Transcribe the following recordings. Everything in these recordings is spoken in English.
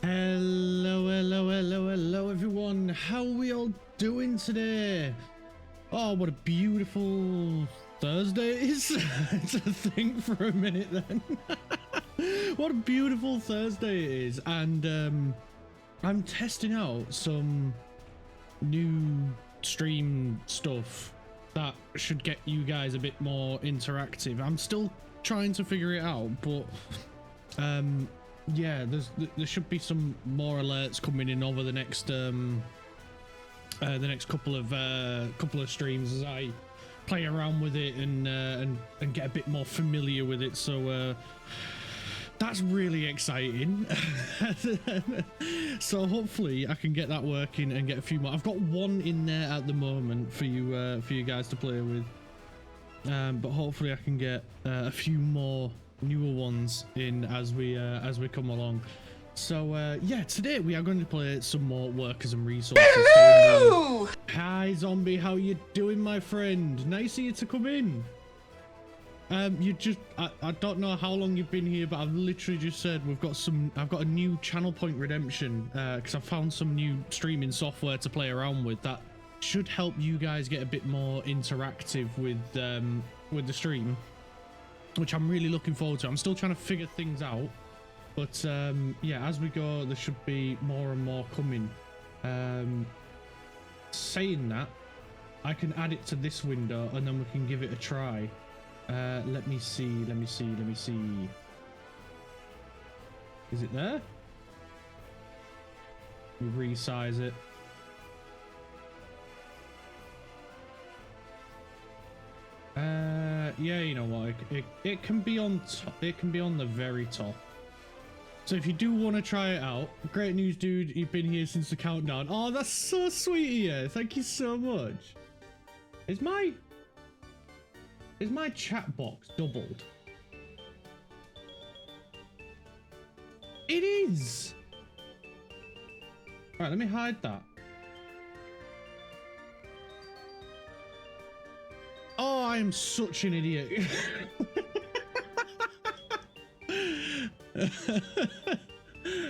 Hello everyone. How are we all doing today? Oh, what a beautiful Thursday it is. To think for a minute then. What a beautiful Thursday it is. And I'm testing out some new stream stuff that should get you guys a bit more interactive. I'm still trying to figure it out, but yeah, there should be some more alerts coming in over the next couple of streams as I play around with it and get a bit more familiar with it. So that's really exciting. So hopefully I can get that working and get a few more. I've got one in there at the moment for you guys to play with, but hopefully I can get a few more newer ones in as we come along. So yeah, today we are going to play some more workers and resources. So, hi Zombie, how you doing, my friend? Nice of you to come in. I don't know how long you've been here, but I've literally just said I've got a new channel point redemption because I found some new streaming software to play around with that should help you guys get a bit more interactive with the stream, which I'm really looking forward to. I'm still trying to figure things out, but yeah, as we go, there should be more and more coming. Saying that, I can add it to this window and then we can give it a try. Let me see. Is it there? We resize it. Yeah, you know what? It can be on top. It can be on the very top. So if you do want to try it out, great news, dude. You've been here since the countdown. Oh, that's so sweet of you. Thank you so much. Is my chat box doubled? It is. Right, let me hide that. Oh, I am such an idiot.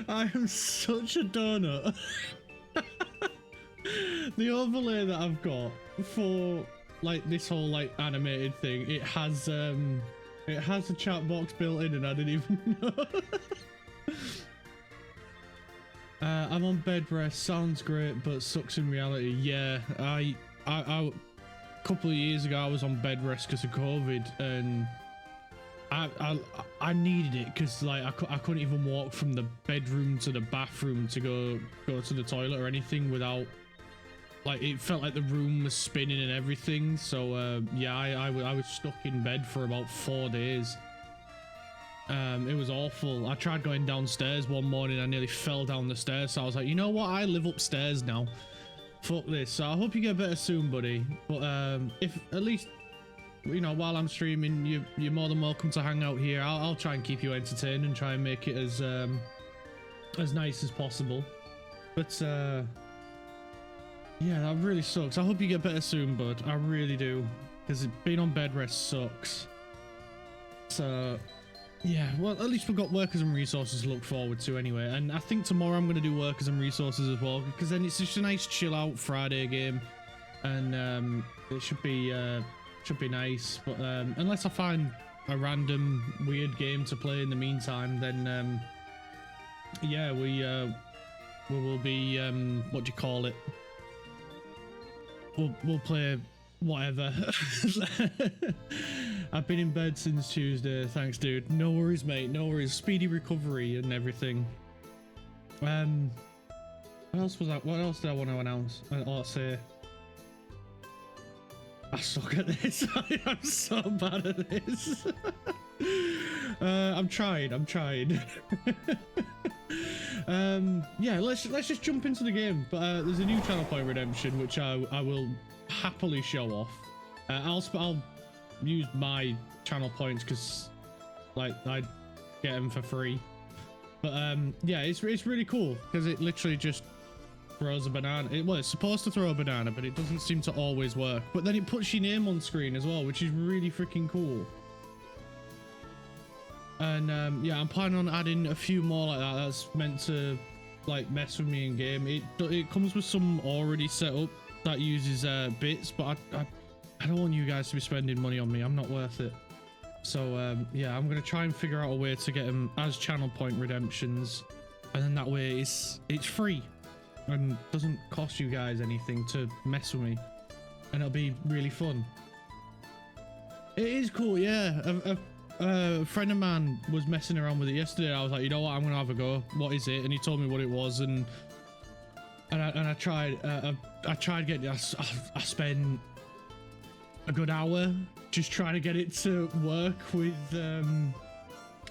I am such a donut. The overlay that I've got for like this whole like animated thing, it has a chat box built in and I didn't even know. I'm on bed rest, sounds great but sucks in reality. Yeah, I a couple of years ago I was on bed rest because of COVID, and I needed it because like I couldn't even walk from the bedroom to the bathroom to go to the toilet or anything without, like, it felt like the room was spinning and everything. So yeah, I was stuck in bed for about 4 days. It was awful. I tried going downstairs one morning, I nearly fell down the stairs, so I was like, you know what, I live upstairs now, fuck this. So I hope you get better soon, buddy. But if at least, you know, while I'm streaming, you're more than welcome to hang out here. I'll try and keep you entertained and try and make it as nice as possible. But yeah, that really sucks. I hope you get better soon, bud. I really do, because being on bed rest sucks. So yeah, well, at least we've got workers and resources to look forward to anyway. And I think tomorrow I'm going to do workers and resources as well, because then it's just a nice chill out Friday game, and it should be nice. But unless I find a random weird game to play in the meantime, then yeah, we will be what do you call it? We'll play whatever. I've been in bed since Tuesday. Thanks, dude. No worries, mate. No worries. Speedy recovery and everything. What else was that? What else did I want to announce or say? I suck at this. I'm so bad at this. I'm trying. Yeah, let's just jump into the game. But there's a new channel point redemption which I will happily show off. I'll use my channel points because like I get them for free. But yeah, it's really cool because it literally just throws a banana. It's supposed to throw a banana, but it doesn't seem to always work. But then it puts your name on screen as well, which is really freaking cool. And yeah, I'm planning on adding a few more like that. That's meant to like mess with me in game. It comes with some already set up that uses bits, but I don't want you guys to be spending money on me. I'm not worth it. So yeah, I'm gonna try and figure out a way to get them as channel point redemptions, and then that way it's free and doesn't cost you guys anything to mess with me, and it'll be really fun. It is cool, yeah. A friend of mine was messing around with it yesterday. I was like, you know what, I'm gonna have a go. What is it? And he told me what it was, and I tried. I tried getting. I spent a good hour just trying to get it to work with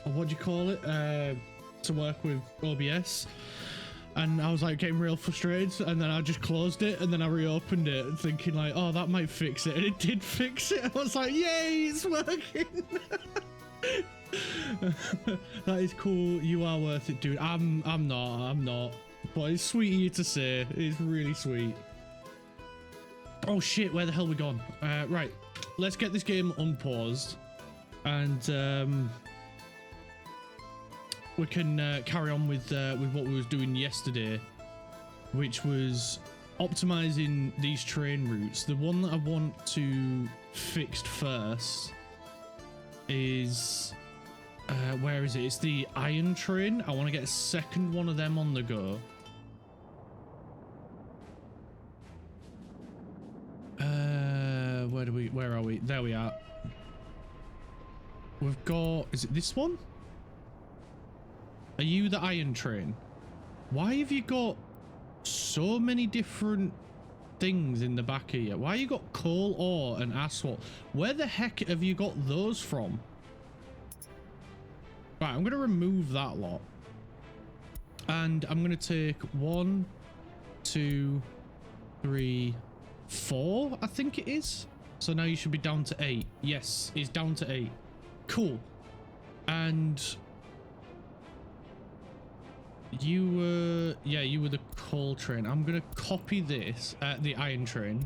what do you call it? To work with OBS. And I was like getting real frustrated, and then I just closed it, and then I reopened it thinking like, oh, that might fix it, and it did fix it. I was like, yay, it's working. That is cool. You are worth it, dude. I'm not, but it's sweet of you to say. It's really sweet. Oh shit, where the hell we gone? Right, let's get this game unpaused, and we can carry on with what we was doing yesterday, which was optimizing these train routes. The one that I want to fixed first is where is it? It's the iron train. I want to get a second one of them on the go. Where are we? There we are. We've got, is it this one? Are you the iron train? Why have you got so many different things in the back here? Why you got coal ore and asphalt? Where the heck have you got those from? Right, I'm gonna remove that lot, and I'm gonna take 1, 2, 3, 4, I think it is. So now you should be down to 8. Yes, it's down to 8. Cool. And you were, yeah, you were the coal train. I'm gonna copy this, the iron train,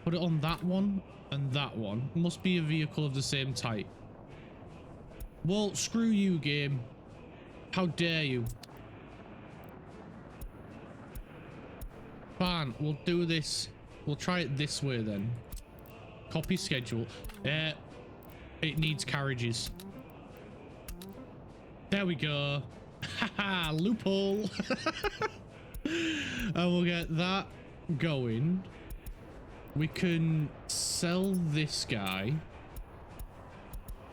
put it on that one and that one. Must be a vehicle of the same type. Well, screw you, game. How dare you? Fine, we'll do this. We'll try it this way then. Copy schedule. It needs carriages. There we go. Haha, loophole. And we'll get that going. We can sell this guy.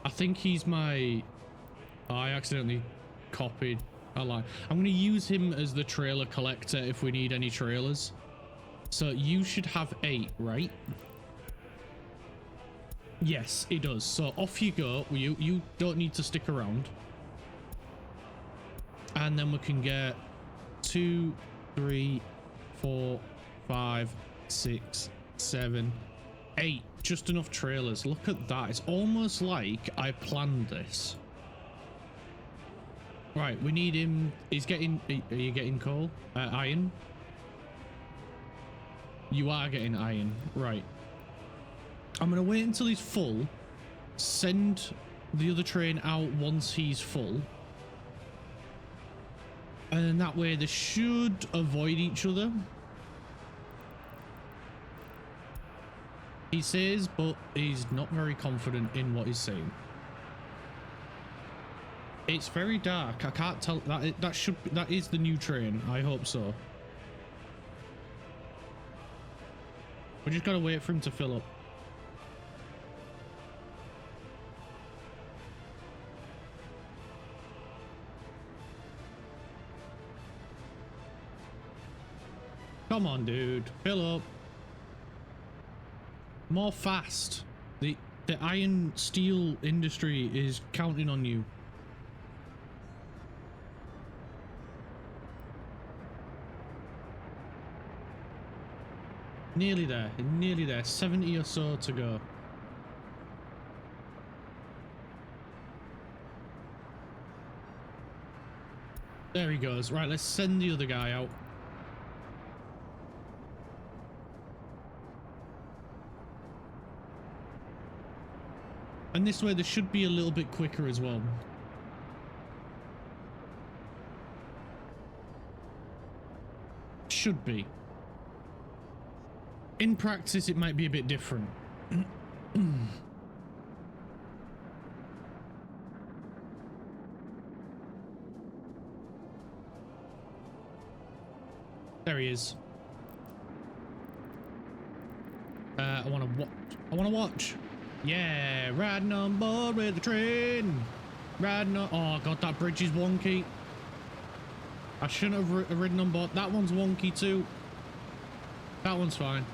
I think he's my... Oh, I accidentally copied a line. I'm going to use him as the trailer collector if we need any trailers. So you should have 8, right? Yes, it does. So off you go. You don't need to stick around. And then we can get 2, 3, 4, 5, 6, 7, 8. Just enough trailers. Look at that. It's almost like I planned this. Right, we need him. He's getting... Are you getting coal? Iron? You are getting iron. Right. I'm going to wait until he's full. Send the other train out once he's full. And then that way they should avoid each other. He says, but he's not very confident in what he's saying. It's very dark. I can't tell. That is the new train. I hope so. We just gotta wait for him to fill up. Come on, dude. Fill up. More fast. The iron steel industry is counting on you. Nearly there. Nearly there. 70 or so to go. There he goes. Right, let's send the other guy out. And this way, they should be a little bit quicker as well. should be. In practice, it might be a bit different. There he is. I want to watch. I want to watch. Yeah, riding on board with the train. Riding on. Oh god, that bridge is wonky. I shouldn't have ridden on board. That one's wonky too. That one's fine.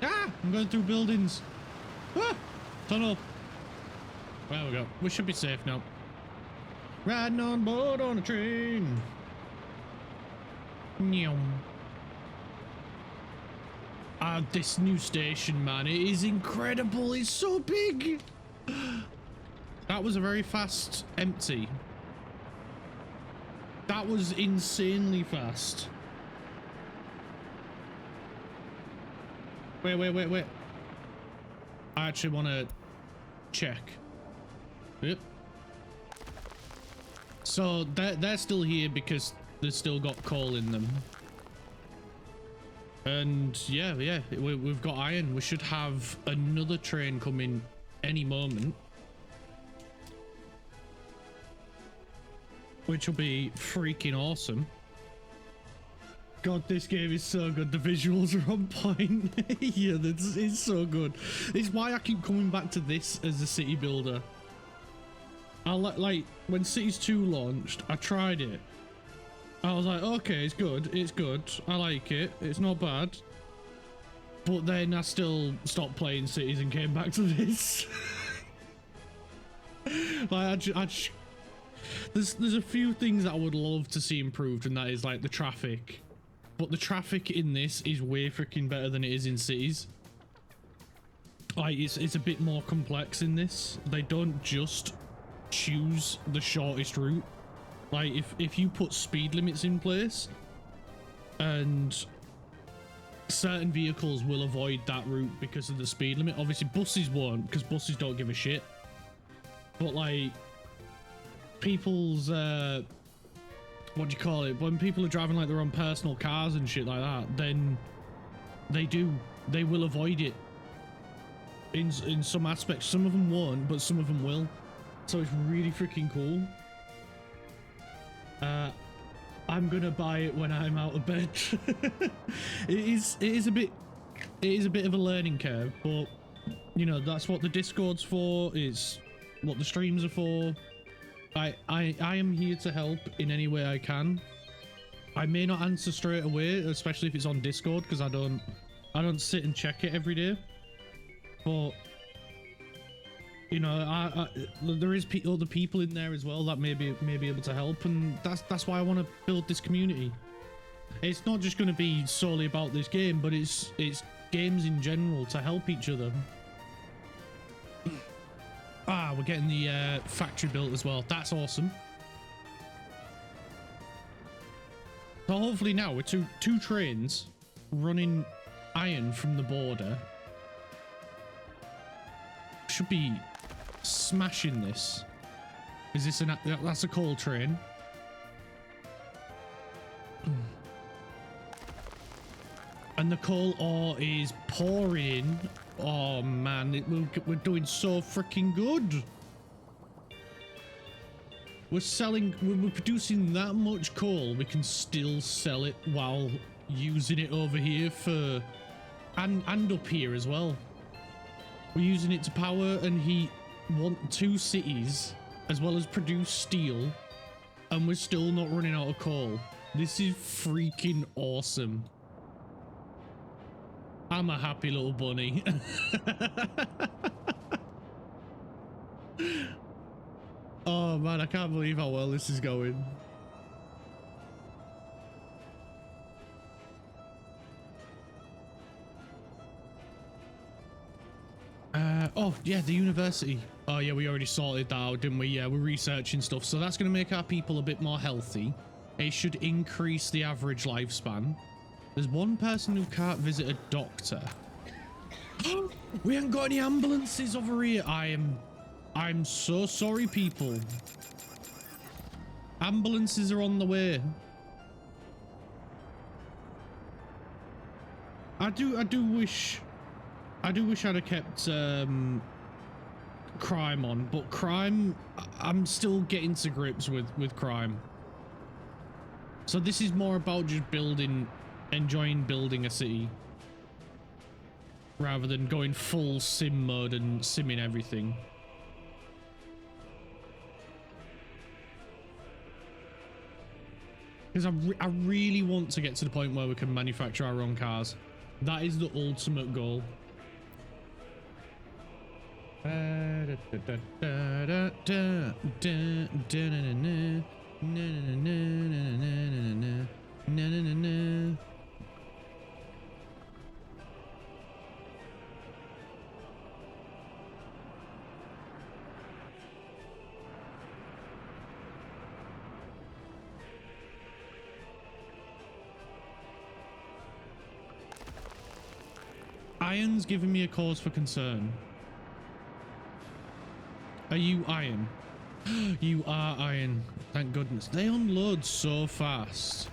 Ah! I'm going through buildings. Ah! Tunnel. There we go. We should be safe now. Riding on board on a train. Ah, this new station, man. It is incredible. It's so big. That was a very fast empty. That was insanely fast. Wait. I actually want to check. Yep. So they're still here because they've still got coal in them. And yeah, we've got iron. We should have another train coming any moment, which will be freaking awesome. God, this game is so good. The visuals are on point. Yeah, it's so good. It's why I keep coming back to this as a city builder. I like when Cities 2 launched, I tried it. I was like, okay, it's good. I like it. It's not bad. But then I still stopped playing Cities and came back to this. Like, there's a few things that I would love to see improved, and that is like the traffic. But the traffic in this is way freaking better than it is in Cities. Like, it's a bit more complex in this. They don't just choose the shortest route. Like, if you put speed limits in place, and certain vehicles will avoid that route because of the speed limit. Obviously buses won't, because buses don't give a shit. But like, people's what do you call it, when people are driving like their own personal cars and shit like that, then they will avoid it in some aspects. Some of them won't, but some of them will. So it's really freaking cool. I'm gonna buy it when I'm out of bed. it is a bit of a learning curve, but you know, that's what the Discord's for, is what the streams are for. I am here to help in any way I can. I may not answer straight away, especially if it's on Discord, because I don't sit and check it every day. But you know, there is other people in there as well that may be able to help, and that's why I want to build this community. It's not just going to be solely about this game, but it's games in general, to help each other. Ah, we're getting the factory built as well. That's awesome. So hopefully now with two trains running iron from the border, should be smashing this. Is this that's a coal train? And the coal ore is pouring. Oh man, we're doing so freaking good. We're producing that much coal, we can still sell it while using it over here for and up here as well. We're using it to power and heat two cities, as well as produce steel, and we're still not running out of coal. This is freaking awesome. I'm a happy little bunny. Oh man, I can't believe how well this is going. Oh yeah, the university. Oh yeah, we already sorted that out, didn't we? Yeah, we're researching stuff, so that's going to make our people a bit more healthy. It should increase the average lifespan. There's one person who can't visit a doctor. We haven't got any ambulances over here. I'm so sorry, people. Ambulances are on the way. I do wish I'd have kept crime on, but crime, I'm still getting to grips with crime. So this is more about just enjoying building a city, rather than going full sim mode and simming everything. Because I really want to get to the point where we can manufacture our own cars. That is the ultimate goal. Iron's giving me a cause for concern. Are you Iron? You are Iron. Thank goodness. They unload so fast.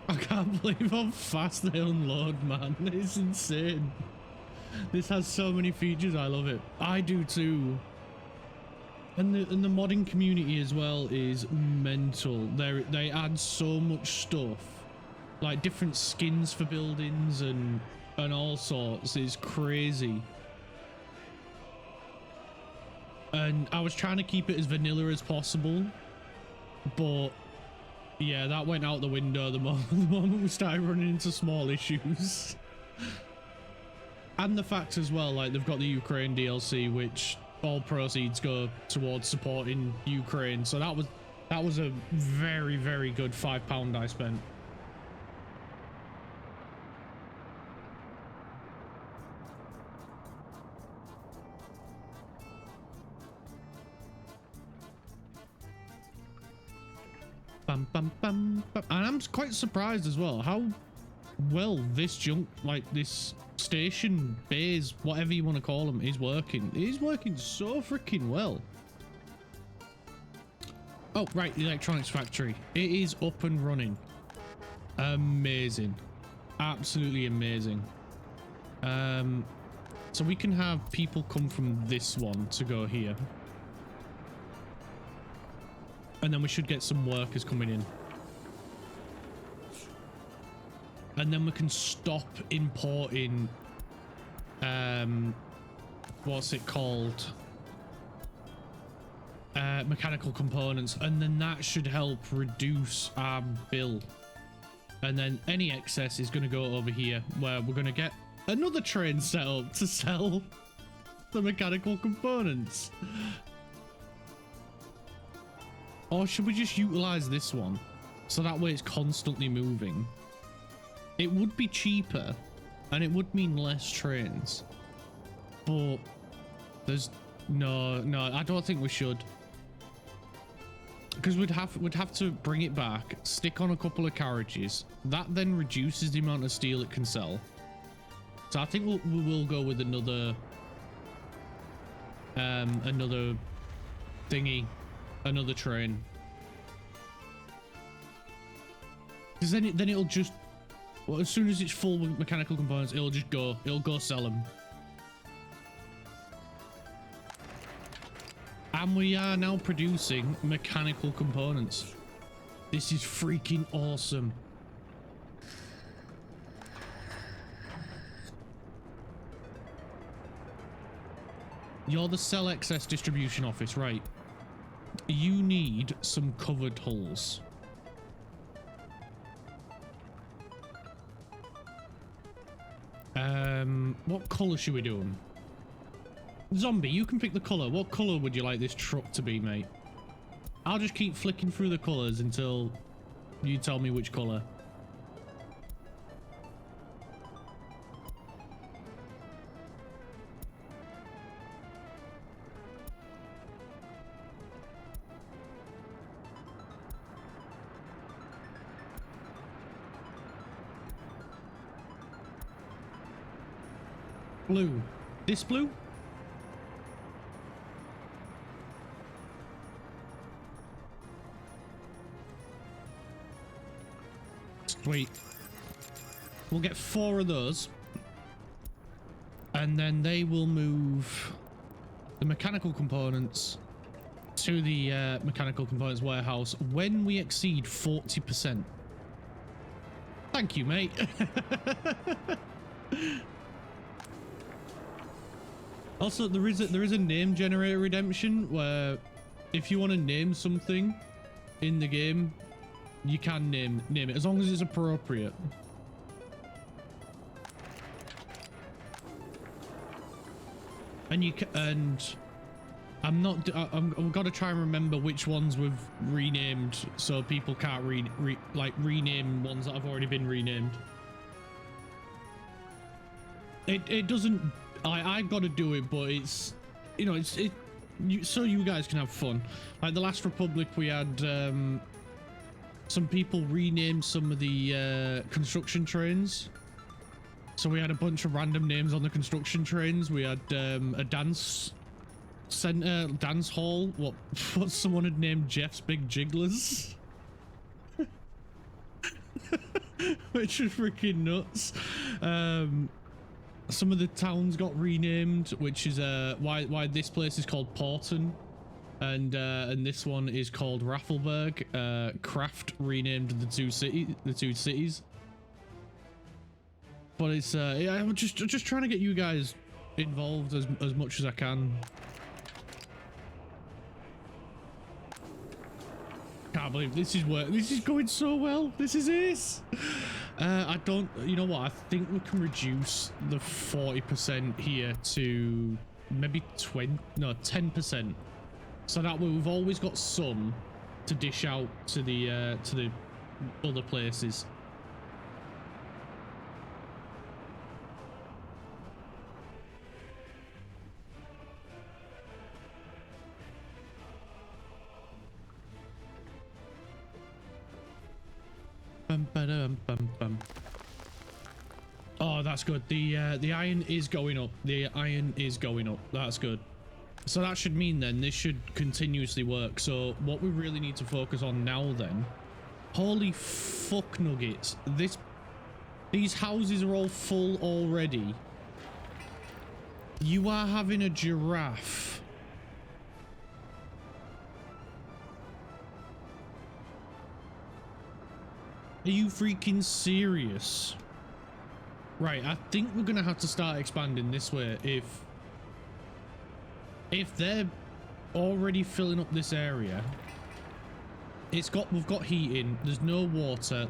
I can't believe how fast they unload, man. It's insane. This has so many features. I love it. I do too. And the modding community as well is mental. They add so much stuff, like different skins for buildings and all sorts. It's crazy. And I was trying to keep it as vanilla as possible, but yeah, that went out the window the moment we started running into small issues. And the fact as well, like, they've got the Ukraine DLC, which all proceeds go towards supporting Ukraine. So that was a very, very good £5 I spent. Bum, bum, bum, bum. And I'm quite surprised as well how well this this station base, whatever you want to call them, is working. It is working so freaking well. Oh, right, the electronics factory. It is up and running. Amazing. Absolutely amazing. So we can have people come from this one to go here. And then we should get some workers coming in. And then we can stop importing, what's it called? Mechanical components. And then that should help reduce our bill. And then any excess is going to go over here, where we're going to get another train set up to sell the mechanical components. Or should we just utilize this one? So that way it's constantly moving. It would be cheaper and it would mean less trains. But there's no, I don't think we should. Because we'd have to bring it back, stick on a couple of carriages. That then reduces the amount of steel it can sell. So I think we will go with another thingy. Another train, because then it'll just, well, as soon as it's full with mechanical components, it'll go sell them. And we are now producing mechanical components. This is freaking awesome. You're the Sell Excess Distribution Office, right? You need some covered hulls. What color should we do them? Zombie, you can pick the color. What color would you like this truck to be, mate? I'll just keep flicking through the colors until you tell me which color. Blue. This blue? Sweet. We'll get 4 of those. And then they will move the mechanical components to the mechanical components warehouse when we exceed 40%. Thank you, mate. Also, there is a name generator redemption where if you want to name something in the game, you can name it as long as it's appropriate. And you can, and I've got to try and remember which ones we've renamed so people can't rename ones that have already been renamed. It doesn't, I've got to do it, but it's, you know, so you guys can have fun. Like the last Republic, we had some people renamed some of the construction trains. So we had a bunch of random names on the construction trains. We had a dance center, dance hall. What someone had named Jeff's Big Jigglers. Which was freaking nuts. Some of the towns got renamed, which is why this place is called Porton, and this one is called Raffleberg. Kraft renamed the two cities. But it's yeah, I'm just trying to get you guys involved as much as I can. Can't believe this is going so well. This is ace. I don't, you know what, I think we can reduce the 40% here to maybe 10%, so that way we've always got some to dish out to the other places. Oh, that's good. The iron is going up. The iron is going up. That's good. So that should mean then this should continuously work. So what we really need to focus on now then, holy fuck nuggets, these houses are all full already. You are having a giraffe. Are you freaking serious? Right, I think we're gonna have to start expanding this way. If they're already filling up this area, we've got heating, there's no water,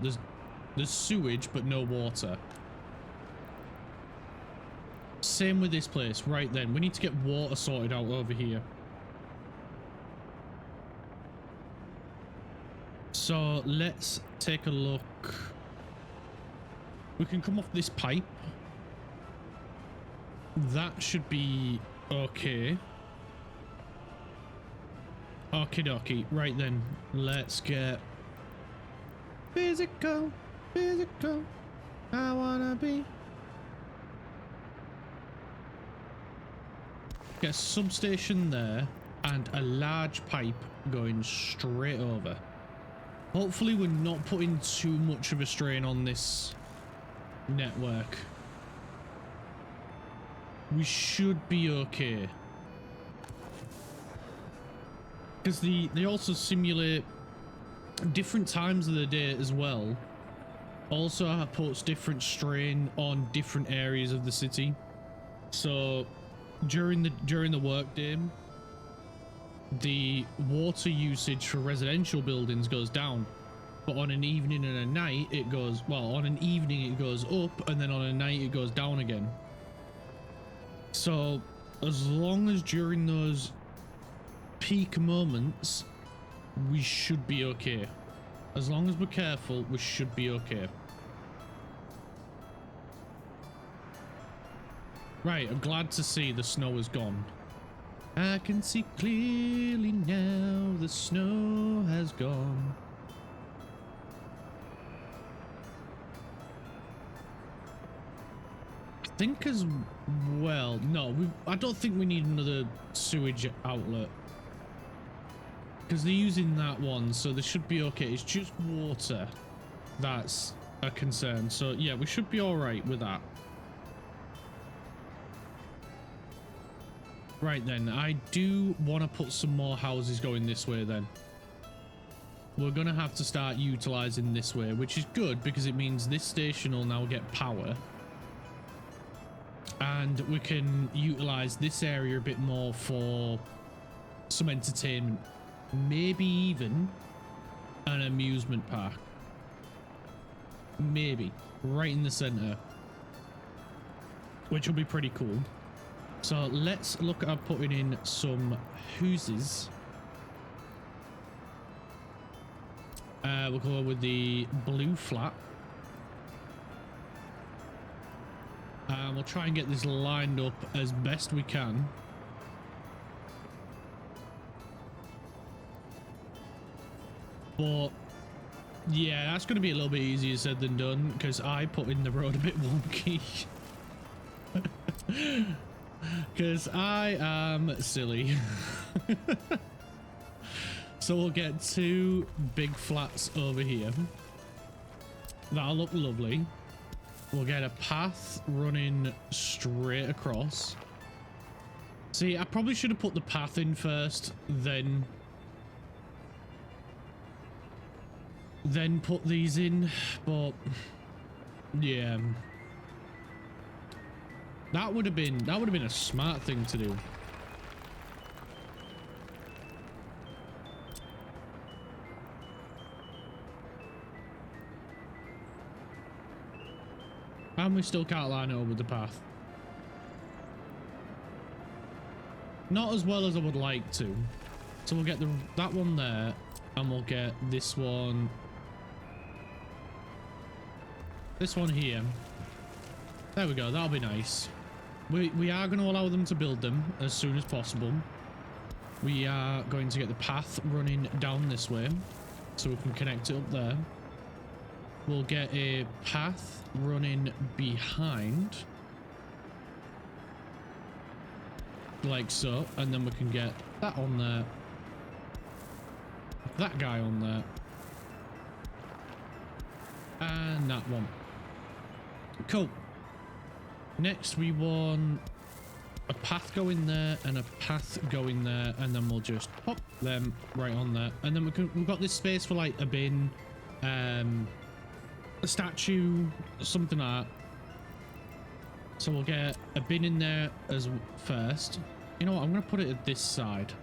there's sewage but no water. Same with this place. Right then, we need to get water sorted out over here. So let's take a look. We can come off this pipe. That should be okay. Okie dokie. Right then, let's get physical. I wanna be. Get a substation there and a large pipe going straight over. Hopefully we're not putting too much of a strain on this network. We should be okay. Because they also simulate different times of the day as well. Also puts different strain on different areas of the city. So during the workday, the water usage for residential buildings goes down, but on an evening and a night it goes, well, on an evening it goes up, and then on a night it goes down again. So as long as during those peak moments, we should be okay. As long as we're careful, we should be okay. Right, I'm glad to see the snow is gone. I can see clearly now, the snow has gone. I think as well, no, I don't think we need another sewage outlet. Because they're using that one, so they should be okay. It's just water that's a concern. So yeah, we should be all right with that. Right then, I do want to put some more houses going this way then. We're going to have to start utilizing this way, which is good because it means this station will now get power. And we can utilize this area a bit more for some entertainment. Maybe even an amusement park. Maybe. Right in the center. Which will be pretty cool. So let's look at putting in some houses. We'll go with the blue flat. We'll try and get this lined up as best we can. But yeah, that's going to be a little bit easier said than done because I put in the road a bit wonky. Because I am silly. So we'll get 2 big flats over here. That'll look lovely. We'll get a path running straight across. See, I probably should have put the path in first, then put these in, but yeah. That would have been a smart thing to do. And we still can't line it up with the path. Not as well as I would like to. So we'll get that one there, and we'll get this one here. There we go. That'll be nice. We are going to allow them to build them as soon as possible. We are going to get the path running down this way so we can connect it up there. We'll get a path running behind like so, and then we can get that on there, that guy on there, and that one. Cool. Next we want a path going there and a path going there, and then we'll just pop them right on there, and then we've got this space for like a bin, a statue, something like that. So we'll get a bin in there as first. You know what, I'm gonna put it at this side,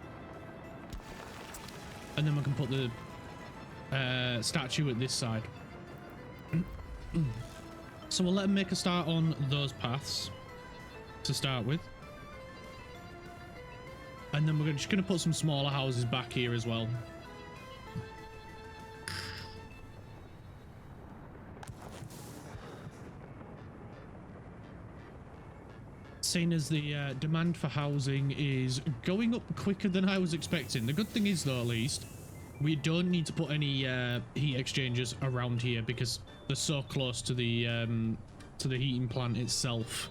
and then we can put the statue at this side. So we'll let them make a start on those paths to start with, and then we're just gonna put some smaller houses back here as well. Seeing as the demand for housing is going up quicker than I was expecting. The good thing is, though, at least, we don't need to put any heat exchangers around here because they're so close to the heating plant itself.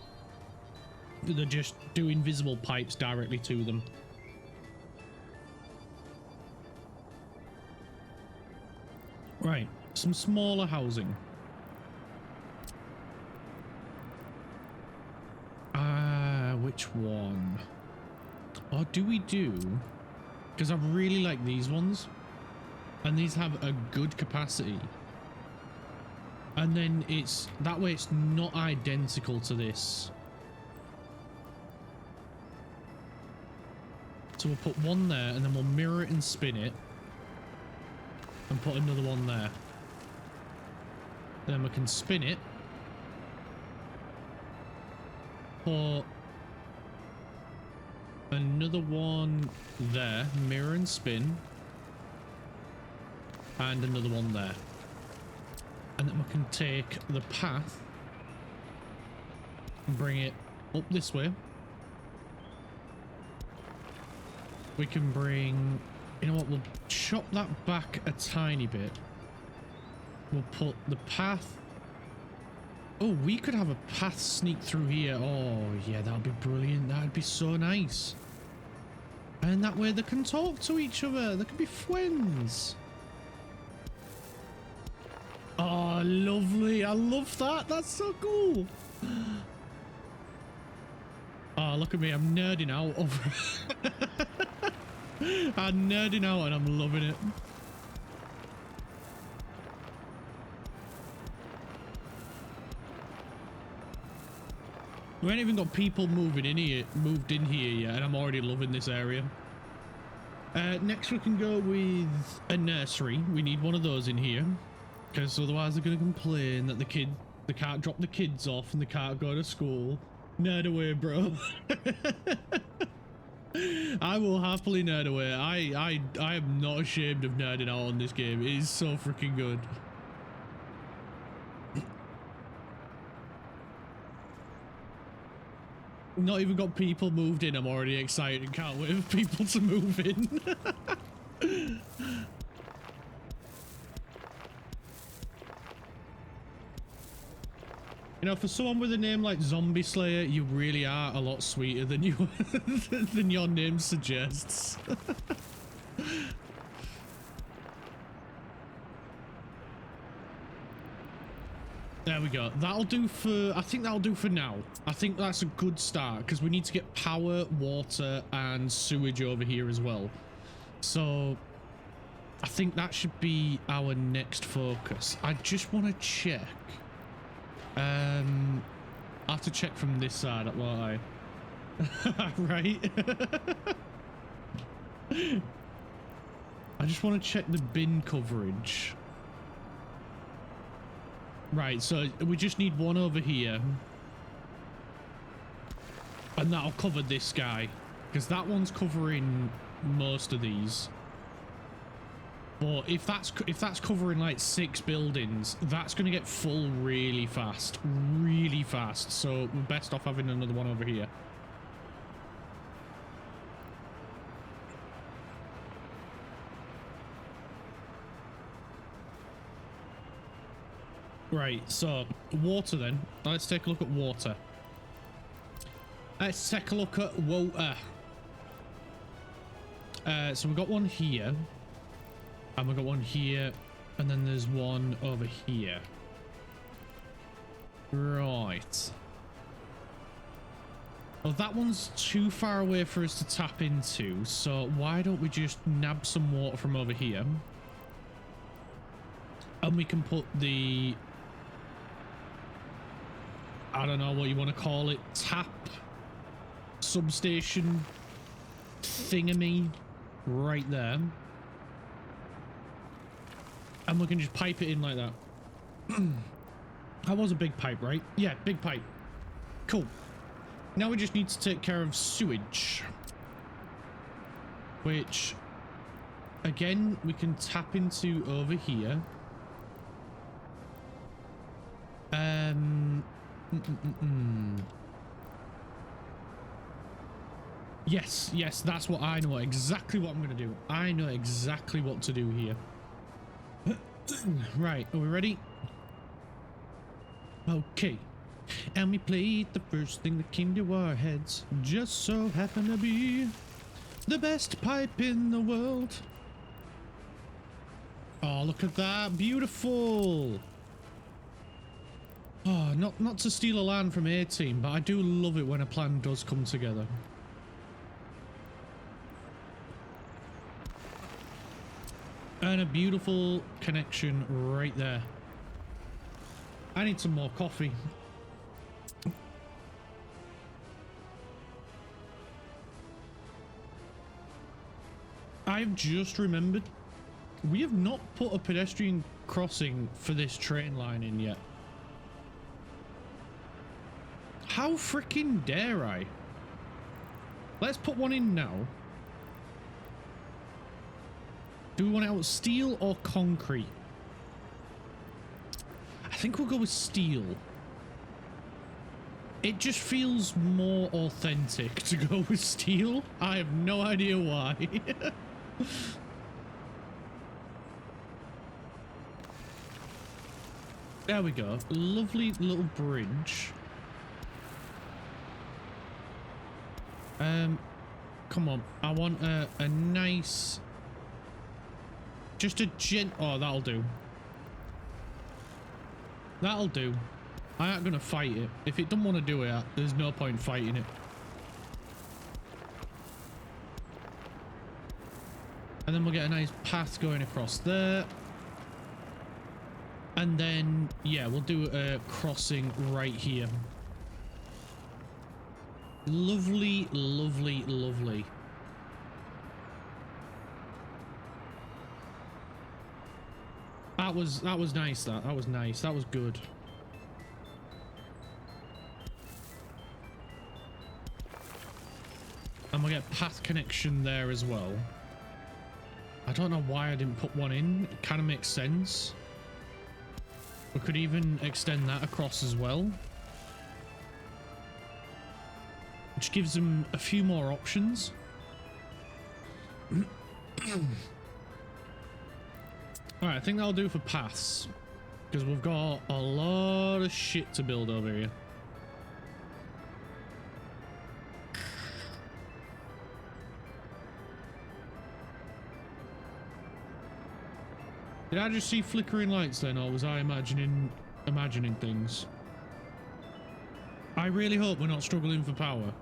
They're just doing invisible pipes directly to them. Right, some smaller housing. Which one? Or do we do? Because I really like these ones, and these have a good capacity. And then it's that way, it's not identical to this. So we'll put one there, and then we'll mirror it and spin it, and put another one there. Then we can spin it. Put another one there, mirror and spin, and another one there, and then we can take the path and bring it up this way. We can bring, you know what, we'll chop that back a tiny bit. We'll put the path. Oh, we could have a path sneak through here. Oh yeah, that'd be brilliant. That'd be so nice. And that way they can talk to each other. They can be friends. Oh, lovely. I love that. That's so cool. Oh, look at me. I'm nerding out over I'm nerding out and I'm loving it. We ain't even got people moved in here yet, and I'm already loving this area. Next we can go with a nursery. We need one of those in here, because otherwise they're going to complain that they can't drop the kids off and they can't go to school. Nerd away, bro. I will happily nerd away. I am not ashamed of nerding out on this game. It is so freaking good. Not even got people moved in. I'm already excited and can't wait for people to move in. You know, for someone with a name like Zombie Slayer, you really are a lot sweeter than you than your name suggests. There we go. That'll do for, I think that'll do for now. I think that's a good start because we need to get power, water, and sewage over here as well. So I think that should be our next focus. I just want to check. I have to check from this side, won't I? Right? I just want to check the bin coverage. Right, so we just need one over here. And that'll cover this guy. Because that one's covering most of these. But if that's covering like 6 buildings, that's going to get full really fast. Really fast. So we're best off having another one over here. Right, so water then. Let's take a look at water. Let's take a look at water. So we've got one here. And we've got one here. And then there's one over here. Right. Well, that one's too far away for us to tap into. So why don't we just nab some water from over here? And we can put the... I don't know what you want to call it, tap substation thingamy right there. And we can just pipe it in like that. That was a big pipe, right? Yeah, big pipe. Cool. Now we just need to take care of sewage. Which, again, we can tap into over here. Yes, that's what I know. Exactly what I'm going to do. I know exactly what to do here. Right, are we ready? Okay. And we played the first thing that came to our heads. Just so happened to be the best pipe in the world. Oh, look at that. Beautiful. Oh, not to steal a line from A-Team, but I do love it when a plan does come together. And a beautiful connection right there. I need some more coffee. I've just remembered we have not put a pedestrian crossing for this train line in yet. How freaking dare I? Let's put one in now. Do we want it out steel or concrete? I think we'll go with steel. It just feels more authentic to go with steel. I have no idea why. There we go. Lovely little bridge. Come on. I want a nice... Just a oh, that'll do. That'll do. I ain't gonna fight it. If it don't want to do it, there's no point fighting it. And then we'll get a nice path going across there. And then, yeah, we'll do a crossing right here. Lovely, lovely, lovely. That was nice. That was nice. That was good. And we'll get path connection there as well. I don't know why I didn't put one in. It kind of makes sense. We could even extend that across as well, which gives them a few more options. Alright, I think that'll do for paths, because we've got a lot of shit to build over here. Did I just see flickering lights then, or was I imagining things? I really hope we're not struggling for power,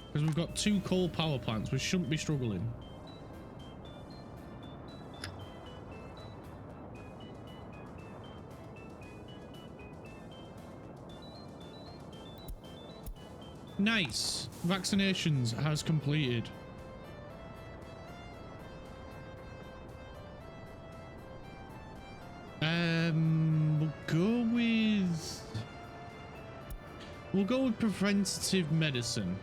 because we've got 2 coal power plants. We shouldn't be struggling. Nice. Vaccinations has completed. We'll go with preventative medicine.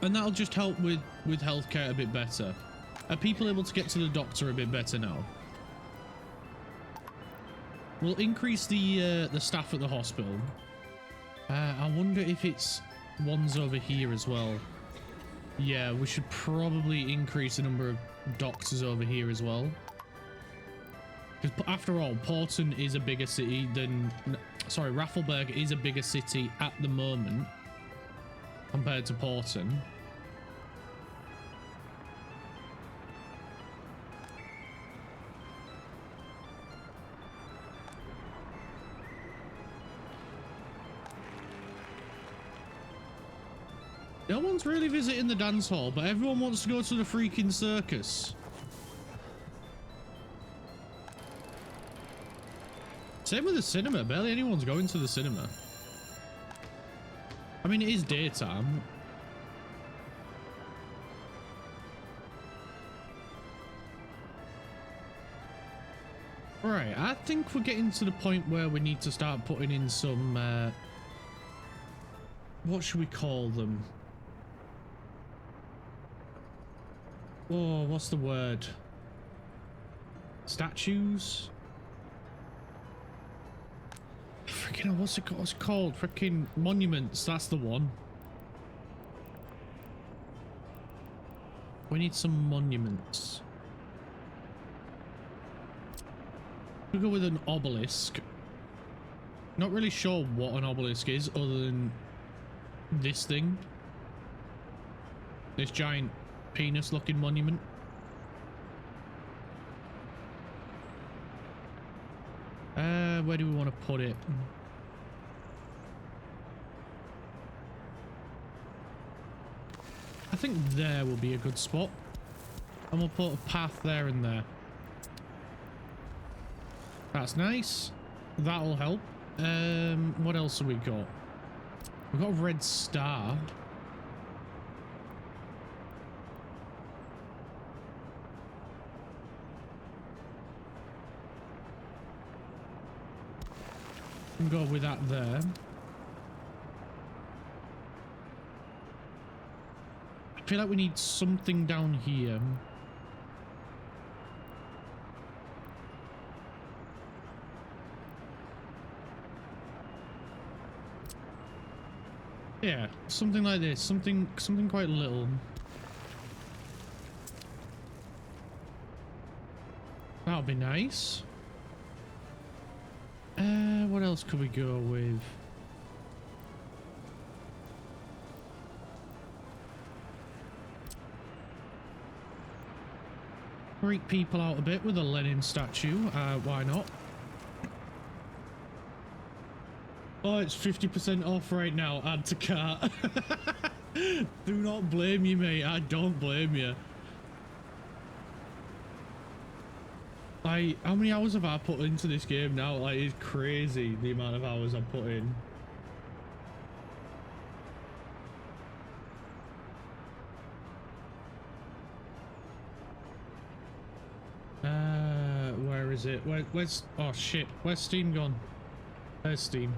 And that'll just help with healthcare a bit better. Are people able to get to the doctor a bit better now? We'll increase the staff at the hospital. I wonder if it's ones over here as well. Yeah, we should probably increase the number of doctors over here as well. Because after all, Porton is a bigger city than... Sorry, Raffelberg is a bigger city at the moment compared to Porton. No one's really visiting the dance hall, but everyone wants to go to the freaking circus. Same with the cinema. Barely anyone's going to the cinema. I mean, it is daytime. Right, I think we're getting to the point where we need to start putting in some... what should we call them? Oh, what's the word? Statues? Freaking, what's it called? Freaking monuments. That's the one. We need some monuments. We'll go with an obelisk. Not really sure what an obelisk is other than this thing. This giant penis looking monument. Where do we want to put it? I think there will be a good spot. And we'll put a path there and there. That's nice. That'll help. What else have we got? We've got a red star. Can go with that there. I feel like we need something down here. Yeah, something like this. Something quite little. That'll be nice. What else could we go with? freak people out a bit with a Lenin statue. Why not? Oh, it's 50% off right now. Add to cart. Do not blame you, mate. I don't blame you. How many hours have I put into this game now? Like, it's crazy the amount of hours I've put in. Where is it? Where's... Oh, shit. Where's Steam gone? There's Steam.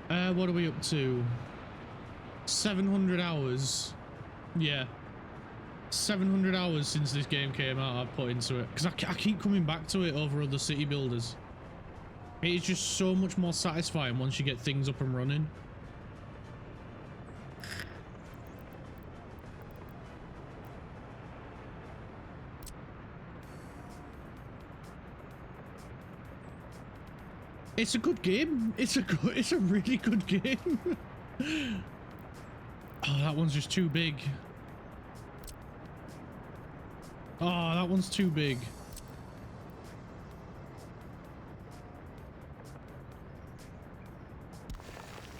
What are we up to? 700 hours. Yeah. 700 hours since this game came out I've put into it. Because I keep coming back to it over other city builders. It is just so much more satisfying once you get things up and running. It's a good game. It's a really good game. Oh, that one's just too big. Oh, that one's too big.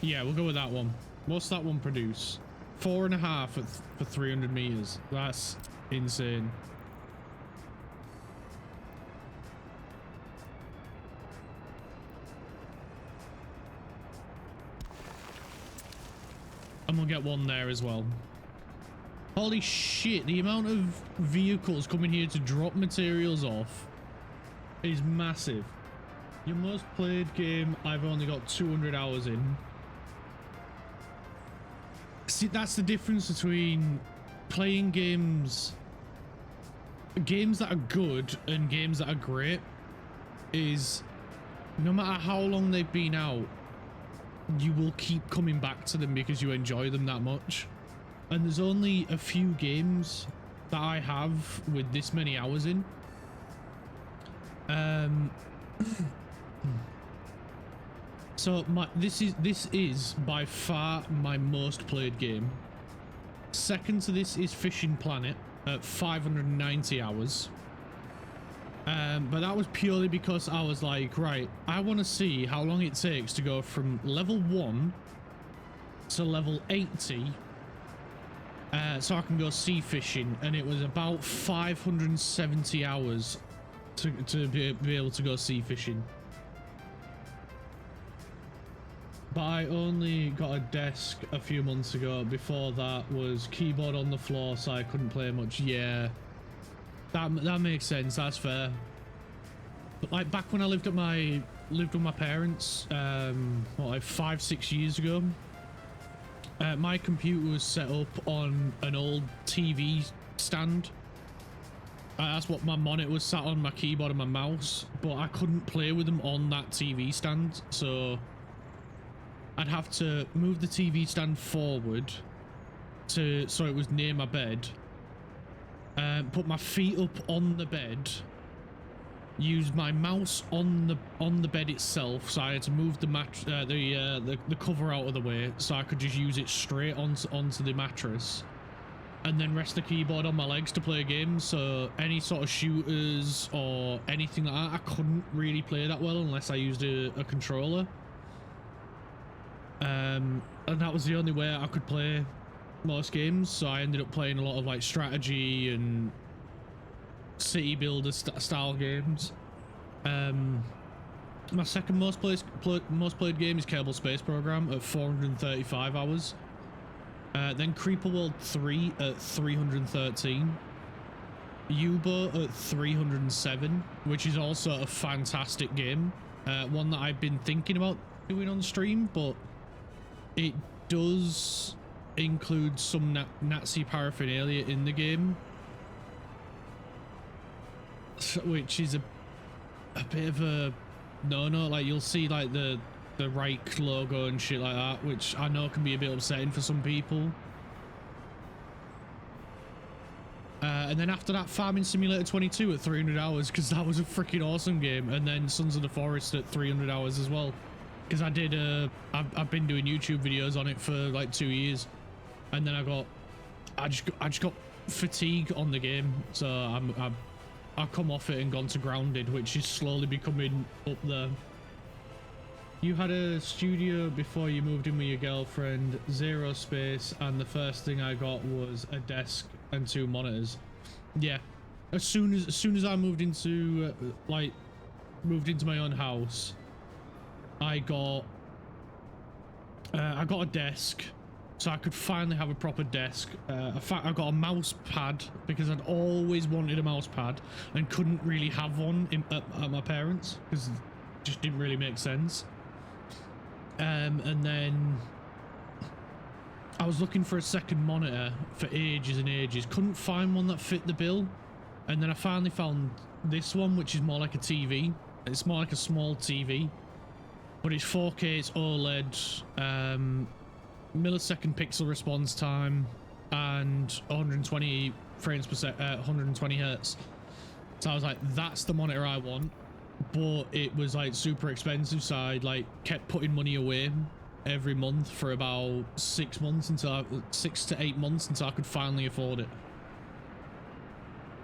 Yeah, we'll go with that one. What's that one produce? 4.5 for 300 meters. That's insane. And we'll get one there as well. Holy shit, the amount of vehicles coming here to drop materials off is massive. Your most played game, I've only got 200 hours in. See, that's the difference between playing games that are good and games that are great, is no matter how long they've been out, you will keep coming back to them because you enjoy them that much. And there's only a few games that I have with this many hours in. So this is by far my most played game. Second to this is Fishing Planet at 590 hours. But that was purely because I was like, right, I want to see how long it takes to go from level 1 to level 80 so I can go sea fishing, and it was about 570 hours to be able to go sea fishing. But I only got a desk a few months ago. Before that was keyboard on the floor, so I couldn't play much. Yeah, that makes sense. That's fair. But like back when I lived with my parents, what, like 5-6 years ago, my computer was set up on an old TV stand. That's what my monitor was sat on, my keyboard and my mouse. But I couldn't play with them on that TV stand, so I'd have to move the TV stand forward so it was near my bed. Put my feet up on the bed, use my mouse on the bed itself, so I had to move the cover out of the way so I could just use it straight onto the mattress, and then rest the keyboard on my legs to play games. So any sort of shooters or anything like that, I couldn't really play that well unless I used a controller. And that was the only way I could play most games, so I ended up playing a lot of like strategy and city builder style games. My second most played game is Kerbal Space Program at 435 hours. Then Creeper World 3 at 313. U-Boat at 307, which is also a fantastic game. One that I've been thinking about doing on stream, but it does include some Nazi paraphernalia in the game, which is a bit of a no-no. Like, you'll see like the Reich logo and shit like that, which I know can be a bit upsetting for some people. And then after that, Farming Simulator 22 at 300 hours, because that was a freaking awesome game. And then Sons of the Forest at 300 hours as well, because I did I've been doing YouTube videos on it for like 2 years, and then I just got fatigue on the game, so I've come off it and gone to grounded, which is slowly becoming up there. You had a studio before you moved in with your girlfriend, 0 space, and the first thing I got was a desk and 2 monitors. Yeah, as soon as I moved into moved into my own house, I got a desk, so I could finally have a proper desk. In fact, I got a mouse pad because I'd always wanted a mouse pad and couldn't really have one at my parents' because it just didn't really make sense. And then I was looking for a second monitor for ages and ages, couldn't find one that fit the bill, and then I finally found this one, which is more like a TV. It's more like a small TV, but it's 4K, it's OLED, millisecond pixel response time, and 120 frames per second, 120 hertz. So I was like, that's the monitor I want. But it was like super expensive, so I like kept putting money away every month for about 6 months until 6 to 8 months until I could finally afford it,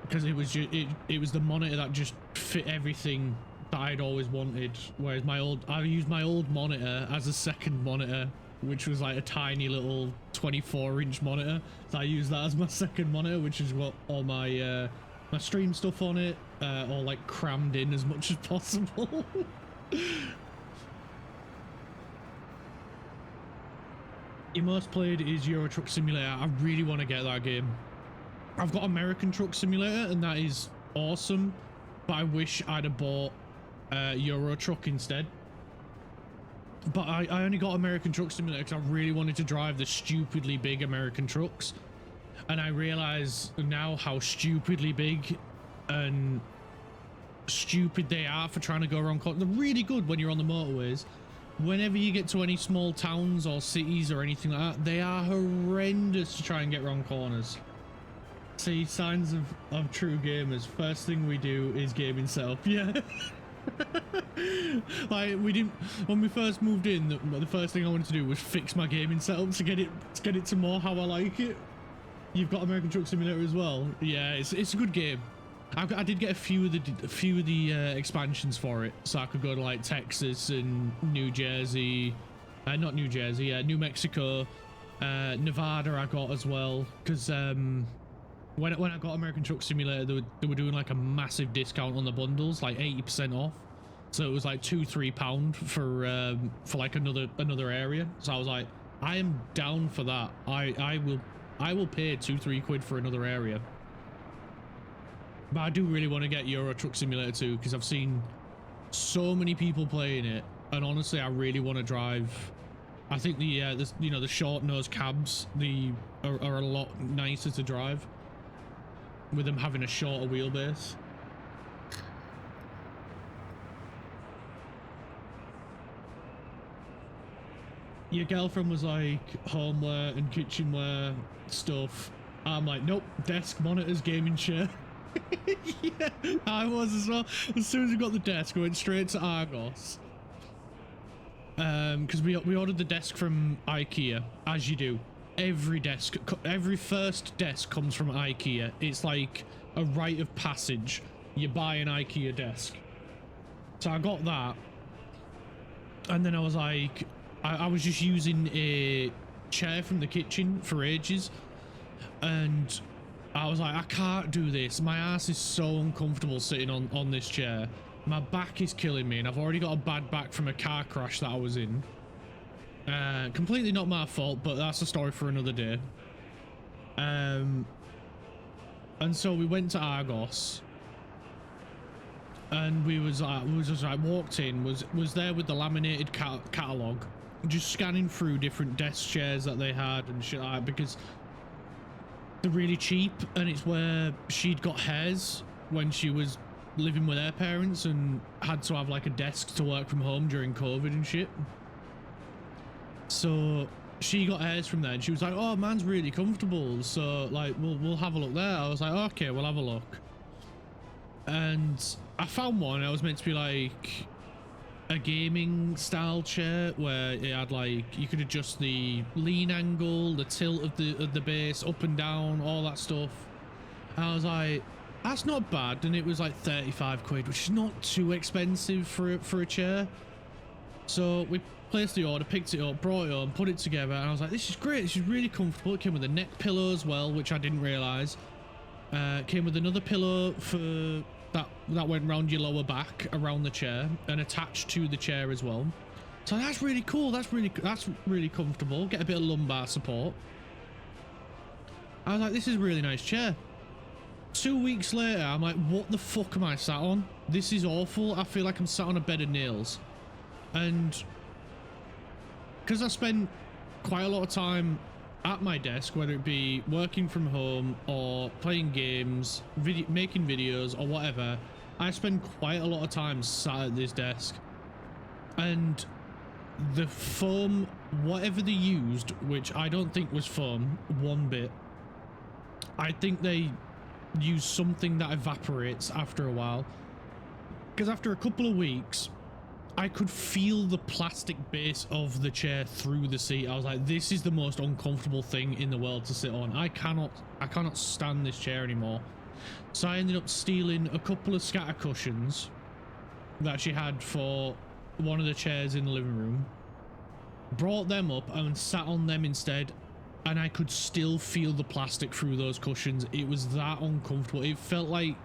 because it was just it was the monitor that just fit everything that I'd always wanted. Whereas I used my old monitor as a second monitor, which was like a tiny little 24-inch monitor. So I used that as my second monitor, which is what all my my stream stuff on it, all like crammed in as much as possible. Your most played is Euro Truck Simulator. I really want to get that game. I've got American Truck Simulator, and that is awesome, but I wish I'd have bought Euro Truck instead. But I only got American Truck Simulator because I really wanted to drive the stupidly big American trucks. And I realize now how stupidly big and stupid they are for trying to go around corners. They're really good when you're on the motorways. Whenever you get to any small towns or cities or anything like that, they are horrendous to try and get around corners. See, signs of true gamers. First thing we do is gaming setup. Yeah. Like, we didn't, when we first moved in, the first thing I wanted to do was fix my gaming setup to get it to more how I like it. You've got American Truck Simulator as well. Yeah, it's a good game. I did get a few of the expansions for it, so I could go to like Texas and New Jersey, not New Jersey, New Mexico, Nevada. I got as well because when I got American Truck Simulator, they were doing like a massive discount on the bundles, like 80% off. So it was like £2-3 for like another area. So I was like, I am down for that. I will pay 2-3 quid for another area. But I do really want to get Euro Truck Simulator 2 because I've seen so many people playing it, and honestly, I really want to drive. I think the short nose cabs are a lot nicer to drive with them having a shorter wheelbase. Your girlfriend was like homeware and kitchenware stuff. I'm like, nope, desk, monitors, gaming chair. Yeah, I was as well. As soon as we got the desk, we went straight to Argos. Because we ordered the desk from IKEA, as you do. Every first desk comes from IKEA. It's like a rite of passage. You buy an IKEA desk. So I got that. And then I was like, I was just using a chair from the kitchen for ages, and I was like, I can't do this. My ass is so uncomfortable sitting on this chair. My back is killing me, and I've already got a bad back from a car crash that I was in. Completely not my fault, but that's a story for another day. And so we went to Argos, and we was just like walked in, was there with the laminated catalogue, just scanning through different desk chairs that they had and shit like that, because they're really cheap, and it's where she'd got hairs when she was living with her parents and had to have like a desk to work from home during COVID and shit. So she got hairs from there, and she was like, oh, mine's really comfortable, so like we'll have a look there. I was like, okay, we'll have a look. And I found one. I was meant to be like a gaming style chair where it had like, you could adjust the lean angle, the tilt of the base, up and down, all that stuff. I was like, that's not bad. And it was like 35 quid, which is not too expensive for a chair. So we placed the order, picked it up, brought it home, put it together, and I was like, this is great. This is really comfortable. It came with a neck pillow as well, which I didn't realize. Came with another pillow for that went round your lower back around the chair and attached to the chair as well. So that's really cool. That's really comfortable. Get a bit of lumbar support. I was like, this is a really nice chair. 2 weeks later, I'm like, what the fuck am I sat on? This is awful. I feel like I'm sat on a bed of nails. And because I spend quite a lot of time at my desk, whether it be working from home or playing games, making videos or whatever, I spend quite a lot of time sat at this desk. And the foam, whatever they used, which I don't think was foam one bit, I think they use something that evaporates after a while, because after a couple of weeks I could feel the plastic base of the chair through the seat. I was like, this is the most uncomfortable thing in the world to sit on. I cannot stand this chair anymore. So I ended up stealing a couple of scatter cushions that she had for one of the chairs in the living room, brought them up and sat on them instead, and I could still feel the plastic through those cushions. It was that uncomfortable. It felt like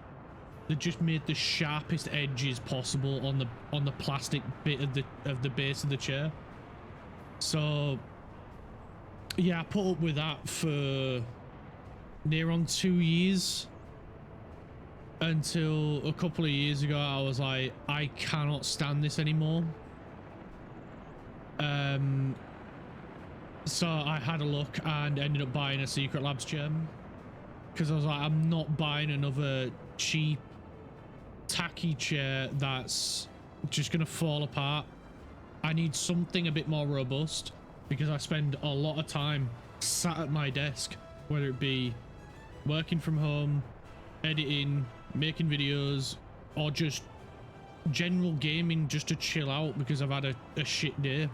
they just made the sharpest edges possible on the plastic bit of the base of the chair. So yeah, I put up with that for near on 2 years, until a couple of years ago I was like, I cannot stand this anymore. So I had a look and ended up buying a Secret Labs chair, because I was like, I'm not buying another cheap tacky chair that's just gonna fall apart. I need something a bit more robust, because I spend a lot of time sat at my desk, whether it be working from home, editing, making videos, or just general gaming, just to chill out because I've had a shit day.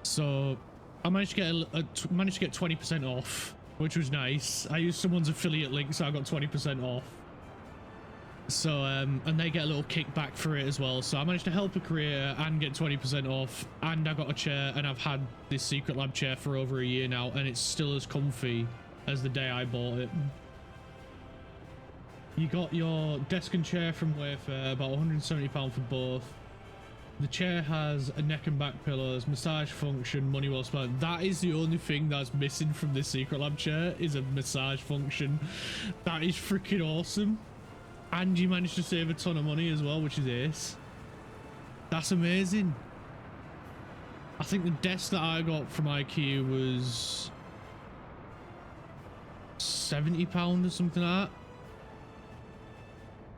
So I managed to get 20% off, which was nice. I used someone's affiliate link, so I got 20% off. So and they get a little kickback for it as well. So I managed to help a creator and get 20% off, and I got a chair, and I've had this Secret Lab chair for over a year now, and it's still as comfy as the day I bought it. You got your desk and chair from Wayfair, about £170 for both. The chair has a neck and back pillows, massage function, money well spent. That is the only thing that's missing from this Secret Lab chair, is a massage function. That is freaking awesome. And you managed to save a ton of money as well, which is ace. That's amazing. I think the desk that I got from IKEA was £70 or something like that.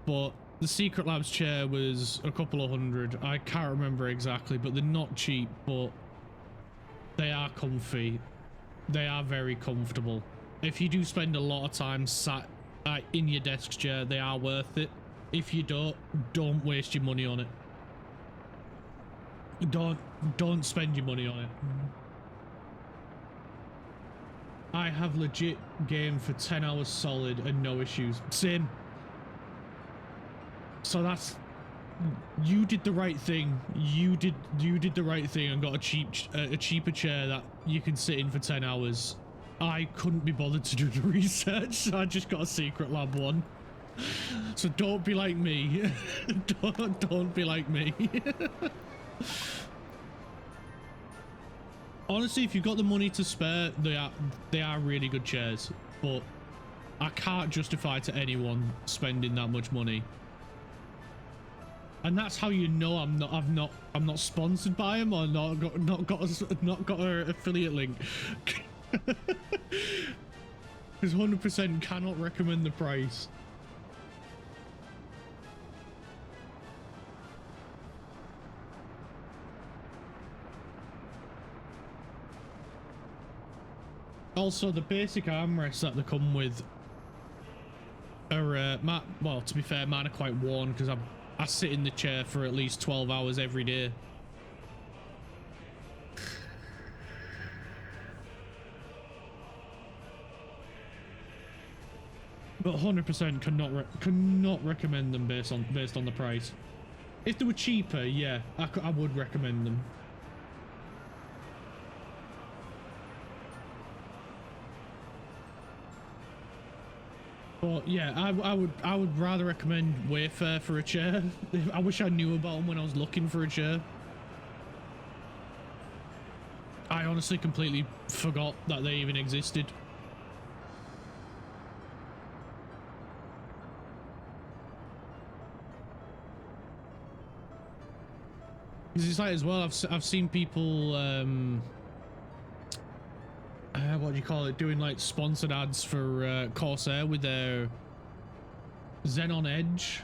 But the Secret Labs chair was a couple of hundred. I can't remember exactly, but they're not cheap, but they are comfy. They are very comfortable. If you do spend a lot of time sat in your desk chair, they are worth it. If you don't waste your money on it. Don't spend your money on it. I have legit gamed for 10 hours solid and no issues. Same. So that's, you did the right thing. You did the right thing and got a cheaper chair that you can sit in for 10 hours. I couldn't be bothered to do the research, so I just got a Secret Lab one. So don't be like me. don't be like me. Honestly, if you've got the money to spare, they are really good chairs, but I can't justify to anyone spending that much money. And that's how you know I'm not sponsored by them, or not got an affiliate link. Because 100% cannot recommend the price. Also, the basic armrests that they come with are well, to be fair, mine are quite worn because I sit in the chair for at least 12 hours every day. But 100% cannot recommend them based on the price. If they were cheaper, yeah, I would recommend them. But yeah, I would rather recommend Wayfair for a chair. I wish I knew about them when I was looking for a chair. I honestly completely forgot that they even existed. Because it's like as well, I've seen people, what do you call it, doing like sponsored ads for Corsair with their Xenon Edge.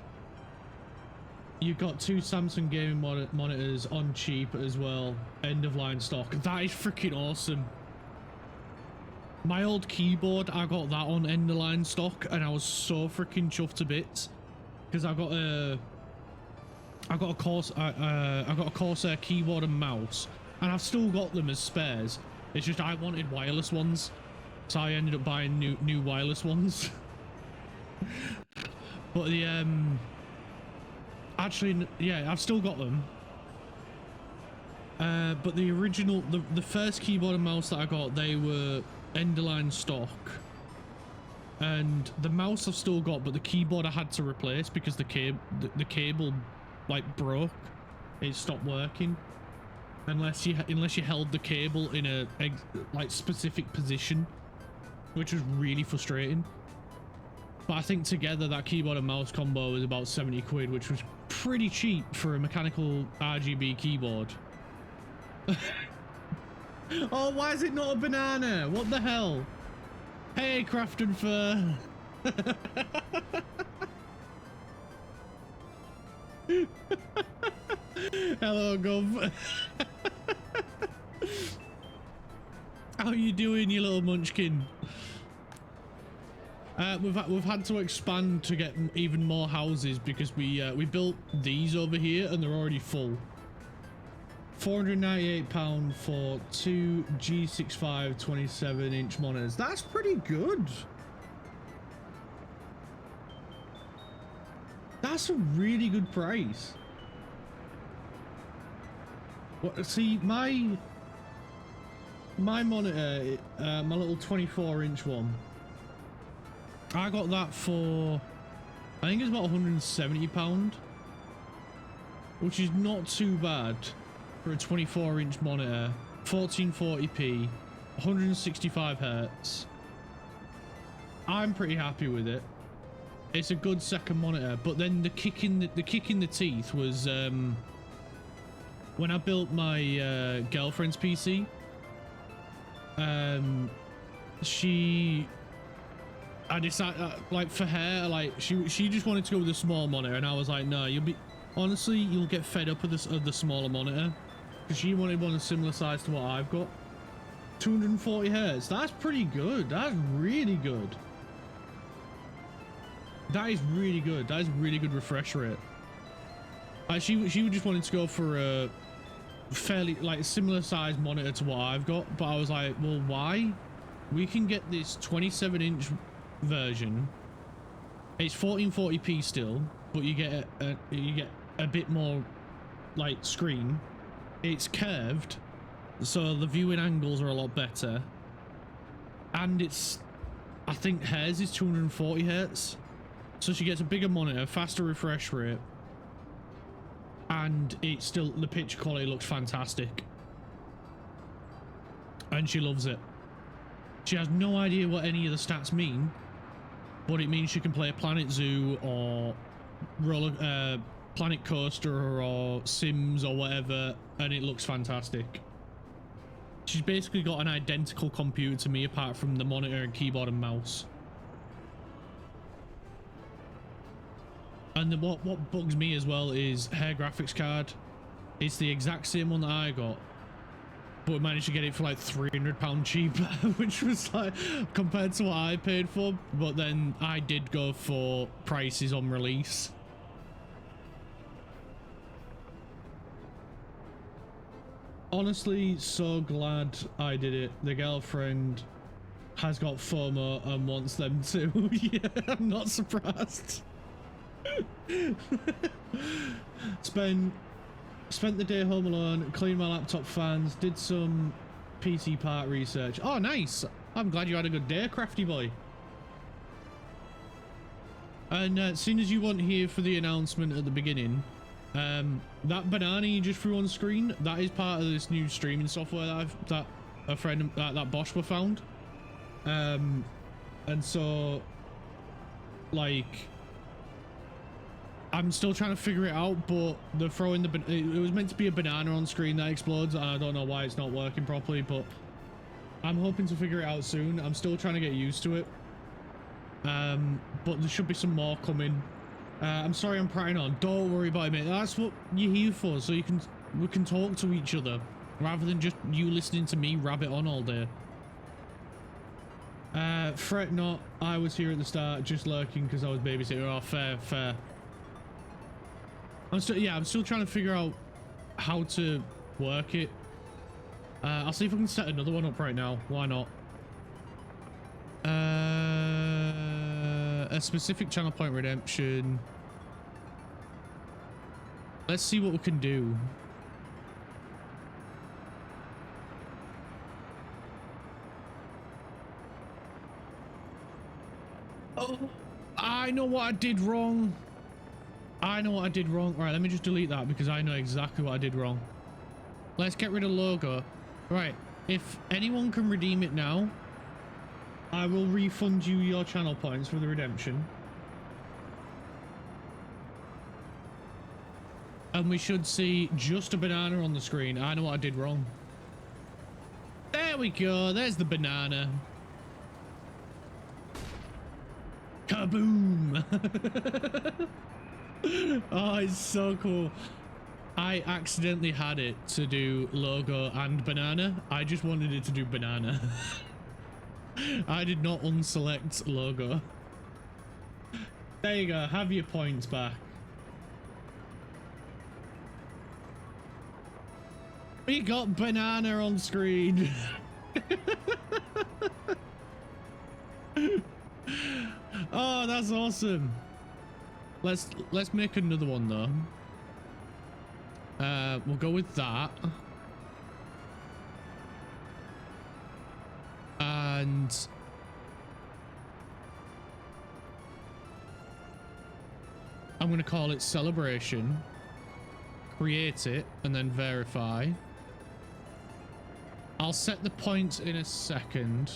You've got 2 Samsung gaming monitors on cheap as well, end of line stock. That is freaking awesome. My old keyboard, I got that on end of line stock, and I was so freaking chuffed to bits because I got a Corsair keyboard and mouse, and I've still got them as spares. It's just I wanted wireless ones, so I ended up buying new wireless ones. But the actually, yeah, I've still got them. But the original, the first keyboard and mouse that I got, they were end-of-line stock. And the mouse I've still got, but the keyboard I had to replace because the cable like broke. It stopped working unless you held the cable in a like specific position, which was really frustrating. But I think together that keyboard and mouse combo was about 70 quid, which was pretty cheap for a mechanical RGB keyboard. Oh, why is it not a banana? What the hell? Hey, Crafted Fur. Hello, Gov. How you doing, you little munchkin? We've had to expand to get even more houses because we built these over here and they're already full. £498 for 2 G65 27-inch monitors. That's pretty good. That's a really good price. What? See, my monitor, my little 24-inch one, I got that for, I think it's about £170, which is not too bad for a 24-inch monitor, 1440p, 165 hertz. I'm pretty happy with it. It's a good second monitor, but then the kick in the teeth was when I built my girlfriend's PC. I decided, like, for her, like, she just wanted to go with a small monitor, and I was like, no, you'll get fed up of the smaller monitor, because she wanted one similar size to what I've got. 240 hertz. That's pretty good. That's really good. That is really good. That is really good refresh rate. She just wanted to go for a fairly, like, similar size monitor to what I've got, but I was like, well, why? We can get this 27-inch version. It's 1440p still, but you get a bit more, like, screen. It's curved, so the viewing angles are a lot better, and it's, I think hers is 240 hertz, so she gets a bigger monitor, faster refresh rate, and it's still, the picture quality looks fantastic, and she loves it. She has no idea what any of the stats mean, but it means she can play Planet Zoo or Planet Coaster or Sims or whatever, and it looks fantastic. She's basically got an identical computer to me apart from the monitor and keyboard and mouse. And what bugs me as well is her graphics card. It's the exact same one that I got, but we managed to get it for like £300 cheaper, which was like, compared to what I paid for. But then I did go for prices on release. Honestly, so glad I did it. The girlfriend has got FOMO and wants them to. Yeah, I'm not surprised. Spent the day home alone, cleaned my laptop fans, did some PC part research. Oh, nice. I'm glad you had a good day, crafty boy. And as soon as you weren't here for the announcement at the beginning, that banana you just threw on screen, that is part of this new streaming software that a friend that Bosch were found. And so, like, I'm still trying to figure it out, but they're throwing it was meant to be a banana on screen that explodes, and I don't know why it's not working properly, but I'm hoping to figure it out soon. I'm still trying to get used to it. But there should be some more coming. I'm sorry I'm prattling on. Don't worry about it, mate. That's what you're here for, so we can talk to each other rather than just you listening to me rabbit on all day. Fret not. I was here at the start, just lurking because I was babysitting. Oh, fair. I'm still trying to figure out how to work it. I'll see if I can set another one up right now. Why not? A specific channel point redemption. Let's see what we can do. Oh, I know what I did wrong. Right, let me just delete that because I know exactly what I did wrong. Let's get rid of logo. Right, if anyone can redeem it now, I will refund you your channel points for the redemption. And we should see just a banana on the screen. I know what I did wrong. There we go. There's the banana. Kaboom! Oh, it's so cool. I accidentally had it to do logo and banana. I just wanted it to do banana. I did not unselect logo. There you go. Have your points back. We got banana on screen. Oh, that's awesome. Let's make another one though. We'll go with that. And I'm going to call it celebration. Create it and then verify. I'll set the points in a second.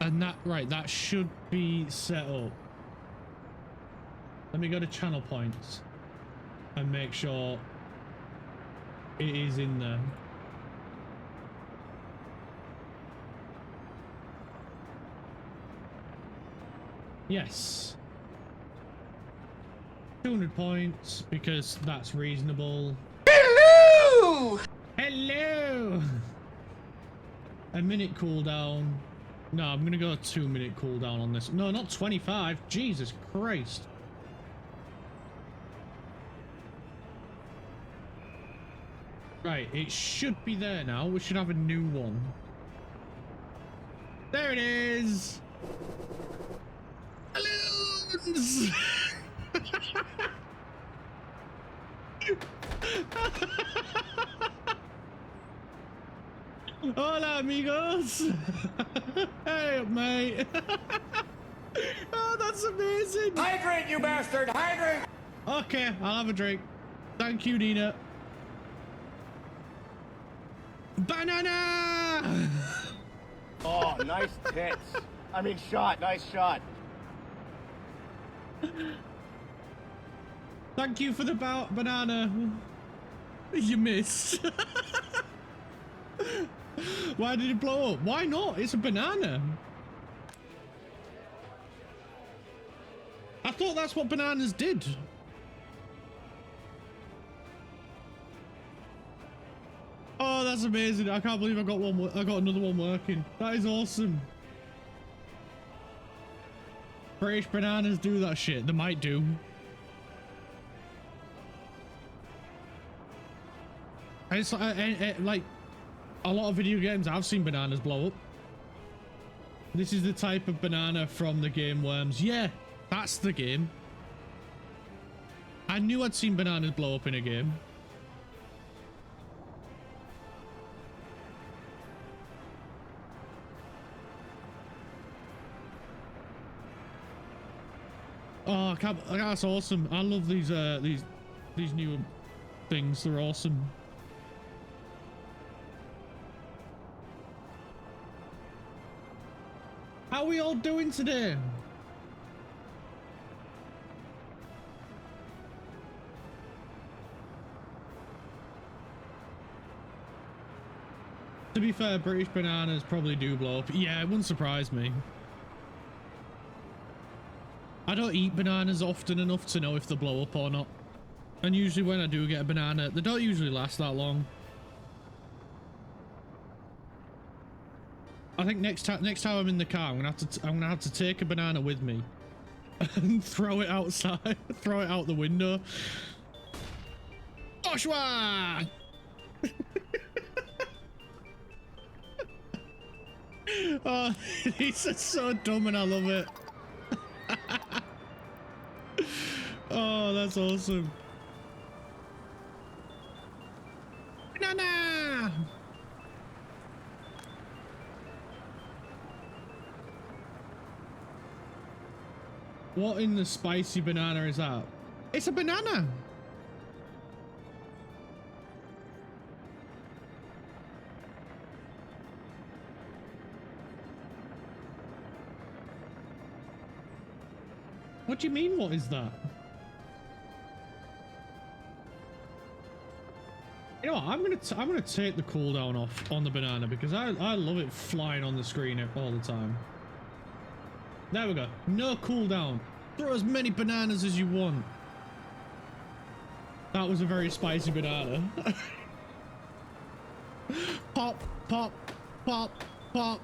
And that should be set up. Let me go to channel points and make sure it is in there. Yes. 200 points because that's reasonable. Hello! Hello! A minute cooldown. No, I'm gonna go a 2-minute cooldown on this. No, not 25. Jesus Christ. Right, it should be there now. We should have a new one. There it is. Balloons. Hola, amigos. Hey, mate. Oh, that's amazing. Hydrate, you bastard! Hydrate! Okay, I'll have a drink. Thank you, Nina. Banana! Oh, nice tits. I mean, shot. Nice shot. Thank you for the banana. You missed. Why did it blow up? Why not? It's a banana. I thought that's what bananas did. Oh, that's amazing. I can't believe I got one. I got another one working. That is awesome. British bananas do that shit. They might do. And it's like a lot of video games I've seen bananas blow up. This is the type of banana from the game Worms. Yeah, that's the game. I knew I'd seen bananas blow up in a game. Oh, I can't, that's awesome. I love these new things. They're awesome. How are we all doing today? To be fair, British bananas probably do blow up. Yeah, it wouldn't surprise me. I don't eat bananas often enough to know if they blow up or not. And usually when I do get a banana, they don't usually last that long. I think next time I'm in the car, I'm gonna have to take a banana with me and throw it outside, throw it out the window. Joshua! Oh, he's so dumb and I love it. Oh, that's awesome. Banana! What in the spicy banana is that? It's a banana! What do you mean, what is that? You know what, I'm gonna take the cooldown off on the banana because I love it flying on the screen all the time. There we go. No cooldown. Throw as many bananas as you want. That was a very spicy banana. Pop, pop, pop, pop,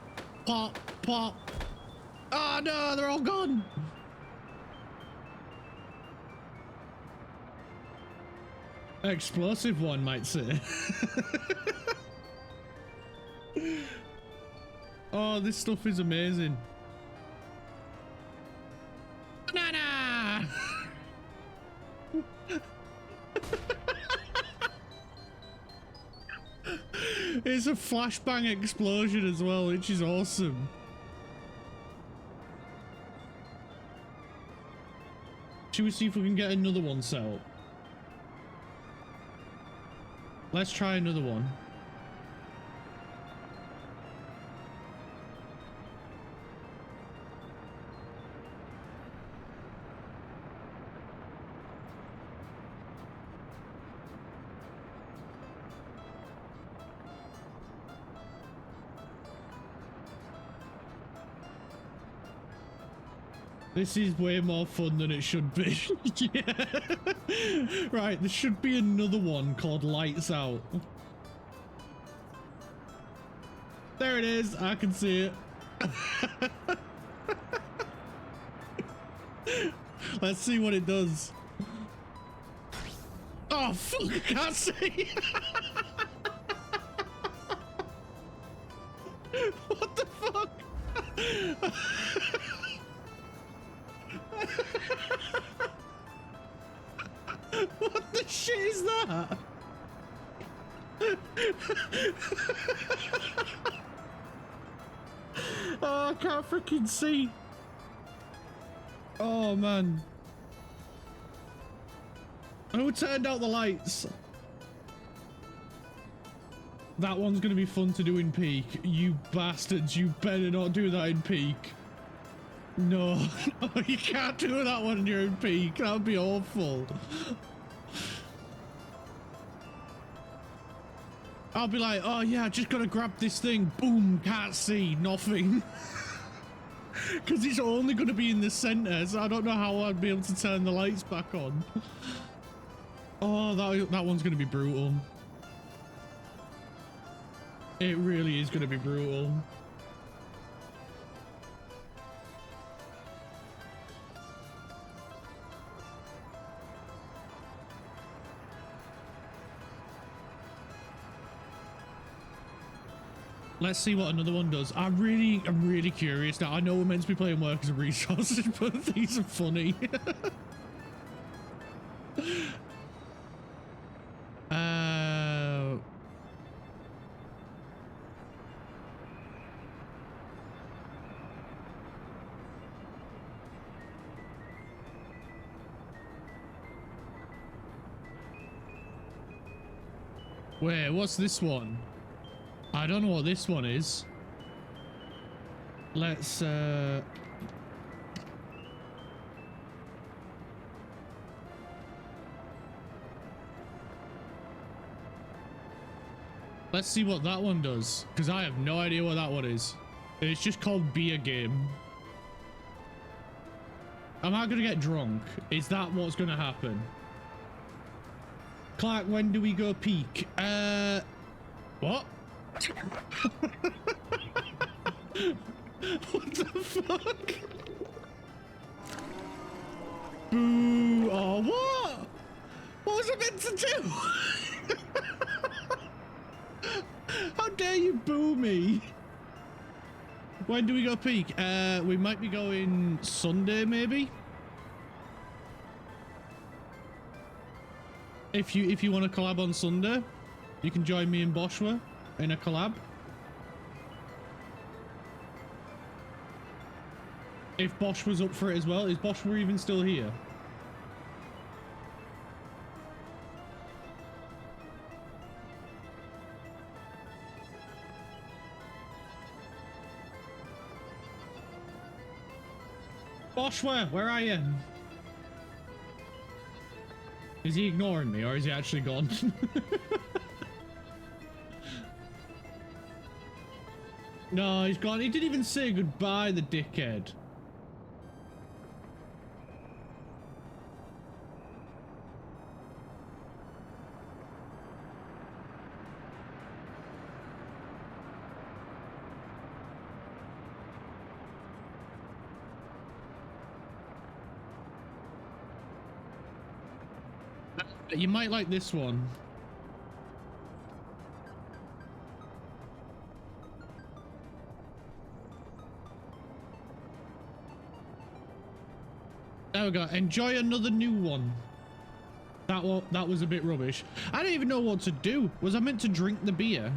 pop, pop. Oh no, they're all gone. Explosive one might say. Oh, this stuff is amazing. Banana! It's a flashbang explosion as well, which is awesome. Should we see if we can get another one set up? Let's try another one. This is way more fun than it should be. Yeah. Right, there should be another one called Lights Out. There it is, I can see it. Let's see what it does. Oh fuck, I can't see. What the fuck? What the shit is that? Oh, I can't freaking see. Oh man. Who turned out the lights? That one's gonna be fun to do in peak. You bastards, you better not do that in peak. No, no, you can't do that one during peak. That would be awful. I'll be like, oh yeah, I just gotta grab this thing. Boom, can't see, nothing. Because it's only gonna be in the center, so I don't know how I'd be able to turn the lights back on. Oh, that one's gonna be brutal. It really is gonna be brutal. Let's see what another one does. I'm really curious now. I know we're meant to be playing workers and resources, but these are funny. Wait, what's this one? I don't know what this one is. Let's let's see what that one does, because I have no idea what that one is. It's just called Beer Game. Am I gonna get drunk? Is that what's gonna happen? Clark, when do we go peak? What? What the fuck? Boo! Oh, what? What was I meant to do? How dare you boo me? When do we go peak? We might be going Sunday, maybe. If you want to collab on Sunday, you can join me and Boschwa in a collab. If Bosch was up for it as well. Is Boschwa even still here? Boschwa, where are you? Is he ignoring me or is he actually gone? No, he's gone. He didn't even say goodbye, the dickhead. You might like this one. There we go. Enjoy another new one. That was a bit rubbish. I don't even know what to do. Was I meant to drink the beer?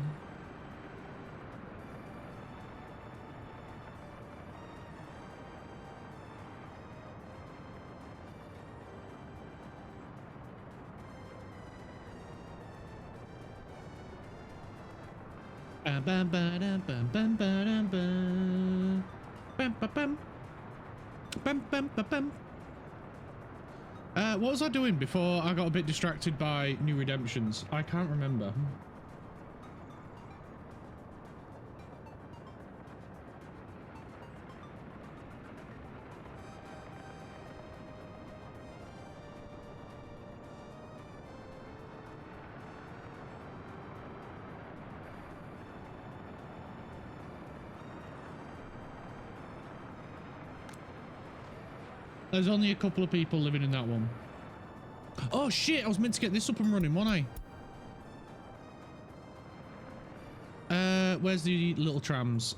Bam bam bam bam bam bam bam bam bam bam bam bam. What was I doing before I got a bit distracted by new redemptions? I can't remember. There's only a couple of people living in that one. Oh shit, I was meant to get this up and running, wasn't I? Where's the little trams?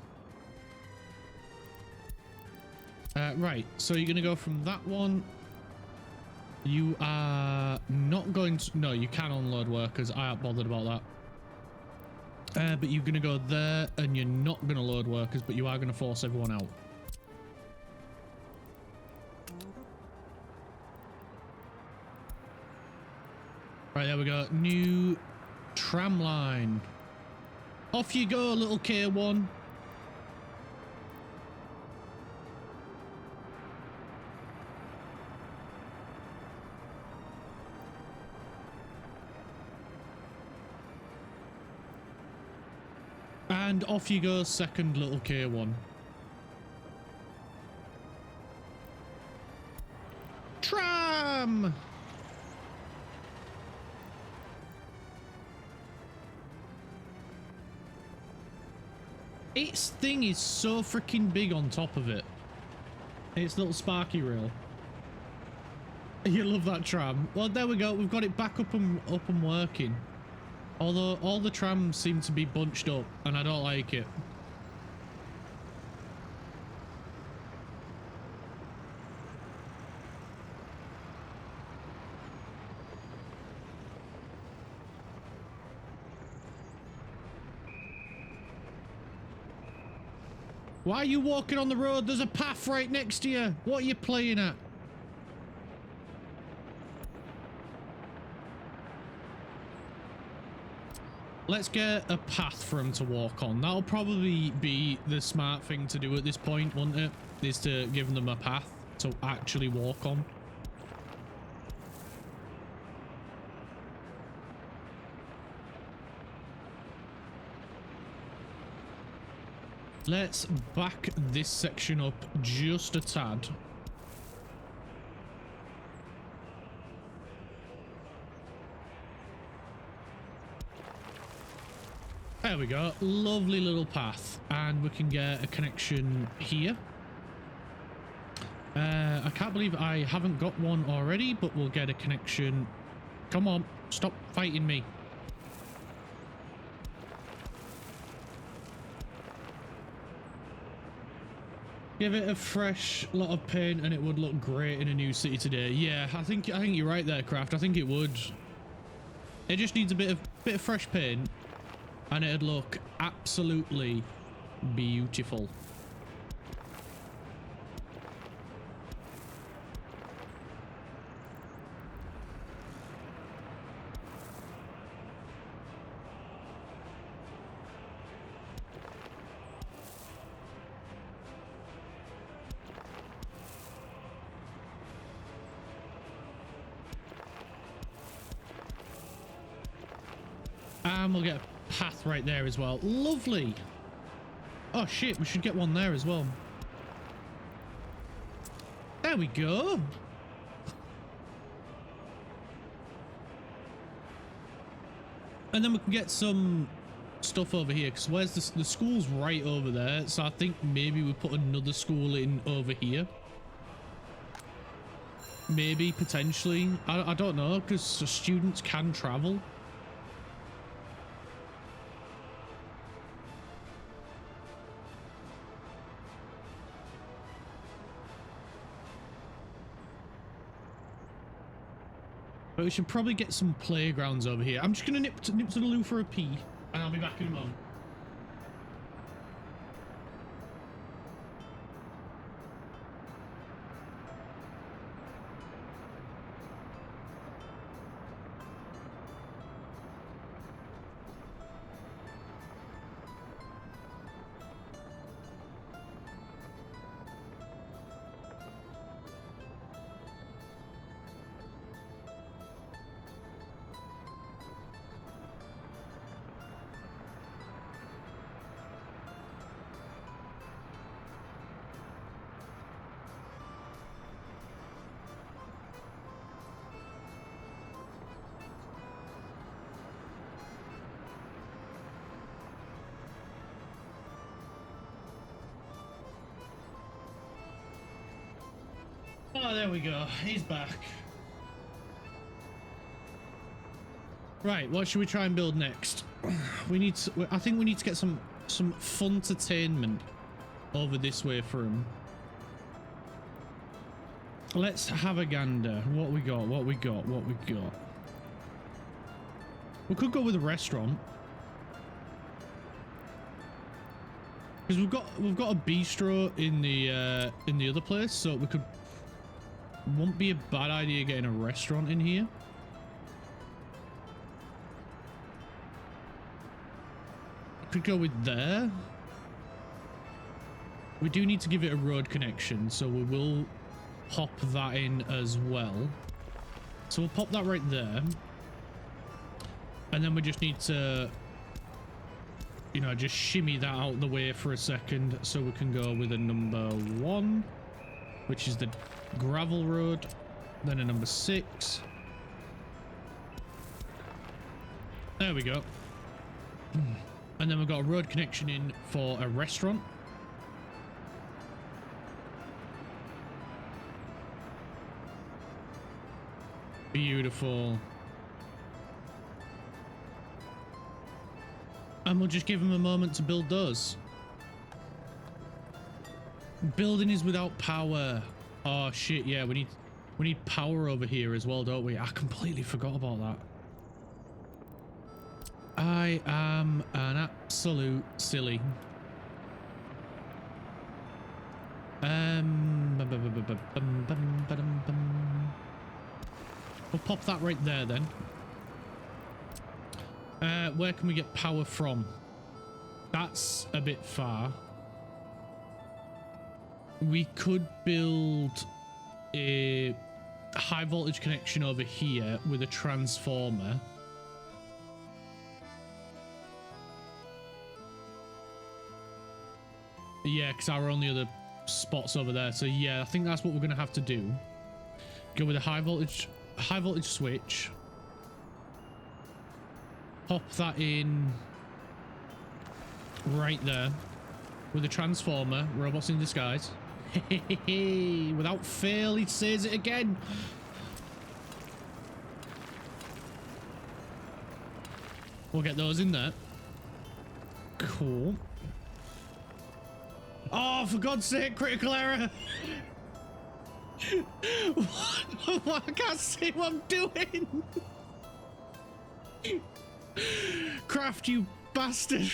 Right, so you're gonna go from that one. You are not going to... No, you can unload workers. I ain't bothered about that. But you're gonna go there and you're not gonna load workers, but you are gonna force everyone out. Right, there we go. New tram line. Off you go, little K1. And off you go, second little K1. Tram! Its thing is so freaking big on top of it. Its little sparky rail. You love that tram. Well, there we go. We've got it back up and working. Although all the trams seem to be bunched up and I don't like it. Why are you walking on the road? There's a path right next to you. What are you playing at? Let's get a path for him to walk on. That'll probably be the smart thing to do at this point, wouldn't it? Is to give them a path to actually walk on. Let's back this section up just a tad. There we go. Lovely little path. And we can get a connection here. I can't believe I haven't got one already, but we'll get a connection. Come on, stop fighting me. Give it a fresh lot of paint and it would look great in a new city today. Yeah, I think you're right there, Craft. I think it would. It just needs a bit of fresh paint and it'd look absolutely beautiful. And we'll get a path right there as well. Lovely. Oh shit, we should get one there as well. There we go. And then we can get some stuff over here, because where's the school's right over there, so I think maybe we put another school in over here. Maybe, potentially. I don't know, because students can travel. But we should probably get some playgrounds over here. I'm just gonna nip to the loo for a pee, and I'll be back in a moment. Oh, there we go. He's back. Right, what should we try and build next? We need to, I think we need to get some fun-entertainment over this way for him. Let's have a gander. What we got? What we got? What we got? We could go with a restaurant. Because we've got a bistro in the other place, so we could. Won't be a bad idea getting a restaurant in here. Could go with there. We do need to give it a road connection, so we will pop that in as well. So we'll pop that right there. And then we just need to, you know, just shimmy that out the way for a second so we can go with a number 1, which is the gravel road, then a number 6. There we go. And then we've got a road connection in for a restaurant. Beautiful. And we'll just give them a moment to build those. Building is without power. Oh shit, yeah, we need power over here as well, don't we? I completely forgot about that. I am an absolute silly. We'll pop that right there then. Where can we get power from? That's a bit far. We could build a high voltage connection over here with a transformer. Yeah, because our only other spots over there. So yeah, I think that's what we're gonna have to do. Go with a high voltage switch. Pop that in right there with a transformer. Robots in disguise. Without fail, he says it again. We'll get those in there. Cool. Oh, for God's sake, critical error. What? I can't see what I'm doing. Craft, you bastard.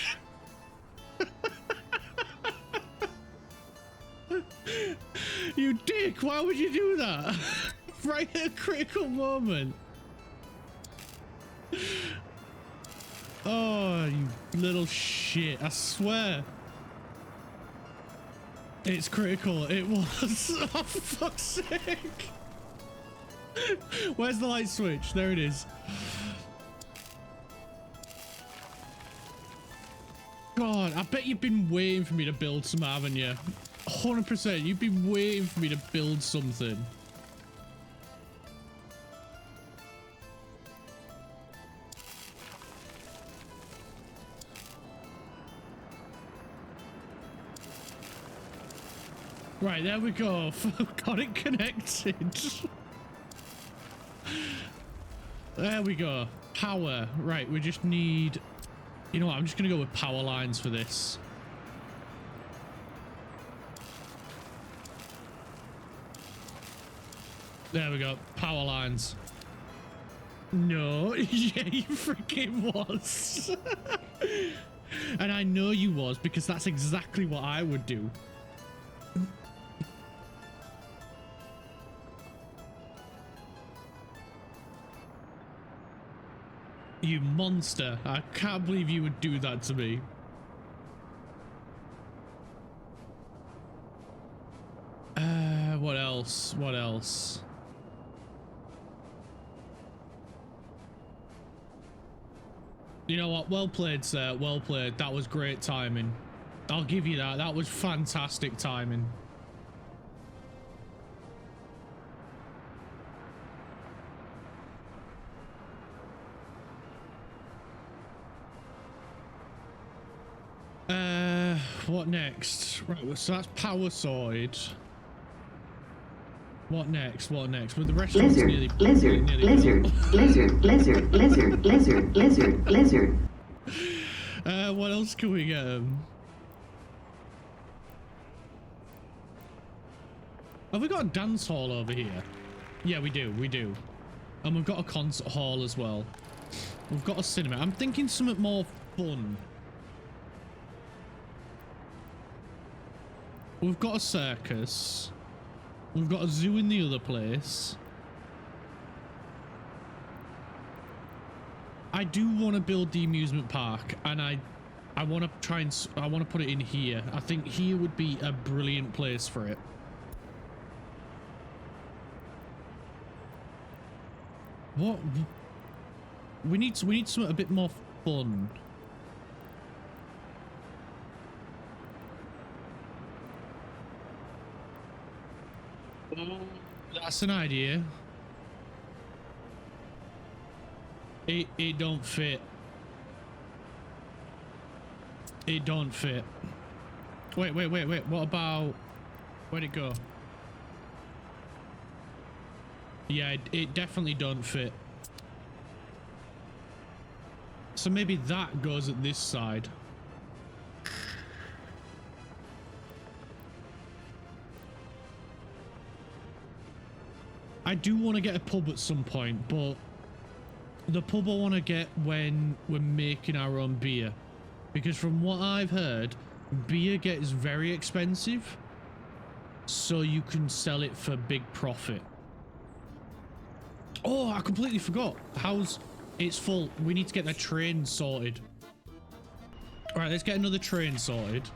You dick, why would you do that? Right at a critical moment. Oh, you little shit, I swear. It's critical, it was. Oh, for fuck's sake. Where's the light switch? There it is. God, I bet you've been waiting for me to build some, haven't you? 100%, you've been waiting for me to build something. Right, there we go. Got it connected. There we go. Power. Right, we just need... You know what? I'm just going to go with power lines for this. There we go. Power lines. No. Yeah, you freaking was. And I know you was, because that's exactly what I would do. You monster. I can't believe you would do that to me. What else? What else? You know what? Well played, sir. Well played. That was great timing. I'll give you that. That was fantastic timing. What next? Right, so that's power sorted. What next? What next? Well, the restaurant's nearly lizard. What else can we get him? Have we got a dance hall over here? Yeah, we do. We do. And we've got a concert hall as well. We've got a cinema. I'm thinking something more fun. We've got a circus. We've got a zoo in the other place. I do want to build the amusement park, and I want to try and I want to put it in here. I think here would be a brilliant place for it. What? We need something a bit more fun. That's an idea. It don't fit. It don't fit. Wait. What about... Where'd it go? Yeah, it definitely don't fit. So maybe that goes at this side. I do want to get a pub at some point, but the pub I want to get when we're making our own beer. Because from what I've heard, beer gets very expensive, so you can sell it for big profit. Oh, I completely forgot. It's full. We need to get the train sorted. All right, let's get another train sorted.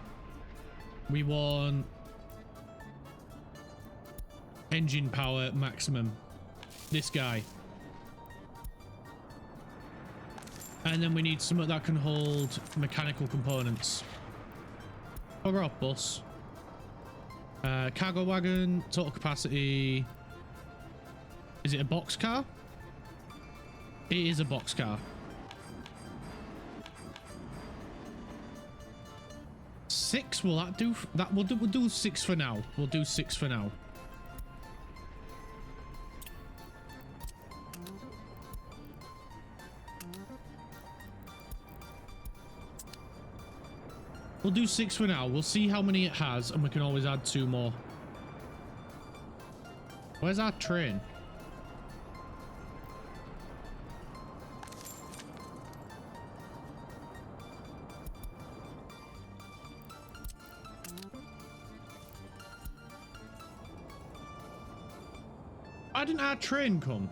We want engine power maximum. This guy. And then we need something that can hold mechanical components. Power up bus. Cargo wagon, total capacity. Is it a box car? It is a box car. 6, will that do? We'll do 6 for now. We'll do 6 for now. We'll do 6 for now. We'll see how many it has, and we can always add 2 more. Where's our train? Why didn't our train come?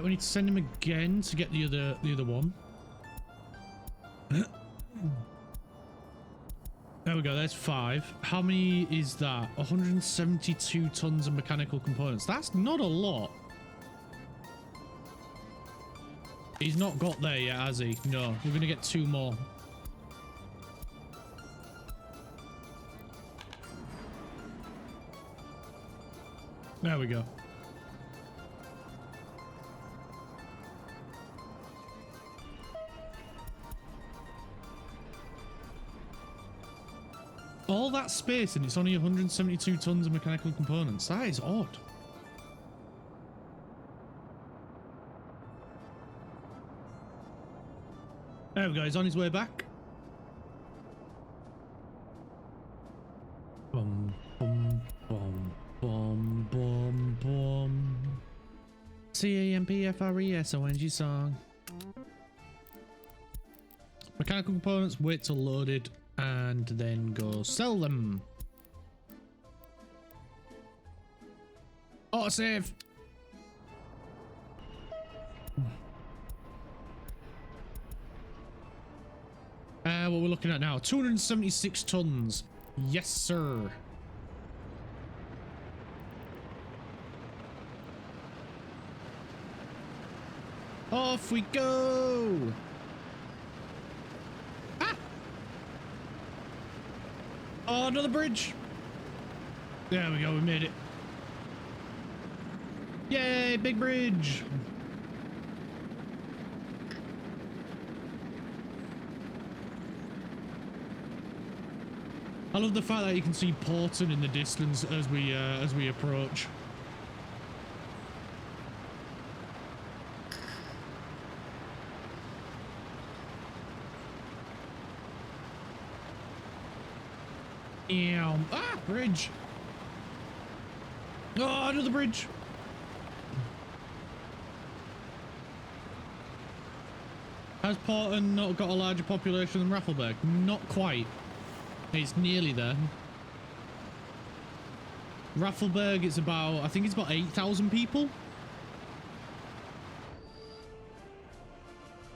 We need to send him again to get the other one. There we go. There's 5. How many is that? 172 tons of mechanical components. That's not a lot. He's not got there yet, has he? No. We're gonna get 2 more. There we go. All that space and it's only 172 tons of mechanical components. That is odd. There we go. He's on his way back. Bum, bum, bum, bum, bum, bum. CAMPFRESONG song. Mechanical components, wait till loaded. And then go sell them. Autosave. What we're looking at now, 276 tons. Yes, sir. Off we go. Oh, another bridge. There we go. We made it. Yay, big bridge. I love the fact that you can see Porton in the distance as we approach. Ah, bridge. Oh, another bridge. Has Porton not got a larger population than Raffleberg? Not quite. It's nearly there. Raffleberg is about, I think it's about 8,000 people.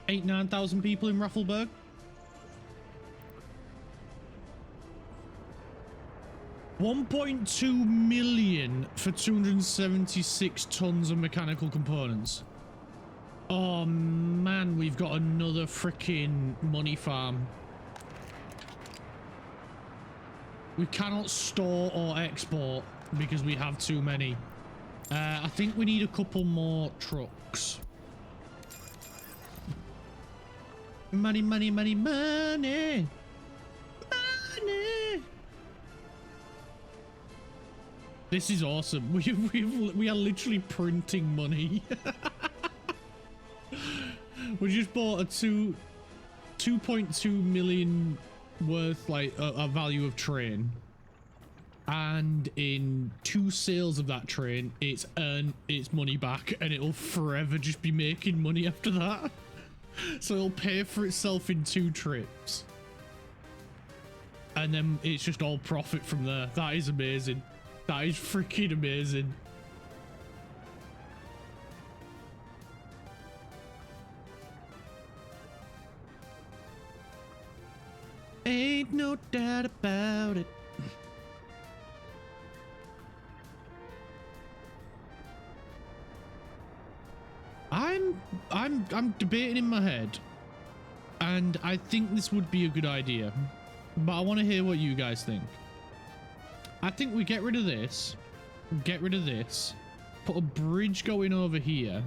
9,000 people in Raffleberg. $1.2 million for 276 tons of mechanical components. Oh man, we've got another freaking money farm. We cannot store or export because we have too many. I think we need a couple more trucks. Money, money, money, money. Money. This is awesome. We are literally printing money. We just bought a 2.2 million worth, like a value of train, and in 2 sales of that train it's earned its money back, and it'll forever just be making money after that. So it'll pay for itself in 2 trips, and then it's just all profit from there. That is amazing. That is freaking amazing. Ain't no doubt about it. I'm debating in my head, and I think this would be a good idea, but I want to hear what you guys think. I think we get rid of this, put a bridge going over here,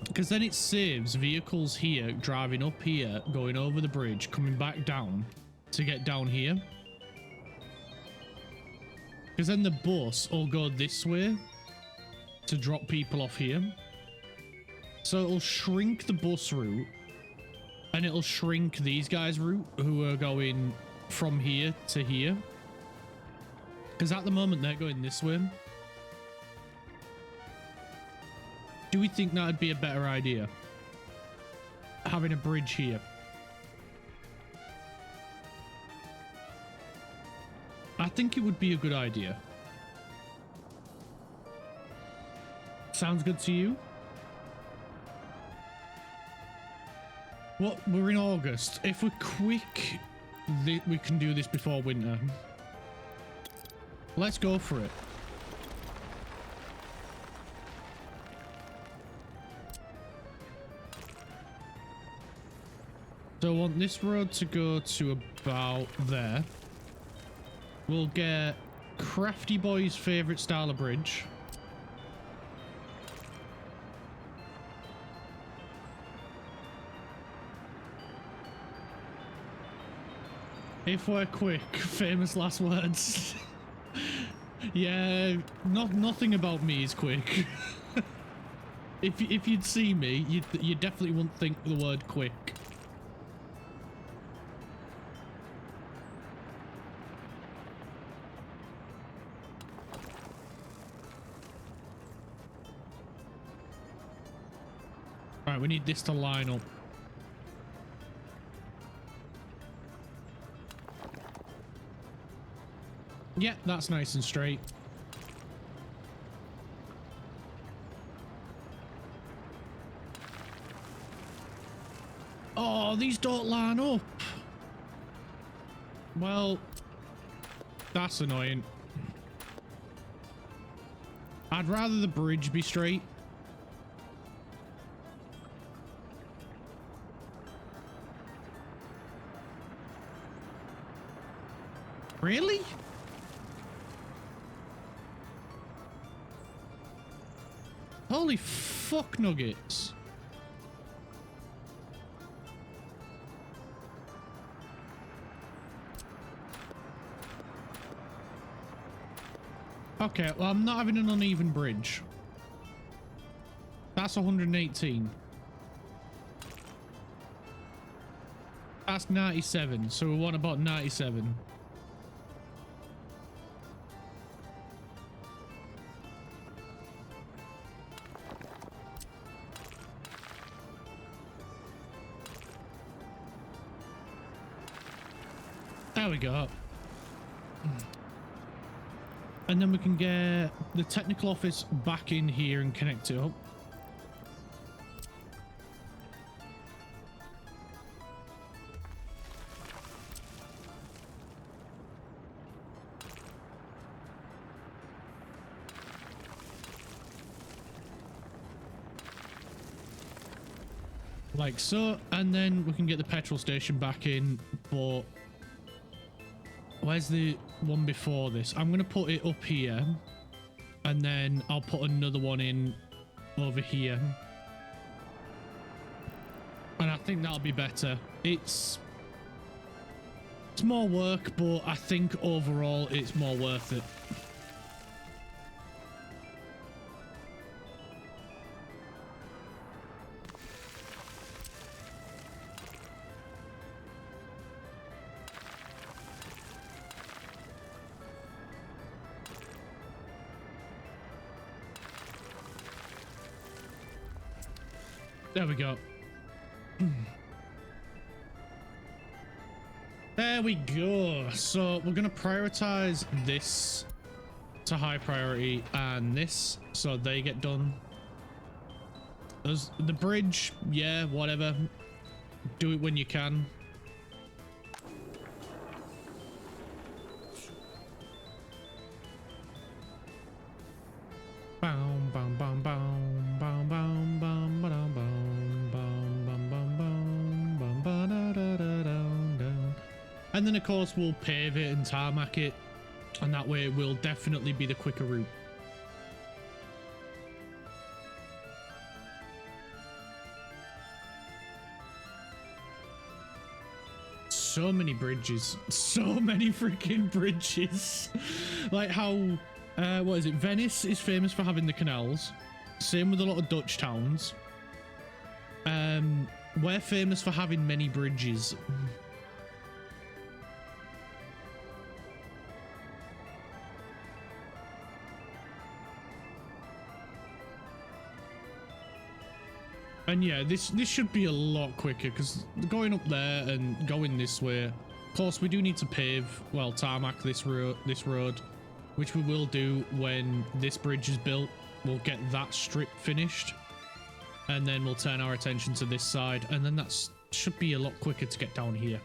because then it saves vehicles here driving up here, going over the bridge, coming back down to get down here, because then the bus will go this way to drop people off here. So it'll shrink the bus route, and it'll shrink these guys' route who are going from here to here, because at the moment they're going this way. Do we think that'd be a better idea, having a bridge here? I think it would be a good idea. Sounds good to you? Well, we're in August. If we're quick, we can do this before winter. Let's go for it. So I want this road to go to about there. We'll get Crafty Boy's favourite style of bridge. If we're quick, famous last words. Yeah, nothing about me is quick. If you'd see me, you definitely wouldn't think the word quick. Alright, we need this to line up. Yeah, that's nice and straight. Oh, these don't line up. Well, that's annoying. I'd rather the bridge be straight. Really? Holy fuck nuggets. Okay, well, I'm not having an uneven bridge. That's 118. That's 97, so we want about 97. There we go. And then we can get the technical office back in here and connect it up. Like so, and then we can get the petrol station back in, but where's the one before this? I'm going to put it up here, and then I'll put another one in over here. And I think that'll be better. It's more work, but I think overall it's more worth it. There we go. There we go. So we're going to prioritize this to high priority and this, so they get done. There's the bridge. Yeah, whatever. Do it when you can. Boom, boom, boom, boom, boom, boom, boom, boom, boom, boom, boom, boom, boom, boom, da, da, da, da. And then of course we'll pave it and tarmac it, and that way it will definitely be the quicker route. So many bridges, so many freaking bridges. Like how what is it, Venice is famous for having the canals, same with a lot of Dutch towns. We're famous for having many bridges. And yeah, this should be a lot quicker, because going up there and going this way, of course we do need to pave, well, tarmac this road, which we will do when this bridge is built. We'll get that strip finished, and then we'll turn our attention to this side, and then that should be a lot quicker to get down here.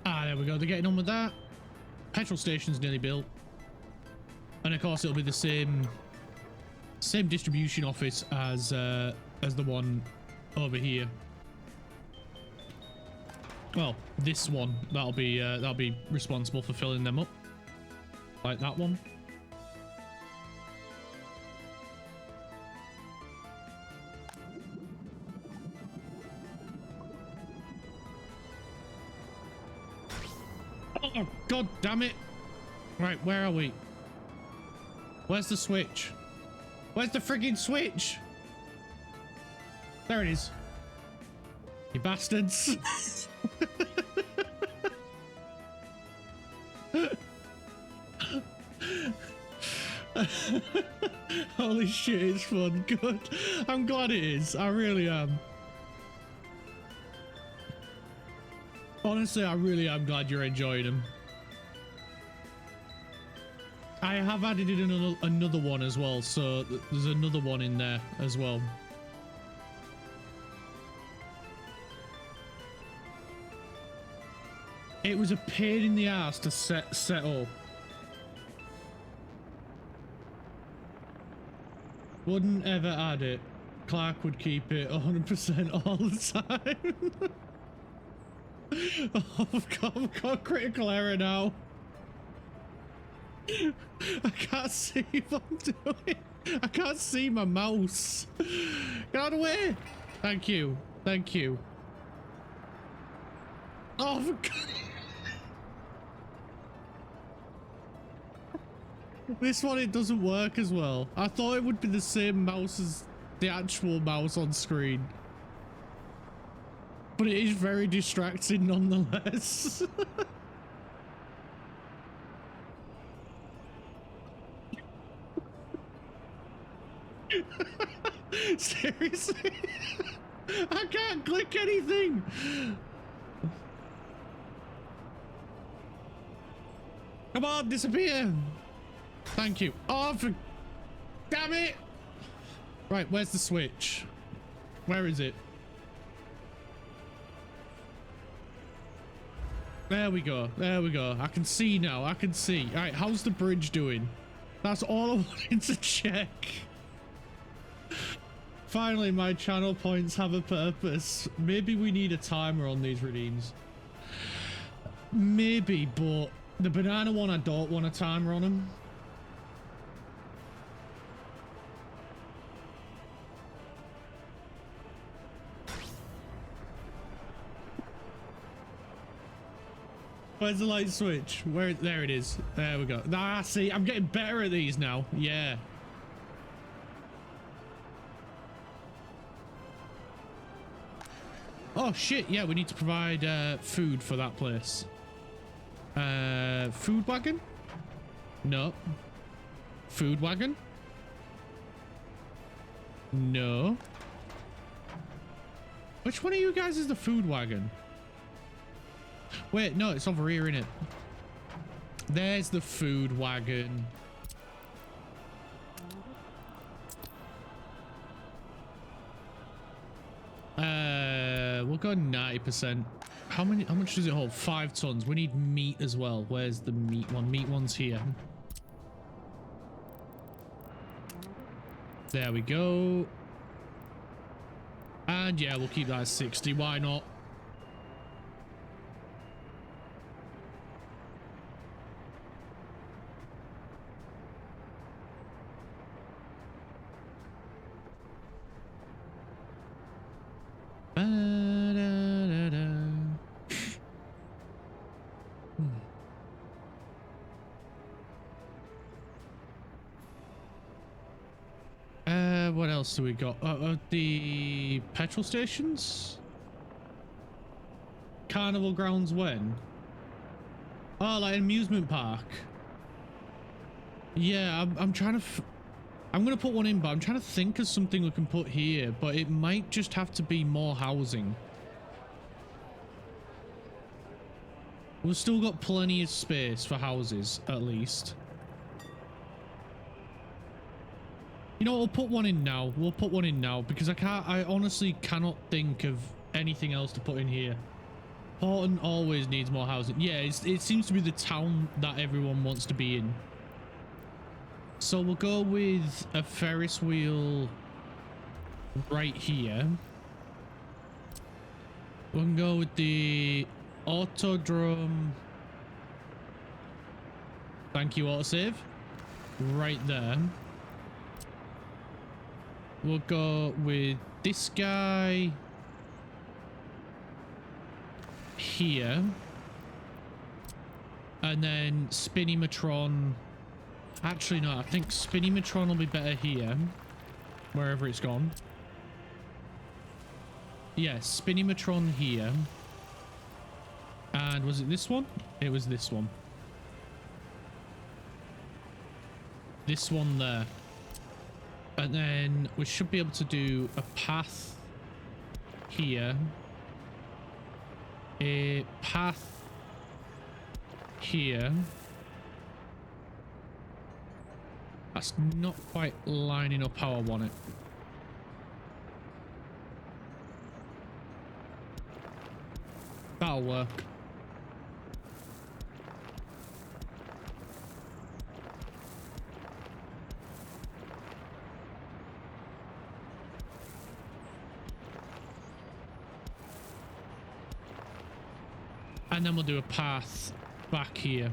Ah, there we go. They're getting on with that. Petrol station's nearly built, and of course it'll be the same distribution office as the one over here. Well, this one that'll be responsible for filling them up, like that one. Oh, God damn it. Right, where are we? Where's the switch? Where's the frigging switch? There it is. You bastards. Holy shit, it's fun. Good. I'm glad it is. I really am. Honestly, I really am glad you're enjoying them. I have added in another one as well, so there's another one in there as well. It was a pain in the ass to set up. Wouldn't ever add it. Clark would keep it 100% all the time. Oh, I've got critical error now. I can't see what I'm doing. I can't see my mouse. Get out of the way. Thank you. Thank you. Oh, for God. This one, it doesn't work as well. I thought it would be the same mouse as the actual mouse on screen. But it is very distracting nonetheless. Seriously? I can't click anything. Come on, disappear. Thank you. Oh, damn it. Right, where's the switch? Where is it? There we go. There we go. I can see now. I can see. All right, how's the bridge doing? That's all I wanted to check. Finally, my channel points have a purpose. Maybe we need a timer on these redeems. Maybe, but the banana one, I don't want a timer on them. Where's the light switch? Where? There it is. There we go. Ah, see, I'm getting better at these now. Yeah. Oh shit, yeah, we need to provide food for that place. Food wagon? No. Food wagon? No. Which one of you guys is the food wagon? Wait, no, it's over here, innit? There's the food wagon. We'll go 90%. How much does it hold? 5 tons. We need meat as well. Where's the meat one? Meat one's here. There we go. And yeah, we'll keep that at 60. Why not? What else do we got? The petrol stations? Carnival grounds when? Oh, like amusement park. Yeah, I'm trying to... I'm going to put one in, but I'm trying to think of something we can put here, but it might just have to be more housing. We've still got plenty of space for houses, at least. You know, we'll put one in now. We'll put one in now because I honestly cannot think of anything else to put in here. Horton always needs more housing. Yeah, it seems to be the town that everyone wants to be in. So we'll go with a Ferris wheel right here. We can go with the autodrome. Thank you, autosave. Right there. We'll go with this guy here. And then Spinnimatron. Actually, no, I think Spinnimatron will be better here. Wherever it's gone. Yeah, Spinnimatron here. And was it this one? It was this one. This one there. And then we should be able to do a path here. A path here. That's not quite lining up how I want it. That'll work. And then we'll do a path back here.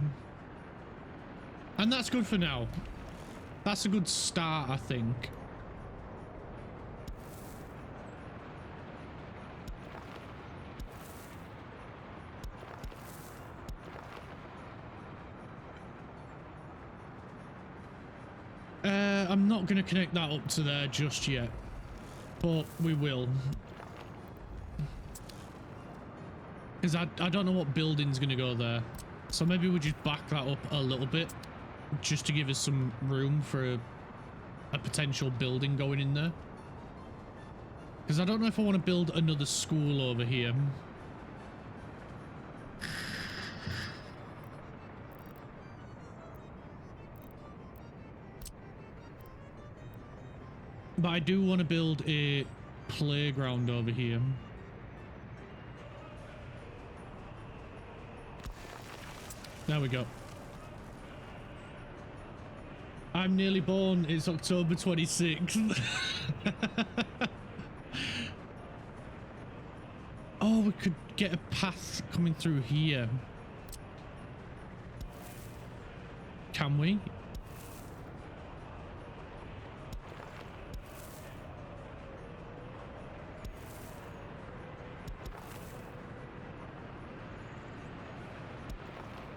And that's good for now. That's a good start, I think. I'm not going to connect that up to there just yet, but we will. Because I don't know what building's going to go there. So maybe we just back that up a little bit just to give us some room for a potential building going in there. Because I don't know if I want to build another school over here. But I do want to build a playground over here. There we go. I'm nearly born. It's October 26th. Oh, we could get a path coming through here. Can we?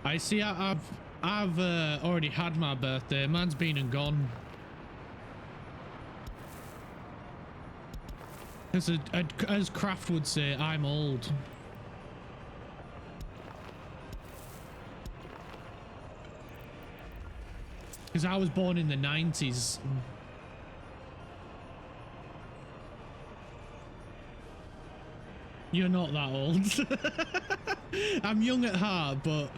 I see. I've already had my birthday. Mine's been and gone. As Kraft would say, I'm old. Because I was born in the 90s. You're not that old. I'm young at heart, but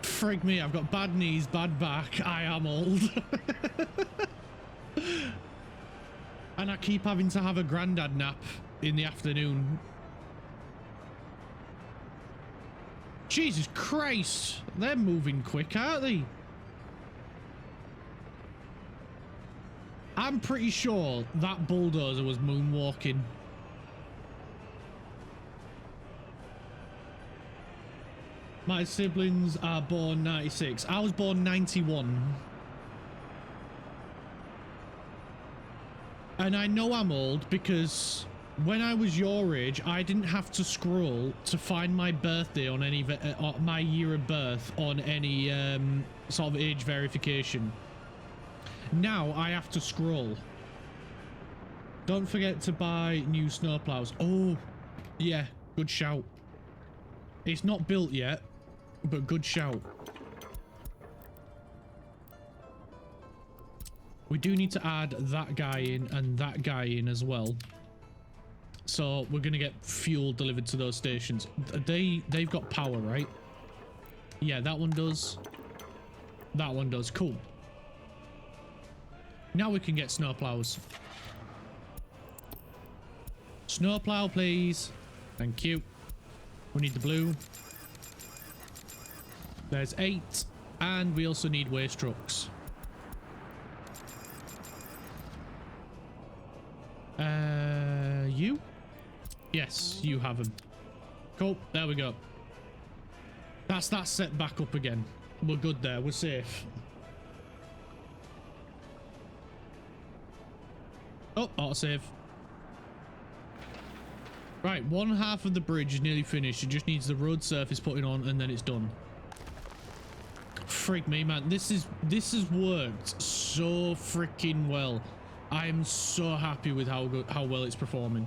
frig me, I've got bad knees, bad back. I am old. And I keep having to have a granddad nap in the afternoon. Jesus Christ, they're moving quick, aren't they? I'm pretty sure that bulldozer was moonwalking. My siblings are born 96. I was born 91. And I know I'm old because when I was your age, I didn't have to scroll to find my birthday on any, my year of birth on any sort of age verification. Now I have to scroll. Don't forget to buy new snowplows. Oh, yeah, good shout. It's not built yet, but good shout. We do need to add that guy in and that guy in as well. So we're going to get fuel delivered to those stations. They've got power, right? Yeah, that one does. That one does. Cool. Now we can get snowplows. Snowplow, please. Thank you. We need the blue. There's 8. And we also need waste trucks. You? Yes, you have them. Cool. There we go. That's that set back up again. We're good there. We're safe. Oh, autosave. Right, one half of the bridge is nearly finished. It just needs the road surface putting on and then it's done. Frig me, man. This has worked so freaking well. I am so happy with how well it's performing.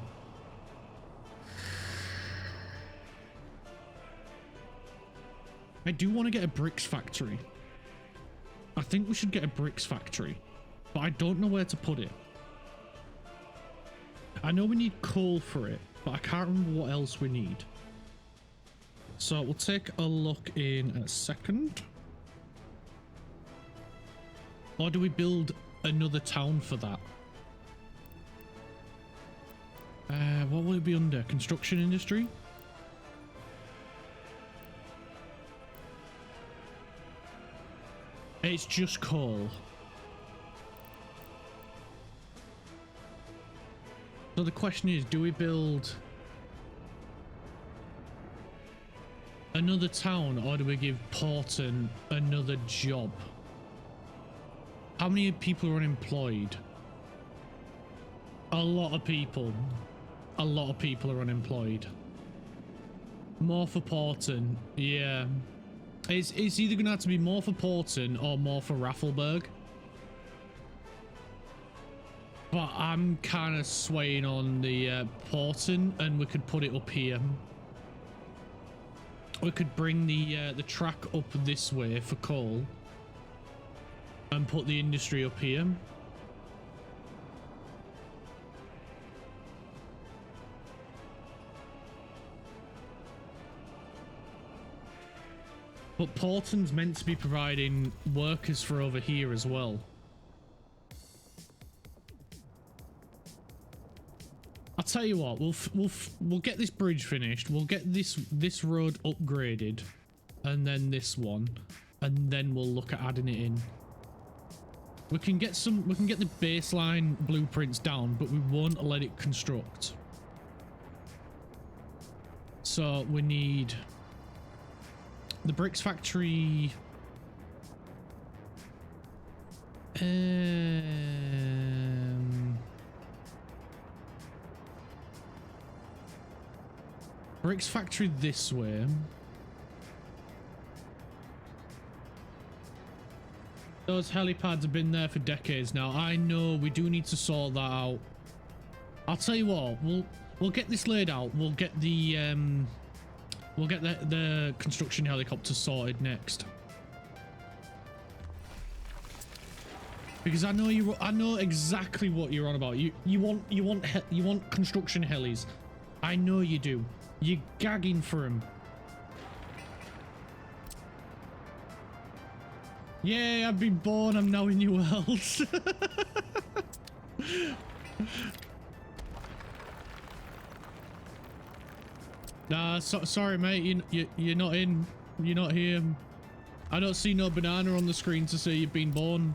I do want to get a bricks factory. I think we should get a bricks factory, but I don't know where to put it. I know we need coal for it, but I can't remember what else we need. So we'll take a look in a second. Or do we build another town for that? What will it be under? Construction industry? It's just coal. So the question is, do we build another town or do we give Porton another job? How many people are unemployed? A lot of people. A lot of people are unemployed. More for Porton. Yeah. It's either going to have to be more for Porton or more for Raffelberg. But I'm kind of swaying on the Porton, and we could put it up here. We could bring the track up this way for coal and put the industry up here. But Porton's meant to be providing workers for over here as well. I'll tell you what, we'll get this bridge finished. We'll get this road upgraded, and then this one, and then we'll look at adding it in. We can get the baseline blueprints down, but we won't let it construct. So we need the bricks factory. Bricks factory this way. Those helipads have been there for decades now. I know we do need to sort that out. I'll tell you what, we'll get this laid out. We'll get the construction helicopter sorted next. Because I know exactly what you're on about. You want construction helis. I know you do. You're gagging for them. Yay, I've been born. I'm now in your world. Nah, sorry, mate. You're not in. You're not here. I don't see no banana on the screen to say you've been born.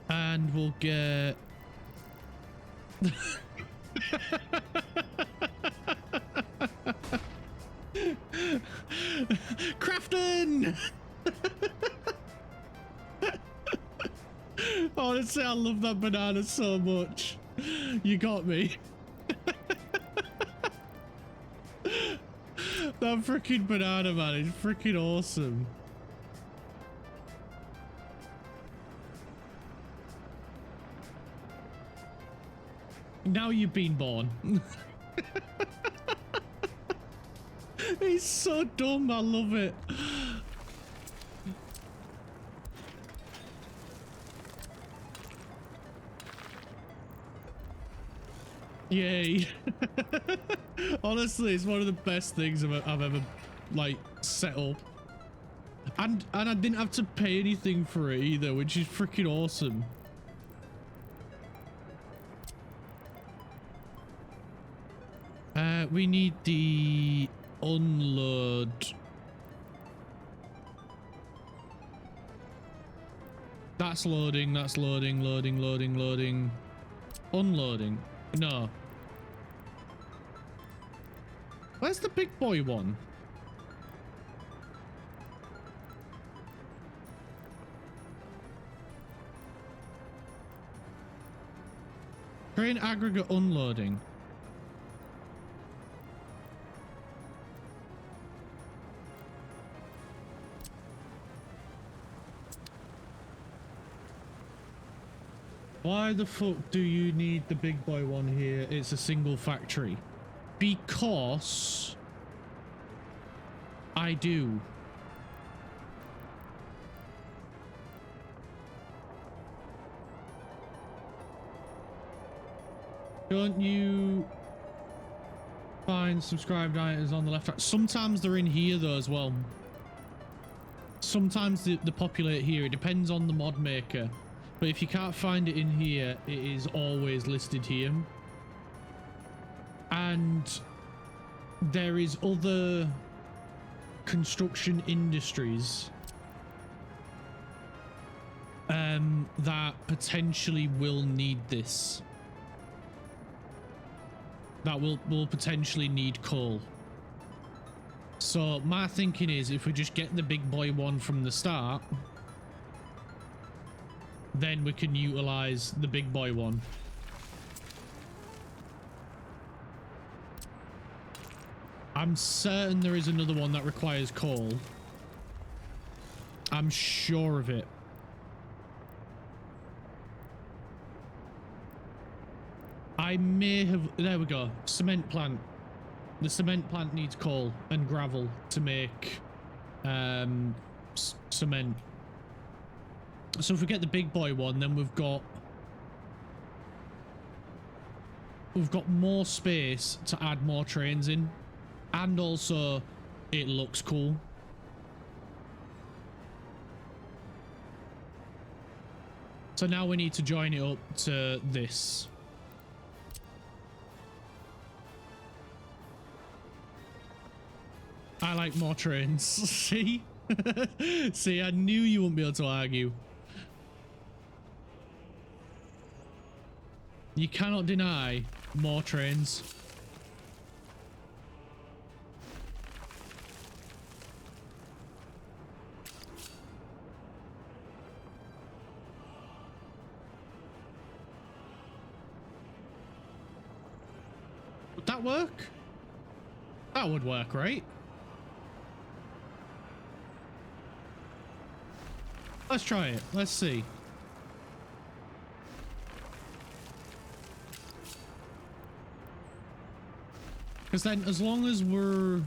And we'll get... Crafton! Honestly, I love that banana so much. You got me. That freaking banana, man, is freaking awesome. Now you've been born. He's so dumb, I love it. Yay. Honestly, it's one of the best things I've ever like set up. And I didn't have to pay anything for it either, which is freaking awesome. We need the unload. That's loading, loading. Unloading. No. Where's the big boy one? Train aggregate unloading. Why the fuck do you need the big boy one here? It's a single factory. Because I do. Don't you find subscribed items on the left? Sometimes they're in here though as well. Sometimes they populate here. It depends on the mod maker. But if you can't find it in here, it is always listed here. And there is other construction industries that potentially will need this. That will potentially need coal. So my thinking is if we just get the big boy one from the start, then we can utilize the big boy one. I'm certain there is another one that requires coal. I'm sure of it. I may have... There we go. Cement plant. The cement plant needs coal and gravel to make cement. So if we get the big boy one, then we've got more space to add more trains in, and also it looks cool. So now we need to join it up to this. I like more trains. See? See, I knew you wouldn't be able to argue. You cannot deny more trains. Would that work? That would work, right? Let's try it. Let's see. Because then, as long as we're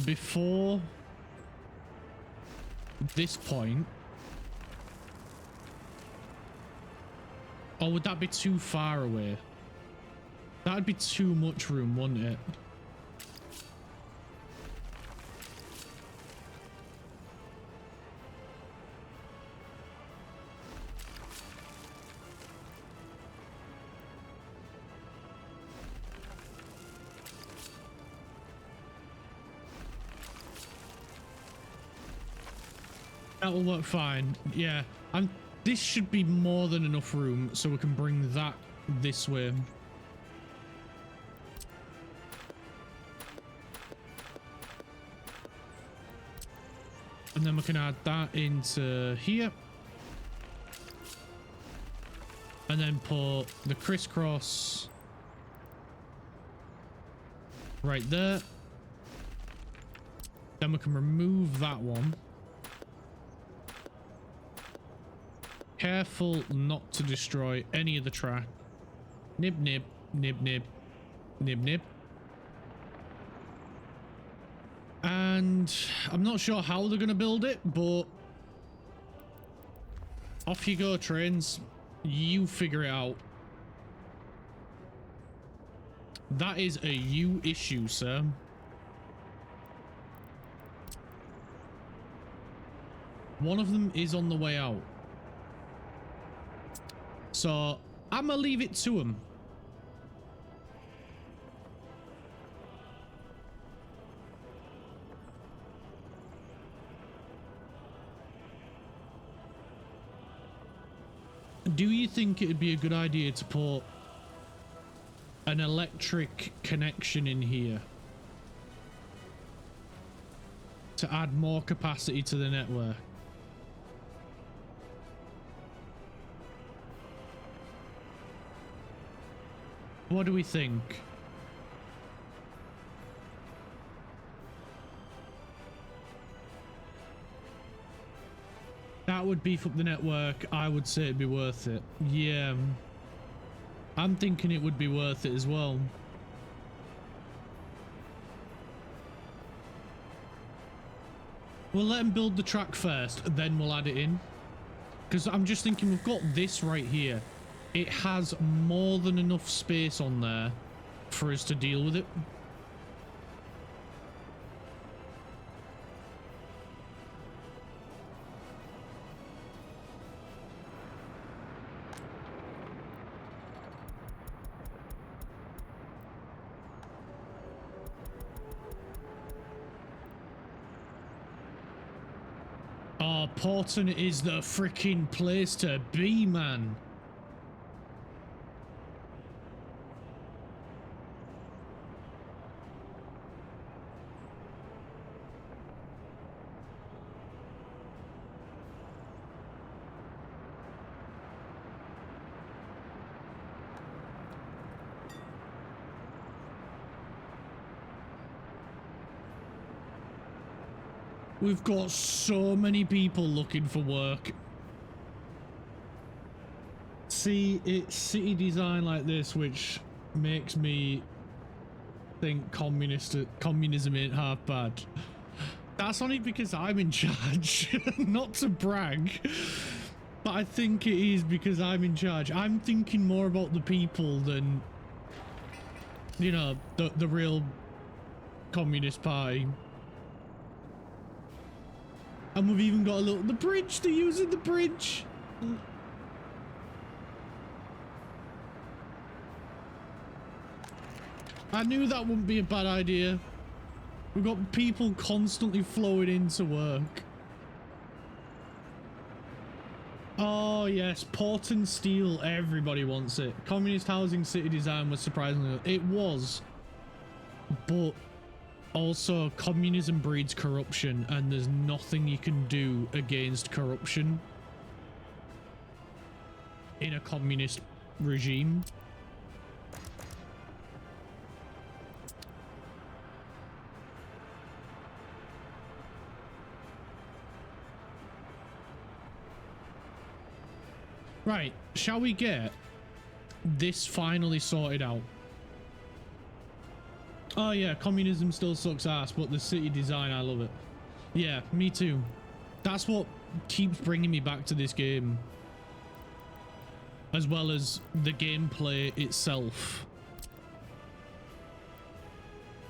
before this point... Or would that be too far away? That'd be too much room, wouldn't it? That will work fine. Yeah, and this should be more than enough room so we can bring that this way. And then we can add that into here. And then put the crisscross right there. Then we can remove that one. Careful not to destroy any of the track. Nib, nib, nib, nib, nib, nib. And I'm not sure how they're going to build it, but off you go, trains. You figure it out. That is a you issue, sir. One of them is on the way out. So I'm gonna leave it to him. Do you think it would be a good idea to put an electric connection in here to add more capacity to the network? What do we think? That would beef up the network. I would say it'd be worth it. Yeah. I'm thinking it would be worth it as well. We'll let them build the track first, then we'll add it in. Because I'm just thinking we've got this right here. It has more than enough space on there for us to deal with it. Oh, Porton is the freaking place to be, man. We've got so many people looking for work. See, it's city design like this which makes me think communism ain't half bad. That's only because I'm in charge. Not to brag, but I think it is because I'm in charge. I'm thinking more about the people than, you know, the real Communist Party. And we've even got the bridge. They're using the bridge. I knew that wouldn't be a bad idea. We've got people constantly flowing into work. Oh yes, port and steel, everybody wants it. Communist housing city design was surprisingly, it was, but also communism breeds corruption and there's nothing you can do against corruption in a communist regime. Right, shall we get this finally sorted out? Oh yeah, communism still sucks ass, but the city design, I love it. Yeah, me too. That's what keeps bringing me back to this game. As well as the gameplay itself.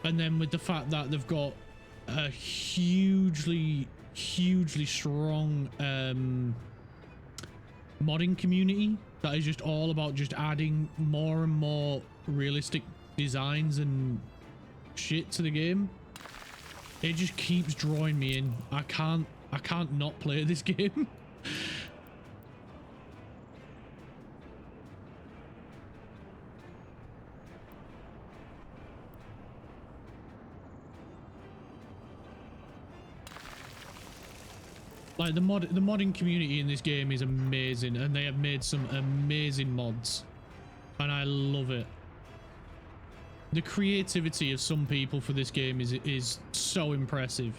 And then with the fact that they've got a hugely strong modding community that is just all about just adding more and more realistic designs and shit to the game. It just keeps drawing me in. I can't not play this game. Like the modding community in this game is amazing, and they have made some amazing mods, and I love it. The creativity of some people for this game is so impressive.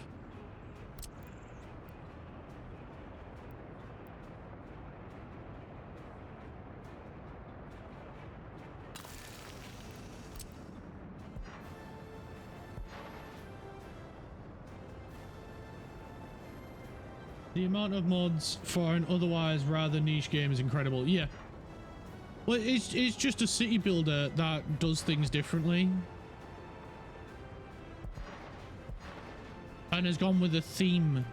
The amount of mods for an otherwise rather niche game is incredible. Yeah. Well, it's just a city builder that does things differently. And has gone with a theme.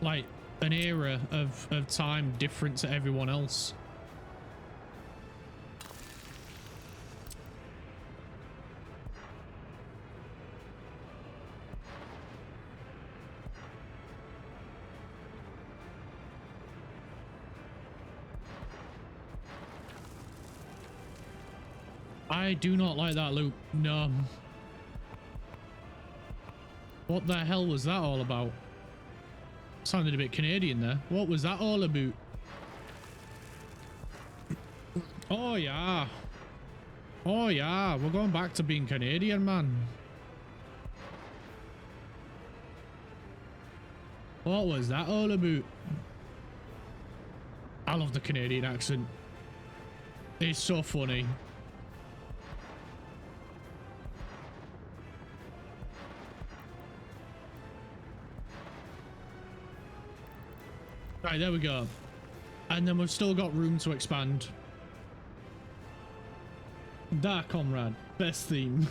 Like, an era of time different to everyone else. I do not like that loop. No. What the hell was that all about? Sounded a bit Canadian there. What was that all about? Oh yeah. Oh yeah. We're going back to being Canadian, man. What was that all about? I love the Canadian accent. It's so funny. Right, there we go. And then we've still got room to expand. Da Comrade, best theme.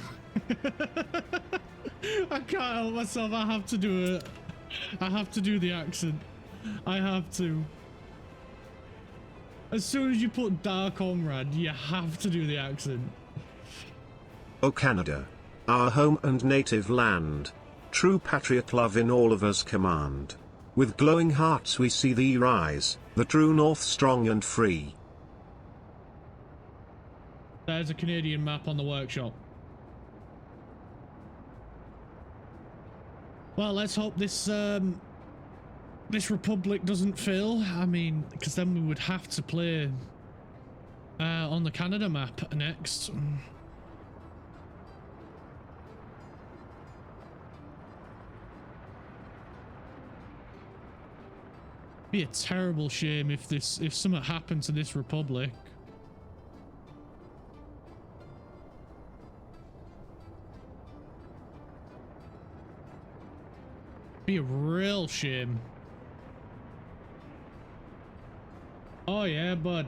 I can't help myself, I have to do it. I have to do the accent. I have to. As soon as you put Da Comrade, you have to do the accent. O Canada, our home and native land, true patriot love in all of us command. With glowing hearts we see thee rise, the true north strong and free. There's a Canadian map on the workshop. Well, let's hope this this republic doesn't fail. I mean, because then we would have to play on the Canada map next. Be a terrible shame if something happened to this republic. Be a real shame. Oh yeah, bud.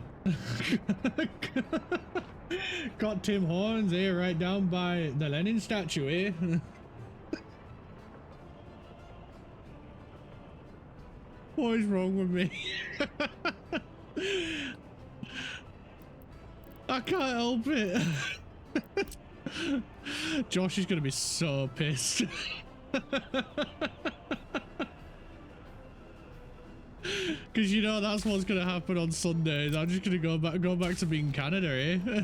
Got Tim Hortons here right down by the Lenin statue here. What is wrong with me? I can't help it. Josh is gonna be so pissed. Because you know that's what's gonna happen on Sundays. I'm just gonna go back to being Canada, eh?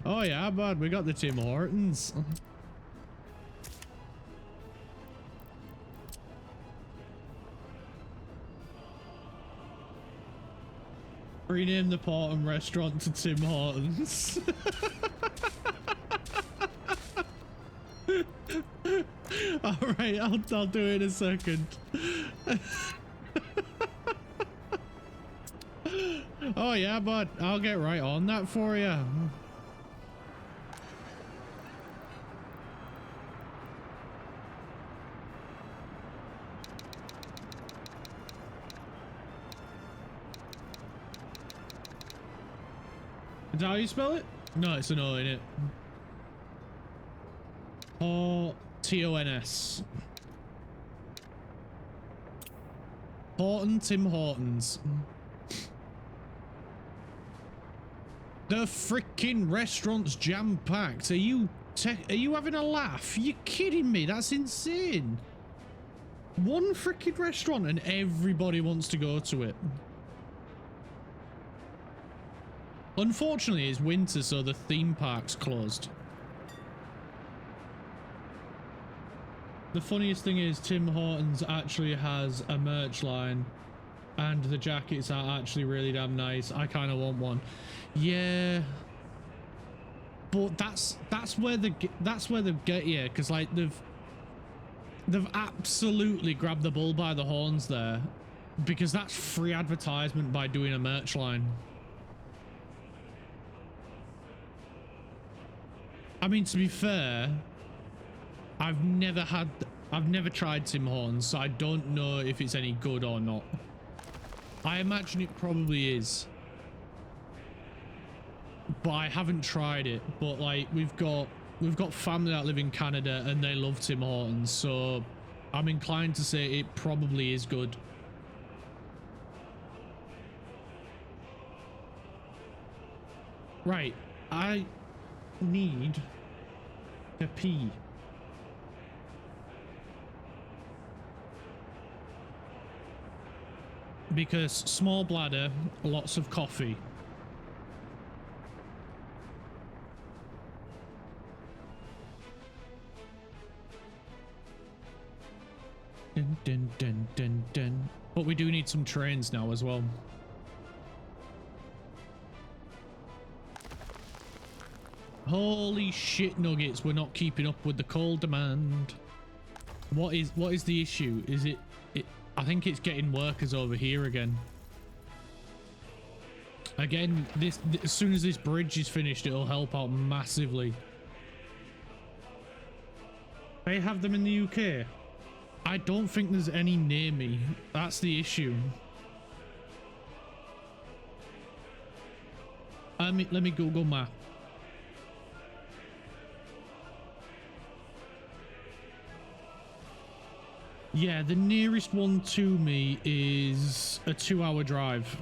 Oh yeah, bud, we got the Tim Hortons. Rename the Portland restaurant to Tim Hortons. All right, I'll do it in a second. Oh yeah, bud, I'll get right on that for you. Is that how you spell it? No, it's an O in it. Hortons. Horton, Tim Hortons. The freaking restaurant's jam-packed. Are you having a laugh? You're kidding me? That's insane. One freaking restaurant and everybody wants to go to it. Unfortunately, it's winter, so the theme park's closed. The funniest thing is Tim Hortons actually has a merch line and the jackets are actually really damn nice. I kind of want one. Yeah. But that's where they get you, because like they've absolutely grabbed the bull by the horns there, because that's free advertisement by doing a merch line. I mean, to be fair, I've never tried Tim Hortons, so I don't know if it's any good or not. I imagine it probably is, but I haven't tried it. But like, we've got family that live in Canada and they love Tim Hortons, so I'm inclined to say it probably is good. Right, I need to pee. Because small bladder, lots of coffee. Dun, dun, dun, dun, dun. But we do need some trains now as well. Holy shit nuggets, we're not keeping up with the coal demand. What is the issue? Is it I think it's getting workers over here again. Again, as soon as this bridge is finished, it'll help out massively. They have them in the UK. I don't think there's any near me. That's the issue. Let me Google map. Yeah, the nearest one to me is a 2-hour drive.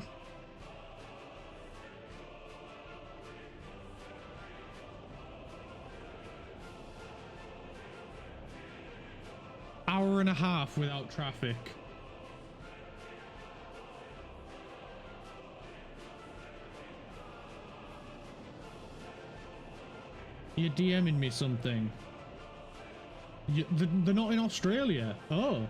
Hour and a half without traffic. You're DMing me something. They're not in Australia. Oh.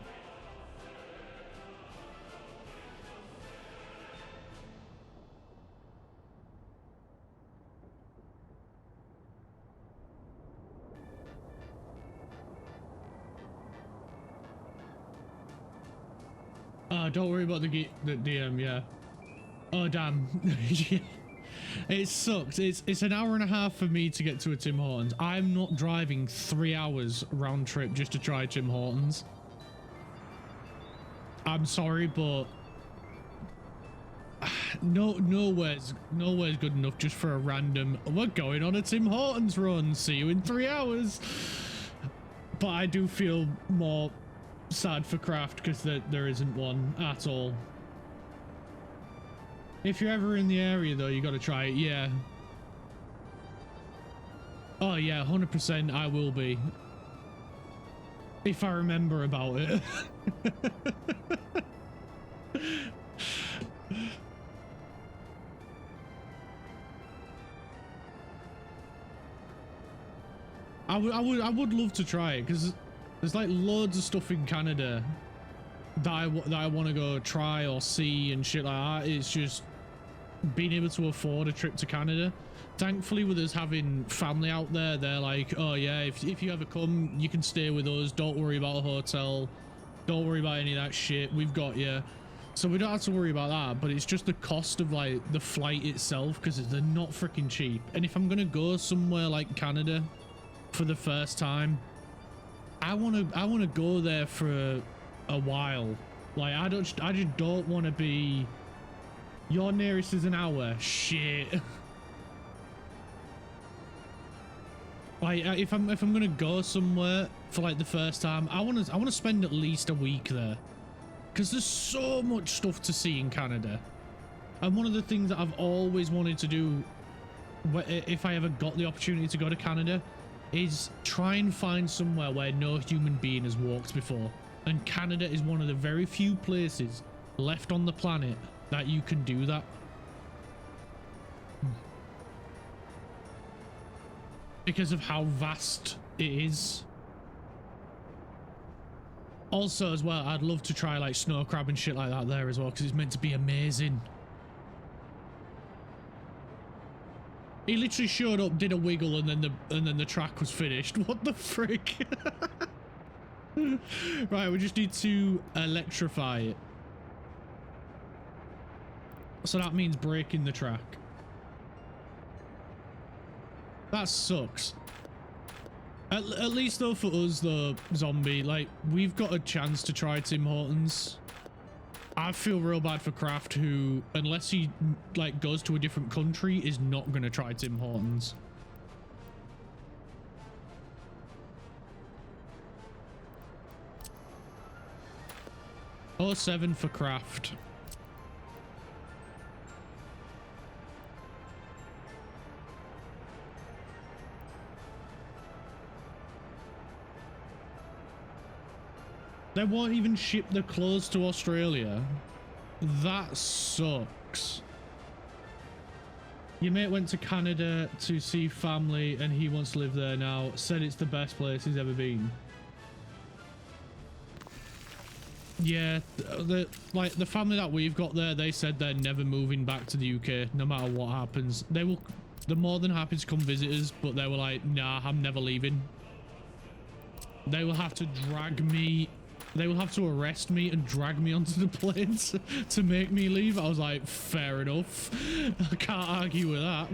don't worry about the DM, yeah. Oh, damn. Yeah. It sucks. It's an hour and a half for me to get to a Tim Hortons. I'm not driving 3 hours round trip just to try Tim Hortons. I'm sorry, but nowhere's good enough just for a random, we're going on a Tim Hortons run, see you in 3 hours. But I do feel more sad for Craft because there isn't one at all. If you're ever in the area though, you got to try it. Yeah. Oh yeah, 100% I will be. If I remember about it. I would love to try it because there's like loads of stuff in Canada that I want to go try or see and shit like that. It's just being able to afford a trip to Canada. Thankfully, with us having family out there, they're like, oh yeah, if you ever come, you can stay with us. Don't worry about a hotel. Don't worry about any of that shit. We've got you. So we don't have to worry about that, but it's just the cost of like the flight itself because they're not freaking cheap. And if I'm gonna go somewhere like Canada for the first time, I wanna go there for a while. Like I just don't want to be. Your nearest is an hour. Shit. Like if I'm gonna go somewhere for like the first time, I want to spend at least a week there, because there's so much stuff to see in Canada. And one of the things that I've always wanted to do, if I ever got the opportunity to go to Canada, is try and find somewhere where no human being has walked before. And Canada is one of the very few places left on the planet that you can do that. Because of how vast it is. Also as well, I'd love to try like snow crab and shit like that there as well, because it's meant to be amazing. He literally showed up, did a wiggle, and then the track was finished. What the frick? Right, we just need to electrify it. So that means breaking the track. That sucks. At least though for us though, Zombie, like we've got a chance to try Tim Hortons. I feel real bad for Kraft, who, unless he like goes to a different country, is not gonna try Tim Hortons. Oh, 7 for Kraft. They won't even ship the clothes to Australia. That sucks. Your mate went to Canada to see family and he wants to live there now. Said it's the best place he's ever been. Yeah, the family that we've got there, they said they're never moving back to the UK no matter what happens. They're more than happy to come visit us, but they were like, nah, I'm never leaving. They will have to drag me. They will have to arrest me and drag me onto the plane to make me leave. I was like, fair enough. I can't argue with that.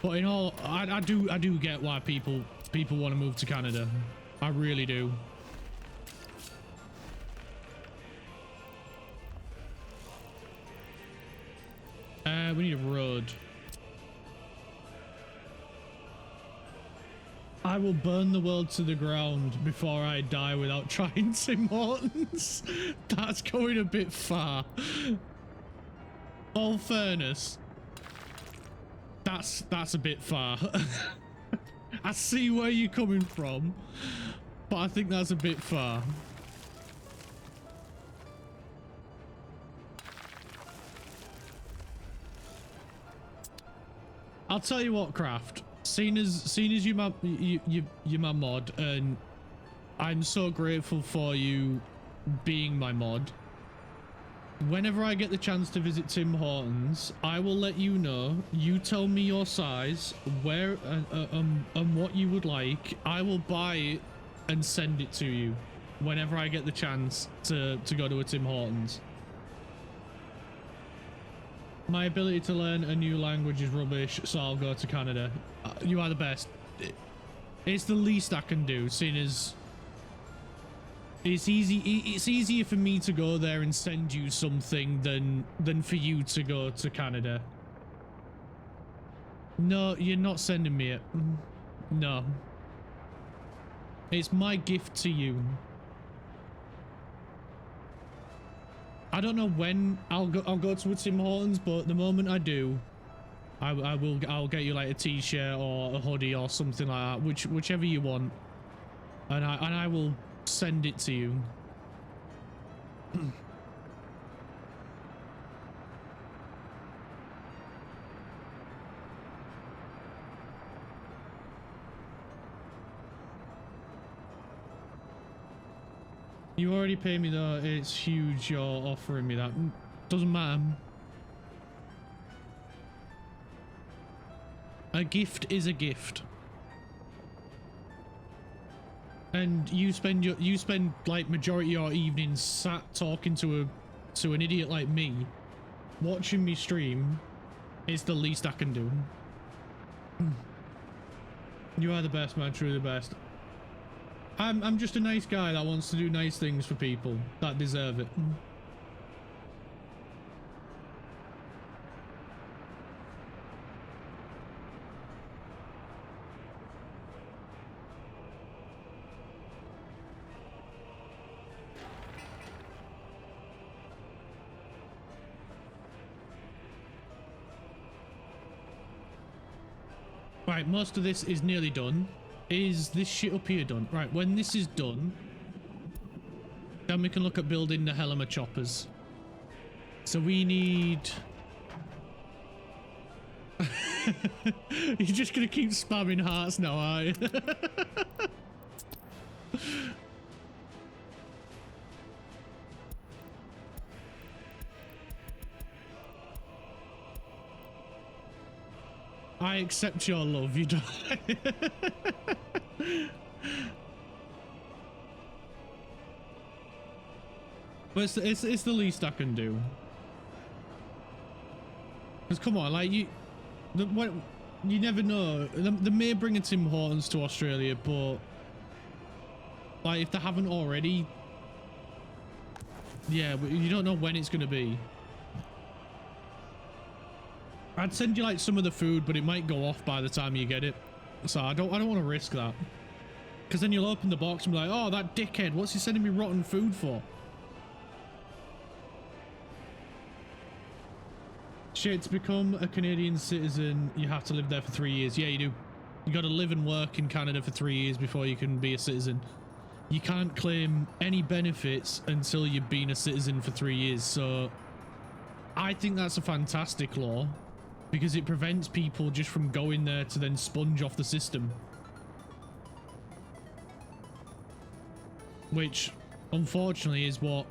But in all, I do get why people want to move to Canada. I really do. We need a road. I will burn the world to the ground before I die without trying Tim Hortons. That's going a bit far. All fairness, that's a bit far. I see where you're coming from, but I think that's a bit far. I'll tell you what, Kraft. Seeing as you're my mod, and I'm so grateful for you being my mod. Whenever I get the chance to visit Tim Hortons, I will let you know. You tell me your size, where, and what you would like. I will buy it and send it to you whenever I get the chance to go to a Tim Hortons. My ability to learn a new language is rubbish, so I'll go to Canada. You are the best. It's the least I can do, seeing as it's easier for me to go there and send you something than for you to go to Canada. No, you're not sending me it. No. It's my gift to you. I don't know when I'll go to a Tim Hortons, but the moment I do, I'll get you like a t-shirt or a hoodie or something like that, whichever you want, and I will send it to you. You already pay me though. It's huge you're offering me that. Doesn't matter. A gift is a gift. And you spend like majority of your evenings sat talking to an idiot like me, watching me stream. It's the least I can do. You are the best, man. Truly the best. I'm just a nice guy that wants to do nice things for people that deserve it. Right, most of this is nearly done. Is this shit up here done? Right, when this is done, then we can look at building the hell of my choppers. So we need... You're just gonna keep spamming hearts now, are you? I accept your love, you don't. But it's the least I can do. Because come on, like you never know. They may bring a Tim Hortons to Australia, but like if they haven't already, yeah, but you don't know when it's gonna be. I'd send you like some of the food, but it might go off by the time you get it. So I don't want to risk that. Because then you'll open the box and be like, oh, that dickhead, what's he sending me rotten food for? Shit, to become a Canadian citizen, you have to live there for 3 years. Yeah, you do. You got to live and work in Canada for 3 years before you can be a citizen. You can't claim any benefits until you've been a citizen for 3 years. So I think that's a fantastic law, because it prevents people just from going there to then sponge off the system. Which, unfortunately, is what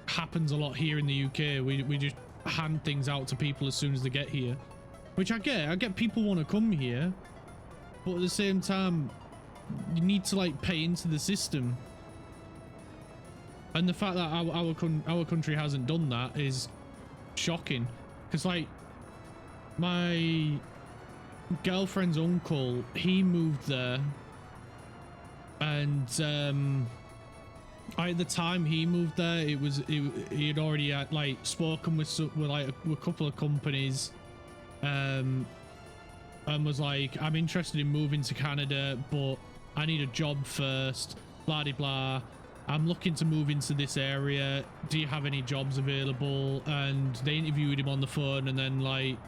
happens a lot here in the UK. We just hand things out to people as soon as they get here. Which I get people want to come here, but at the same time, you need to like pay into the system. And the fact that our country hasn't done that is shocking. Because like, my girlfriend's uncle, he moved there, and at the time he moved there, he had already like spoken with a couple of companies, and was like, I'm interested in moving to Canada, but I need a job first, blah de blah. I'm looking to move into this area. Do you have any jobs available? And they interviewed him on the phone, and then like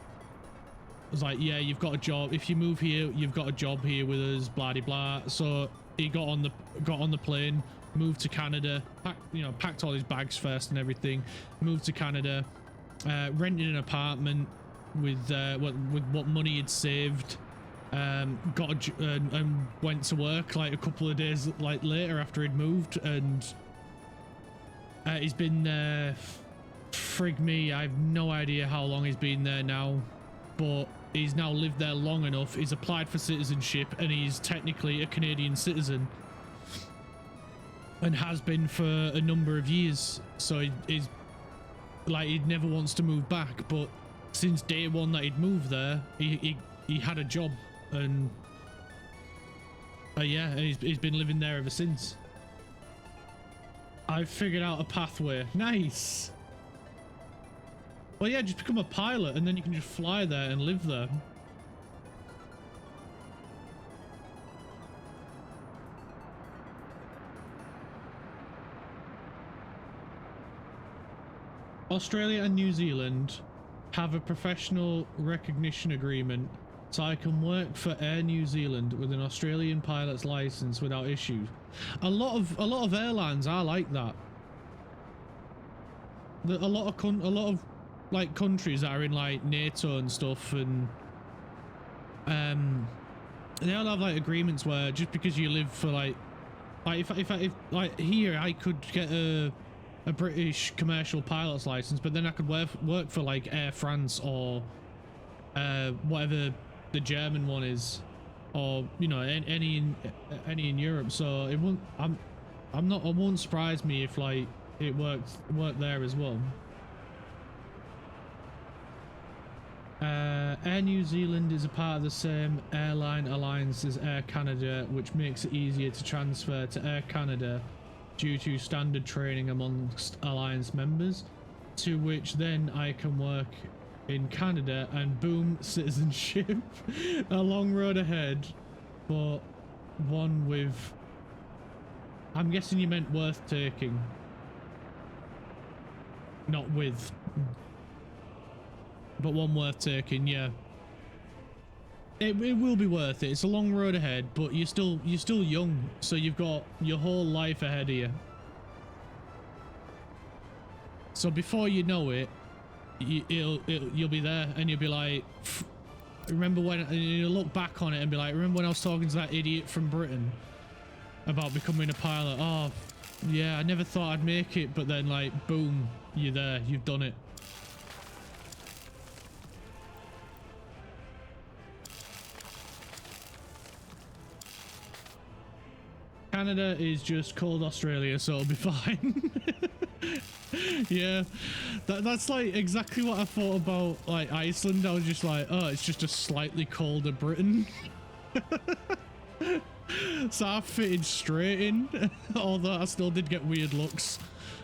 was like, yeah, you've got a job. If you move here, you've got a job here with us, blah de blah. So he got on the plane, moved to Canada, packed all his bags first and everything, moved to Canada, rented an apartment with what money he'd saved, and went to work like a couple of days later after he'd moved, and he's been there frig me, I have no idea how long he's been there now, but he's now lived there long enough. He's applied for citizenship and he's technically a Canadian citizen and has been for a number of years. So he's like, he never wants to move back, but since day one that he'd moved there, he had a job, and yeah, he's been living there ever since. I've figured out a pathway. Nice. Well, yeah, just become a pilot and then you can just fly there and live there. Australia and New Zealand have a professional recognition agreement, so I can work for Air New Zealand with an Australian pilot's license without issue. A lot of airlines are like that. A lot of like countries that are in like NATO and stuff, and they all have like agreements where just because you live for like if like here I could get a British commercial pilot's license, but then I could work for like Air France or whatever the German one is, or you know, any in Europe. So it won't, it won't surprise me if like it worked there as well. Air New Zealand is a part of the same airline alliance as Air Canada, which makes it easier to transfer to Air Canada due to standard training amongst alliance members, to which then I can work in Canada and boom, citizenship. A long road ahead, but one with, I'm guessing you meant worth taking, not with, but one worth taking. Yeah, it will be worth it. It's a long road ahead, but you're still young, so you've got your whole life ahead of you. So before you know it, you'll be there, and you'll be like, remember when, and you'll look back on it and be like, remember when I was talking to that idiot from Britain about becoming a pilot? Oh yeah, I never thought I'd make it, but then like boom, you're there, you've done it. Canada is just called Australia, so it'll be fine. Yeah, that's like exactly what I thought about like Iceland. I was just like, oh, it's just a slightly colder Britain. So I fitted straight in, although I still did get weird looks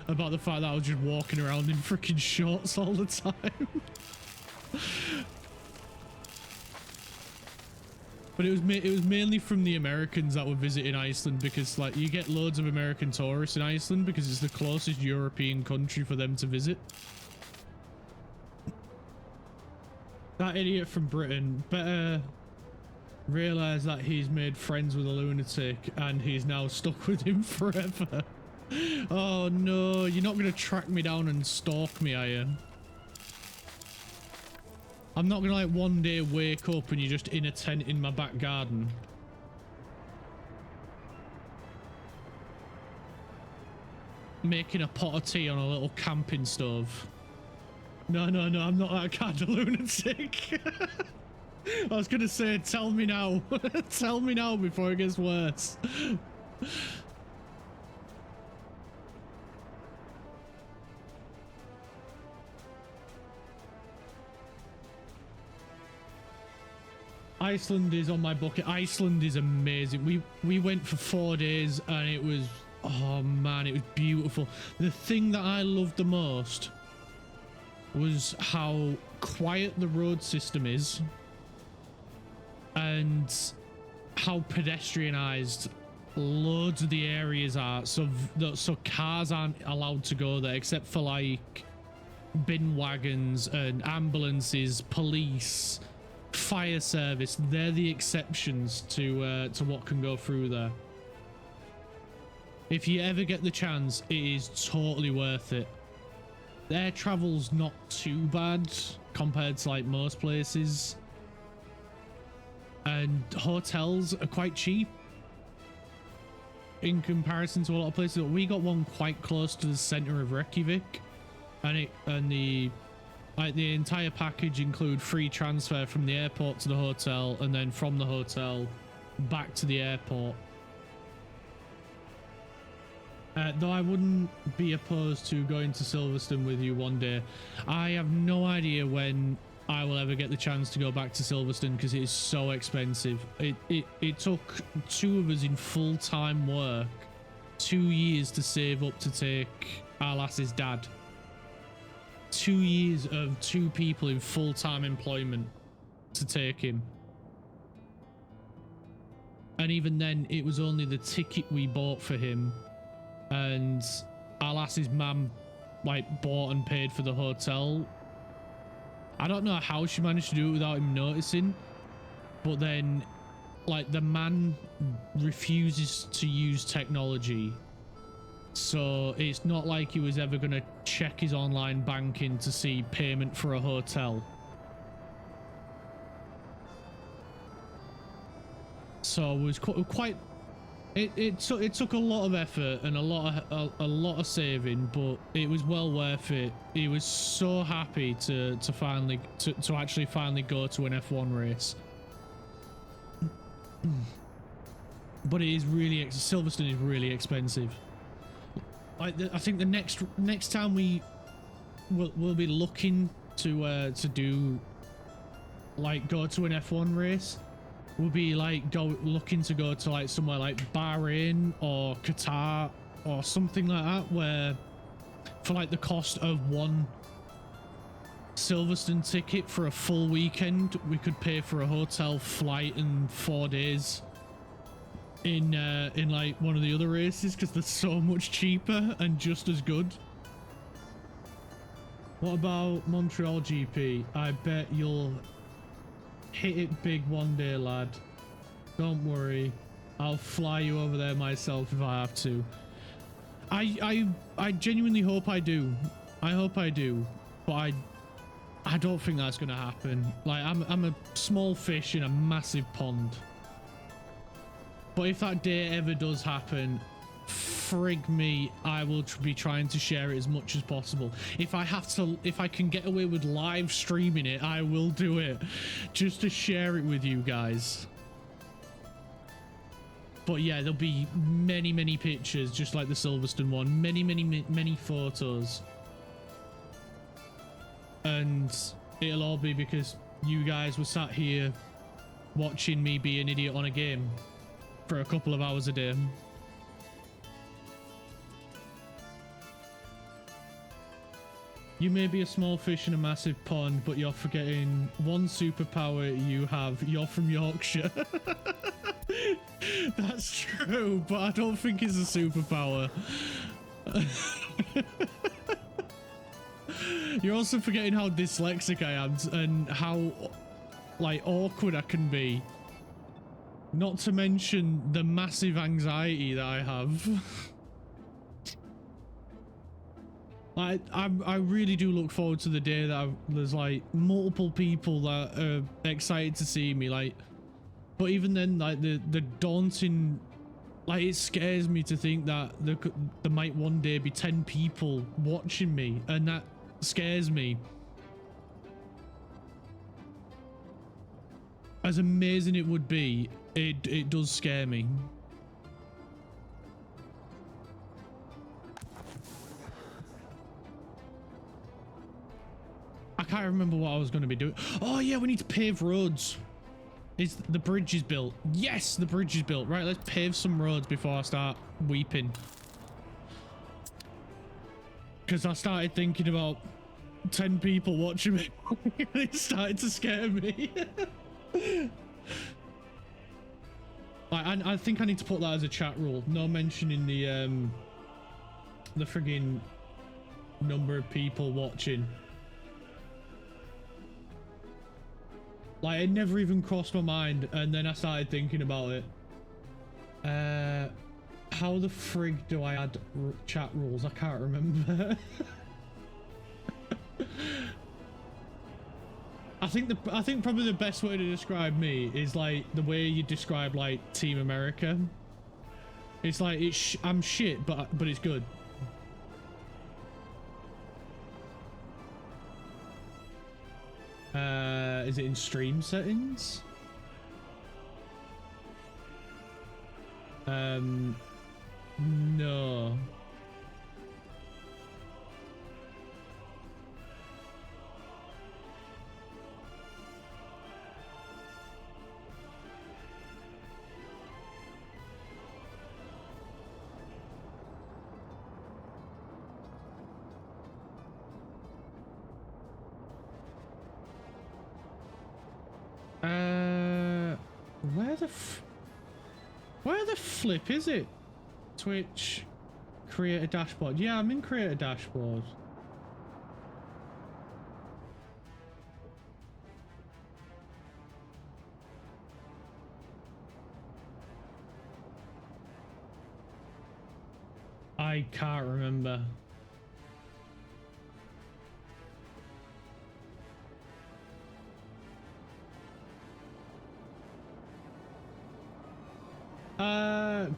about the fact that I was just walking around in freaking shorts all the time. But it was mainly from the Americans that were visiting Iceland, because like you get loads of American tourists in Iceland because it's the closest European country for them to visit. That idiot from Britain better realize that he's made friends with a lunatic and he's now stuck with him forever. Oh no, you're not going to track me down and stalk me, are you? I'm not gonna like one day wake up and you're just in a tent in my back garden. Making a pot of tea on a little camping stove. No, I'm not that kind of lunatic. I was gonna say, tell me now. Tell me now before it gets worse. Iceland is on my bucket. Iceland is amazing. We went for 4 days and it was, oh man, it was beautiful. The thing that I loved the most was how quiet the road system is and how pedestrianized loads of the areas are. So cars aren't allowed to go there except for like bin wagons and ambulances, police, fire service. They're the exceptions to what can go through there. If you ever get the chance, it is totally worth it. Air travel's not too bad compared to like most places, and hotels are quite cheap in comparison to a lot of places. We got one quite close to the center of Reykjavik, and the entire package include free transfer from the airport to the hotel, and then from the hotel back to the airport. Though I wouldn't be opposed to going to Silverstone with you one day. I have no idea when I will ever get the chance to go back to Silverstone because it is so expensive. It took 2 of us in full-time work 2 years to save up to take our lass's dad. 2 years of 2 people in full-time employment to take him. And even then, it was only the ticket we bought for him, and our lass's mum like bought and paid for the hotel. I don't know how she managed to do it without him noticing, but then like the man refuses to use technology, so it's not like he was ever going to check his online banking to see payment for a hotel. So it was quite it took a lot of effort and a lot of saving, but it was well worth it. He was so happy to actually finally go to an F1 race. But it is really, Silverstone is really expensive. Like I think the next time we'll be looking to do like go to an F1 race, we'll be like looking to go to like somewhere like Bahrain or Qatar or something like that, where for like the cost of one Silverstone ticket for a full weekend, we could pay for a hotel, flight, and 4 days in like one of the other races, because they're so much cheaper and just as good. What about Montreal GP? I bet you'll hit it big one day, lad. Don't worry, I'll fly you over there myself if I have to. I genuinely hope I do. I hope I do, but I don't think that's gonna happen. Like I'm a small fish in a massive pond. But if that day ever does happen, frig me, I will be trying to share it as much as possible. If I can get away with live streaming it, I will do it just to share it with you guys. But yeah, there'll be many pictures, just like the Silverstone one. Many photos. And it'll all be because you guys were sat here watching me be an idiot on a game for a couple of hours a day. You may be a small fish in a massive pond, but you're forgetting one superpower you have. You're from Yorkshire. That's true, but I don't think it's a superpower. You're also forgetting how dyslexic I am and how like awkward I can be. Not to mention the massive anxiety that I have. I really do look forward to the day that there's like multiple people that are excited to see me, like, but even then, like the daunting, like it scares me to think that there might one day be 10 people watching me, and that scares me. As amazing it would be, it does scare me. I can't remember what I was going to be doing. Oh yeah, we need to pave roads. Is the bridge is built? Yes, the bridge is built. Right, let's pave some roads before I start weeping. Because I started thinking about 10 people watching me. It started to scare me. I think I need to put that as a chat rule. No mentioning the friggin' number of people watching. Like, it never even crossed my mind, and then I started thinking about it. How the frig do I add chat rules? I can't remember. I think probably the best way to describe me is like the way you describe like Team America. It's like I'm shit, but it's good. Is it in stream settings? No. Where the flip is it? Twitch, create a dashboard. Yeah, I'm in create a dashboard. I can't remember.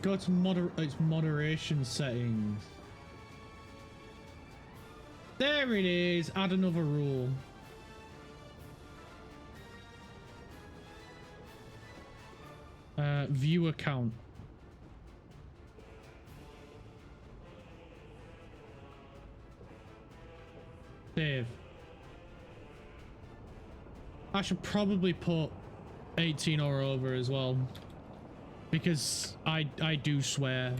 Go to it's moderation settings. There it is. Add another rule. View account. Save. I should probably put 18 or over as well, because I do swear.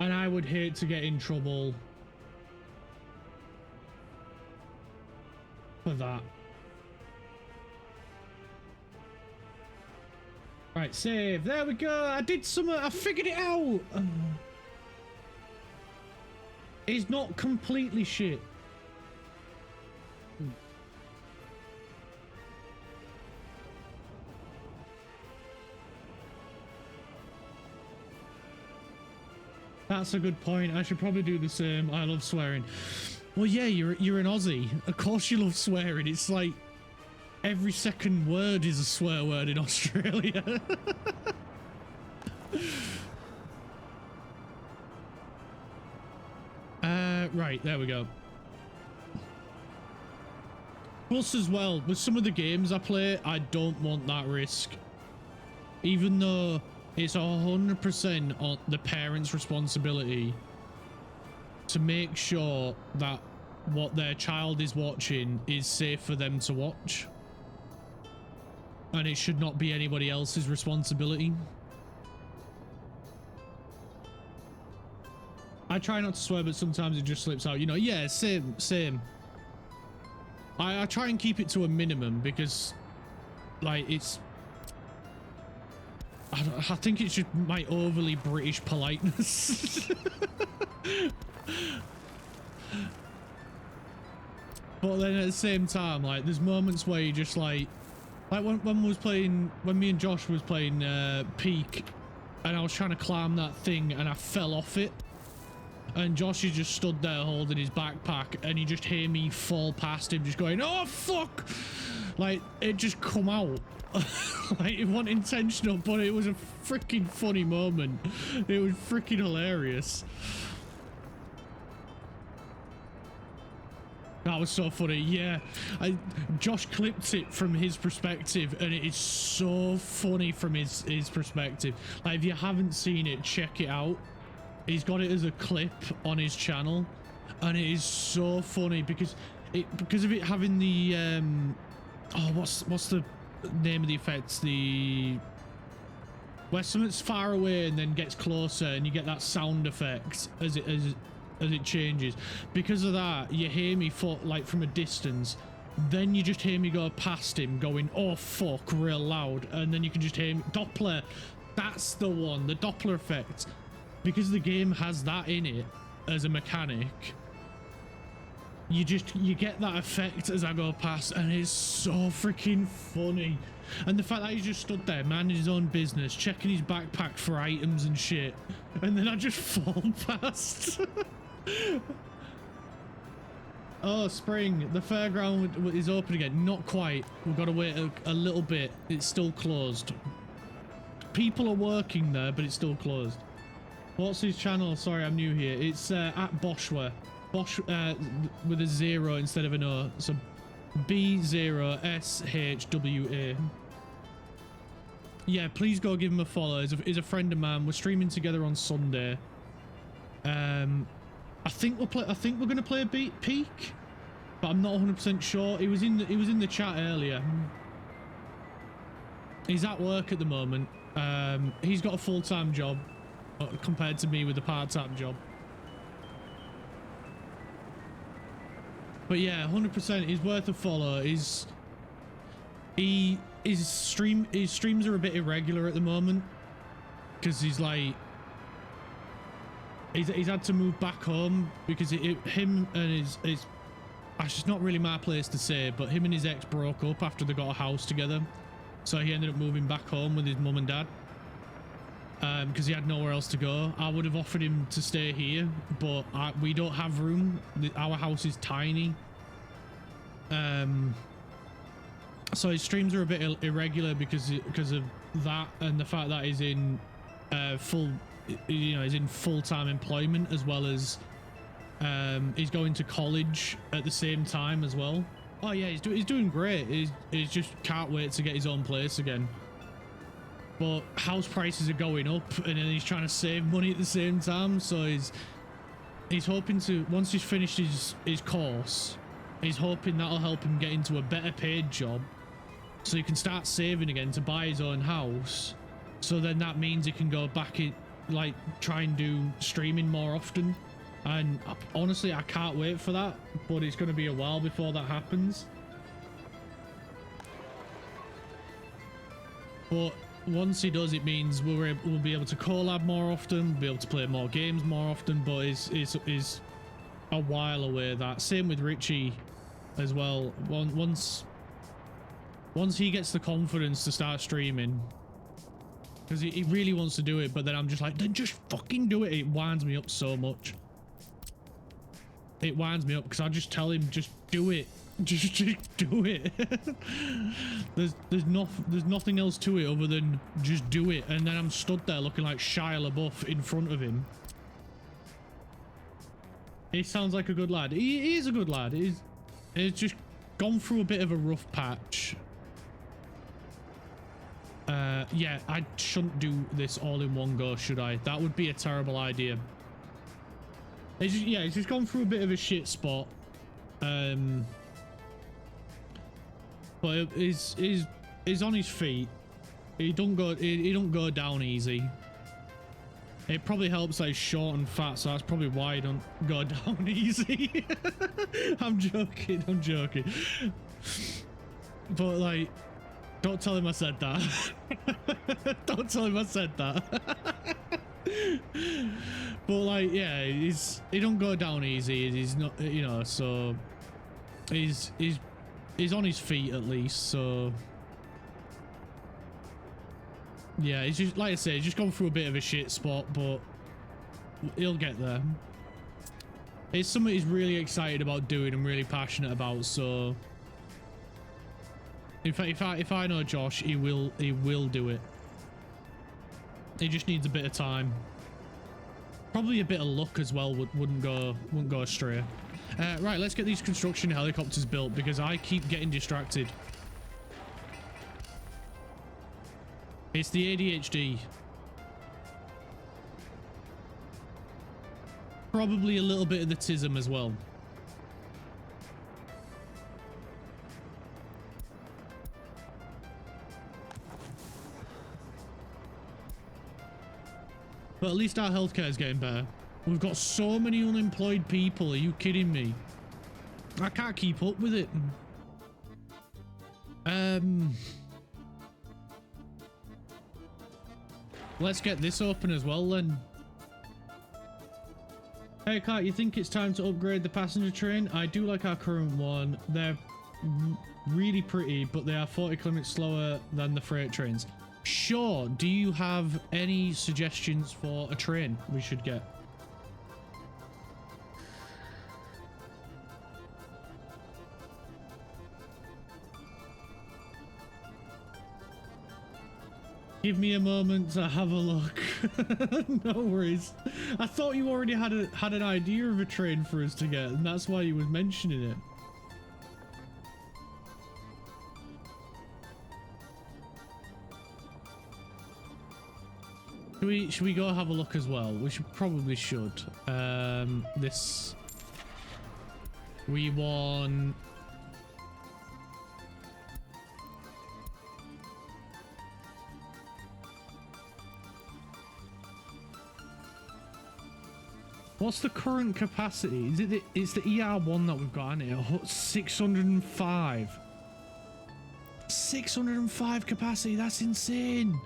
And I would hate to get in trouble for that. Right, save. There we go. I did some. I figured it out. It's not completely shit. That's a good point. I should probably do the same. I love swearing. Well, yeah, you're an Aussie. Of course you love swearing. It's like every second word is a swear word in Australia. Right, there we go. Plus as well, with some of the games I play, I don't want that risk. Even though it's 100% on the parents' responsibility to make sure that what their child is watching is safe for them to watch. And it should not be anybody else's responsibility. I try not to swear, but sometimes it just slips out. You know, yeah, same. I try and keep it to a minimum because, like, it's... I think it's just my overly British politeness. But then at the same time, like, there's moments where you just like when me and Josh was playing Peak, and I was trying to climb that thing and I fell off it, and Josh is just stood there holding his backpack, and you just hear me fall past him just going, oh fuck, like it just come out. Like it wasn't intentional, but it was a freaking funny moment. It was freaking hilarious. That was so funny. Yeah, Josh clipped it from his perspective, and it is so funny from his perspective. Like, if you haven't seen it, check it out. He's got it as a clip on his channel, and it is so funny because of it having the oh, what's the name of the effects? The where something's far away and then gets closer, and you get that sound effect as it changes. Because of that, you hear me like from a distance, then you just hear me go past him going, oh fuck, real loud, and then you can just hear me Doppler. That's the one, the Doppler effect. Because the game has that in it as a mechanic, you get that effect as I go past, and it's so freaking funny. And the fact that he just stood there minding his own business, checking his backpack for items and shit, and then I just fall past. Oh, spring. The fairground is open again. Not quite. We've got to wait a little bit. It's still closed. People are working there, but it's still closed. What's his channel? Sorry, I'm new here. It's at Boschwa. Bosch with a 0 instead of an O. So B0SHWA. Yeah, please go give him a follow. He's a friend of mine. We're streaming together on Sunday. I think we're gonna play a peak, but I'm not 100% sure. He was in the chat earlier. He's at work at the moment. He's got a full-time job compared to me with a part-time job. But yeah, 100%. He's worth a follow. His streams are a bit irregular at the moment because he's like he's had to move back home because him and his it's not really my place to say, but him and his ex broke up after they got a house together, so he ended up moving back home with his mum and dad because he had nowhere else to go. I would have offered him to stay here, but we don't have room. Our house is tiny. So his streams are a bit irregular because of that, and the fact that he's in he's in full-time employment, as well as he's going to college at the same time as well. Oh yeah, he's doing great. He's just can't wait to get his own place again. But house prices are going up, and then he's trying to save money at the same time. So he's hoping to, once he's finished his course, he's hoping that'll help him get into a better paid job, so he can start saving again to buy his own house. So then that means he can go back in, like, try and do streaming more often. And honestly, I can't wait for that, but it's going to be a while before that happens. But once he does, it means we'll be able to collab more often, be able to play more games more often, but it's a while away. That same with Richie as well. Once he gets the confidence to start streaming, because he really wants to do it, but then I'm just like, then just fucking do it. It winds me up so much. It winds me up because I just tell him, just do it. Just do it. there's nothing else to it other than just do it. And then I'm stood there looking like Shia LaBeouf in front of him. He sounds like a good lad. He is a good lad. He's just gone through a bit of a rough patch. Yeah, I shouldn't do this all in one go, should I? That would be a terrible idea. He's just gone through a bit of a shit spot. But he's on his feet. He don't go down easy. It probably helps that he's short and fat, so that's probably why he don't go down easy. I'm joking. But like, don't tell him I said that. Don't tell him I said that. But like, yeah, he don't go down easy. He's not, you know, so he's on his feet at least. So yeah, he's just, like I say, he's just gone through a bit of a shit spot, but he'll get there. It's something he's really excited about doing and really passionate about. So in fact, if I know Josh, he will do it. He just needs a bit of time. Probably a bit of luck as well wouldn't go astray. Right, let's get these construction helicopters built because I keep getting distracted. It's the ADHD. Probably a little bit of the tism as well. But at least our healthcare is getting better. We've got so many unemployed people. Are you kidding me? I can't keep up with it. Let's get this open as well then. Hey Kat, you think it's time to upgrade the passenger train? I do like our current one. They're really pretty, but they are 40 kilometers slower than the freight trains. Sure. Do you have any suggestions for a train we should get? Give me a moment to have a look. No worries. I thought you already had an idea of a train for us to get, and that's why you was mentioning it. Should we go have a look as well? We probably should. This we want. What's the current capacity? Is it it's the ER1 that we've got in it? 605. 605 capacity. That's insane.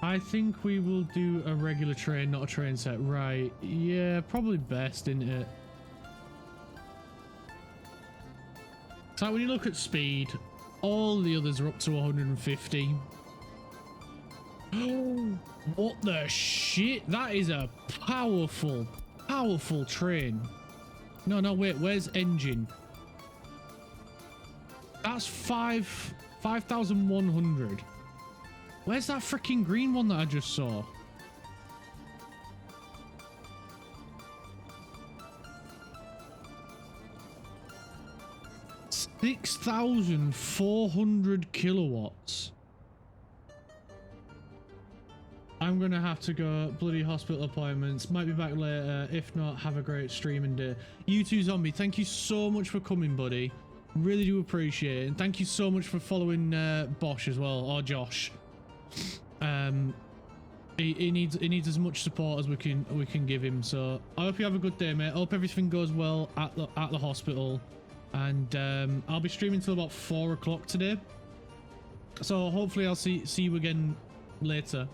I think we will do a regular train, not a train set. Right. Yeah, probably best, isn't it? So when you look at speed, all the others are up to 150. Oh, what the shit? That is a powerful, powerful train. No, wait, where's engine? That's 5,100. Where's that freaking green one that I just saw? $6,400 kilowatts. I'm gonna have to go. Bloody hospital appointments. Might be back later. If not, have a great streaming day. You too, Zombie. Thank you so much for coming, buddy. Really do appreciate it. And thank you so much for following Bosch as well, or Josh. He needs as much support as we can give him. So I hope you have a good day, mate. I hope everything goes well at the hospital. And I'll be streaming till about 4 o'clock today. So hopefully I'll see you again later.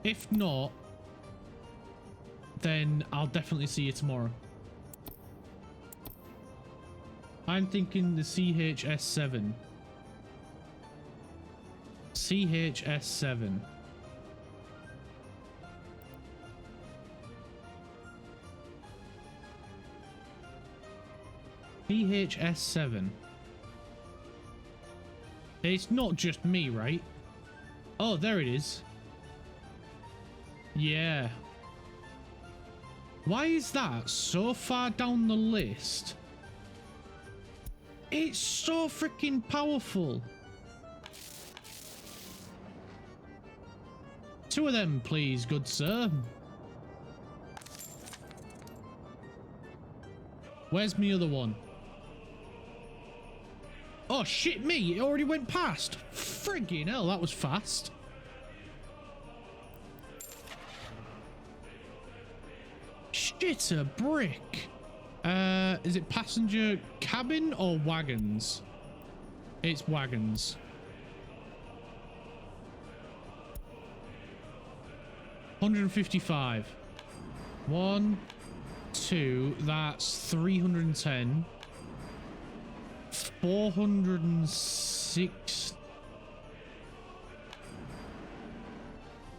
If not, then I'll definitely see you tomorrow. I'm thinking the CHS7. CHS7. CHS7. It's not just me, right? Oh, there it is. Yeah. Why is that so far down the list? It's so freaking powerful. 2 of them, please, good sir. Where's my other one? Oh, shit me. It already went past. Friggin' hell, that was fast. Shit a brick. Is it passenger cabin or wagons? It's wagons. 155. 1, 2, that's 310. 406.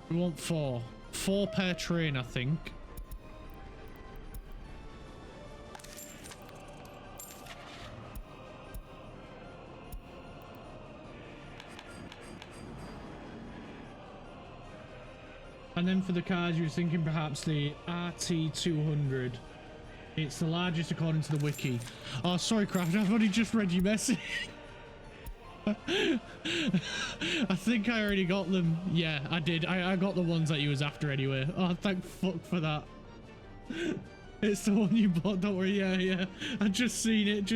We want 4. 4 per train, I think. And then for the cars, you were thinking perhaps the RT200. It's the largest according to the wiki. Oh, sorry, Craft. I've only just read your message. I think I already got them. Yeah, I did. I got the ones that you was after anyway. Oh, thank fuck for that. It's the one you bought. Don't worry. Yeah. I just seen it.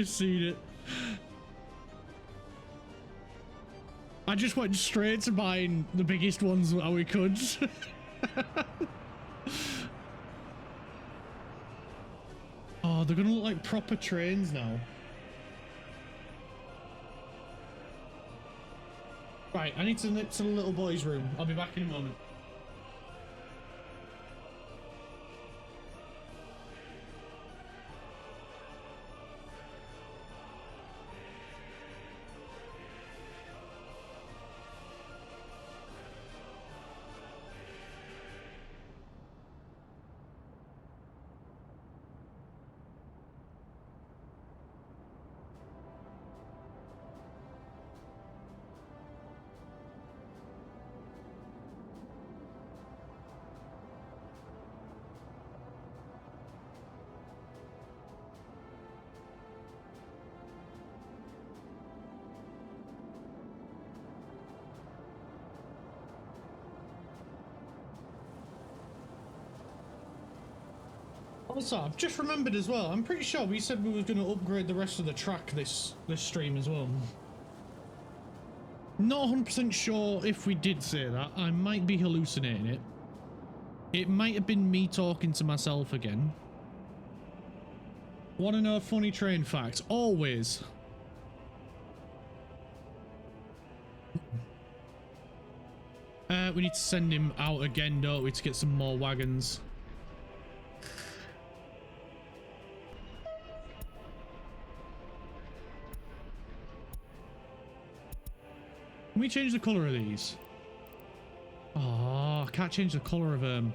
I just went straight to buying the biggest ones that we could. Oh, they're gonna look like proper trains now. Right, I need to nip to the little boy's room. I'll be back in a moment. Also, I've just remembered as well. I'm pretty sure we said we were going to upgrade the rest of the track this stream as well. Not 100% sure if we did say that. I might be hallucinating it. It might have been me talking to myself again. Want to know a funny train fact? Always. We need to send him out again, don't we, to get some more wagons. Can we change the colour of these? Oh, I can't change the colour of them.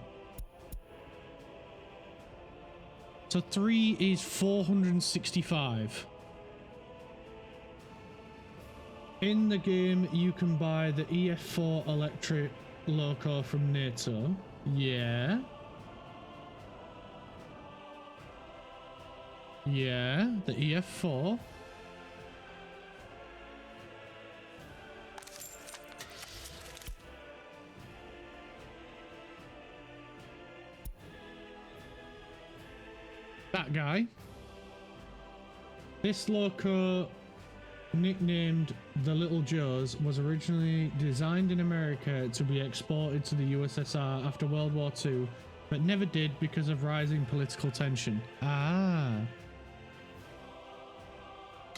So 3 is 465. In the game, you can buy the EF4 electric loco from NATO. Yeah. Yeah, the EF4. That guy. This loco, nicknamed the Little Joes, was originally designed in America to be exported to the USSR after World War II, but never did because of rising political tension. Ah.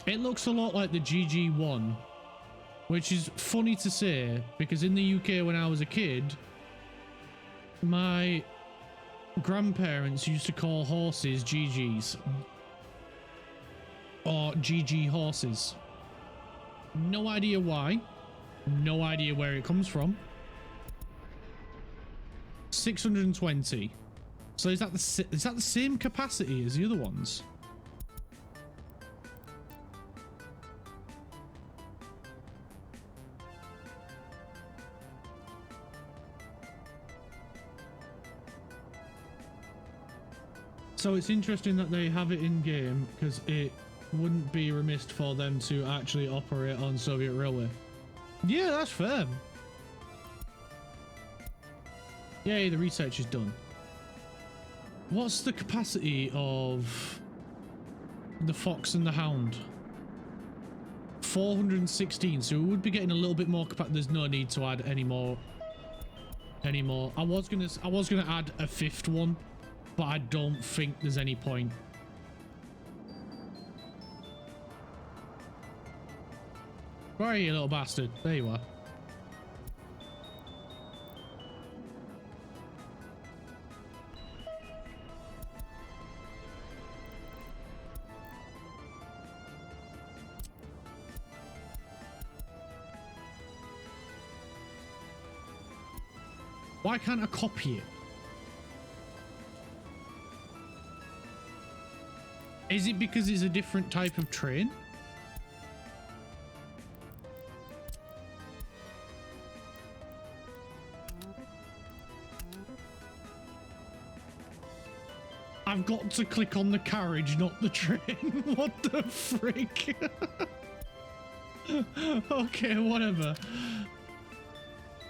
It looks a lot like the GG1, which is funny to say because in the UK when I was a kid, my grandparents used to call horses GGs or GG horses. No idea why, no idea where it comes from. 620. So is that the same capacity as the other ones? So it's interesting that they have it in game because it wouldn't be remiss for them to actually operate on Soviet railway. Yeah, that's fair. Yay, the research is done. What's the capacity of the Fox and the Hound? 416, so we would be getting a little bit more capacity. There's no need to add any more. I was gonna add a 5th one, but I don't think there's any point. Where are you, little bastard? There you are. Why can't I copy it? Is it because it's a different type of train? I've got to click on the carriage, not the train. What the frick? Okay, whatever.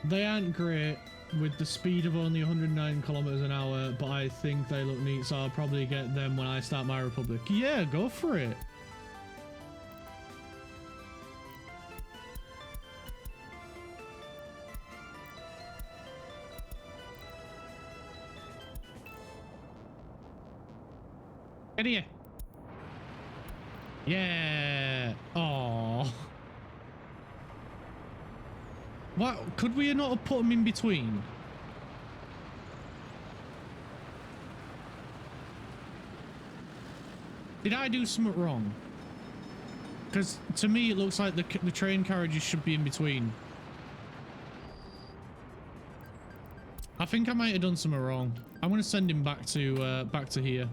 They aren't great with the speed of only 109 kilometers an hour, but I think they look neat, so I'll probably get them when I start my Republic. Yeah, go for it. Get here. Yeah. Oh. What? Could we not have put them in between? Did I do something wrong? Because to me it looks like the train carriages should be in between. I think I might have done something wrong. I'm going to send him back to here.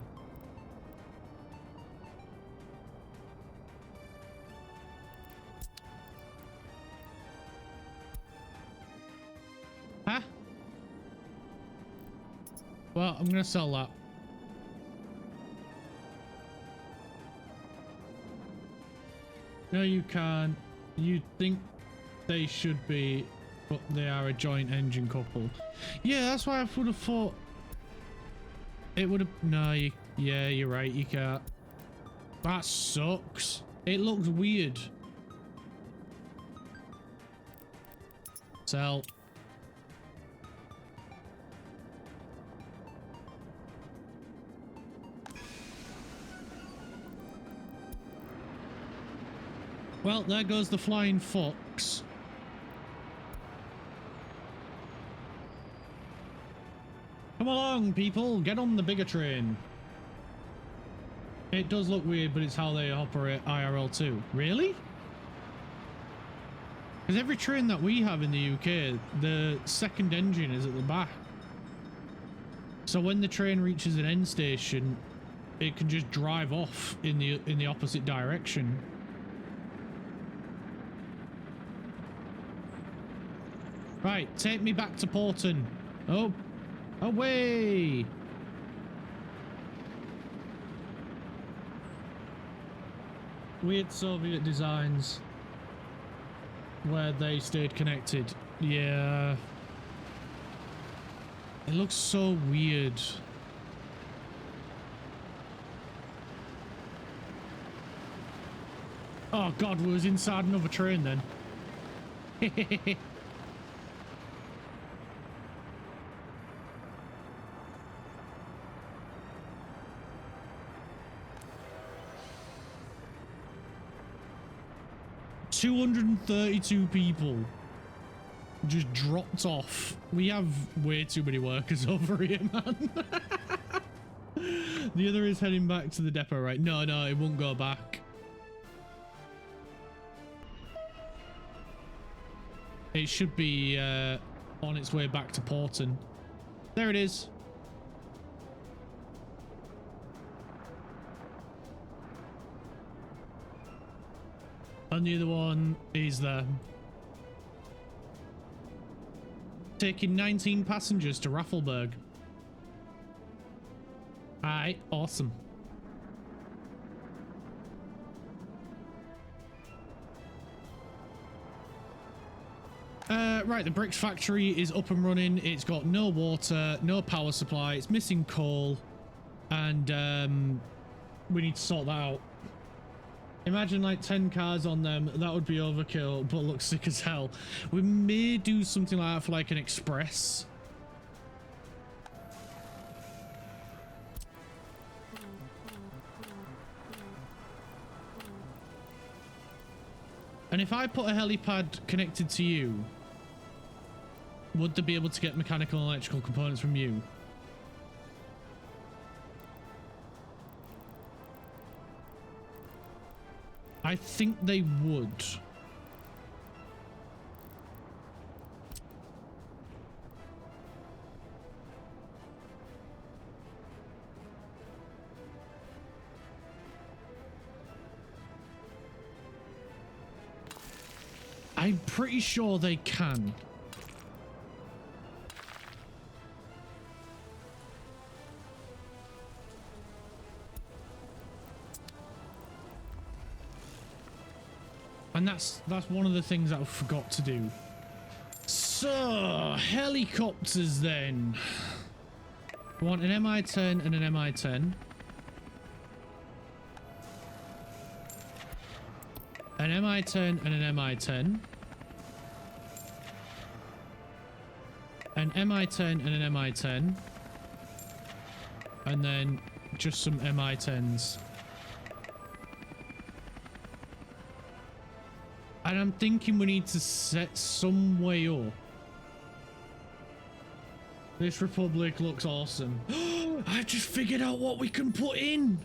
Huh? Well, I'm gonna sell that. No, you can't. You think they should be, but they are a joint engine couple. Yeah, that's why I would have thought it would have. No, Yeah, you're right, you can't. That sucks. It looks weird. Sell. Well, there goes the flying fox. Come along, people. Get on the bigger train. It does look weird, but it's how they operate IRL too. Really? Because every train that we have in the UK, the second engine is at the back. So when the train reaches an end station, it can just drive off in the opposite direction. Right, take me back to Porton. Oh, away! Weird Soviet designs where they stayed connected. Yeah. It looks so weird. Oh god, we was inside another train then. 232 people just dropped off. We have way too many workers over here, man. The other is heading back to the depot, right? No, it won't go back. It should be on its way back to Porton. There it is. And the other one is there. Taking 19 passengers to Raffelberg. Alright, awesome. Right, the bricks factory is up and running. It's got no water, no power supply. It's missing coal. And we need to sort that out. Imagine like 10 cars on them. That would be overkill, but looks sick as hell. We may do something like that for like an express. And if I put a helipad connected to you, would they be able to get mechanical and electrical components from you? I think they would. I'm pretty sure they can. And that's one of the things that I forgot to do. So, helicopters then. We want an Mi-10 and an Mi-10. An Mi-10 and an Mi-10. An Mi-10 and an Mi-10. And then just some Mi-10s. And I'm thinking we need to set some way up. This Republic looks awesome. I just figured out what we can put in.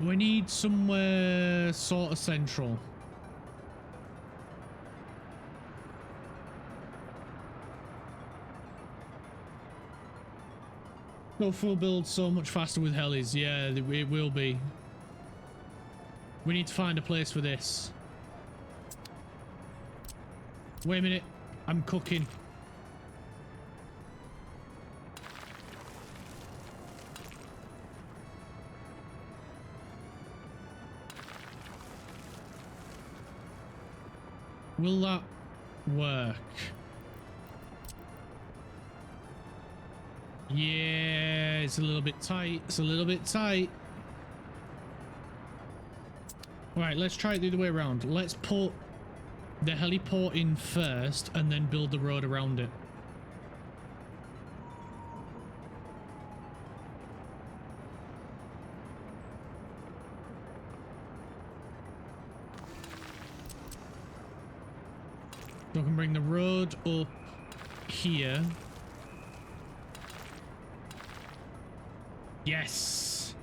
We need somewhere sort of central. Go full build so much faster with helis. Yeah, it will be. We need to find a place for this. Wait a minute. I'm cooking. Will that work? Yeah, it's a little bit tight. It's a little bit tight. Right, let's try it the other way around. Let's put the heliport in first and then build the road around it. So I can bring the road up here. Yes.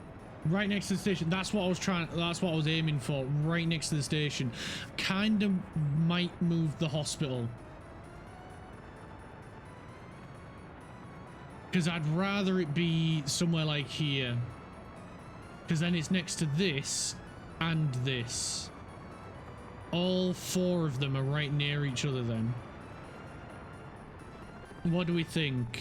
Right next to the station. That's what I was aiming for. Right next to the station. Kind of might move the hospital. Because I'd rather it be somewhere like here. Because then it's next to this and this. All four of them are right near each other then. What do we think?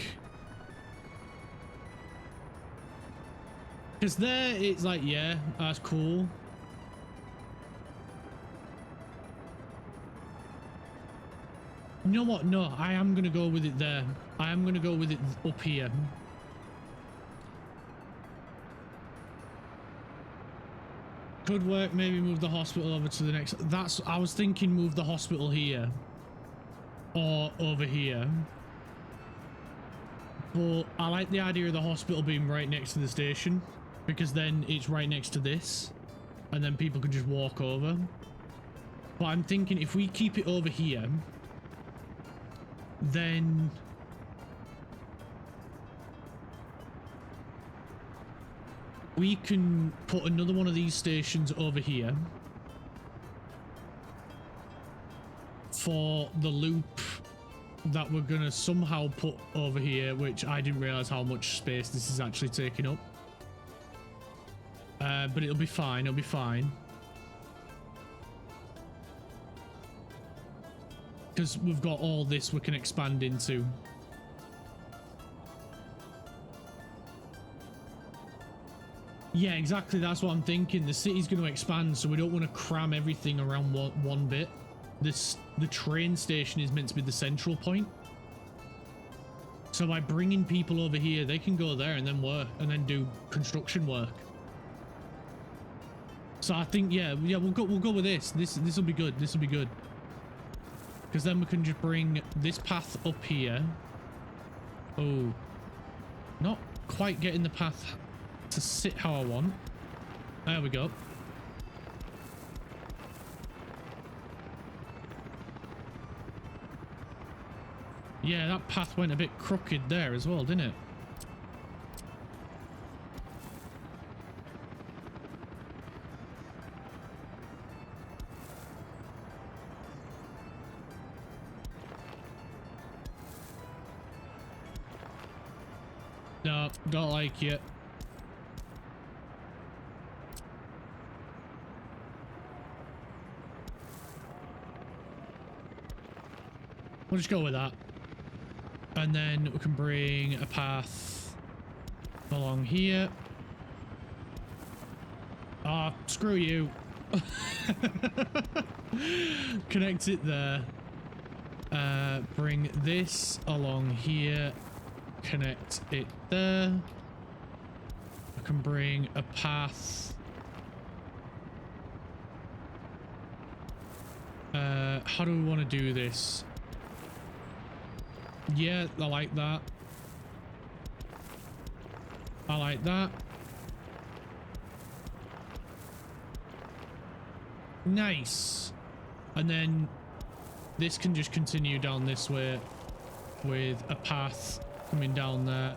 Because there it's like, yeah, that's cool. You know what? No, I am going to go with it there. I am going to go with it up here. Could work, maybe move the hospital over to the next. I was thinking move the hospital here. Or over here. But I like the idea of the hospital being right next to the station. Because then it's right next to this. And then people can just walk over. But I'm thinking if we keep it over here. Then we can put another one of these stations over here for the loop that we're gonna somehow put over here, which I didn't realize how much space this is actually taking up. But it'll be fine, it'll be fine. Because we've got all this we can expand into. Yeah, exactly. That's what I'm thinking. The city's going to expand, so we don't want to cram everything around one bit. The train station is meant to be the central point. So by bringing people over here, they can go there and then work and then do construction work. So I think, yeah, we'll go with this. This will be good. This will be good. Because then we can just bring this path up here. Oh, not quite getting the path to sit how I want. There we go. Yeah, that path went a bit crooked there as well, didn't it? No, don't like it. We'll just go with that. And then we can bring a path along here. Ah, oh, screw you. Connect it there. Bring this along here. Connect it there. I can bring a path. How do we want to do this? Yeah, I like that. I like that. Nice. And then this can just continue down this way with a path coming down there.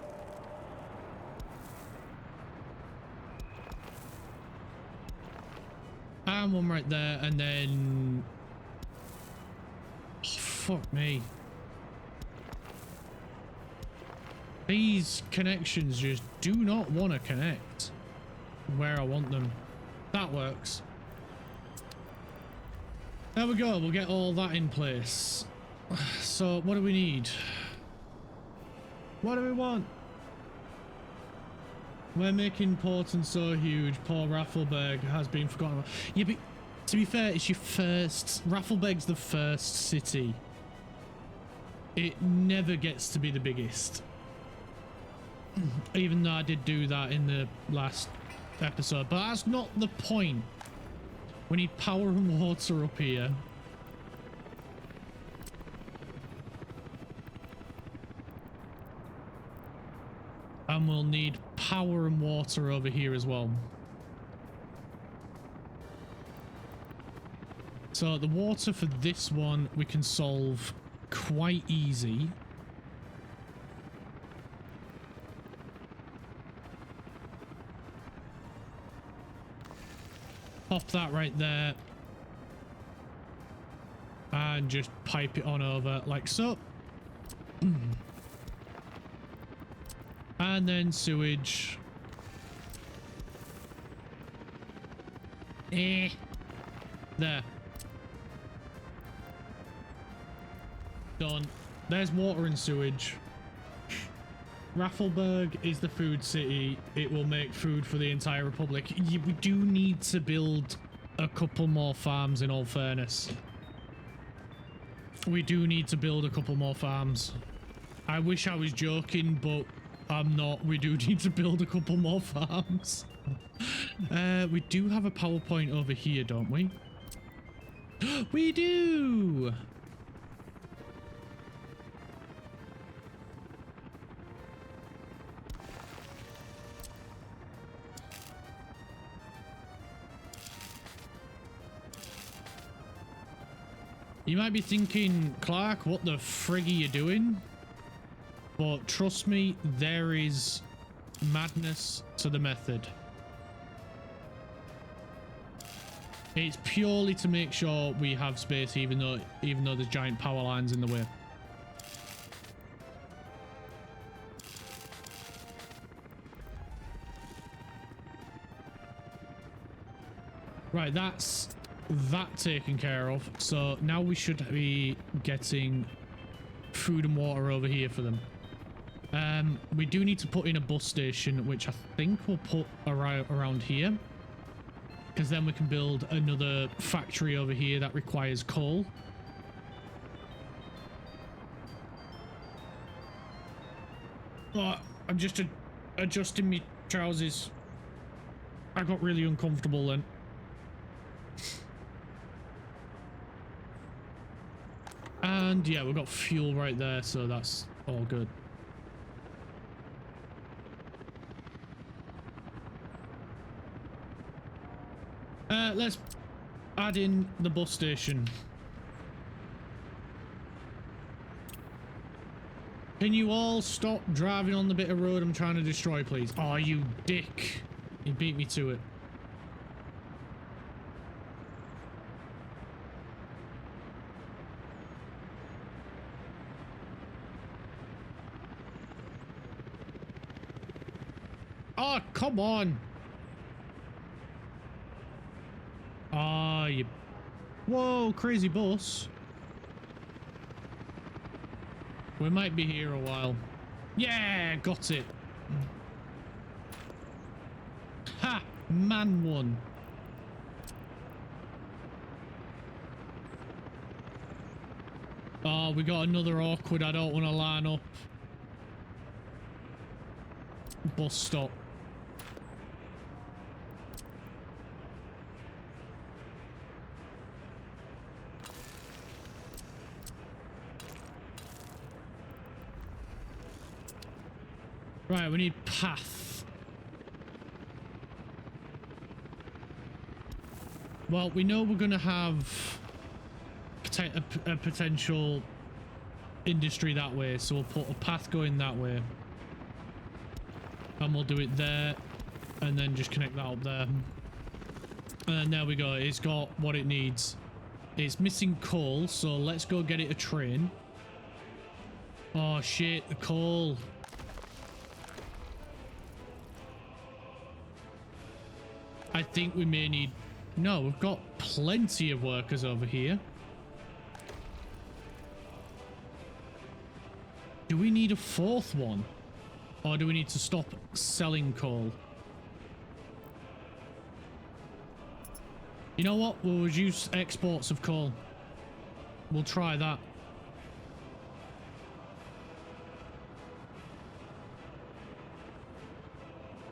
And one right there, and then... Oh, fuck me. These connections just do not want to connect where I want them. That works. There we go. We'll get all that in place. So what do we need? What do we want? We're making Porton so huge. Poor Raffleberg has been forgotten about. Yeah, but To be fair, it's your first... Rafflebeg's the first city. It never gets to be the biggest. Even though I did do that in the last episode. But that's not the point. We need power and water up here. And we'll need power and water over here as well. So the water for this one we can solve quite easy. Pop that right there. And just pipe it on over like so. And then sewage. There. Done. There's water and sewage. Raffleberg is the food city. It will make food for the entire republic. We do need to build a couple more farms, in all fairness. We do need to build a couple more farms. I wish I was joking, but I'm not. We do need to build a couple more farms. We do have a PowerPoint over here, don't we? We do! You might be thinking, Clark, what the frig are you doing? But trust me, there is madness to the method. It's purely to make sure we have space, even though there's giant power lines in the way. Right, that's that taken care of. So now we should be getting food and water over here for them. We do need to put in a bus station, which I think we'll put around here, because then we can build another factory over here that requires coal. Oh, I'm just adjusting my trousers. I got really uncomfortable then. And yeah, we've got fuel right there, so that's all good. Let's add in the bus station. Can you all stop driving on the bit of road I'm trying to destroy, please? Oh, you dick. You beat me to it. Oh, come on. Ah, you... Whoa, crazy bus. We might be here a while. Yeah, got it. Ha! Man won. Oh, we got another awkward. I don't want to line up. Bus stop. Right, we need path. Well, we know we're going to have a potential industry that way, so we'll put a path going that way. And we'll do it there, and then just connect that up there. And there we go. It's got what it needs. It's missing coal, so let's go get it a train. Oh, shit, the coal. I think we may need... No, we've got plenty of workers over here. Do we need a fourth one? Or do we need to stop selling coal? You know what? We'll reduce exports of coal. We'll try that.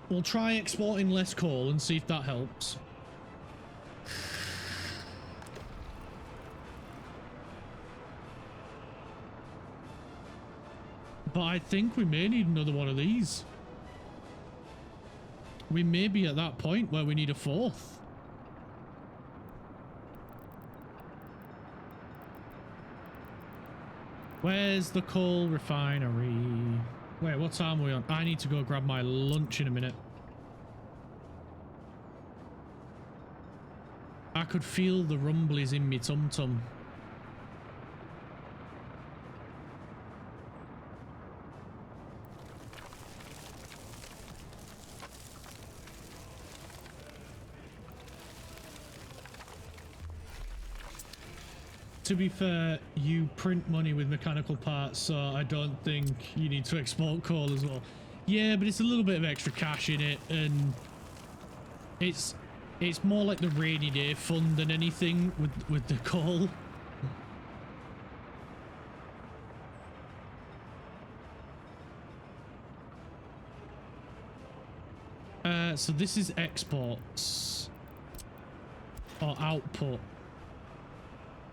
We'll try exporting less coal and see if that helps. But I think we may need another one of these. We may be at that point where we need a fourth. Where's the coal refinery? Wait, what time are we on? I need to go grab my lunch in a minute. I could feel the rumblies in me tum-tum. To be fair, you print money with mechanical parts, so I don't think you need to export coal as well. Yeah, but it's a little bit of extra cash in it, and it's more like the rainy day fund than anything with the coal. So this is exports or output.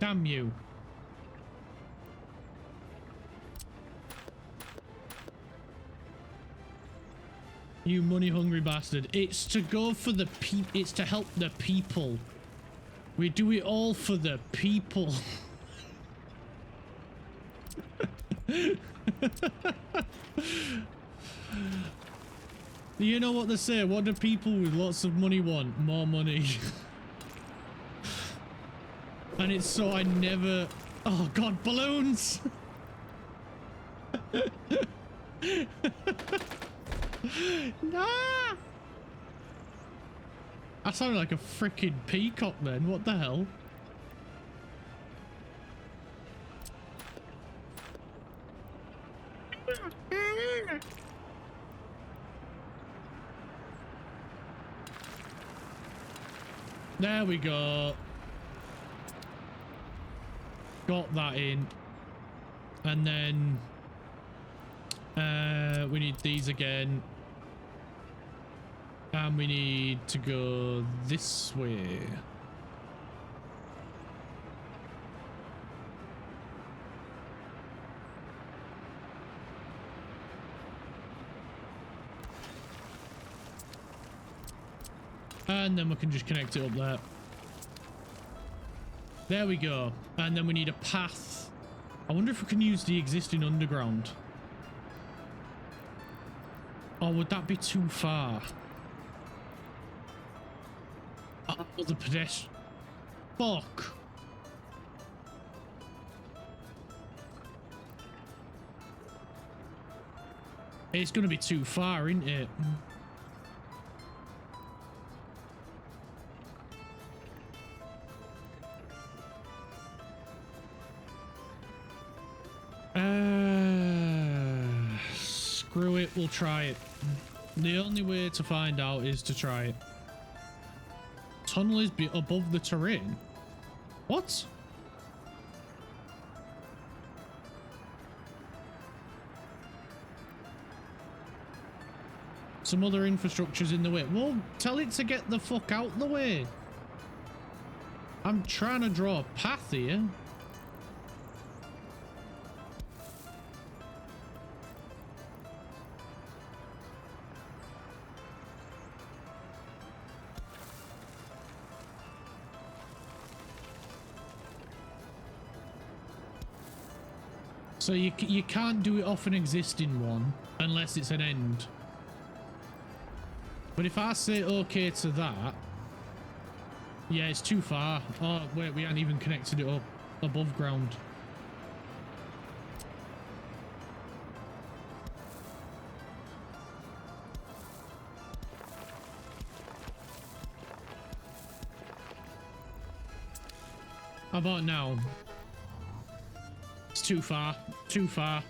Damn you. You money hungry bastard. It's to go for the it's to help the people. We do it all for the people. You know what they say? What do people with lots of money want? More money. And it's so I never... Oh god, balloons! Nah! I sounded like a freaking peacock then, what the hell? There we go. Got that in. And then we need these again. And we need to go this way. And then we can just connect it up there. There we go. And then we need a path. I wonder if we can use the existing underground. Or would that be too far? Oh, the pedestrian. Fuck. It's going to be too far, isn't it? Screw it, we'll try it. The only way to find out is to try it. Tunnel is above the terrain. What? Some other infrastructure's in the way. Well, tell it to get the fuck out the way. I'm trying to draw a path here. So you can't do it off an existing one unless it's an end. But if I say okay to that, yeah, it's too far. Oh wait, we haven't even connected it up above ground. How about now? It's too far. Too far.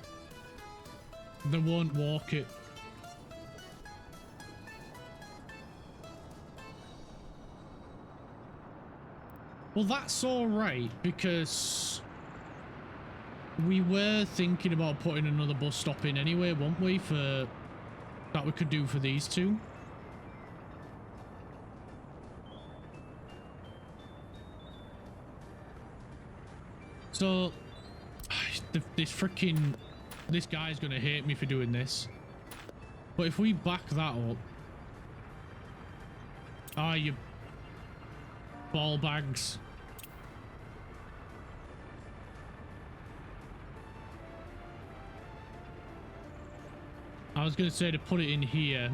They won't walk it. Well, that's all right, because we were thinking about putting another bus stop in anyway, weren't we, for that we could do for these two. So this guy's gonna hate me for doing this, but if we back that up, you ball bags. I was gonna say to put it in here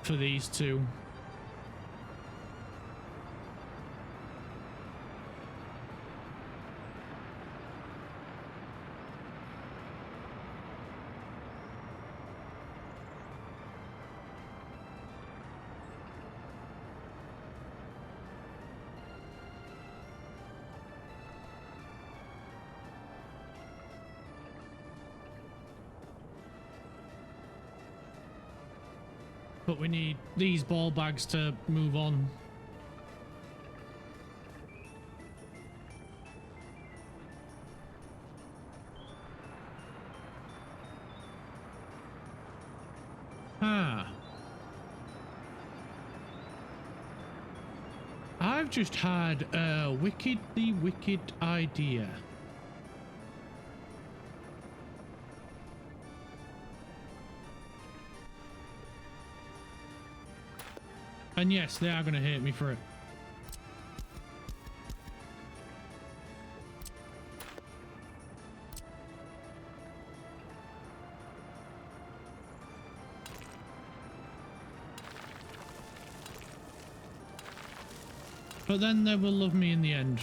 for these two. But we need these ball bags to move on. I've just had a wickedly wicked idea. And yes, they are going to hate me for it. But then they will love me in the end.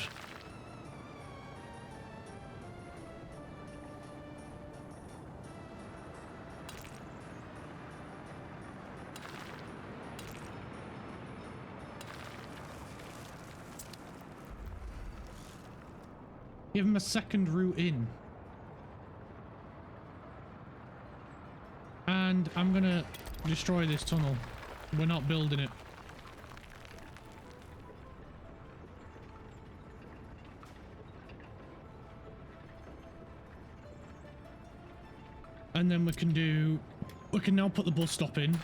Give him a second route in. And I'm gonna destroy this tunnel. We're not building it. And then we can now put the bus stop in.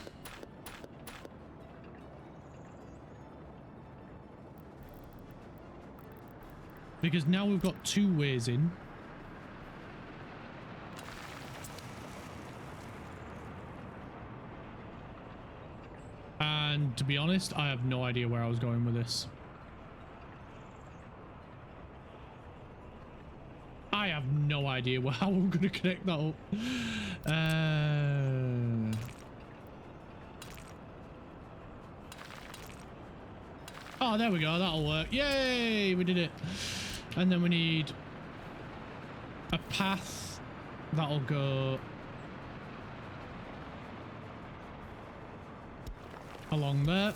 Because now we've got two ways in. And to be honest, I have no idea where I was going with this. I have no idea how I'm going to connect that up. Oh, there we go. That'll work. Yay! We did it. And then we need a path that'll go along there.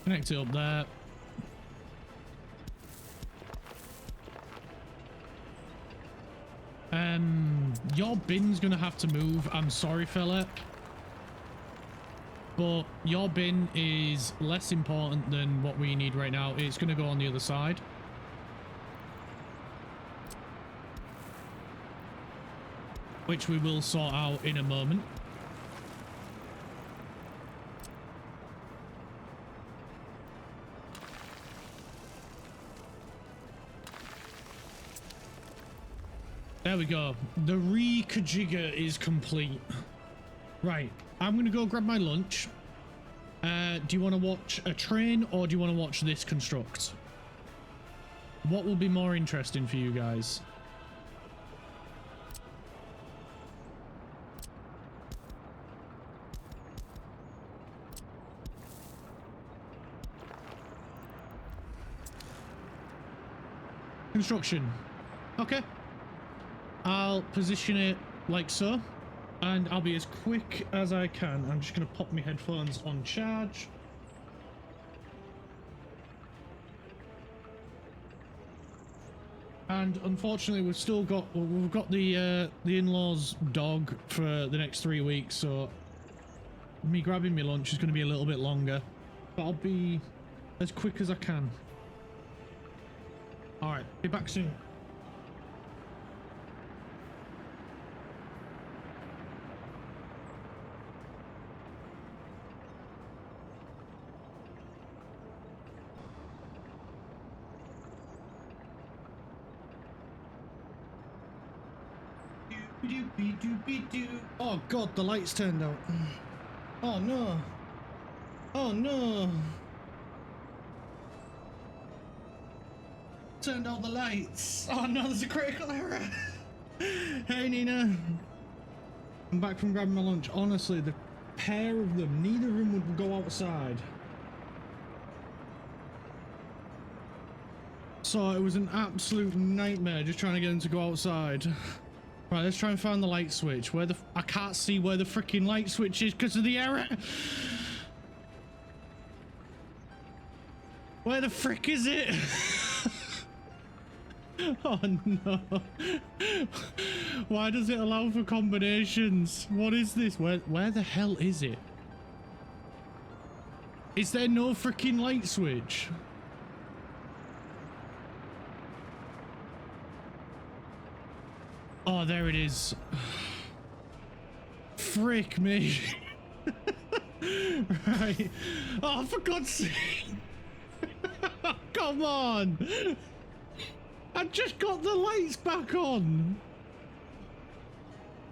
Connect it up there. Your bin's gonna have to move. I'm sorry, fella. But your bin is less important than what we need right now. It's gonna go on the other side. Which we will sort out in a moment. There we go. The re-kajigger is complete. Right. I'm going to go grab my lunch. Do you want to watch a train or do you want to watch this construct? What will be more interesting for you guys? Construction. Okay. I'll position it like so, and I'll be as quick as I can. I'm just going to pop my headphones on charge. And unfortunately, we've got the in-laws' dog for the next 3 weeks, so me grabbing my lunch is going to be a little bit longer, but I'll be as quick as I can. All right, be back soon. Oh god, the lights turned out. Oh no. Oh no. Turned out the lights. Oh no, there's a critical error. Hey Nina. I'm back from grabbing my lunch. Honestly, the pair of them, neither of them would go outside. So it was an absolute nightmare just trying to get them to go outside. Right, let's try and find the light switch. Where the I can't see where the freaking light switch is because of the error. Where the frick is it? Oh no. Why does it allow for combinations? What is this? Where the hell is it? Is there no freaking light switch? Oh, there it is. Frick me. Right. Oh, for God's sake. Come on. I just got the lights back on.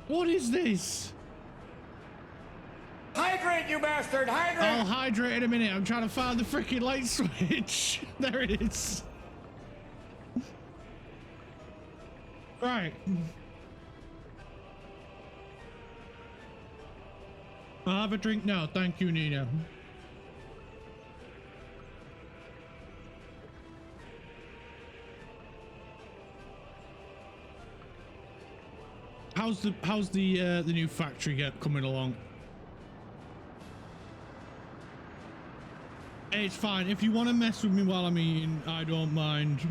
What is this? Hydrate, you bastard! Hydrate! I'll hydrate in a minute. I'm trying to find the freaking light switch. There it is. Right. I'll have a drink now. Thank you, Nina. How's the new factory coming along? It's fine. If you want to mess with me while I'm eating, I don't mind.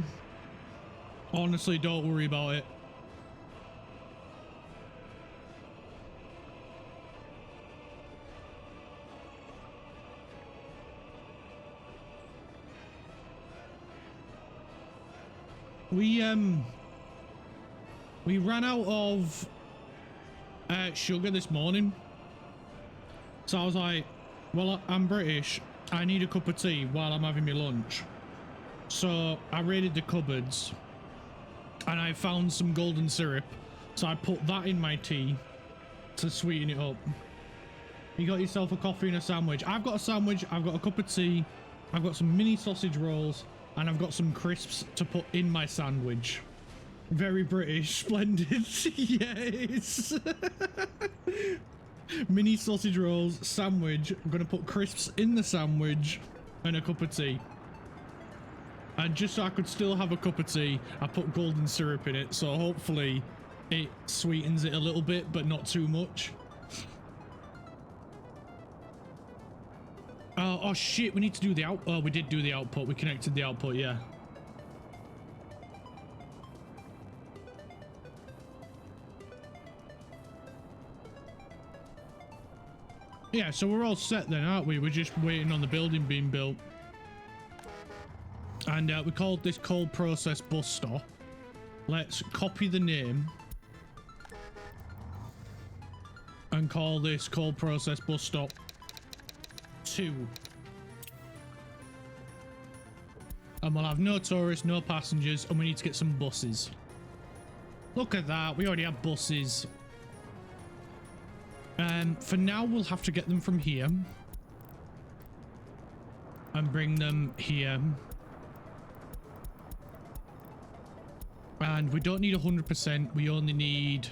Honestly, don't worry about it. We ran out of sugar this morning, so I was like, well, I'm British, I need a cup of tea while I'm having my lunch. So I raided the cupboards and I found some golden syrup, so I put that in my tea to sweeten it up. You got yourself a coffee and a sandwich. I've got a sandwich, I've got a cup of tea, I've got some mini sausage rolls, and I've got some crisps to put in my sandwich. Very British, splendid. Yes. Mini sausage rolls, sandwich. I'm gonna put crisps in the sandwich and a cup of tea. And just so I could still have a cup of tea, I put golden syrup in it, so hopefully it sweetens it a little bit, but not too much. Oh shit, we need to do the out. Oh, we did do the output. We connected the output, yeah. Yeah, so we're all set then, aren't we? We're just waiting on the building being built. And we called this cold process bus stop. Let's copy the name and call this cold process bus stop 2. And we'll have no tourists, no passengers, and we need to get some buses. Look at that, we already have buses. For now, we'll have to get them from here and bring them here. And we don't need 100%. We only need,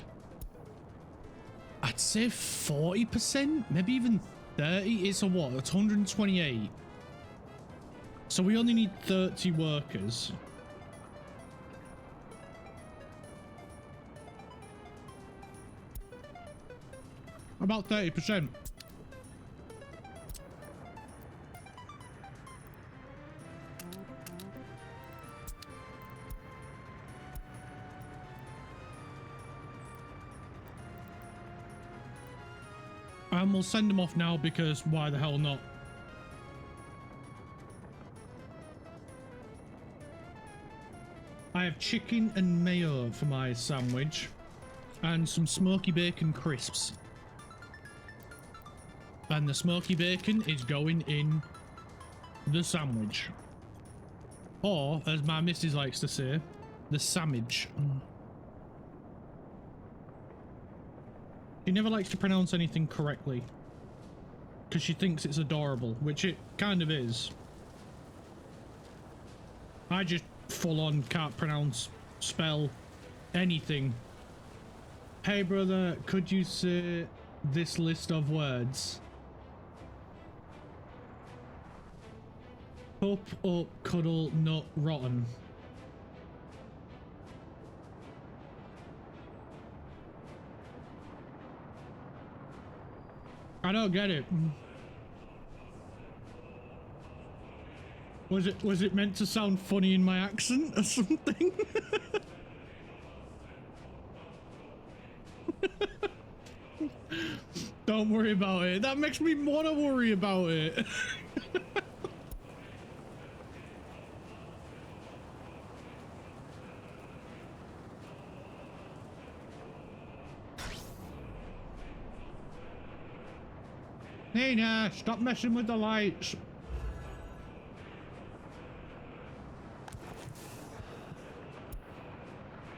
I'd say 40%, maybe even 30. It's a what? It's 128. So we only need 30 workers. About 30%. And we'll send them off now because why the hell not? I have chicken and mayo for my sandwich and some smoky bacon crisps. And the smoky bacon is going in the sandwich. Or, as my missus likes to say, the sandwich. She never likes to pronounce anything correctly because she thinks it's adorable, which it kind of is. I just full on can't pronounce, spell anything. Hey brother, could you say this list of words? Up, up, cuddle, nut, rotten. I don't get it. Was it meant to sound funny in my accent or something? Don't worry about it. That makes me want to worry about it. Nina, stop messing with the lights.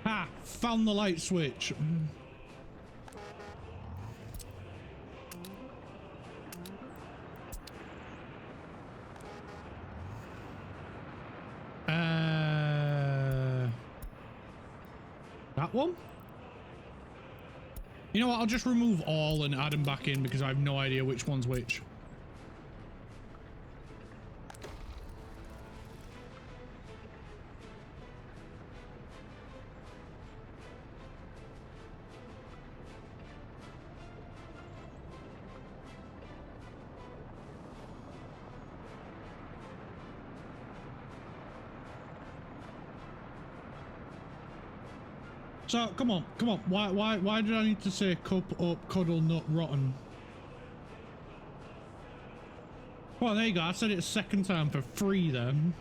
Ha! Found the light switch. That one? You know what, I'll just remove all and add them back in because I have no idea which one's which. So, come on. Why did I need to say cup up, cuddle, nut, rotten? Well, there you go. I said it a second time for free then.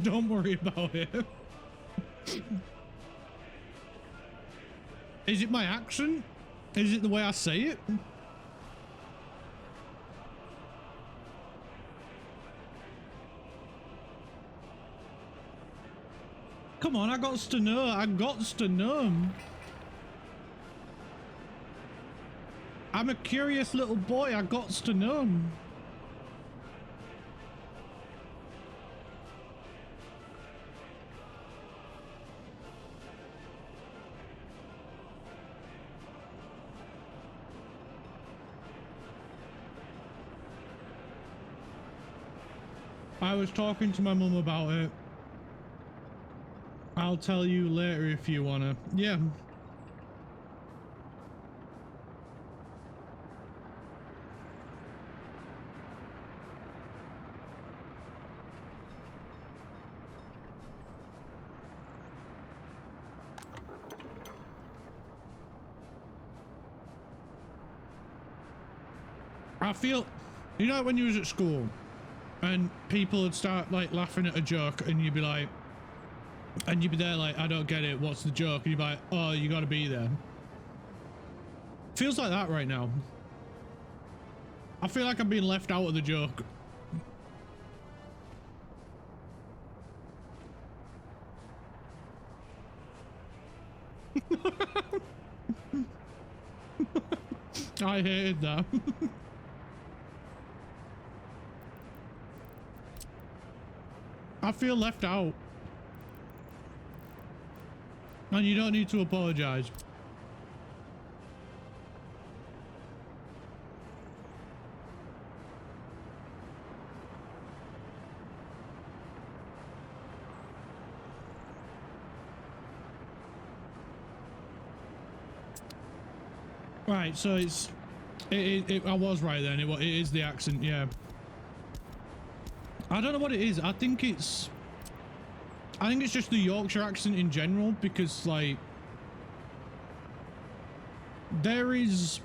Don't worry about it. Is it my accent? Is it the way I say it? Come on, I got to know. I'm a curious little boy, I got to know. I was talking to my mum about it. I'll tell you later if you wanna. Yeah. I feel, you know, when you was at school and people would start like laughing at a joke and you'd be like, and you'd be there like, I don't get it, what's the joke? And you'd be like, oh, you gotta be there. Feels like that right now. I feel like I'm being left out of the joke. I hated that. I feel left out. And you don't need to apologize. Right, so I was right then. It is the accent, yeah. I don't know what it is. I think it's I think it's just the Yorkshire accent in general, because like there is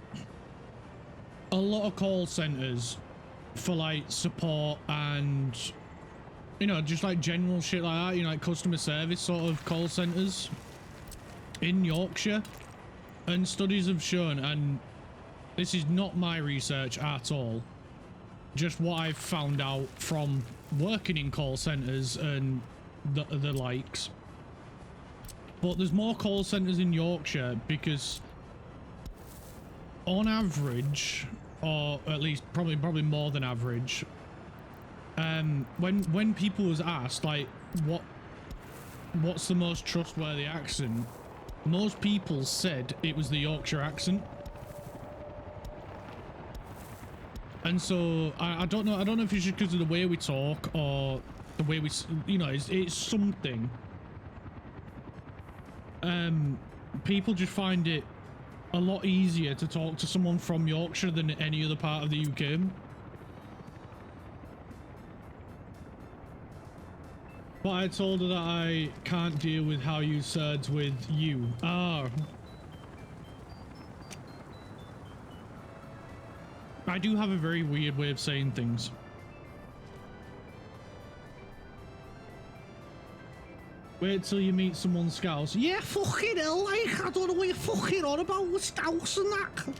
a lot of call centers for like support and, you know, just like general shit like that, you know, like customer service sort of call centers in Yorkshire. And studies have shown, and this is not my research at all, just what I've found out from working in call centers and the likes. But there's more call centers in Yorkshire because on average, or at least probably more than average, when people was asked like what's the most trustworthy accent, most people said it was the Yorkshire accent. And so I don't know if it's just because of the way we talk or the way we, you know, it's something. People just find it a lot easier to talk to someone from Yorkshire than any other part of the UK. But I told her that I can't deal with how you surds with you. Ah. I do have a very weird way of saying things. Wait till you meet someone Scouse. Yeah, fucking hell, like, I don't know what you're fucking on about with Scouse and that.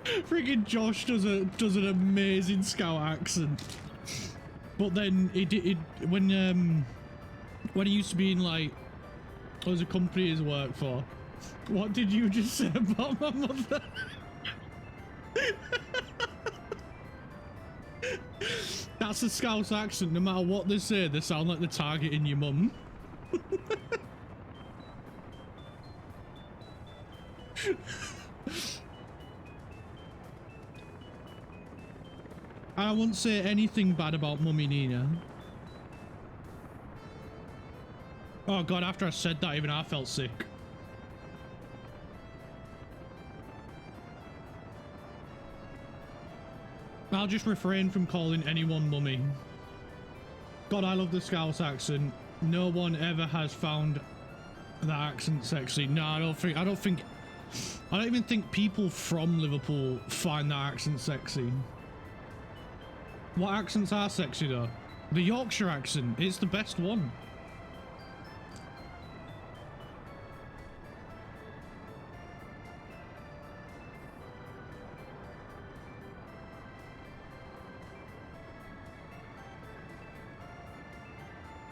Friggin' Josh does an amazing Scout accent. But then when he used to be in like, there was a company he's worked for. What did you just say about my mother? That's a Scouse accent. No matter what they say, they sound like they're targeting your mum. I won't say anything bad about Mummy Nina. Oh god, after I said that, even I felt sick. I'll just refrain from calling anyone mummy. God, I love the Scouse accent. No one ever has found that accent sexy. No, I don't even think people from Liverpool find that accent sexy. What accents are sexy though? The Yorkshire accent, it's the best one.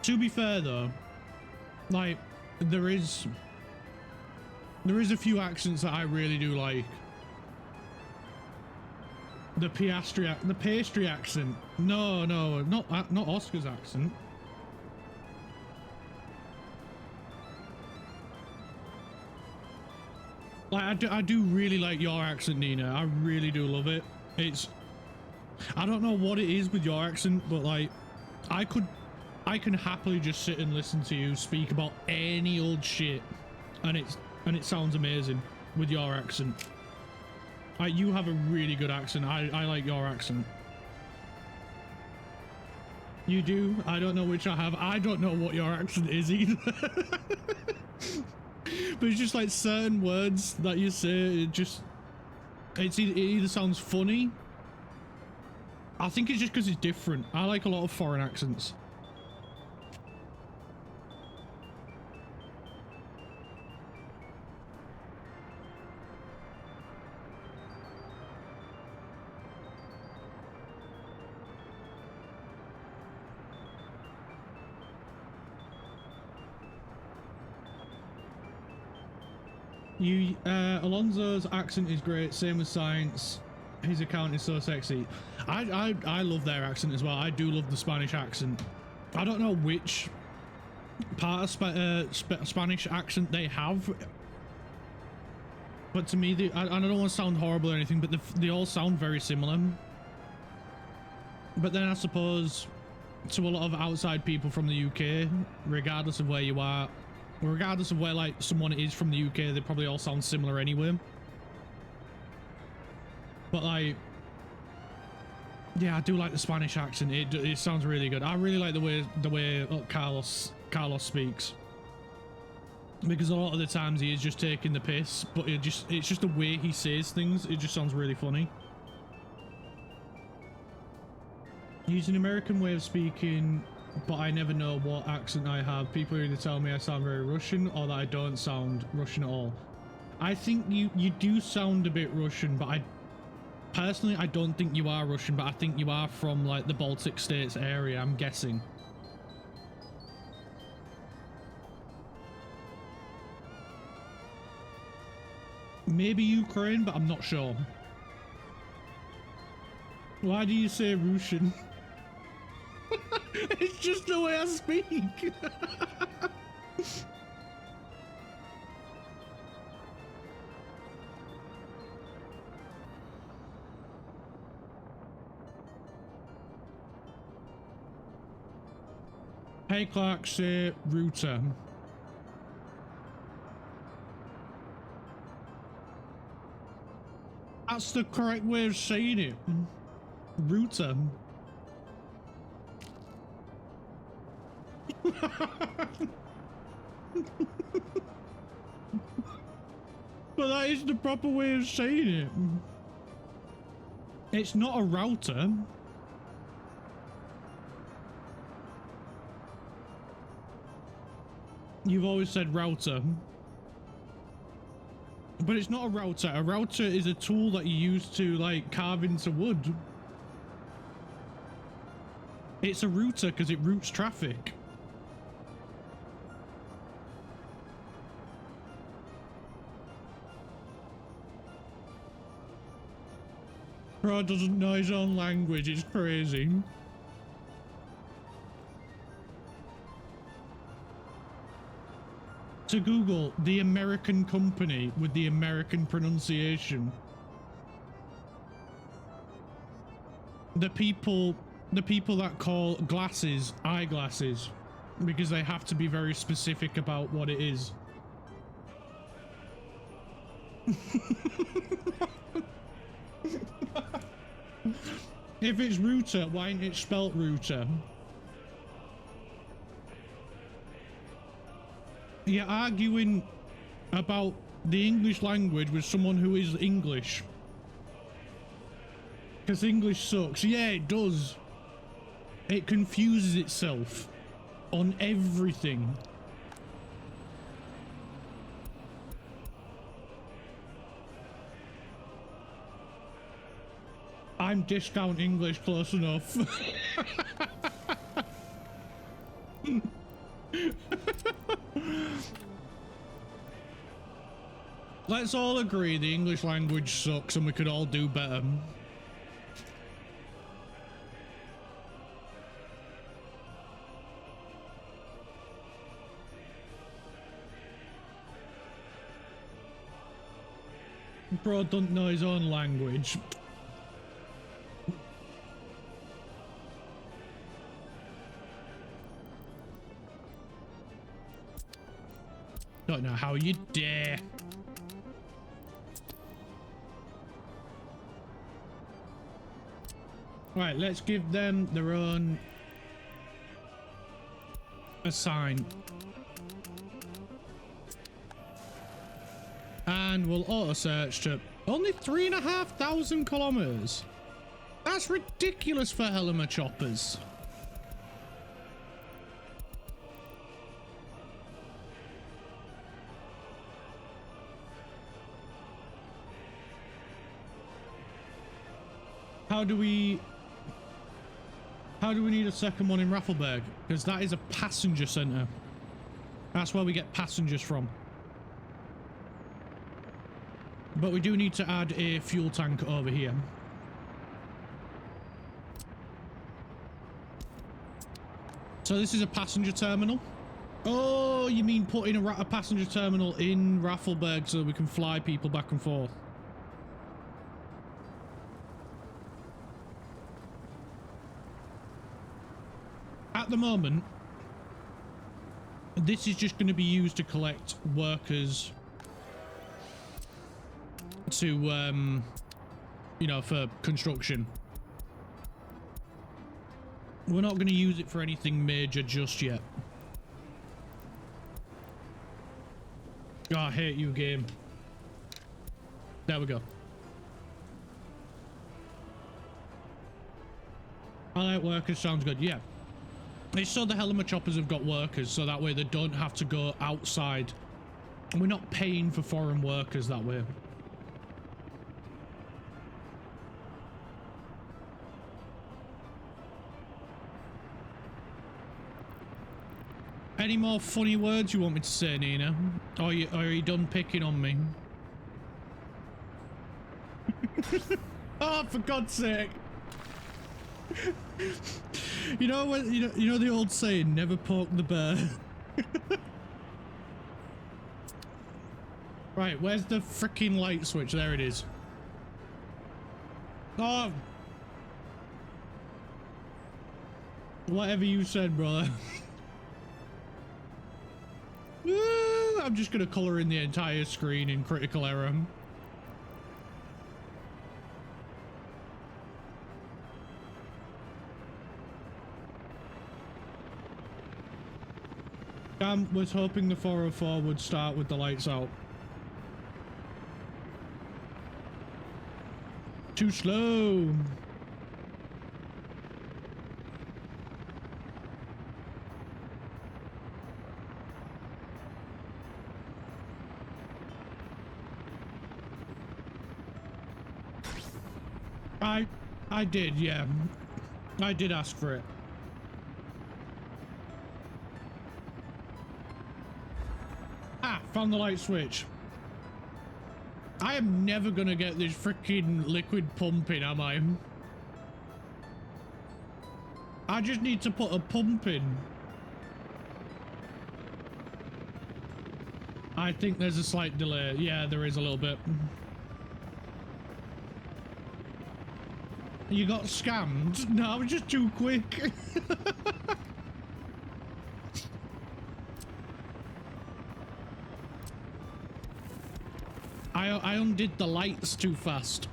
To be fair though, like, there is a few accents that I really do like. The pastry accent. No, not Oscar's accent. Like, I do really like your accent, Nina. I really do love it. I don't know what it is with your accent, but like, I can happily just sit and listen to you speak about any old shit, and it sounds amazing with your accent. Like, you have a really good accent. I like your accent. You do? I don't know which I have. I don't know what your accent is either. But it's just like certain words that you say, it either sounds funny. I think it's just because it's different. I like a lot of foreign accents. Alonso's accent is great, same with Science. His account is so sexy. I love their accent as well. I do love the Spanish accent. I don't know which part of Spanish accent they have, but to me, I don't want to sound horrible or anything, but they all sound very similar. But then I suppose to a lot of outside people from the UK, regardless of where you are, regardless of where like someone is from the UK, they probably all sound similar anyway. But like, Yeah, I do like the Spanish accent. It sounds really good. I really like the way Carlos speaks, because a lot of the times he is just taking the piss, but it's just the way he says things. It just sounds really funny. Use an American way of speaking, but I never know what accent I have. People either tell me I sound very Russian or that I don't sound Russian at all. I think you do sound a bit Russian, but personally, I don't think you are Russian, but I think you are from like the Baltic states area, I'm guessing. Maybe Ukraine, but I'm not sure. Why do you say Russian? It's just the way I speak. Hey Clark, say router. That's the correct way of saying it. Router. But that is the proper way of saying it. It's not a router. You've always said router. But it's not a router. A router is a tool that you use to like carve into wood. It's a router because it routes traffic. Bro doesn't know his own language, it's crazy. To Google the American company with the American pronunciation. The people that call glasses eyeglasses because they have to be very specific about what it is. If it's router, why ain't it spelt router? You're arguing about the English language with someone who is English. Because English sucks. Yeah, it does. It confuses itself on everything. I'm discount English close enough. Let's all agree the English language sucks and we could all do better. Bro don't know his own language. Don't know how you dare. Right, let's give them their own assign. And we'll auto search to only 3,500 kilometers. That's ridiculous for Helmer choppers. How do we need a second one in Raffelberg? Because that is a passenger center. That's where we get passengers from. But we do need to add a fuel tank over here. So this is a passenger terminal. Oh, you mean putting a passenger terminal in Raffelberg so we can fly people back and forth? At the moment, this is just going to be used to collect workers to, you know, for construction. We're not going to use it for anything major just yet. Oh, I hate you, game. There we go. I like workers, sounds good. Yeah. It's so the Helima choppers have got workers, so that way they don't have to go outside. We're not paying for foreign workers that way. Any more funny words you want me to say, Nina? Or are you done picking on me? Oh, for God's sake! You know what? You know the old saying, "Never poke the bear." Right, where's the freaking light switch? There it is. Oh, whatever you said, brother. Woo, I'm just gonna color in the entire screen in critical error. Was hoping the 404 would start with the lights out. Too slow. I did, yeah. I did ask for it. Ah, found the light switch. I am never gonna get this freaking liquid pumping, am I? I just need to put a pump in. I think there's a slight delay. Yeah, there is a little bit. You got scammed? No, I was just too quick. I undid the lights too fast.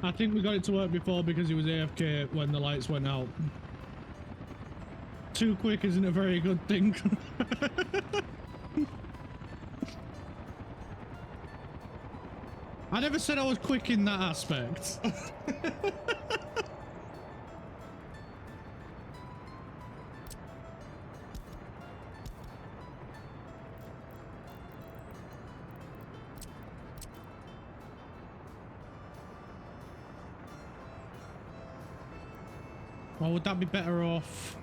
I think we got it to work before because he was AFK when the lights went out. Too quick isn't a very good thing. I never said I was quick in that aspect. Or would that be better off?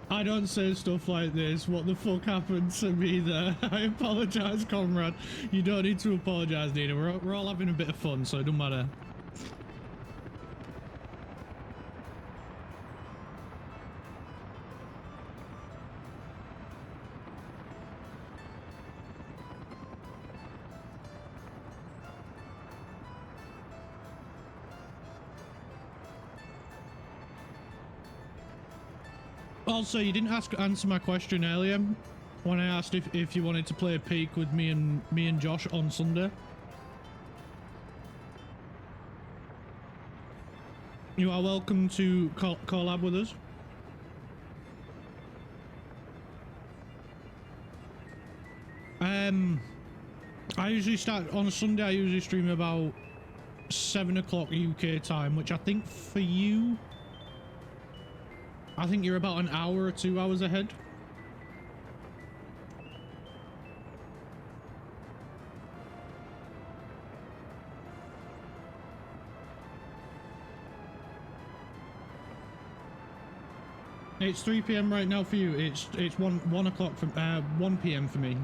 I don't say stuff like this. What the fuck happened to me there? I apologize, comrade. You don't need to apologize, Nina. We're all having a bit of fun, so it don't matter. Also, you didn't answer my question earlier when I asked if you wanted to play a peak with me and Josh on Sunday. You are welcome to collab with us. I usually start on a Sunday. I usually stream about 7 o'clock UK time, which I think for you, I think you're about an hour or 2 hours ahead. It's 3 PM right now for you. It's 1 o'clock from 1 PM for me.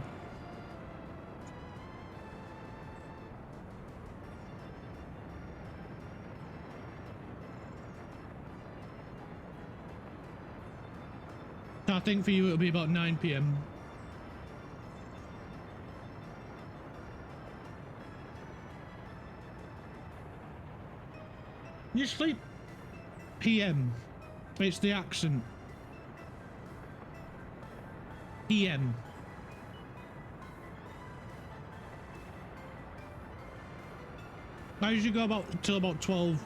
I think for you it'll be about 9 PM. You sleep PM. It's the accent. PM. I usually go till about 12,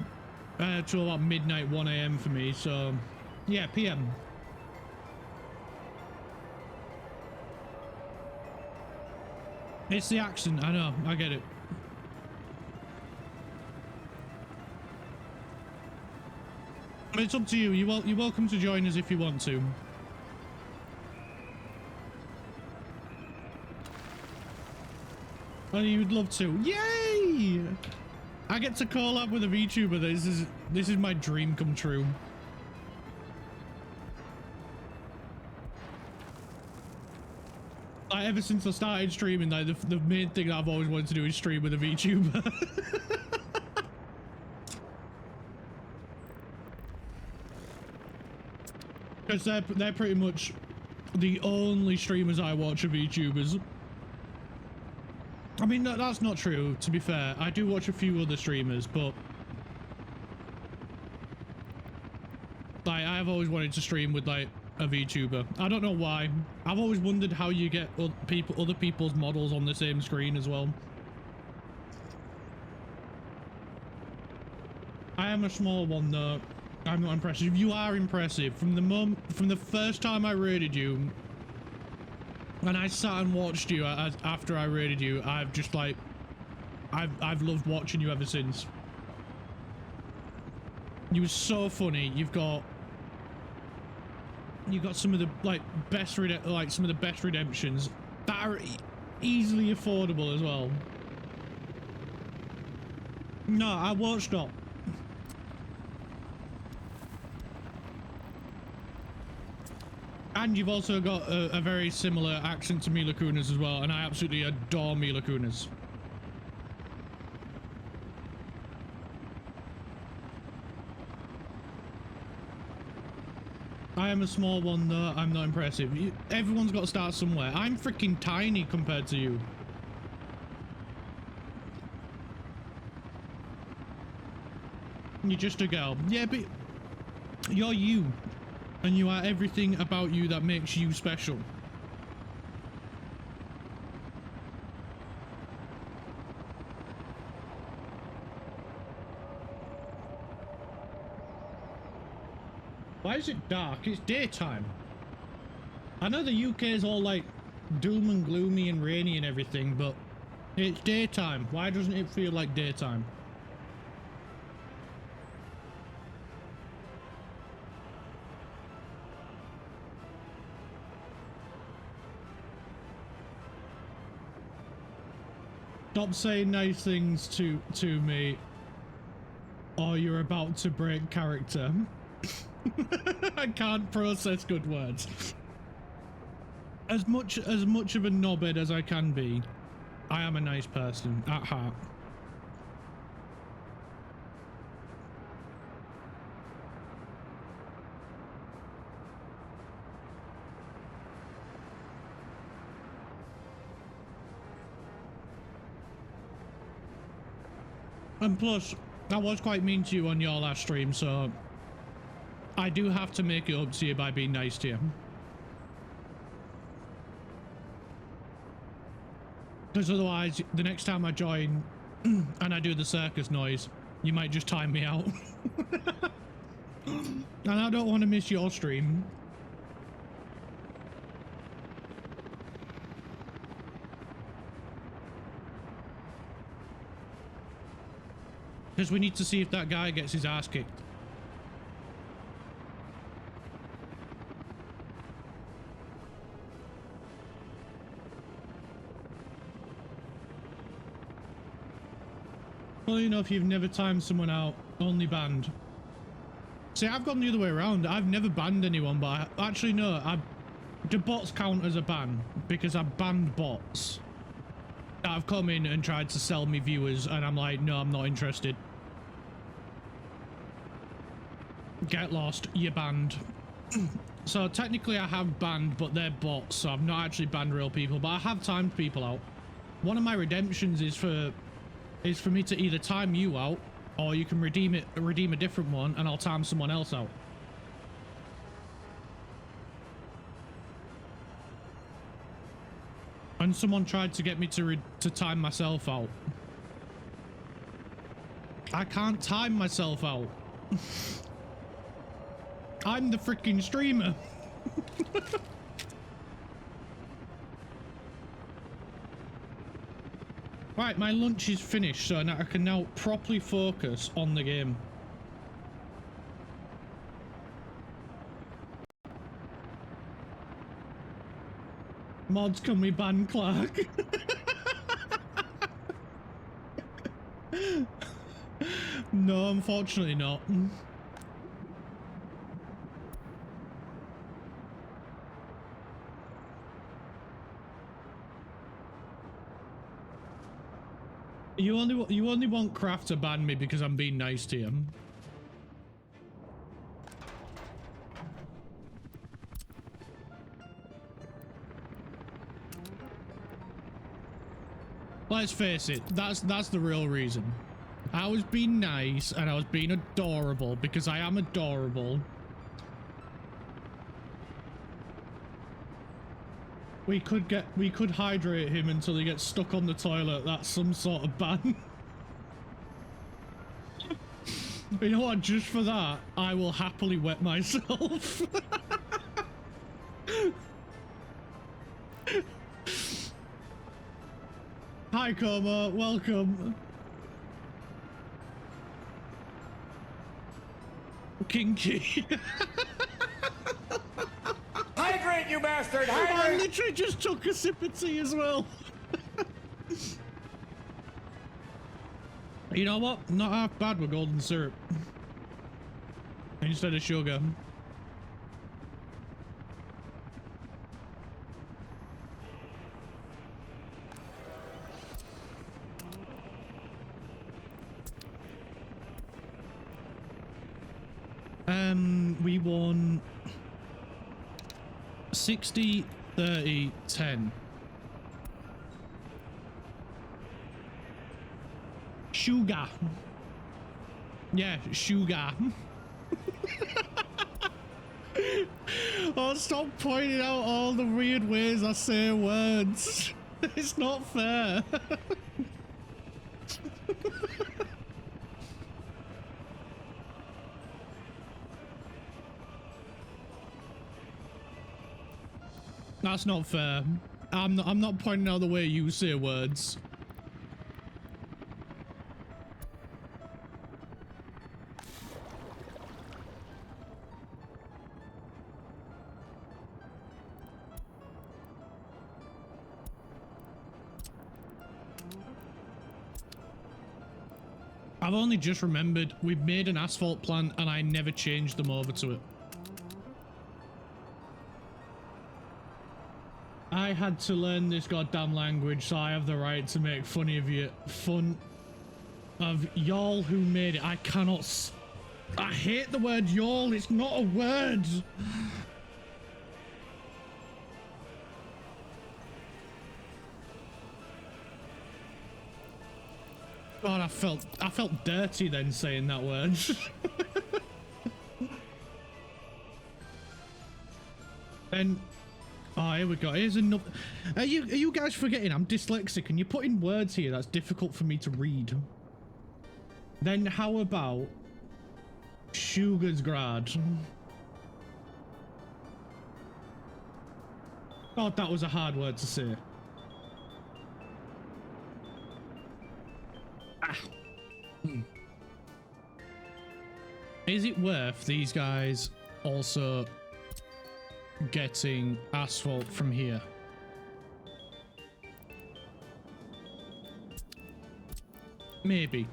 till about midnight, 1 a.m. for me. So, yeah, PM. It's the accent. I know. I get it. It's up to you. You're welcome to join us if you want to. Oh, you'd love to. Yay! I get to collab with a VTuber. This is my dream come true. Like, ever since I started streaming, like the main thing that I've always wanted to do is stream with a VTuber. Because they're pretty much the only streamers I watch are VTubers. I mean, that's not true, to be fair. I do watch a few other streamers, but like, I've always wanted to stream with like a VTuber. I don't know why. I've always wondered how you get other people's models on the same screen as well. I am a small one though. I'm not impressive. You are impressive. From the first time I raided you, and I sat and watched you after I raided you, I've just like, I've loved watching you ever since. You were so funny. You've got some of the like some of the best redemptions that are easily affordable as well. No, I won't stop. And you've also got a very similar accent to Mila Kunis as well, and I absolutely adore Mila Kunis. I am a small one though, I'm not impressive. Everyone's got to start somewhere. I'm freaking tiny compared to you. You're just a girl. Yeah, but you're you. And you are everything about you that makes you special. Why is it dark? It's daytime. I know the UK is all like doom and gloomy and rainy and everything, but it's daytime. Why doesn't it feel like daytime? Stop saying nice things to me, or you're about to break character. I can't process good words. As much of a knobhead as I can be, I am a nice person at heart. And plus, I was quite mean to you on your last stream, so I do have to make it up to you by being nice to you. Because otherwise, the next time I join and I do the circus noise, you might just time me out. And I don't want to miss your stream. Because we need to see if that guy gets his ass kicked. Funny enough, you've never timed someone out, only banned. See, I've gone the other way around. I've never banned anyone, but actually no, do bots count as a ban? Because I've banned bots that have come in and tried to sell me viewers, and I'm like, no, I'm not interested. Get lost, you're banned. So technically I have banned, but they're bots, so I've not actually banned real people, but I have timed people out. One of my redemptions is for me to either time you out, or you can redeem a different one, and I'll time someone else out. And someone tried to get me to time myself out. I can't time myself out. I'm the freaking streamer. Right, my lunch is finished, so now I can now properly focus on the game. Mods, can we ban Clark? No, unfortunately not. You only want Kraft to ban me because I'm being nice to him. Let's face it, that's the real reason. I was being nice and I was being adorable because I am adorable. We could hydrate him until he gets stuck on the toilet. That's some sort of ban. You know what? Just for that, I will happily wet myself. Hi, Coma. Welcome. Kinky. Hydrate, you bastard! I Hydrate! literally just took a sip of tea as well. You know what? Not half bad with golden syrup instead of sugar. We won 60, 30, 10. Sugar. Yeah, sugar. Oh, stop pointing out all the weird ways I say words. It's not fair. That's not fair. I'm not pointing out the way you say words. I've only just remembered we've made an asphalt plant and I never changed them over to it. I had to learn this goddamn language, so I have the right to make fun of y'all who made it. I cannot. I hate the word y'all. It's not a word. God, I felt dirty then saying that word. And oh, here we go. Here's another. Are you guys forgetting I'm dyslexic and you're putting words here that's difficult for me to read? Then how about Sugarsgrad? God, that was a hard word to say. Ah. Is it worth these guys also getting asphalt from here? Maybe.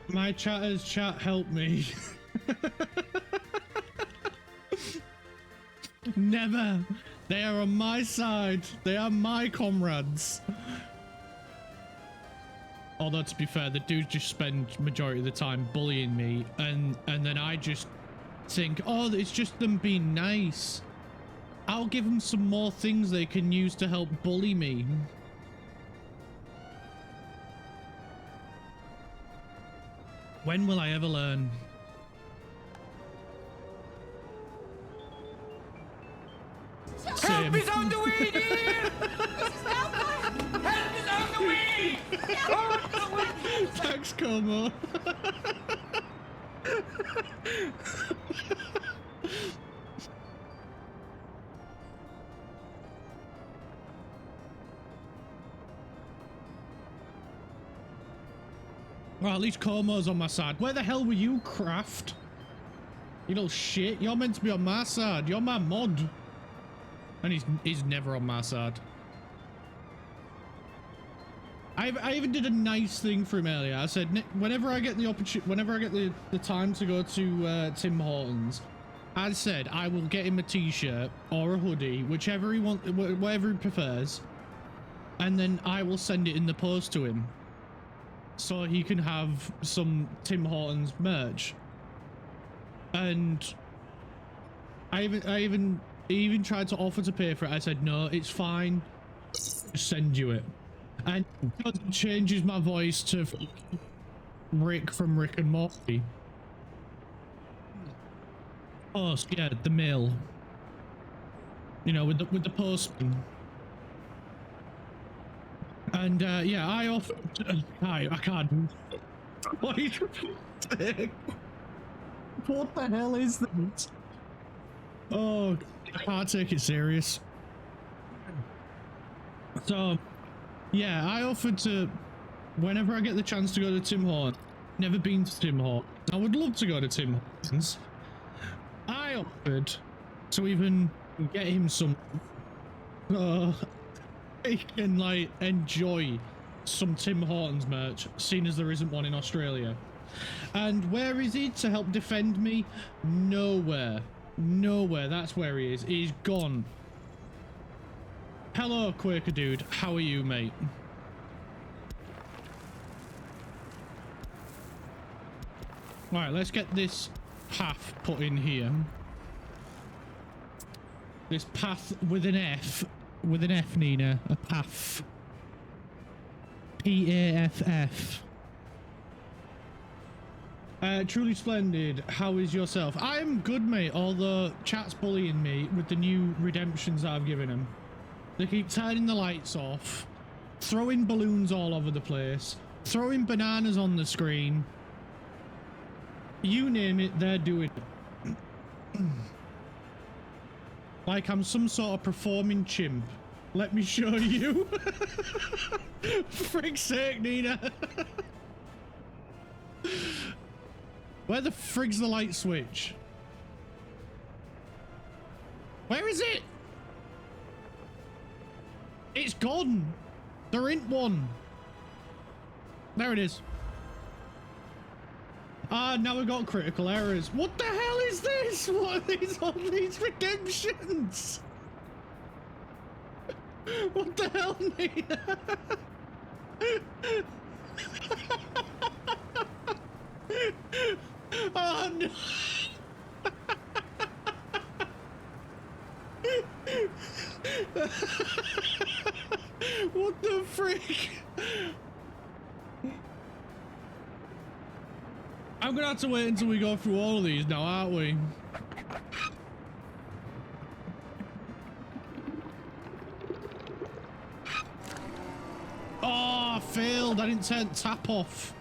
My chatter's chat, help me. Never. They are on my side. They are my comrades. Although, to be fair, the dudes just spend majority of the time bullying me, and then I just think, oh, it's just them being nice. I'll give them some more things they can use to help bully me. When will I ever learn? Same. Help is on the way, dear! Help is on the way! Thanks, Como. Well, at least Como's on my side. Where the hell were you, Kraft? You little shit. You're meant to be on my side. You're my mod. And he's never on my side. I even did a nice thing for him earlier. I said, whenever I get the opportunity, whenever I get the time to go to Tim Hortons, I said I will get him a t-shirt or a hoodie, whichever he wants, whatever he prefers, and then I will send it in the post to him, so he can have some Tim Hortons merch. And I even tried to offer to pay for it. I said, no, it's fine. Just send you it. And it changes my voice to Rick from Rick and Morty. Post, yeah, the mail. You know, with the postman. And yeah, I offered. I can't. What the hell is that? Oh, I can't take it serious. So, yeah, I offered to, whenever I get the chance to go to Tim Hortons, never been to Tim Hortons, I would love to go to Tim Hortons. I offered to even get him some, he can like enjoy some Tim Hortons merch, seeing as there isn't one in Australia. And where is he to help defend me? Nowhere. Nowhere. That's where he is. He's gone. Hello, Quaker dude. How are you, mate? Right, let's get this path put in here. This path with an F. With an F, Nina. A path. P-A-F-F. Truly splendid. How is yourself? I am good, mate, although chat's bullying me with the new redemptions that I've given him. They keep turning the lights off, throwing balloons all over the place, throwing bananas on the screen. You name it, they're doing it. Like I'm some sort of performing chimp. Let me show you. For frig's sake, Nina. Where the frig's the light switch? Where is it? It's gone. There ain't one. There it is. Ah, now we've got critical errors. What the hell is this? What are all these redemptions? What the hell, Nina? Oh no. What the frick? I'm gonna have to wait until we go through all of these now, aren't we? Oh, I failed. I didn't turn tap off.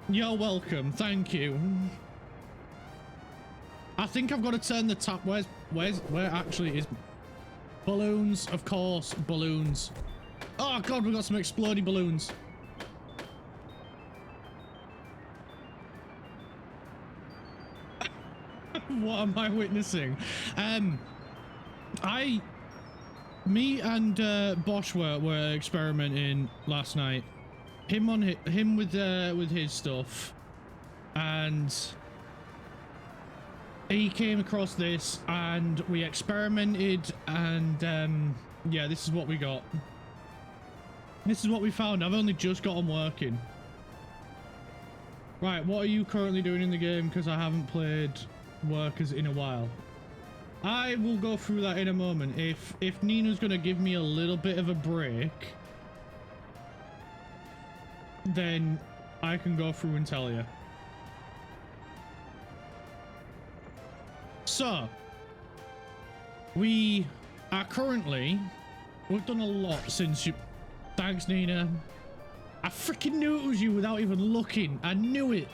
You're welcome. Thank you. I think I've got to turn the tap. Where actually is balloons? Of course, balloons. Oh god, we got some exploding balloons. What am I witnessing? Me and Bosch were experimenting last night. Him with his stuff, and he came across this, and we experimented, and yeah, this is what we got. This is what we found. I've only just got them working. Right, what are you currently doing in the game? Because I haven't played workers in a while. I will go through that in a moment. If Nina's gonna give me a little bit of a break, then I can go through and tell you. So, we are currently, we've done a lot since you, thanks Nina. I freaking knew it was you without even looking. I knew it.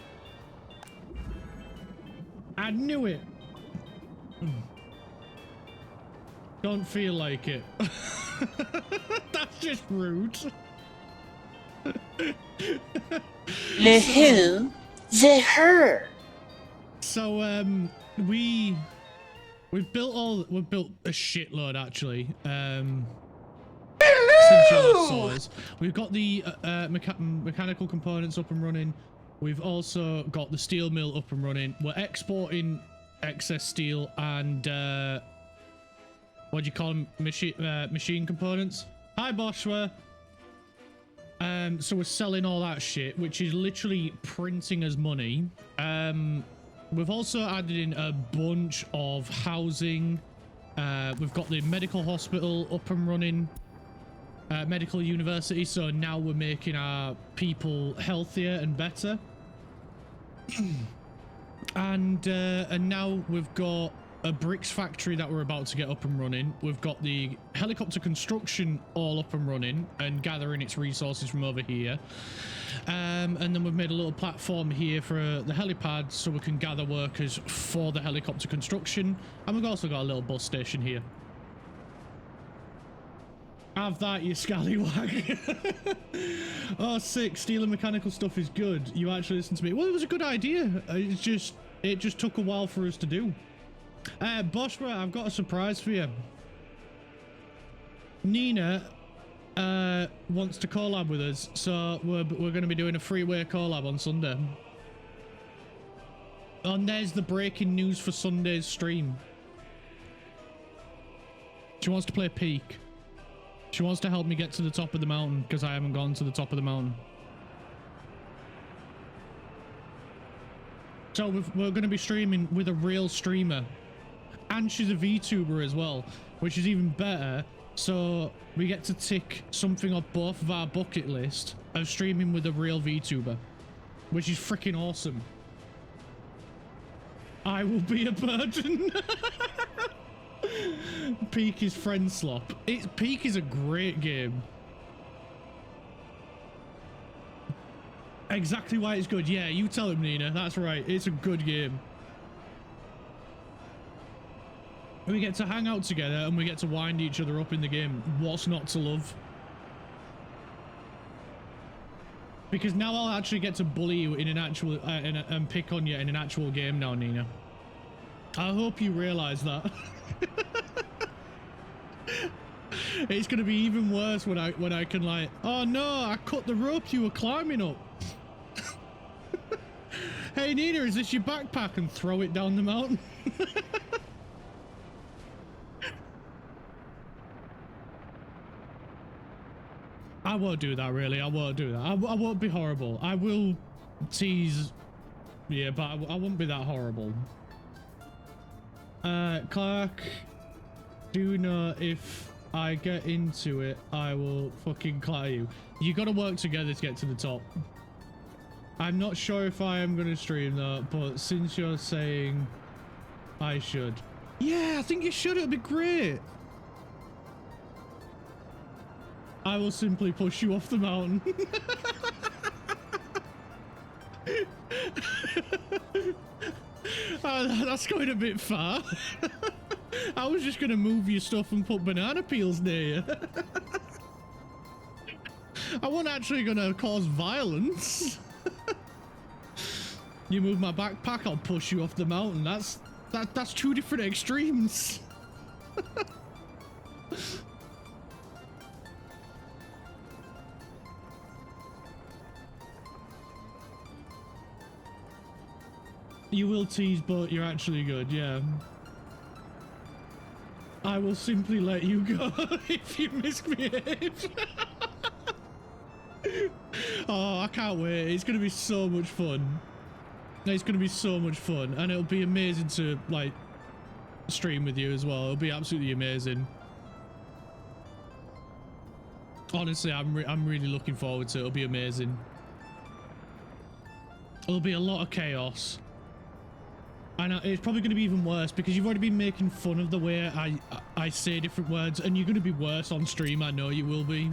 I knew it. Don't feel like it. That's just rude. The who? The her. So we've built a shitload actually. Since you last saw us. We've got the mechanical components up and running. We've also got the steel mill up and running. We're exporting excess steel and what do you call them? Machine components. Hi Boschwa. So we're selling all that shit, which is literally printing us money. We've also added in a bunch of housing. We've got the medical hospital up and running. Medical university, so now we're making our people healthier and better. and now we've got a bricks factory that we're about to get up and running. We've got the helicopter construction all up and running and gathering its resources from over here. And then we've made a little platform here for the helipad so we can gather workers for the helicopter construction. And we've also got a little bus station here. Have that, you scallywag. Oh, sick. Stealing mechanical stuff is good. You actually listened to me. Well, it was a good idea. It just took a while for us to do. Boschwa, I've got a surprise for you. Nina wants to collab with us, so we're going to be doing a freeway collab on Sunday. And there's the breaking news for Sunday's stream. She wants to play Peak. She wants to help me get to the top of the mountain because I haven't gone to the top of the mountain. So we're going to be streaming with a real streamer. And she's a VTuber as well, which is even better. So we get to tick something off both of our bucket list of streaming with a real VTuber, which is freaking awesome. I will be a burden. Peak is friend slop. Peak is a great game. Exactly why it's good. Yeah, you tell him, Nina. That's right. It's a good game. We get to hang out together and we get to wind each other up in the game. What's not to love? Because now I'll actually get to bully you in an actual and pick on you in an actual game now, Nina. I hope you realize that. It's gonna be even worse when I can like, oh no, I cut the rope you were climbing up. Hey Nina, is this your backpack? And throw it down the mountain. I won't do that, really. I won't do that. I won't be horrible. I will tease, yeah, but I won't be that horrible. Clark, do know if I get into it, I will fucking clatter you. You gotta work together to get to the top. I'm not sure if I am gonna stream though, but since you're saying I should. Yeah, I think you should. It'll be great. I will simply push you off the mountain. That's going a bit far. I was just going to move your stuff and put banana peels near you. I wasn't actually going to cause violence. You move my backpack, I'll push you off the mountain. That's two different extremes. You will tease, but you're actually good, yeah. I will simply let you go if you misbehave. Oh, I can't wait. It's going to be so much fun. It's going to be so much fun. And it'll be amazing to, like, stream with you as well. It'll be absolutely amazing. Honestly, I'm really looking forward to it. It'll be amazing. There'll be a lot of chaos. And it's probably going to be even worse because you've already been making fun of the way I say different words, and you're going to be worse on stream. I know you will be.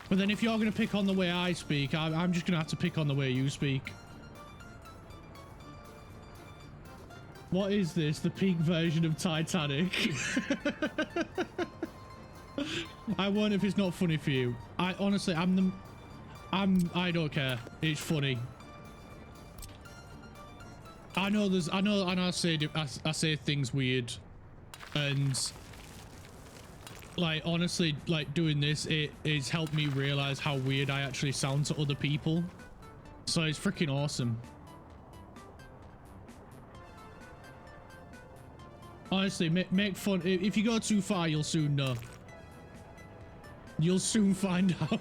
But then if you're going to pick on the way I speak, I'm just going to have to pick on the way you speak. What is this? The peak version of Titanic? I won't if it's not funny for you. I honestly, I don't care. It's funny. I know I say things weird, and like honestly, like doing this, it's helped me realize how weird I actually sound to other people. So it's freaking awesome. Honestly, make fun. If you go too far, you'll soon know. You'll soon find out.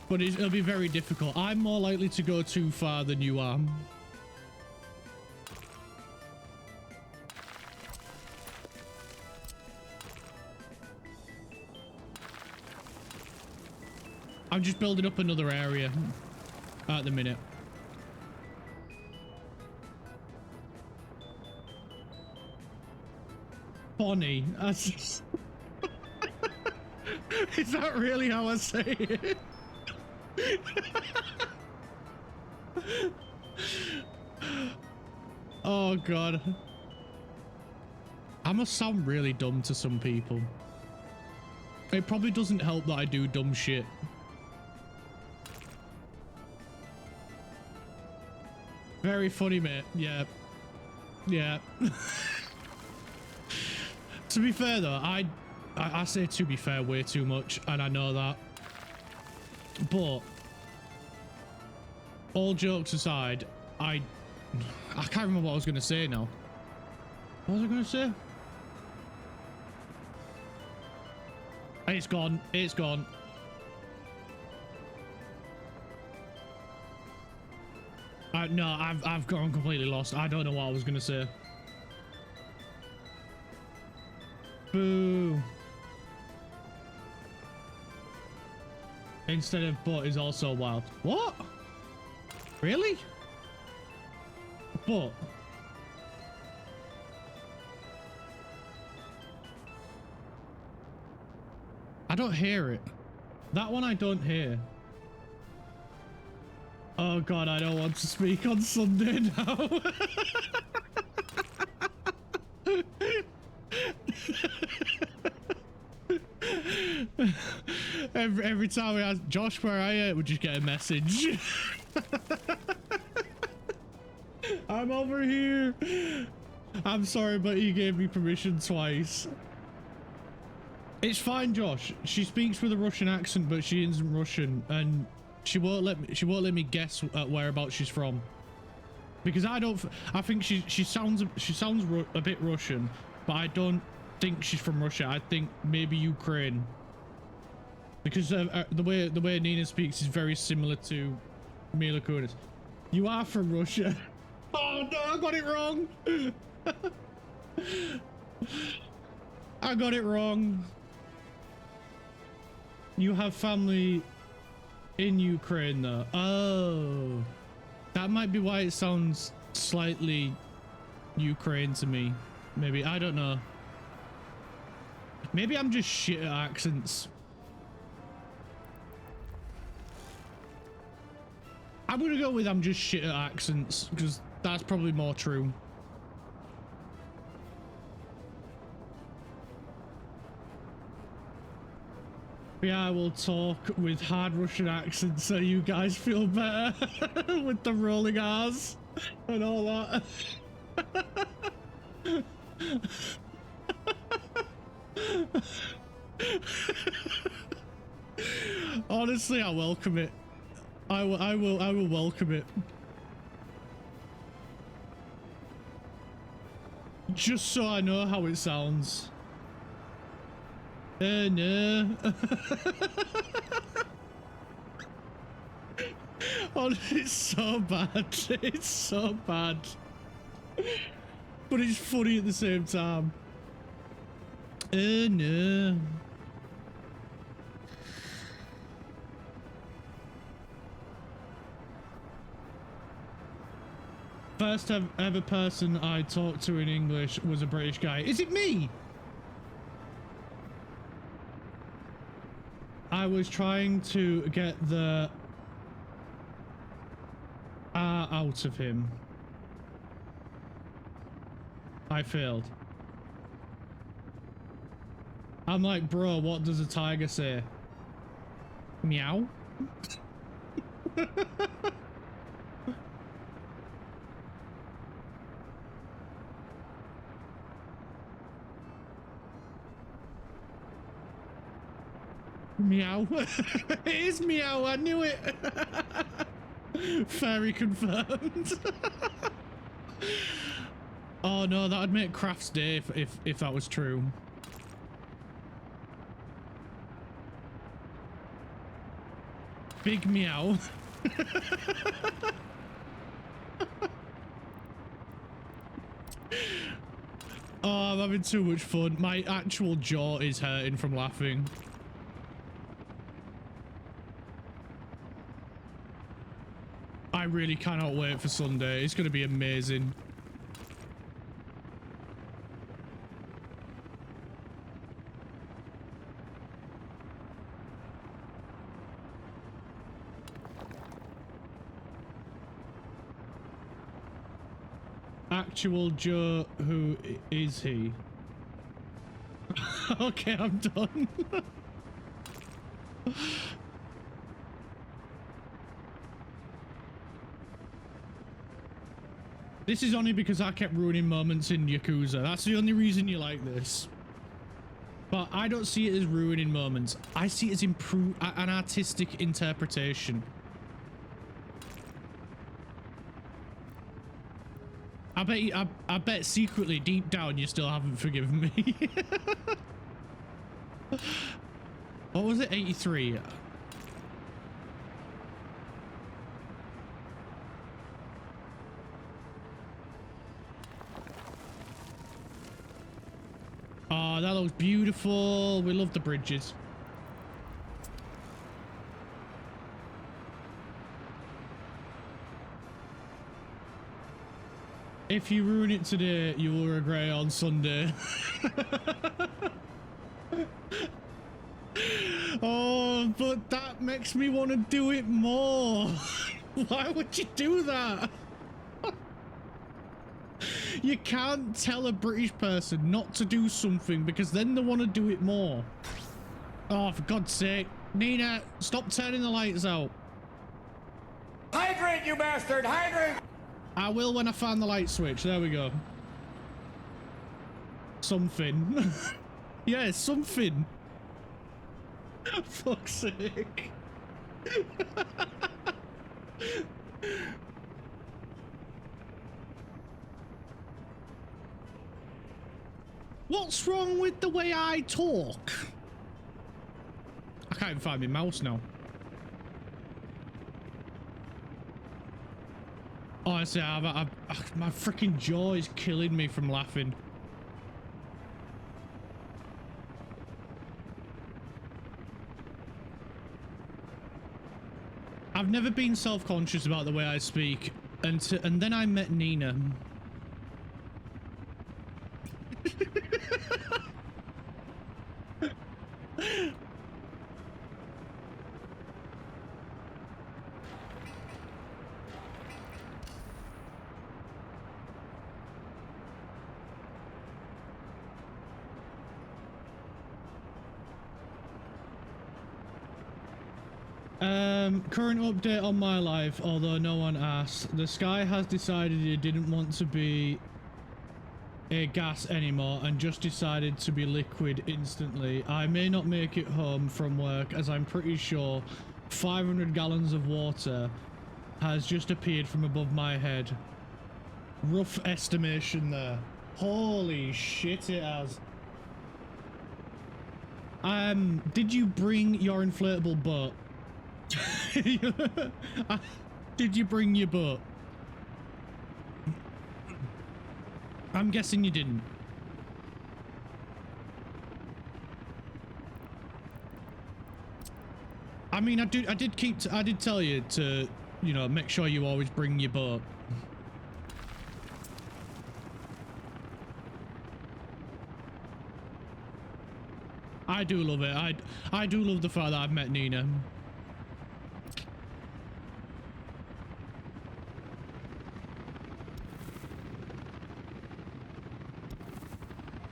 But it'll be very difficult. I'm more likely to go too far than you are. I'm just building up another area at the minute. Bonnie. Is that really how I say it? Oh god. I must sound really dumb to some people. It probably doesn't help that I do dumb shit. Very funny, mate. Yeah. Yeah. To be fair though, I say to be fair way too much, and I know that. But all jokes aside, I can't remember what I was going to say now. What was I going to say? It's gone. It's gone. No, I've gone completely lost. I don't know what I was going to say. Boo. Instead of but is also wild. What? Really? But. I don't hear it. That one I don't hear. Oh god, I don't want to speak on Sunday now. Every time we ask Josh where I am, we just get a message. I'm over here. I'm sorry, but he gave me permission twice. It's fine, Josh. She speaks with a Russian accent, but she isn't Russian, and she won't let me guess at whereabouts she's from. Because I think she sounds a bit Russian, but I don't think she's from Russia. I think maybe Ukraine. Because the way Nina speaks is very similar to Mila Kunis. You are from Russia. Oh no, I got it wrong. I got it wrong. You have family in Ukraine though. Oh, that might be why it sounds slightly Ukraine to me. Maybe, I don't know. Maybe I'm just shit at accents. I'm gonna go with I'm just shit at accents because that's probably more true. Yeah, I will talk with hard Russian accents so you guys feel better with the rolling R's and all that. Honestly, I welcome it. I will welcome it. Just so I know how it sounds. No. Oh, it's so bad. It's so bad. But it's funny at the same time. Oh no. First ever person I talked to in English was a British guy. Is it me? I was trying to get the R out of him. I failed. I'm like, bro, what does a tiger say? Meow? Meow. It is meow, I knew it. Fairy confirmed. Oh no, that'd make Craft's day if that was true. Big meow. Oh, I'm having too much fun. My actual jaw is hurting from laughing. I really cannot wait for Sunday. It's going to be amazing. Actual Joe, who is he? Okay, I'm done. This is only because I kept ruining moments in Yakuza. That's the only reason you like this. But I don't see it as ruining moments. I see it as an artistic interpretation. I bet secretly deep down you still haven't forgiven me. What was it? 83. Oh, that looks beautiful. We love the bridges. If you ruin it today, you will regret it on Sunday. Oh, but that makes me want to do it more. Why would you do that? You can't tell a British person not to do something because then they want to do it more. Oh, for God's sake. Nina, stop turning the lights out. Hydrate, you bastard! Hydrate! I will when I find the light switch. There we go. Something. Yeah, something. Fuck's sake. What's wrong with the way I talk? I can't even find my mouse now. Honestly, my freaking jaw is killing me from laughing. I've never been self-conscious about the way I speak, and then I met Nina. Current update on my life, although no one asked. The sky has decided it didn't want to be a gas anymore and just decided to be liquid instantly. I may not make it home from work as I'm pretty sure 500 gallons of water has just appeared from above my head. Rough estimation there. Holy shit, it has. Did you bring your inflatable boat? Did you bring your boat? I'm guessing you didn't. I mean, I did tell you to, you know, make sure you always bring your boat. I do love it. I do love the fact that I've met Nina.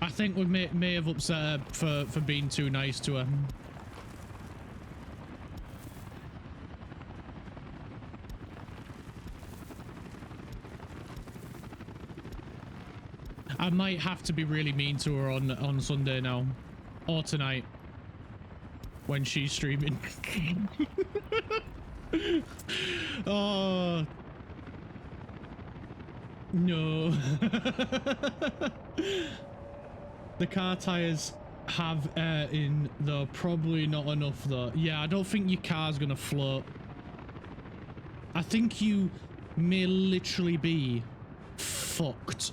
I think we may have upset her for being too nice to her. I might have to be really mean to her on Sunday now. Or tonight. When she's streaming. Oh. No. The car tires have air in, though. Probably not enough, though. Yeah, I don't think your car's gonna float. I think you may literally be fucked.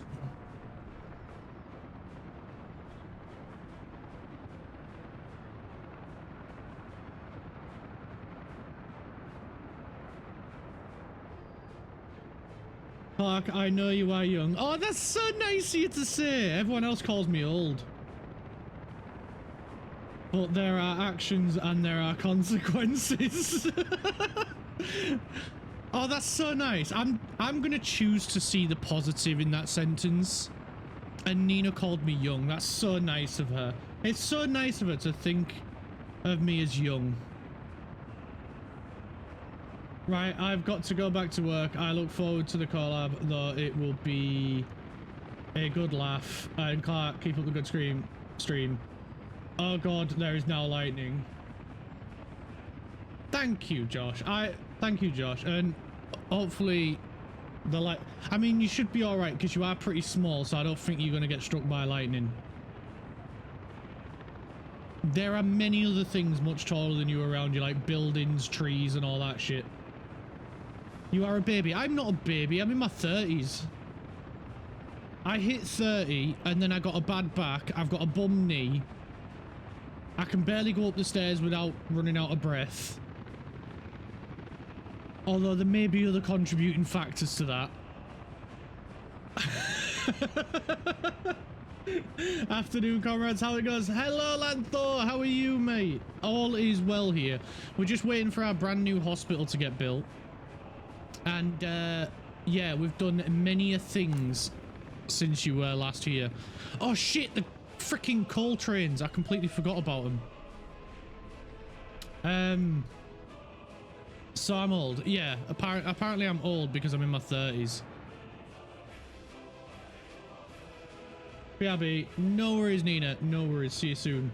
Fuck, I know you are young. Oh, that's so nice of you to say. Everyone else calls me old. But there are actions and there are consequences. Oh, that's so nice. I'm gonna choose to see the positive in that sentence. And Nina called me young. That's so nice of her. It's so nice of her to think of me as young. Right, I've got to go back to work. I look forward to the collab, though it will be a good laugh. And Clark, keep up the good stream. Oh god, there is now lightning. Thank you, Josh. Thank you, Josh. And hopefully the light. I mean, you should be all right because you are pretty small, so I don't think you're gonna get struck by lightning. There are many other things much taller than you around you, like buildings, trees, and all that shit. You are a baby. I'm not a baby. I'm in my 30s. I hit 30 and then I got a bad back. I've got a bum knee. I can barely go up the stairs without running out of breath. Although there may be other contributing factors to that. Afternoon, comrades. How it goes? Hello, Lanthor. How are you, mate? All is well here. We're just waiting for our brand new hospital to get built. And, yeah, we've done many things since you were last here. Oh, shit, the freaking coal trains. I completely forgot about them. So I'm old. Yeah, apparently I'm old because I'm in my 30s. BRB, no worries, Nina. No worries. See you soon.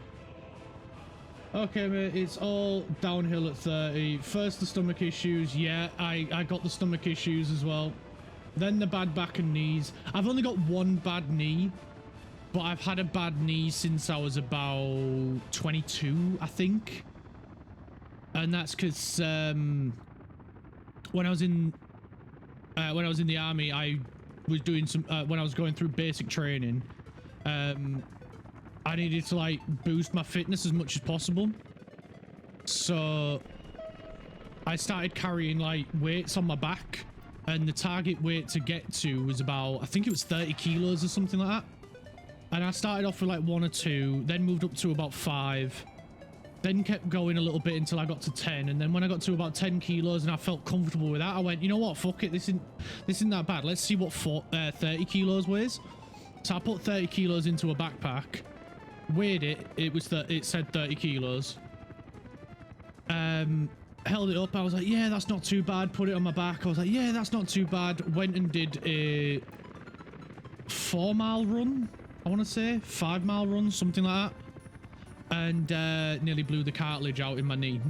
Okay, mate, it's all downhill at 30. First, the stomach issues. Yeah, I got the stomach issues as well. Then the bad back and knees. I've only got one bad knee, but I've had a bad knee since I was about 22, I think. And that's because when I was in the army, I was doing some when I was going through basic training. I needed to like boost my fitness as much as possible, so I started carrying like weights on my back, and the target weight to get to was about, I think it was 30 kilos or something like that. And I started off with like 1 or 2, then moved up to about 5, then kept going a little bit until I got to 10. And then when I got to about 10 kilos and I felt comfortable with that, I went, you know what, fuck it, this isn't that bad. Let's see what 30 kilos weighs. So I put 30 kilos into a backpack, weighed it, it said 30 kilos. Held it up, I was like, yeah, that's not too bad. Put it on my back, I was like, yeah, that's not too bad. Went and did a 4-mile run, I want to say 5-mile run, something like that, and nearly blew the cartilage out in my knee.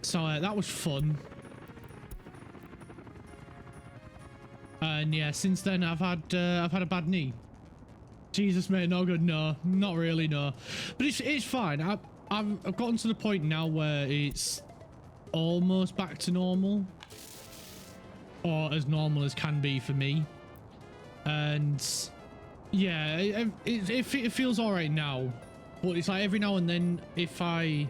So that was fun. And yeah, since then I've had a bad knee. Jesus, mate, no good. No, not really, no. But it's fine. I've gotten to the point now where it's almost back to normal, or as normal as can be for me. And yeah, it feels all right now. But it's like every now and then, if I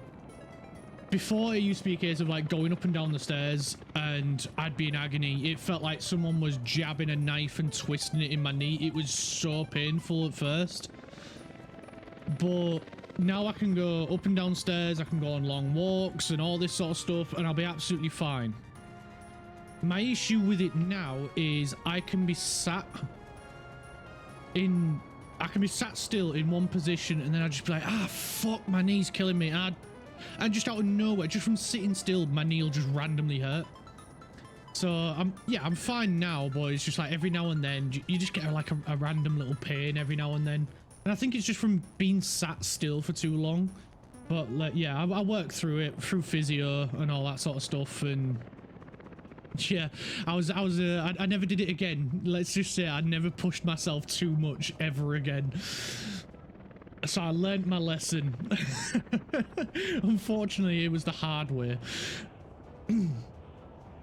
before it used to be a case of like going up and down the stairs and I'd be in agony. It felt like someone was jabbing a knife and twisting it in my knee. It was so painful at first. But now I can go up and down stairs, I can go on long walks and all this sort of stuff, and I'll be absolutely fine. My issue with it now is I can be sat still in one position and then I'd just be like, ah, fuck, my knee's killing me. And just out of nowhere, just from sitting still, my knee will just randomly hurt. So I'm fine now, but it's just like every now and then you just get like a random little pain every now and then. And I think it's just from being sat still for too long. But like, yeah, I work through it, through physio and all that sort of stuff. And yeah, I never did it again. Let's just say I never pushed myself too much ever again. So I learned my lesson. Unfortunately, it was the hard way.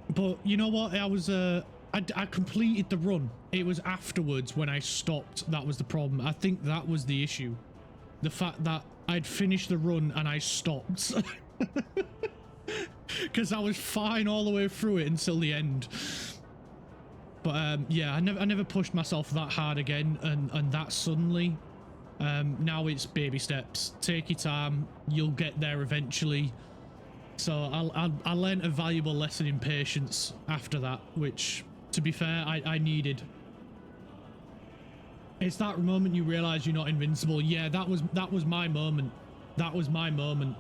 But you know what? I completed the run. It was afterwards when I stopped that was the problem. I think that was the issue. The fact that I'd finished the run and I stopped. Because I was fine all the way through it until the end. But yeah, I never pushed myself that hard again and that suddenly. Now it's baby steps. Take your time. You'll get there eventually. So I learned a valuable lesson in patience after that, which, to be fair, I needed. It's that moment you realize you're not invincible. Yeah, that was my moment. That was my moment.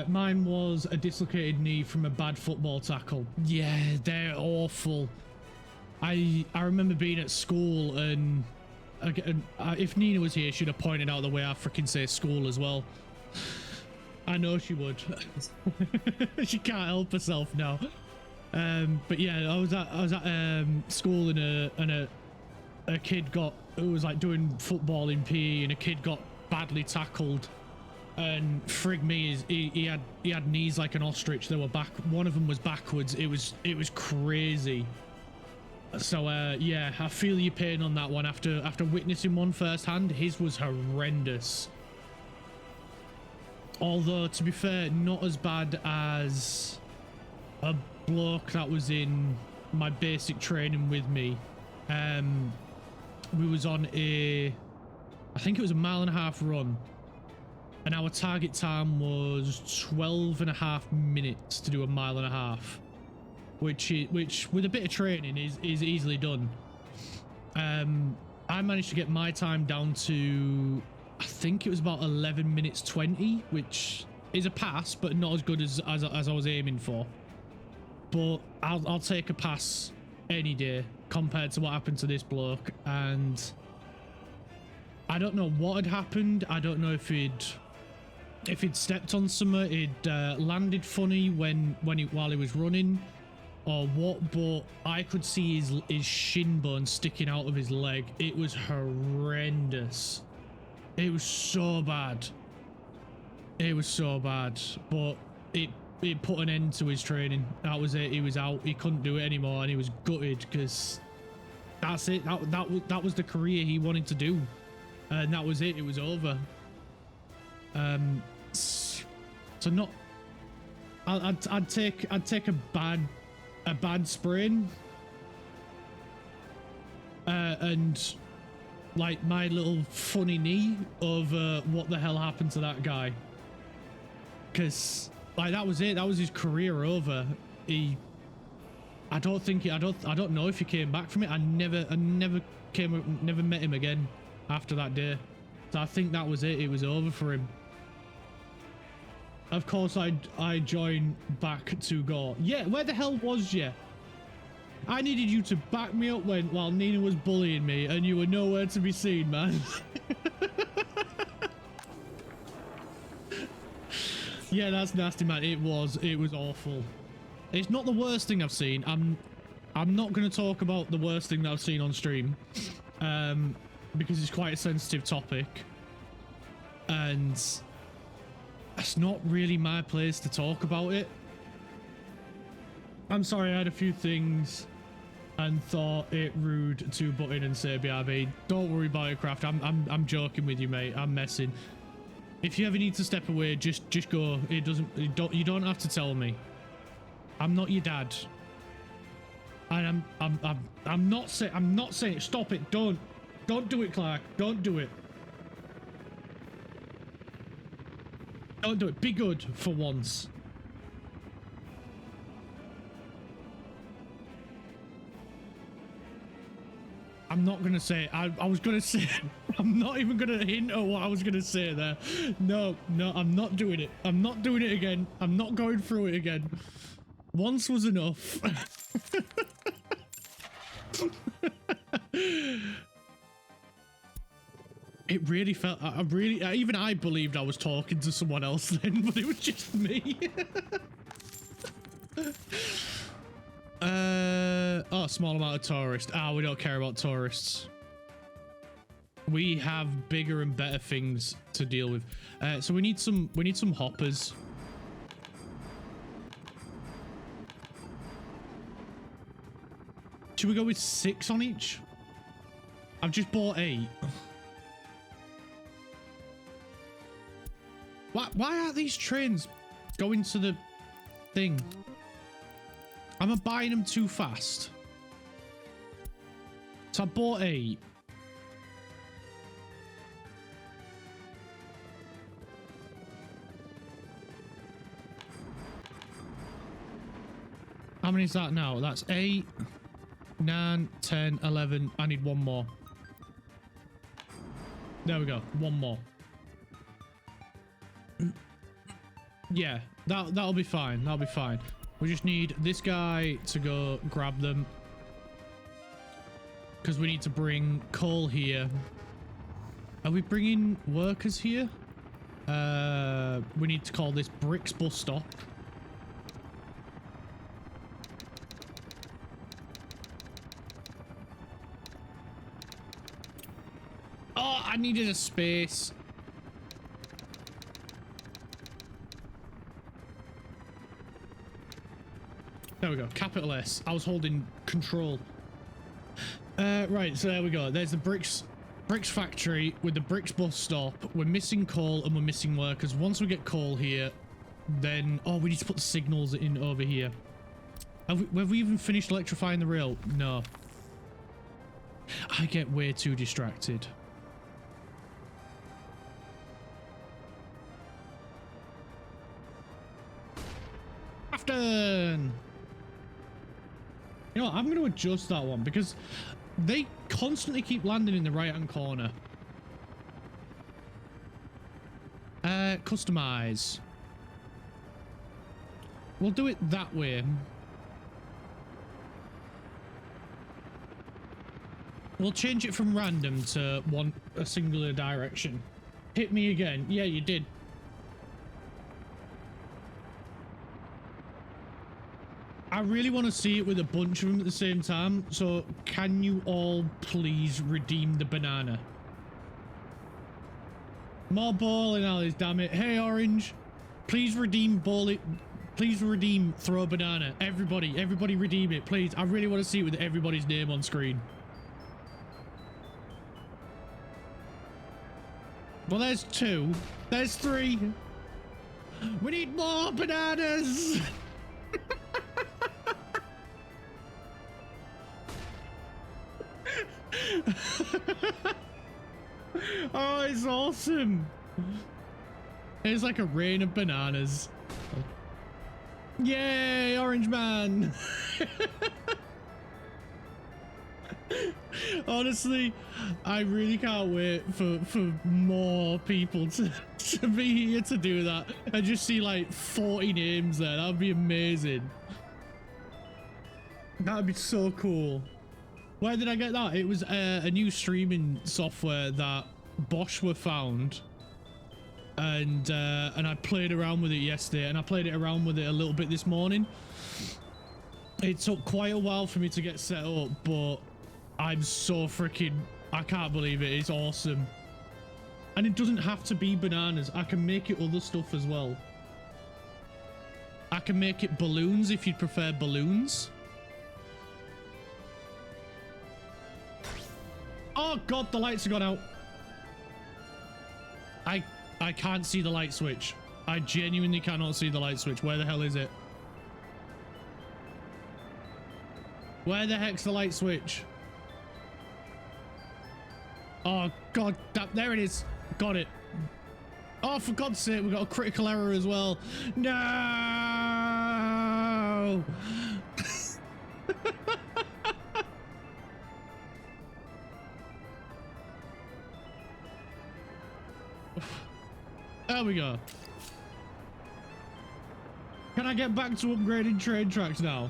Mine was a dislocated knee from a bad football tackle. Yeah, they're awful. I remember being at school and if Nina was here, she'd have pointed out the way I freaking say school as well. I know she would. She can't help herself now. But yeah, I was at school and a kid who was like doing football in PE, and a kid got badly tackled, and frig me, he had knees like an ostrich. They were back. One of them was backwards. It was crazy. So yeah, I feel your pain on that one. After witnessing one firsthand, his was horrendous. Although, to be fair, not as bad as a bloke that was in my basic training with me. We was on I think it was a 1.5 mile run, and our target time was 12.5 minutes to do a 1.5 mile, which with a bit of training is easily done. I managed to get my time down to, I think it was about 11 minutes 20, which is a pass, but not as good as I was aiming for. But I'll take a pass any day compared to what happened to this bloke. And I don't know what had happened. I don't know if he'd stepped on something, he'd landed funny while he was running, or what, but I could see his shin bone sticking out of his leg. It was horrendous. It was so bad. It was so bad, but it put an end to his training. That was it. He was out. He couldn't do it anymore, and he was gutted because that's it. That was the career he wanted to do, and that was it. It was over. So not. I'd take a bad sprain, and like my little funny knee over what the hell happened to that guy, because like that was it. That was his career over. I don't know if he came back from it. I never met him again after that day. So I think that was it. It was over for him. Of course, I joined back to go. Yeah, where the hell was you? I needed you to back me up while Nina was bullying me, and you were nowhere to be seen, man. Yeah, that's nasty, man. It was awful. It's not the worst thing I've seen. I'm not going to talk about the worst thing that I've seen on stream, because it's quite a sensitive topic, and that's not really my place to talk about it. I'm sorry, I had a few things and thought it rude to butt in and say BRB. Don't worry, Biocraft. I'm joking with you, mate. I'm messing. If you ever need to step away, just go. It doesn't. You don't have to tell me. I'm not your dad. And I'm not saying. I'm not saying. Stop it. Don't do it, Clark. Don't do it. Don't do it. Be good for once. I'm not gonna say. I was gonna say. I'm not even gonna hint at what I was gonna say there. No, I'm not doing it. I'm not doing it again. I'm not going through it again. Once was enough. It really felt. Even I believed I was talking to someone else then, but it was just me. Oh, small amount of tourists. We don't care about tourists. We have bigger and better things to deal with. So we need some hoppers. Should we go with 6 on each? I've just bought 8. Why aren't these trains going to the thing? Am I buying them too fast? So I bought 8. How many is that now? That's 8, 9, 10, 11. I need one more. There we go. One more. Yeah, that'll be fine. That'll be fine. We just need this guy to go grab them. Because we need to bring coal here. Are we bringing workers here? We need to call this Bricks bus stop. Oh, I needed a space. There we go. Capital S. I was holding control. Right, so there we go. There's the bricks factory with the bricks bus stop. We're missing coal and we're missing workers. Once we get coal here, then... Oh, we need to put the signals in over here. Have we even finished electrifying the rail? No. I get way too distracted. Afton! You know what, I'm going to adjust that one because they constantly keep landing in the right-hand corner. Customize. We'll do it that way. We'll change it from random to a singular direction. Hit me again. Yeah, you did. I really want to see it with a bunch of them at the same time. So can you all please redeem the banana? More bowling alleys, damn it. Hey, Orange. Please redeem bowling. Please redeem throw banana. Everybody redeem it, please. I really want to see it with everybody's name on screen. Well, there's 2. There's 3. We need more bananas. Oh, it's awesome. It's like a rain of bananas. Yay, Orange Man. Honestly, I really can't wait for more people to be here to do that. I just see like 40 names there. That'd be amazing. That'd be so cool. Where did I get that? It was a new streaming software that Bosch were found, and I played around with it yesterday, and I played it around with it a little bit this morning. It took quite a while for me to get set up, but I'm so freaking... I can't believe it. It's awesome. And it doesn't have to be bananas. I can make it other stuff as well. I can make it balloons if you'd prefer balloons. Oh god, the lights have gone out. I can't see the light switch. I genuinely cannot see the light switch. Where the hell is it? Where the heck's the light switch? Oh, God. There it is. Got it. Oh, for God's sake, we got a critical error as well. No! There we go. Can I get back to upgrading train tracks now?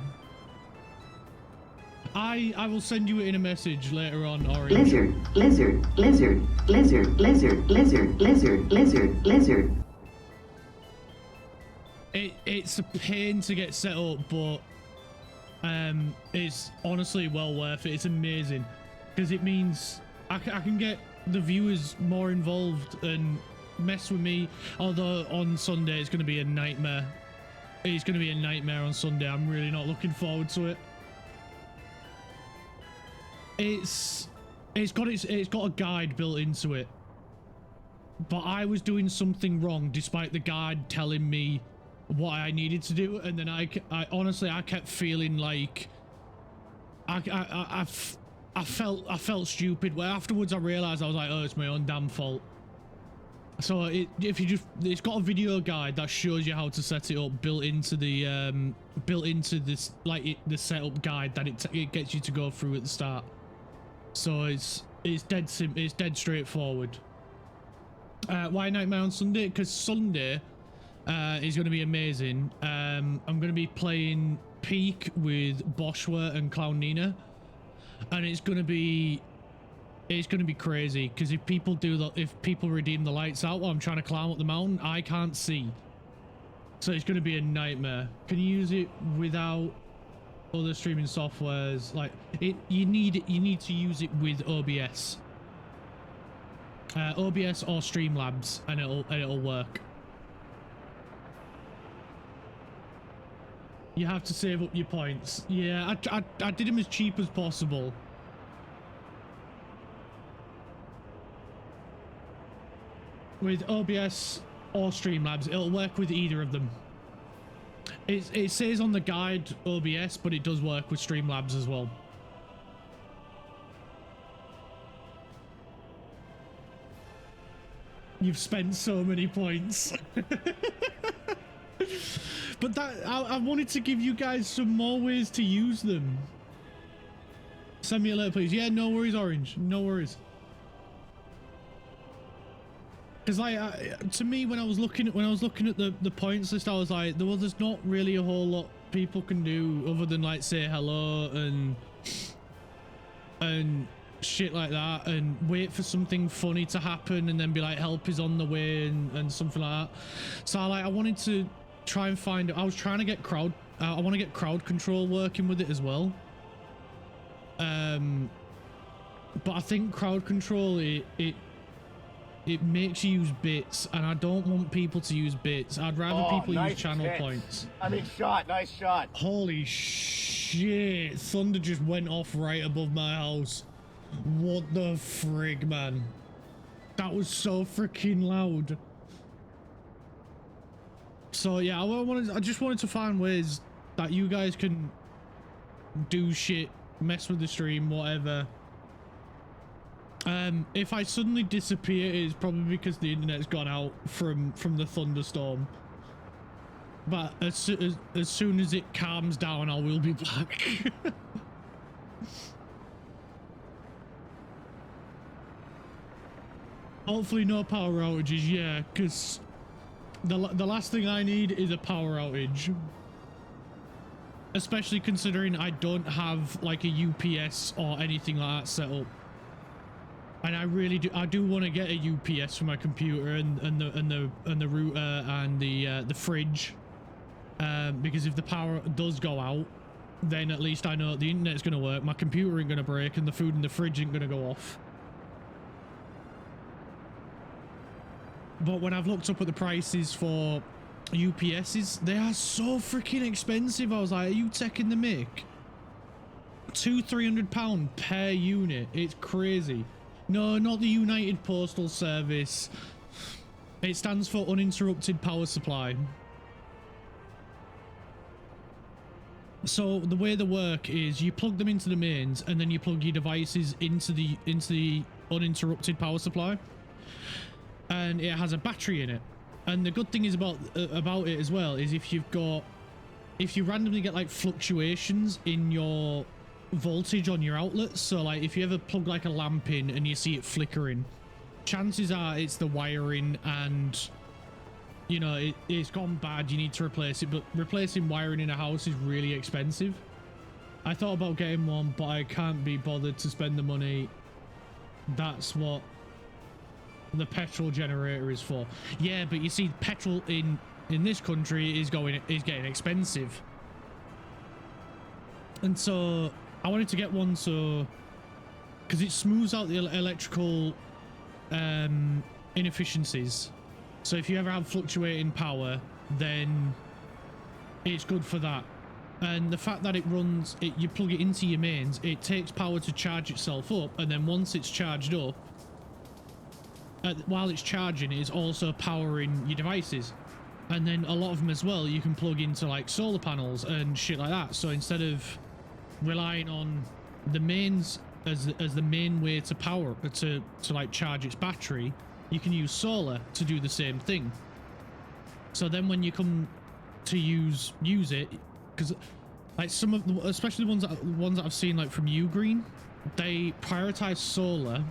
I will send you it in a message later on, Orange. Lizard, lizard, lizard, lizard, lizard, lizard, lizard, lizard, lizard. It's a pain to get set up, but it's honestly well worth it. It's amazing because it means I can get the viewers more involved and mess with me. Although on Sunday it's going to be a nightmare. It's going to be a nightmare on Sunday. I'm really not looking forward to it. It's got a guide built into it, but I was doing something wrong despite the guide telling me what I needed to do, and then I honestly kept feeling like I felt stupid. Where afterwards I realized I was like, oh, it's my own damn fault. So it's got a video guide that shows you how to set it up, built into this the setup guide that it gets you to go through at the start. So it's dead straightforward. Why Nightmare on Sunday? Because Sunday is going to be amazing. I'm going to be playing Peak with Boschwa and Clown Nina, and it's going to be crazy because if people redeem the lights out while I'm trying to climb up the mountain, I can't see. So it's going to be a nightmare. Can you use it without other streaming softwares? Like you need to use it with OBS. OBS or Streamlabs, and it'll work. You have to save up your points. Yeah, I did them as cheap as possible. With OBS or Streamlabs, it'll work with either of them. It says on the guide OBS, but it does work with Streamlabs as well. You've spent so many points. But I wanted to give you guys some more ways to use them. Send me a letter, please. Yeah, no worries, Orange. No worries. Because to me, when I was looking at the points list, I was like, well, there's not really a whole lot people can do other than like say hello and shit like that, and wait for something funny to happen, and then be like, help is on the way, and something like that. So I wanted to try and find. I was trying to get crowd. I want to get crowd control working with it as well. But I think crowd control it makes you use bits, and I don't want people to use bits. I'd rather people nice use channel hits. points. I mean, shot. Nice shot. Holy shit. Thunder just went off right above my house. What the frig, man? That was so freaking loud. So yeah, I just wanted to find ways that you guys can do shit, mess with the stream, whatever. If I suddenly disappear, it's probably because the internet's gone out from the thunderstorm. But as soon as it calms down, I will be back. Hopefully no power outages, yeah, because the last thing I need is a power outage. Especially considering I don't have like a UPS or anything like that set up. And I do want to get a UPS for my computer and the router and the fridge, because if the power does go out, then at least I know the internet's going to work, my computer ain't going to break, and the food in the fridge ain't going to go off. But when I've looked up at the prices for UPSs, they are so freaking expensive. I was like, are you taking the mick? £200-300 per unit. It's crazy. No, not the United Postal Service. It stands for uninterrupted power supply. So the way they work is you plug them into the mains and then you plug your devices into the uninterrupted power supply, and it has a battery in it. And the good thing is about it as well is if you randomly get like fluctuations in your voltage on your outlets, so like if you ever plug like a lamp in and you see it flickering, chances are it's the wiring, and you know it's gone bad, you need to replace it. But replacing wiring in a house is really expensive. I thought about getting one, but I can't be bothered to spend the money. That's what the petrol generator is for. Yeah, but you see, petrol in this country is getting expensive, and so I wanted to get one so because it smooths out the electrical inefficiencies. So if you ever have fluctuating power, then it's good for that. And the fact that it runs it, you plug it into your mains, it takes power to charge itself up, and then once it's charged up, while it's charging, it's also powering your devices. And then a lot of them as well, you can plug into like solar panels and shit like that. So instead of relying on the mains as the main way to power to like charge its battery, you can use solar to do the same thing. So then when you come to use it, because like some of the, especially the ones that I've seen like from Ugreen, they prioritize solar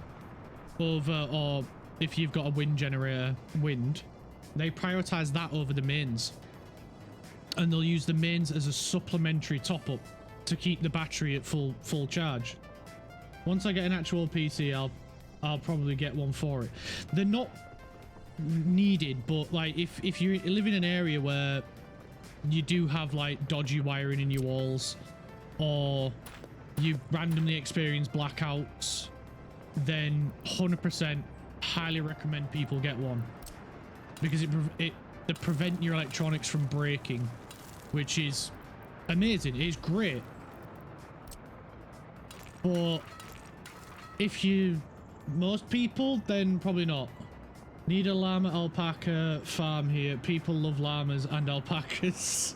over, or if you've got a wind generator, they prioritize that over the mains, and they'll use the mains as a supplementary top-up to keep the battery at full charge. Once I get an actual PC, I'll probably get one for it. They're not needed, but like if you live in an area where you do have like dodgy wiring in your walls, or you randomly experience blackouts, then 100% highly recommend people get one, because they prevent your electronics from breaking, which is amazing. It's great. But if most people, then probably not. Need a llama alpaca farm here. People love llamas and alpacas.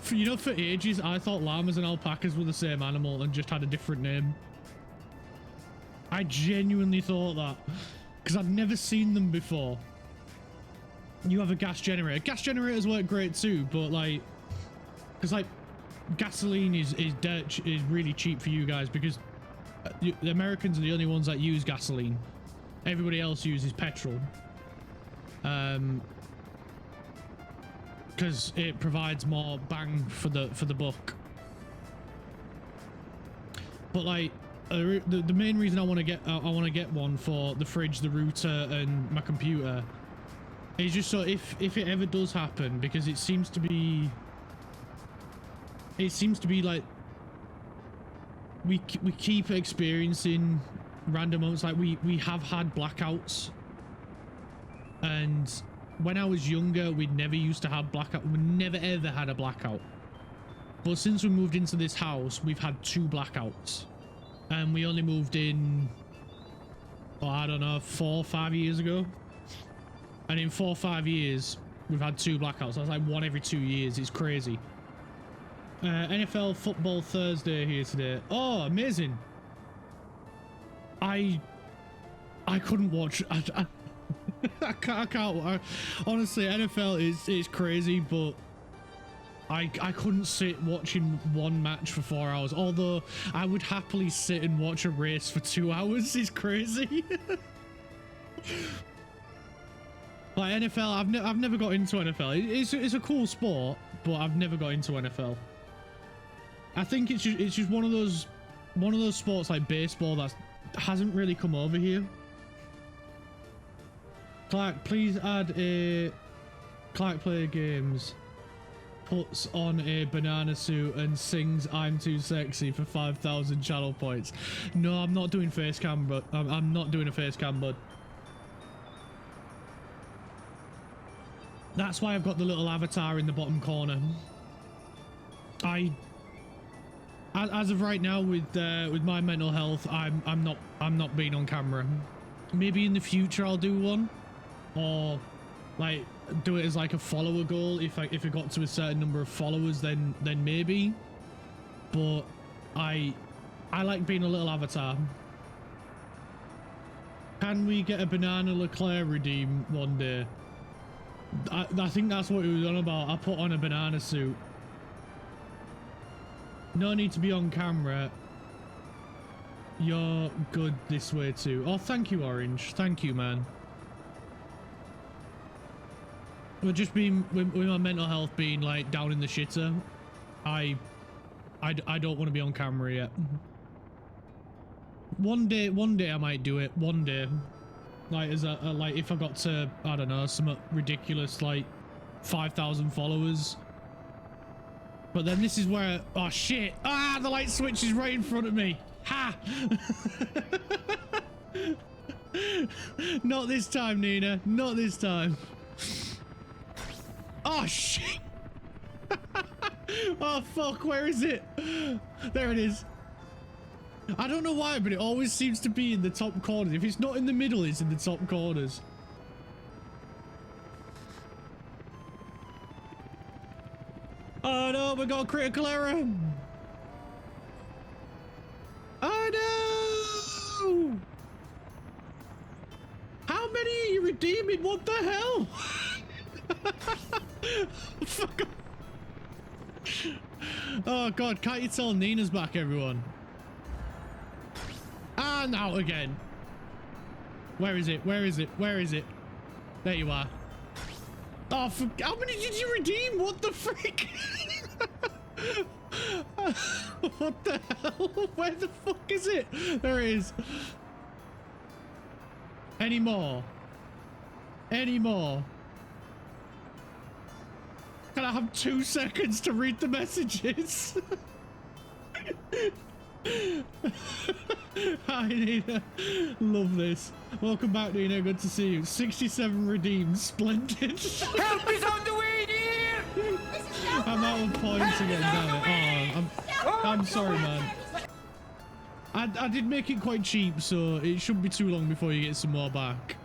For ages I thought llamas and alpacas were the same animal and just had a different name. I genuinely thought that, because I'd never seen them before. You have a gas generator. Gas generators work great too, but like, because like gasoline is really cheap for you guys, because the Americans are the only ones that use gasoline. Everybody else uses petrol, because it provides more bang for the buck. But like the main reason I want to get one for the fridge, the router, and my computer is just so if it ever does happen, because it seems to be like we keep experiencing random moments. Like we have had blackouts, and when I was younger we never used to have blackout. We never ever had a blackout, but since we moved into this house we've had 2 blackouts, and we only moved in, I don't know, 4 or 5 years ago, and in 4 or 5 years we've had 2 blackouts. That's like 1 every 2 years. It's crazy. NFL football Thursday here today. Oh, amazing. I couldn't watch. I can't. Honestly, NFL is crazy, but I couldn't sit watching one match for 4 hours. Although I would happily sit and watch a race for 2 hours. It's crazy. Like NFL, I've never got into NFL. It's a cool sport, but I've never got into NFL. I think it's just one of those sports like baseball that hasn't really come over here. Clark, please add a Clark Play Games puts on a banana suit and sings "I'm Too Sexy" for 5,000 channel points. No, I'm not doing face cam, but I'm not doing a face cam, bud. That's why I've got the little avatar in the bottom corner. As of right now, with my mental health, I'm not being on camera. Maybe in the future I'll do one, or like do it as like a follower goal. If it got to a certain number of followers, then maybe. But I like being a little avatar. Can we get a banana Leclerc redeem one day? I think that's what he was on about. I put on a banana suit. No need to be on camera. You're good this way too. Oh, thank you, Orange. Thank you, man. We're just being with my mental health being like down in the shitter. I don't want to be on camera yet. One day I might do it. One day, like as a like if I got to, I don't know, some ridiculous like 5,000 followers. But then this is where, oh shit, the light switch is right in front of me. Ha! Not this time, Nina. Not this time. Oh shit! Oh fuck, where is it? There it is. I don't know why, but it always seems to be in the top corners. If it's not in the middle, it's in the top corners. Oh no, we got a critical error. Oh no! How many are you redeeming? What the hell? Fuck off. Oh god, can't you tell Nina's back, everyone? And out again. Where is it? Where is it? Where is it? There you are. Oh, how many did you redeem? What the frick? What the hell? Where the fuck is it? There it is. Any more? Any more? Can I have 2 seconds to read the messages? Hi Nina, love this. Welcome back Nina, good to see you. 67 redeemed, splendid. Help is on the way, dear! I'm out of points again, damn it. Oh, I'm sorry, man. I did make it quite cheap, so it shouldn't be too long before you get some more back.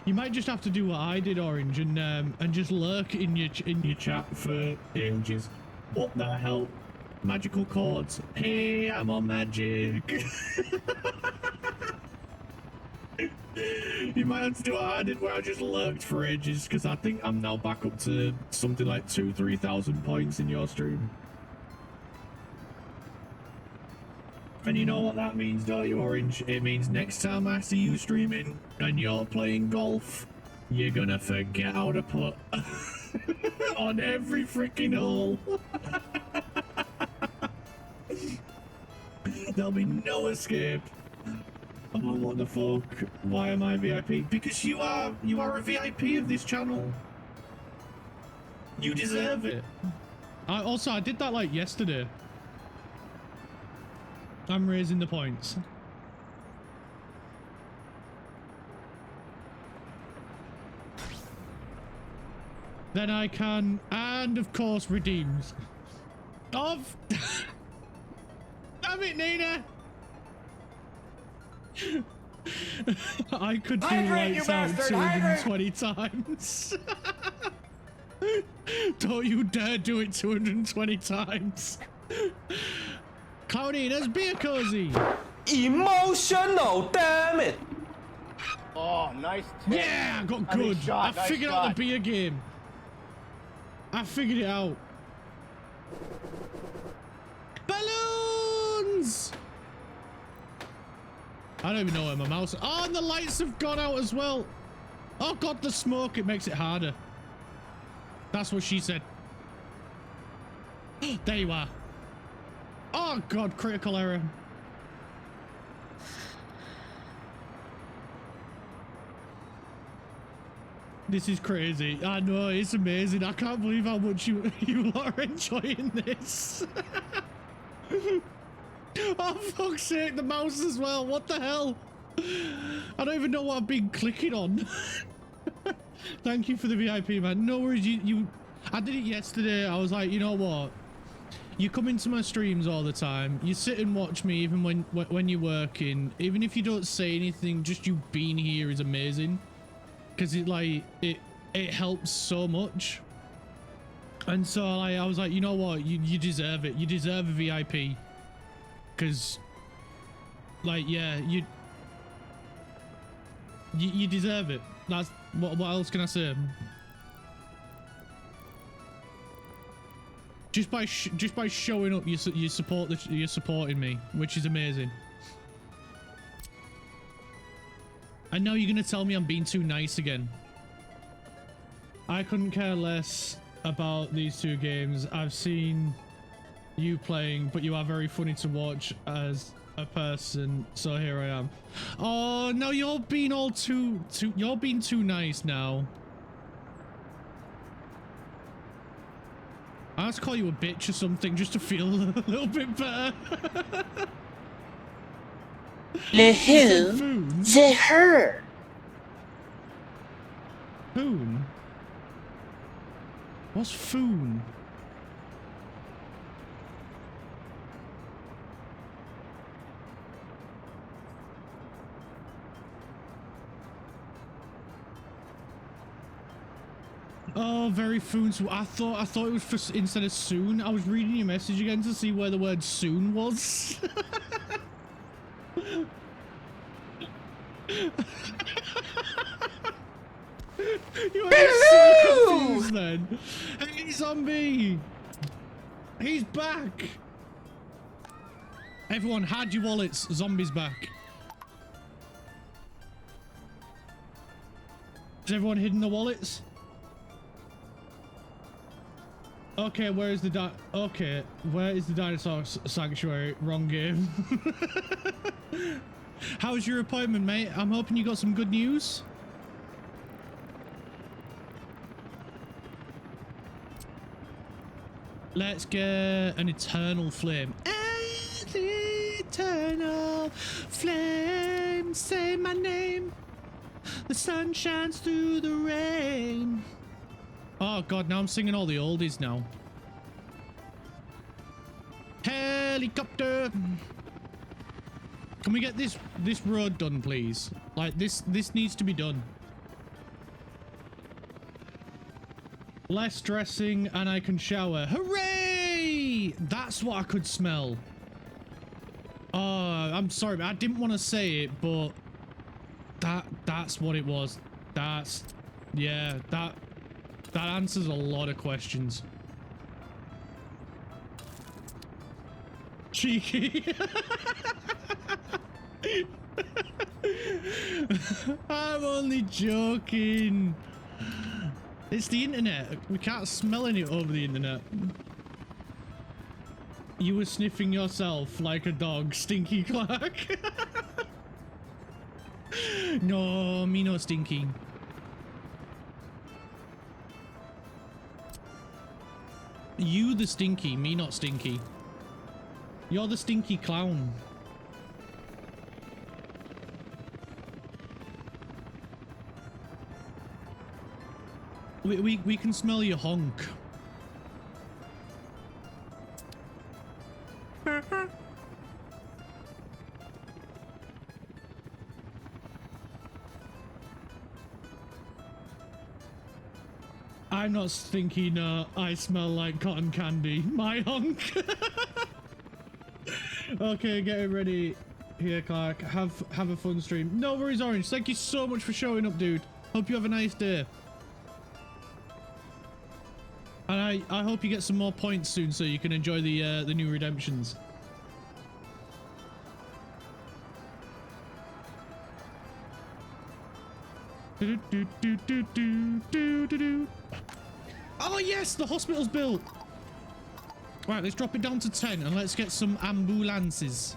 You might just have to do what I did, Orange, and just lurk in your chat for ages. What the hell? Magical chords. Hey, I'm on magic. You might have to do what I did, where I just lurked for ages, because I think I'm now back up to something like 2,000-3,000 points in your stream. And you know what that means, don't you, Orange? It means next time I see you streaming and you're playing golf, you're gonna forget how to put on every freaking hole. There'll be no escape. Oh, what the fuck? Why am I VIP? Because you are a VIP of this channel. You deserve it. I did that like yesterday. I'm raising the points. Then I can, and of course, redeems. Of. Damn it, Nina! I could do lights out 220 times. Don't you dare do it 220 times. Cloudina's beer cozy. Emotional, damn it! Oh, nice tip. Yeah, I got I mean, good. shot, I nice figured shot. out the beer game. I figured it out. Balloons! I don't even know where my mouse is. Oh, and the lights have gone out as well. Oh god, the smoke, it makes it harder. That's what she said. There you are. Oh god, critical error. This is crazy. I know, it's amazing. I can't believe how much you are enjoying this. Oh fuck's sake, the mouse as well. What the hell? I don't even know what I've been clicking on. Thank you for the VIP, man. No worries, I did it yesterday. I was like, you know what? You come into my streams all the time. You sit and watch me even when you're working. Even if you don't say anything, just you being here is amazing. because it helps so much. And so I was like, you know what, you deserve it. You deserve a VIP, because like, yeah, you deserve it. That's what else can I say? Just by showing up, you're supporting me, which is amazing. And now you're gonna tell me I'm being too nice again. I couldn't care less about these two games. I've seen you playing, but you are very funny to watch as a person, so here I am. Oh no, you're being all you're being too nice now. I have to call you a bitch or something just to feel a little bit better. Le who, the her. Foon? What's foon? Oh, very foon. So I thought it was for instead of soon. I was reading your message again to see where the word soon was. You are so confused then. Hey, zombie! He's back! Everyone, hide your wallets. Zombie's back. Has everyone hidden the wallets? Okay, where is the dinosaur sanctuary? Wrong game. How was your appointment, mate? I'm hoping you got some good news. Let's get an eternal flame. An eternal flame, say my name. The sun shines through the rain. Oh god, now I'm singing all the oldies now. Helicopter. Can we get this road done, please? Like this needs to be done. Less dressing and I can shower. Hooray! That's what I could smell. Oh, I'm sorry, but I didn't want to say it, but that's what it was. Yeah, that answers a lot of questions. Cheeky. I'm only joking. It's the internet. We can't smell any over the internet. You were sniffing yourself like a dog, Stinky Clark. No, me no stinky. You the stinky, me not stinky. You're the stinky clown. We can smell your honk. I'm not stinky, no. I smell like cotton candy. My honk. Okay, get it ready. Here, Clark. Have a fun stream. No worries, Orange. Thank you so much for showing up, dude. Hope you have a nice day. And I hope you get some more points soon so you can enjoy the new redemptions. Oh yes, the hospital's built. Right, let's drop it down to 10 and let's get some ambulances.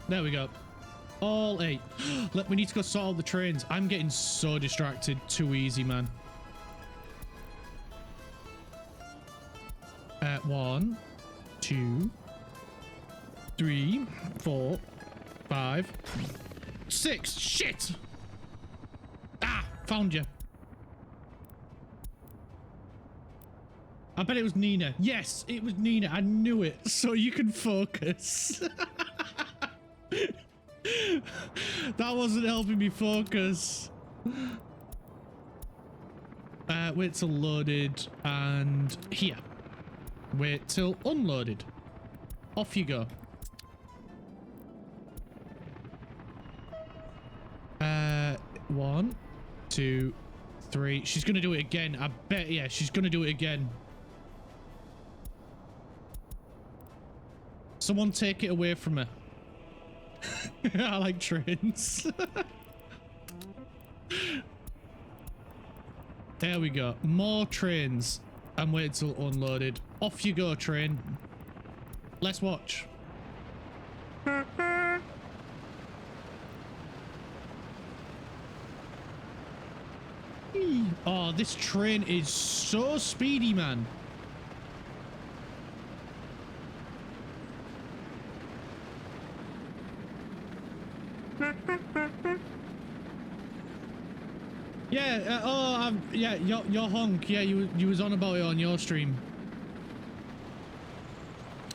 There we go. All 8. Look, we need to go sort out the trains. I'm getting so distracted. Too easy, man. 1, 2, 3, 4, 5, 6. Shit! Ah, found you. I bet it was Nina. Yes, it was Nina. I knew it. So you can focus. That wasn't helping me focus. Wait till loaded and here. Wait till unloaded. Off you go. 1, 2, 3. She's gonna do it again. I bet. Yeah, she's gonna do it again. Someone take it away from her. I like trains. There we go. More trains. And wait till unloaded. Off you go, train. Let's watch. Oh, this train is so speedy, man. Yeah, yeah, your honk. Yeah, you was on about it on your stream.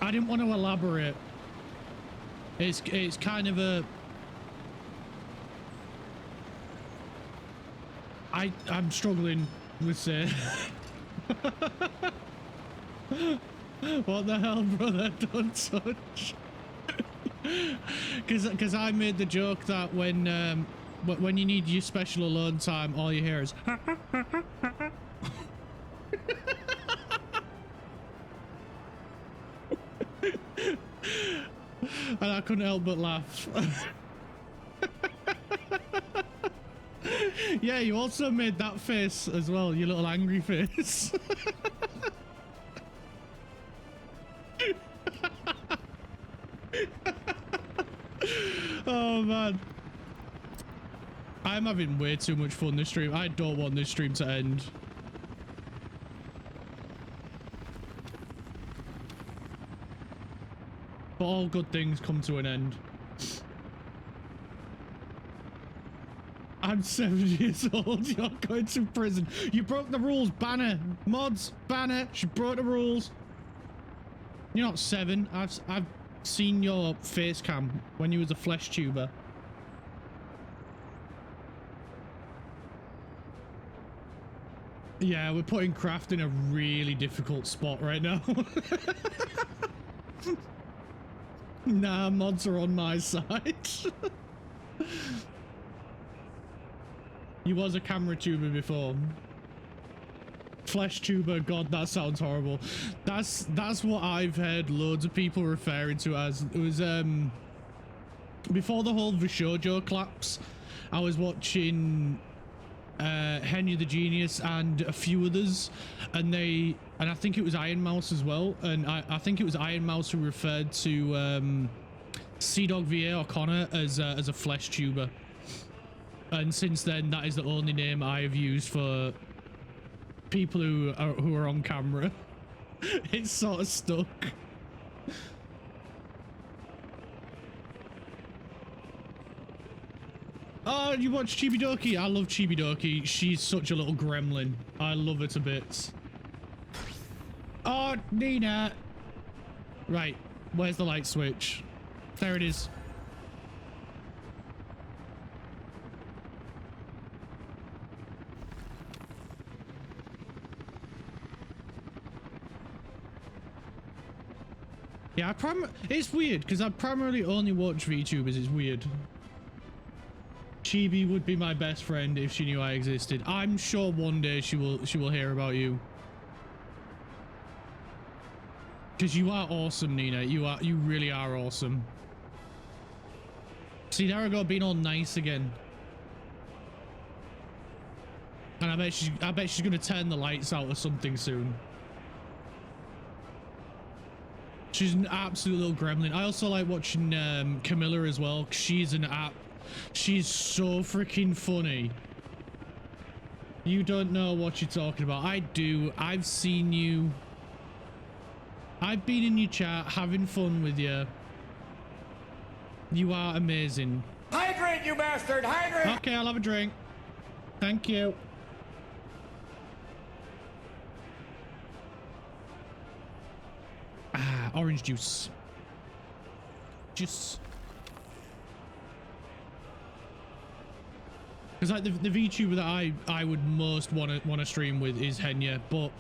I didn't want to elaborate. It's kind of a... I'm struggling with say. What the hell, brother? Don't touch. Because I made the joke that when you need your special alone time, all you hear is and I couldn't help but laugh. Yeah, you also made that face as well, your little angry face. Oh man, I'm having way too much fun this stream. I don't want this stream to end. But all good things come to an end. I'm 7 years old. You're going to prison. You broke the rules, Banner. Mods, Banner. She broke the rules. You're not 7. I've seen your face cam when you was a flesh tuber. Yeah, we're putting Craft in a really difficult spot right now. Nah, mods are on my side. You was a camera tuber before. Flesh tuber, god, that sounds horrible. That's what I've heard loads of people referring to as. It was before the whole Vishojo collapse, I was watching Henry the Genius and a few others, and I think it was Iron Mouse as well, and I think it was Iron Mouse who referred to Sea-Dog VA O'Connor as a flesh tuber. And since then, that is the only name I have used for people who are on camera. It's sort of stuck. Oh, you watch Chibidoki? I love Chibidoki. She's such a little gremlin. I love her to bits. Oh, Nina. Right, where's the light switch? There it is. Yeah, it's weird because I primarily only watch VTubers. It's weird. Chibi would be my best friend if she knew I existed. I'm sure one day she will hear about you. Because you are awesome, Nina. You really are awesome. See, there I go, being all nice again. And I bet she's gonna turn the lights out or something soon. She's an absolute little gremlin. I also like watching Camilla as well. She's she's so freaking funny. You don't know what you're talking about. I do. I've seen you. I've been in your chat having fun with you. You are amazing. Hydrate, you bastard! Hydrate! Okay, I'll have a drink. Thank you. Ah, orange juice. Juice. Because like the VTuber that I would most want to stream with is Henya, but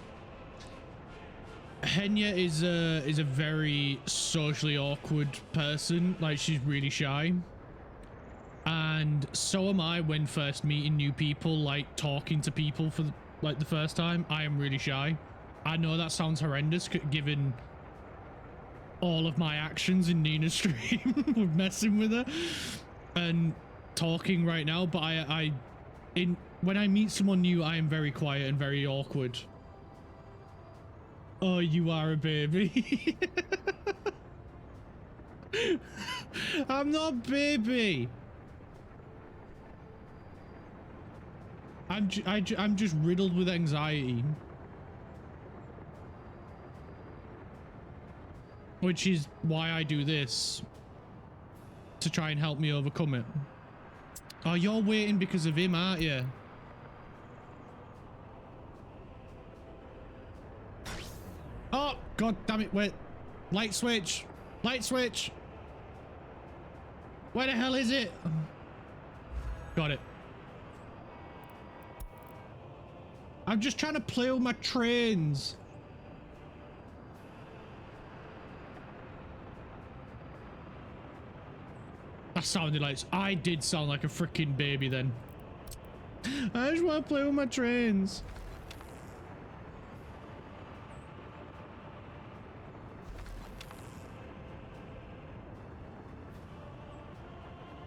Henya is a very socially awkward person. Like, she's really shy, and so am I when first meeting new people, like talking to people for like the first time. I am really shy. I know that sounds horrendous given all of my actions in Nina's stream with messing with her and talking right now, but when I meet someone new, I am very quiet and very awkward. Oh, you are a baby. I'm not baby. I'm just riddled with anxiety, which is why I do this, to try and help me overcome it. Oh, you're waiting because of him, aren't you? Oh, god damn it, wait. Light switch. Light switch. Where the hell is it? Got it. I'm just trying to play with my trains. That sounded like... I did sound like a freaking baby then. I just want to play with my trains.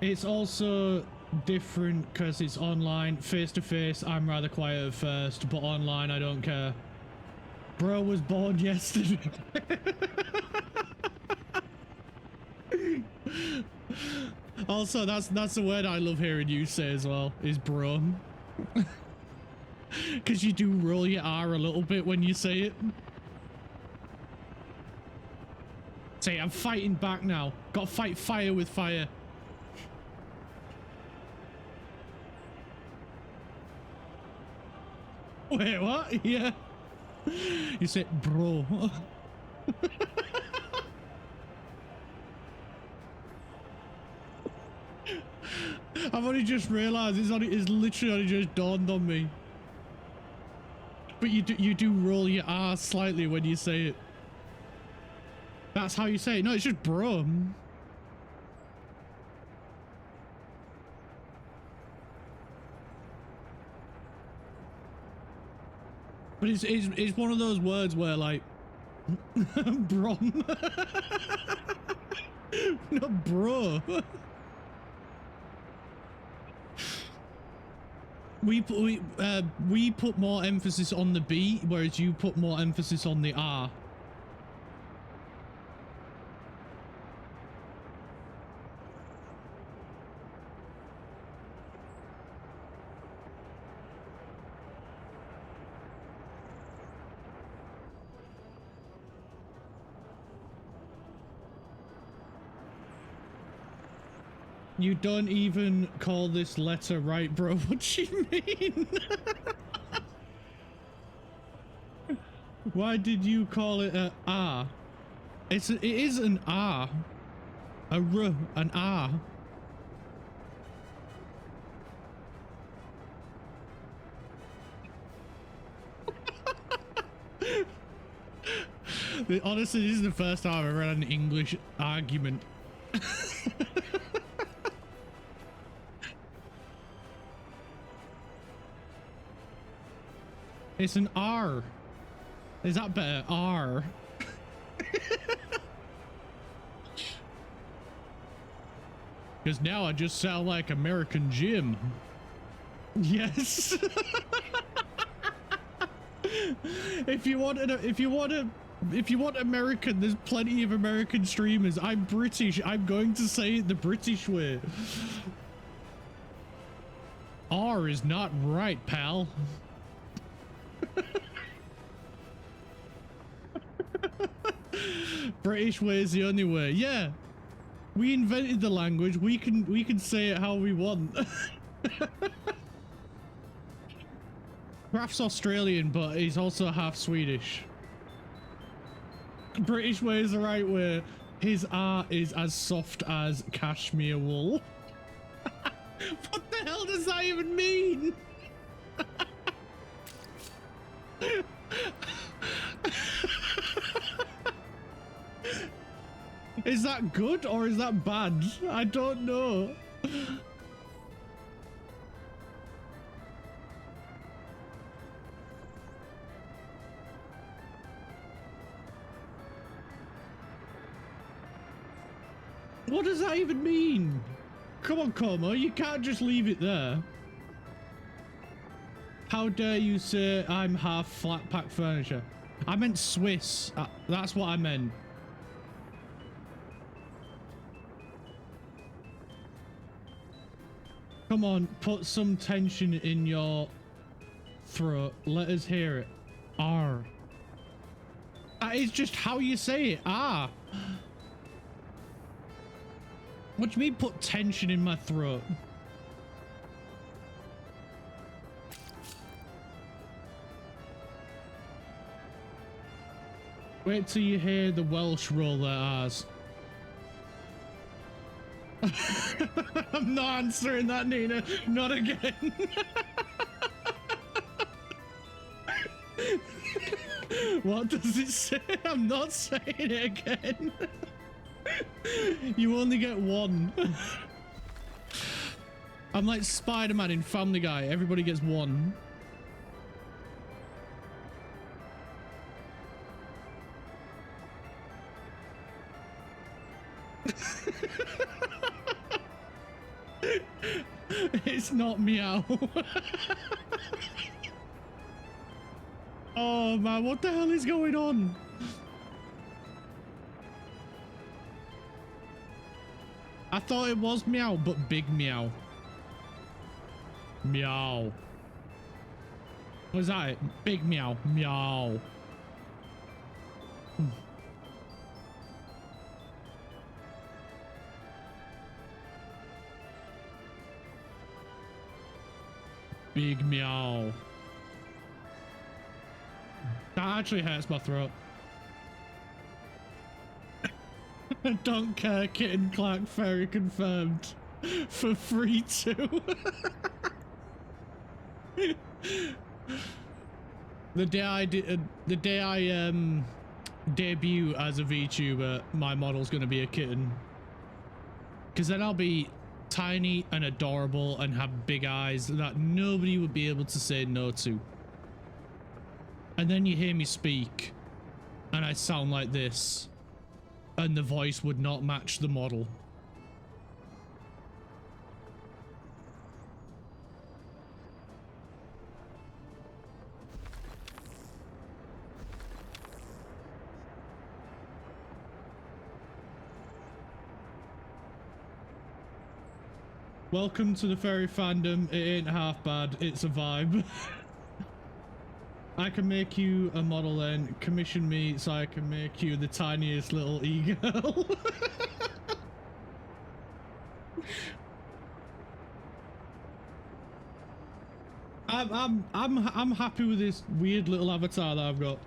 It's also different because it's online. Face to face, I'm rather quiet at first, but online, I don't care. Bro was born yesterday. Also, that's the word I love hearing you say as well, is bro. Because you do roll your R a little bit when you say it. Say, I'm fighting back now. Gotta fight fire with fire. Wait, what? Yeah. You said bro. I've only just realised it's literally only just dawned on me. But you do roll your R slightly when you say it. That's how you say it. No, it's just bro. But it's one of those words where like brom. No, bro. We put more emphasis on the B, whereas you put more emphasis on the R. You don't even call this letter right, bro. What do you mean? Why did you call it a R? It is an R. A R, an R. Honestly, this is the first time I've ever had an English argument. It's an R. Is that better? R. Because now I just sound like American Jim. Yes. If you want American, there's plenty of American streamers. I'm British. I'm going to say it the British way. R is not right, pal. British way is the only way. Yeah, we invented the language. We can say it how we want. Raf's Australian, but he's also half Swedish. British way is the right way. His R is as soft as cashmere wool. What the hell does that even mean? Is that good or is that bad? I don't know. What does that even mean? Come on, Como, you can't just leave it there. How dare you say I'm half flat pack furniture? I meant Swiss. That's what I meant. Come on, put some tension in your throat. Let us hear it. R. That is just how you say it. Ah. What do you mean put tension in my throat? Wait till you hear the Welsh roll their R's. I'm not answering that, Nina. Not again. What does it say? I'm not saying it again. You only get one. I'm like Spider-Man in Family Guy. Everybody gets one. It's not meow. Oh man, what the hell is going on? I thought it was meow, but big meow. Meow. Was that it? Big meow. Meow. Big meow. That actually hurts my throat. Don't care, Kitten Clark Ferry confirmed. For free too. The day I debut as a VTuber, my model's gonna be a kitten. Cause then I'll be tiny and adorable and have big eyes that nobody would be able to say no to. And then you hear me speak and I sound like this. And the voice would not match the model. Welcome to the furry fandom. It ain't half bad. It's a vibe. I can make you a model then. Commission me so I can make you the tiniest little e-girl. I'm happy with this weird little avatar that I've got.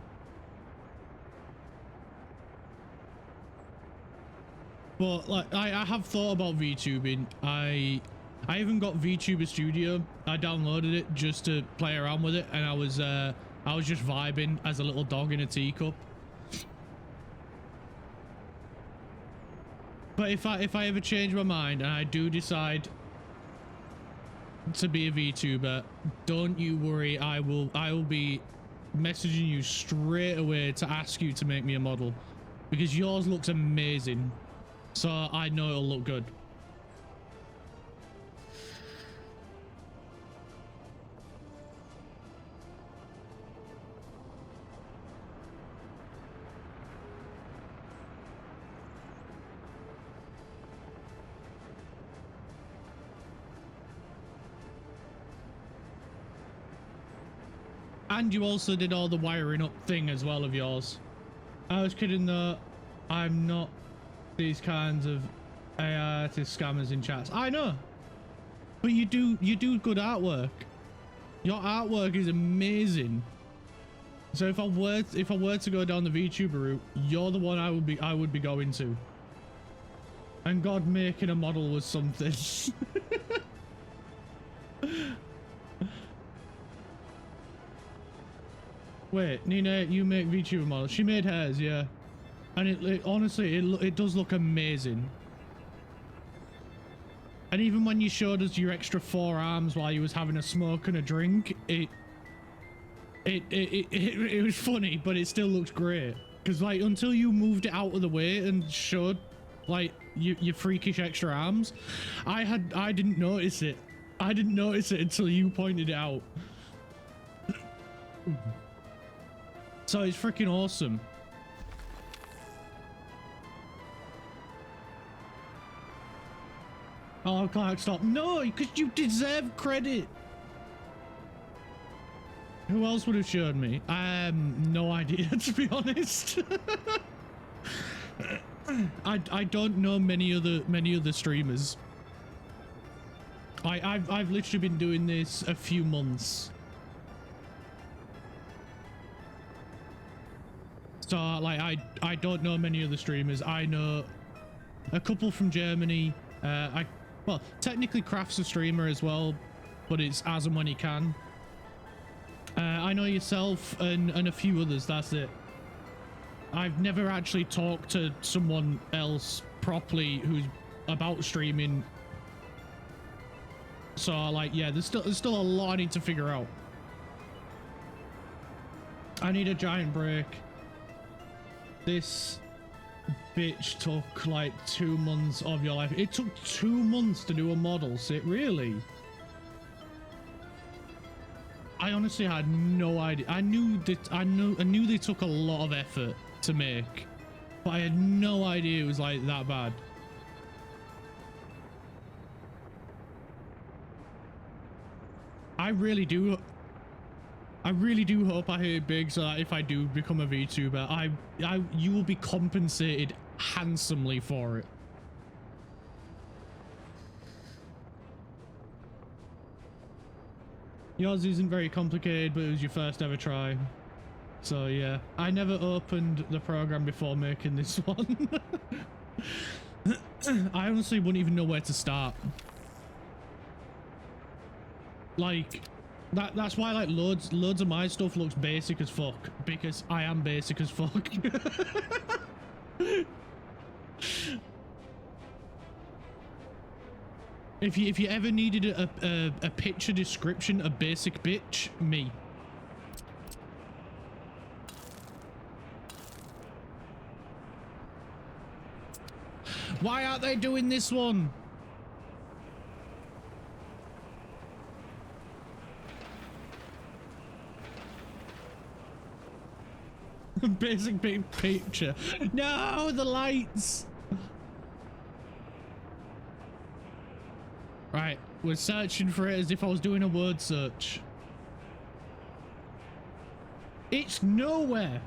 But like I have thought about VTubing. I even got VTuber Studio. I downloaded it just to play around with it, and I was just vibing as a little dog in a teacup. But if I ever change my mind and I do decide to be a VTuber, don't you worry, I will be messaging you straight away to ask you to make me a model, because yours looks amazing, so I know it'll look good. And you also did all the wiring up thing as well of yours. I was kidding though. I'm not these kinds of AI artist scammers in chats. I know. But you do good artwork. Your artwork is amazing. So if I were to go down the VTuber route, you're the one I would be going to. And God, making a model was something. Wait, Nina, you make VTuber models. She made hers, yeah. And it honestly, it does look amazing. And even when you showed us your extra 4 arms while you was having a smoke and a drink, it was funny, but it still looks great. Because like until you moved it out of the way and showed like your freakish extra arms, I didn't notice it. I didn't notice it until you pointed it out. So it's freaking awesome. Oh, Clark, stop. No, because you deserve credit. Who else would have showed me? No idea, to be honest. I don't know many other streamers. I've literally been doing this a few months. So like I don't know many other streamers. I know a couple from Germany. Well, technically Craft's a streamer as well, but it's as and when he can. I know yourself and a few others, that's it. I've never actually talked to someone else properly who's about streaming. So like, yeah, there's still a lot I need to figure out. I need a giant break. This bitch took like 2 months of your life. It took 2 months to do a model set, really? I honestly had no idea. I knew they took a lot of effort to make, but I had no idea it was like that bad. I really do hope I hit big, so that if I do become a VTuber, you will be compensated handsomely for it. Yours isn't very complicated, but it was your first ever try. So yeah, I never opened the program before making this one. I honestly wouldn't even know where to start. Like, that's why like loads of my stuff looks basic as fuck, because I am basic as fuck. If you ever needed a picture description, a basic bitch, me. Why aren't they doing this one? Basic big picture. No, the lights. Right, we're searching for it as if I was doing a word search. It's nowhere.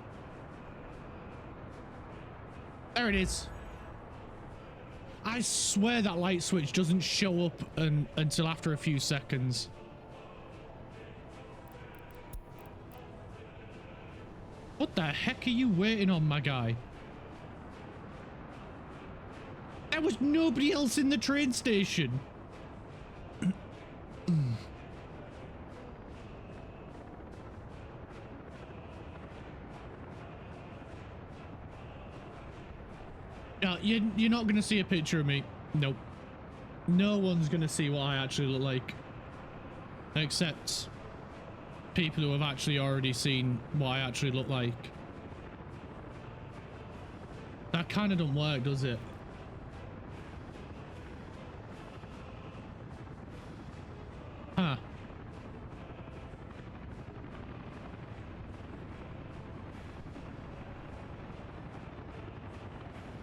There it is. I swear that light switch doesn't show up until after a few seconds. What the heck are you waiting on, my guy? There was nobody else in the train station. No, you're not gonna see a picture of me. Nope. No one's gonna see what I actually look like. Except people who have actually already seen what I actually look like. That kind of don't work, does it? Huh.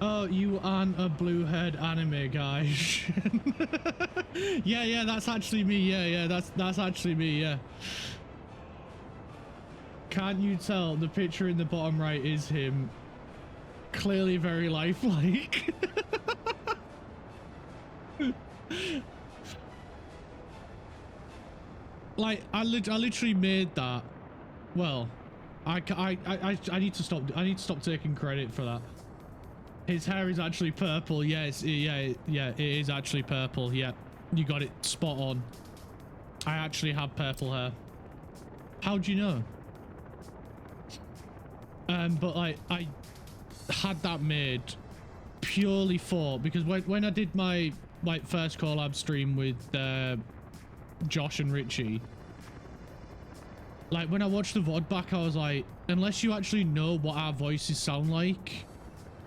Oh, you aren't a blue-haired anime guy. Yeah, that's actually me. Yeah, that's actually me, yeah. Can't you tell the picture in the bottom right is him? Clearly very lifelike. Like, I literally made that. Well, I need to stop taking credit for that. His hair is actually purple. Yes, yeah, it is actually purple. Yeah, you got it spot on. I actually have purple hair. How'd you know? But like I had that made purely for, because when I did my like first collab stream with Josh and Richie, like when I watched the VOD back, I was like, unless you actually know what our voices sound like,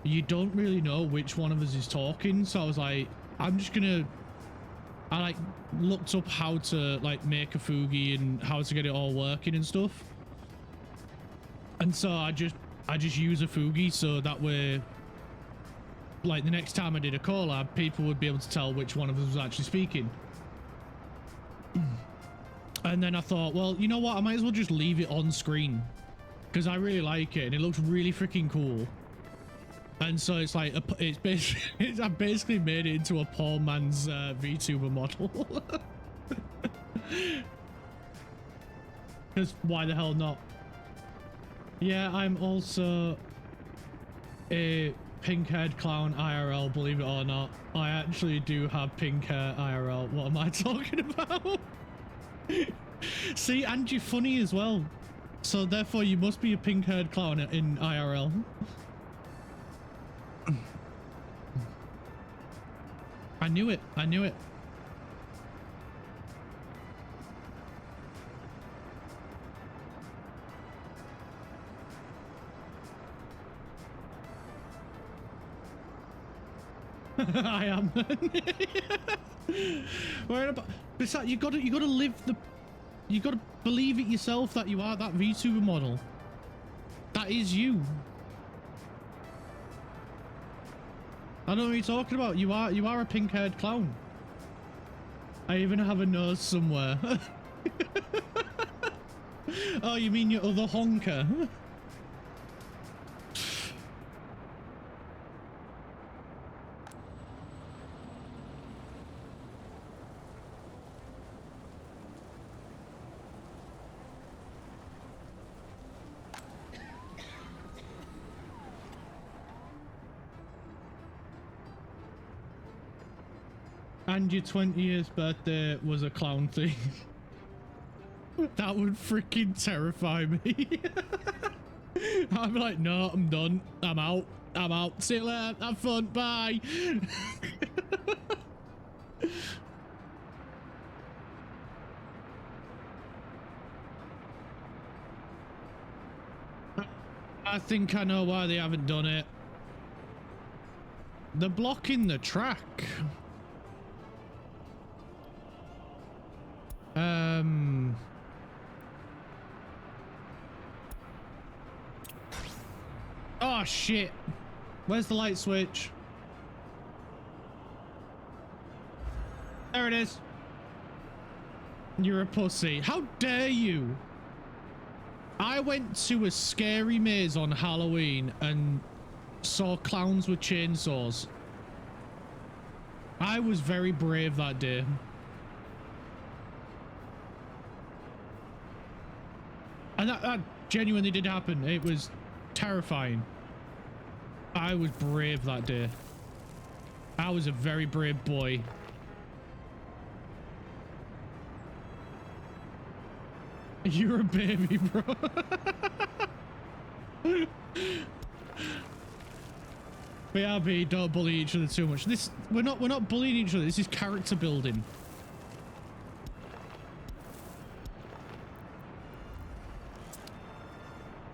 you don't really know which one of us is talking. So I was like, I'm just gonna, I like looked up how to like make a Fugi and how to get it all working and stuff. And so I just use a Fugi, so that way, like the next time I did a collab, people would be able to tell which one of us was actually speaking. And then I thought, well, you know what? I might as well just leave it on screen because I really like it and it looks really freaking cool. And so it's like, it's basically, I basically made it into a poor man's VTuber model. Because why the hell not? Yeah, I'm also a pink-haired clown IRL, believe it or not. I actually do have pink hair IRL. What am I talking about? See, and you're funny as well. So therefore you must be a pink-haired clown in IRL. I knew it. I knew it. I am. Right about, besides, you gotta live the, you gotta believe it yourself that you are that VTuber model. That is you. I don't know what you're talking about. You are a pink-haired clown. I even have a nose somewhere. Oh, you mean your other honker? And your 20th birthday was a clown thing. That would freaking terrify me. I'm like, no, I'm done. I'm out. I'm out. See you later. Have fun. Bye. I think I know why they haven't done it. They're blocking the track. Oh shit. Where's the light switch? There it is. You're a pussy. How dare you? I went to a scary maze on Halloween and saw clowns with chainsaws. I was very brave that day. And that genuinely did happen. It was terrifying. I was brave that day. I was a very brave boy. You're a baby, bro. BRB, don't bully each other too much. This, we're not bullying each other. This is character building.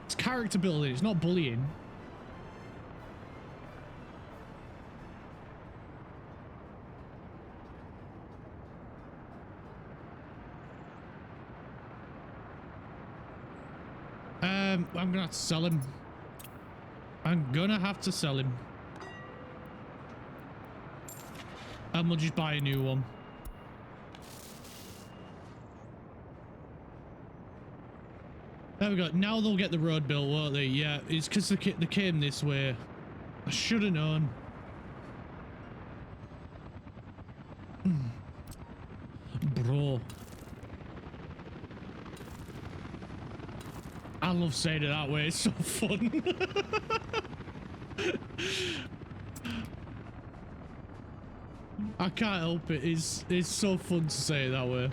It's character building. It's not bullying. I'm gonna have to sell him. I'm gonna have to sell him. And we'll just buy a new one. There we go. Now they'll get the road built, won't they? Yeah, it's because they came this way. I should have known. Bro. I love saying it that way. It's so fun. I can't help it. It's so fun to say it that way.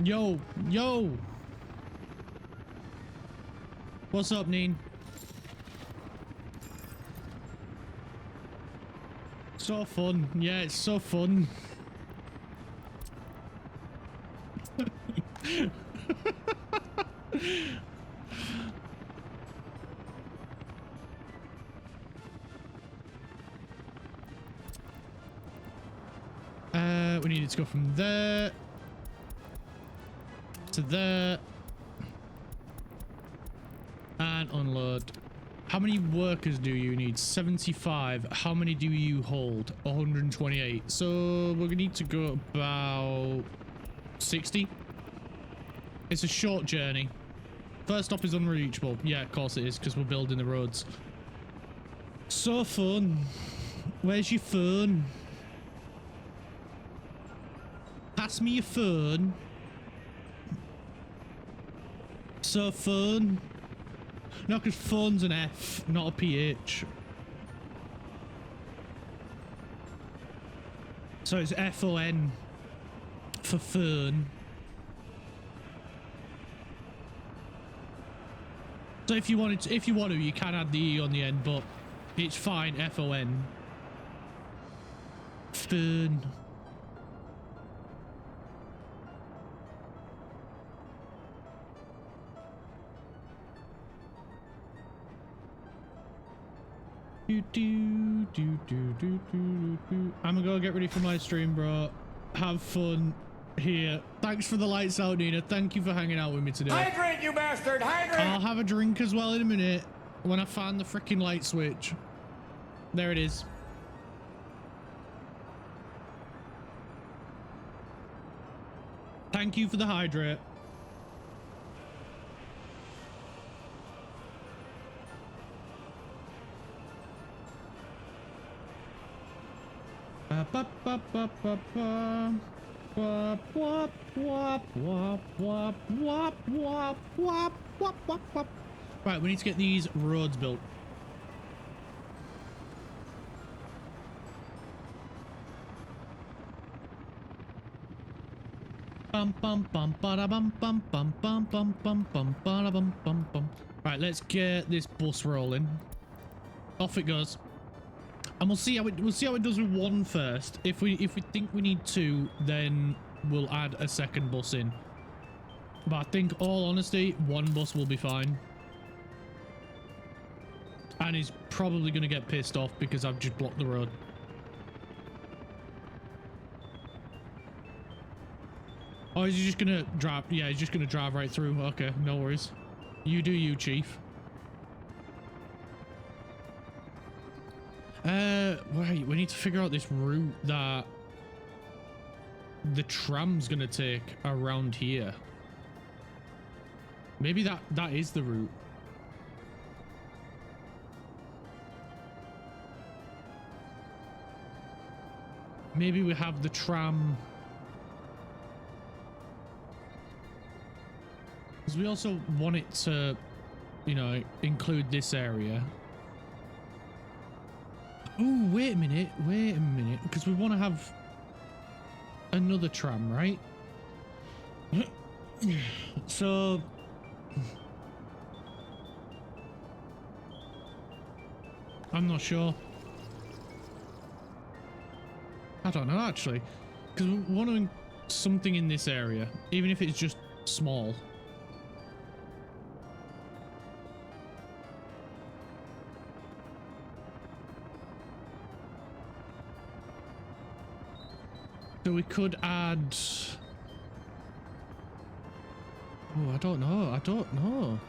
Yo, yo. What's up, Neen? So fun. Yeah, it's so fun. We needed to go from there to there and unload. How many workers do you need? 75. How many do you hold? 128. So we're gonna need to go about 60. It's a short journey. First stop is unreachable. Yeah, of course it is, because we're building the roads. So fun. Where's your phone? Pass me your phone. So fun. No, because phone's an F, not a PH. So it's FON for phone. So if you want to, you can add the E on the end, but it's fine. FON. Phone. I'm gonna go get ready for my stream, bro. Have fun here. Thanks for the lights out, Nina. Thank you for hanging out with me today. Hydrate, you bastard! Hydrate! I'll have a drink as well in a minute when I find the freaking light switch. There it is. Thank you for the hydrate. Right, we need to get these roads built. Right, let's get this bus rolling. Off it goes. And we'll see how it does with one first. If we think we need two, then we'll add a second bus in. But I think, all honesty, one bus will be fine. And he's probably going to get pissed off because I've just blocked the road. Oh, is he just going to drive? Yeah, he's just going to drive right through. Okay, no worries. You do you, Chief. Right, we need to figure out this route that the tram's gonna take around here. Maybe that is the route. Maybe we have the tram. Because we also want it to, you know, include this area. Oh, wait a minute, because we want to have another tram, right? So I'm not sure. I don't know, actually, because we want something in this area, even if it's just small. So we could add... Oh, I don't know.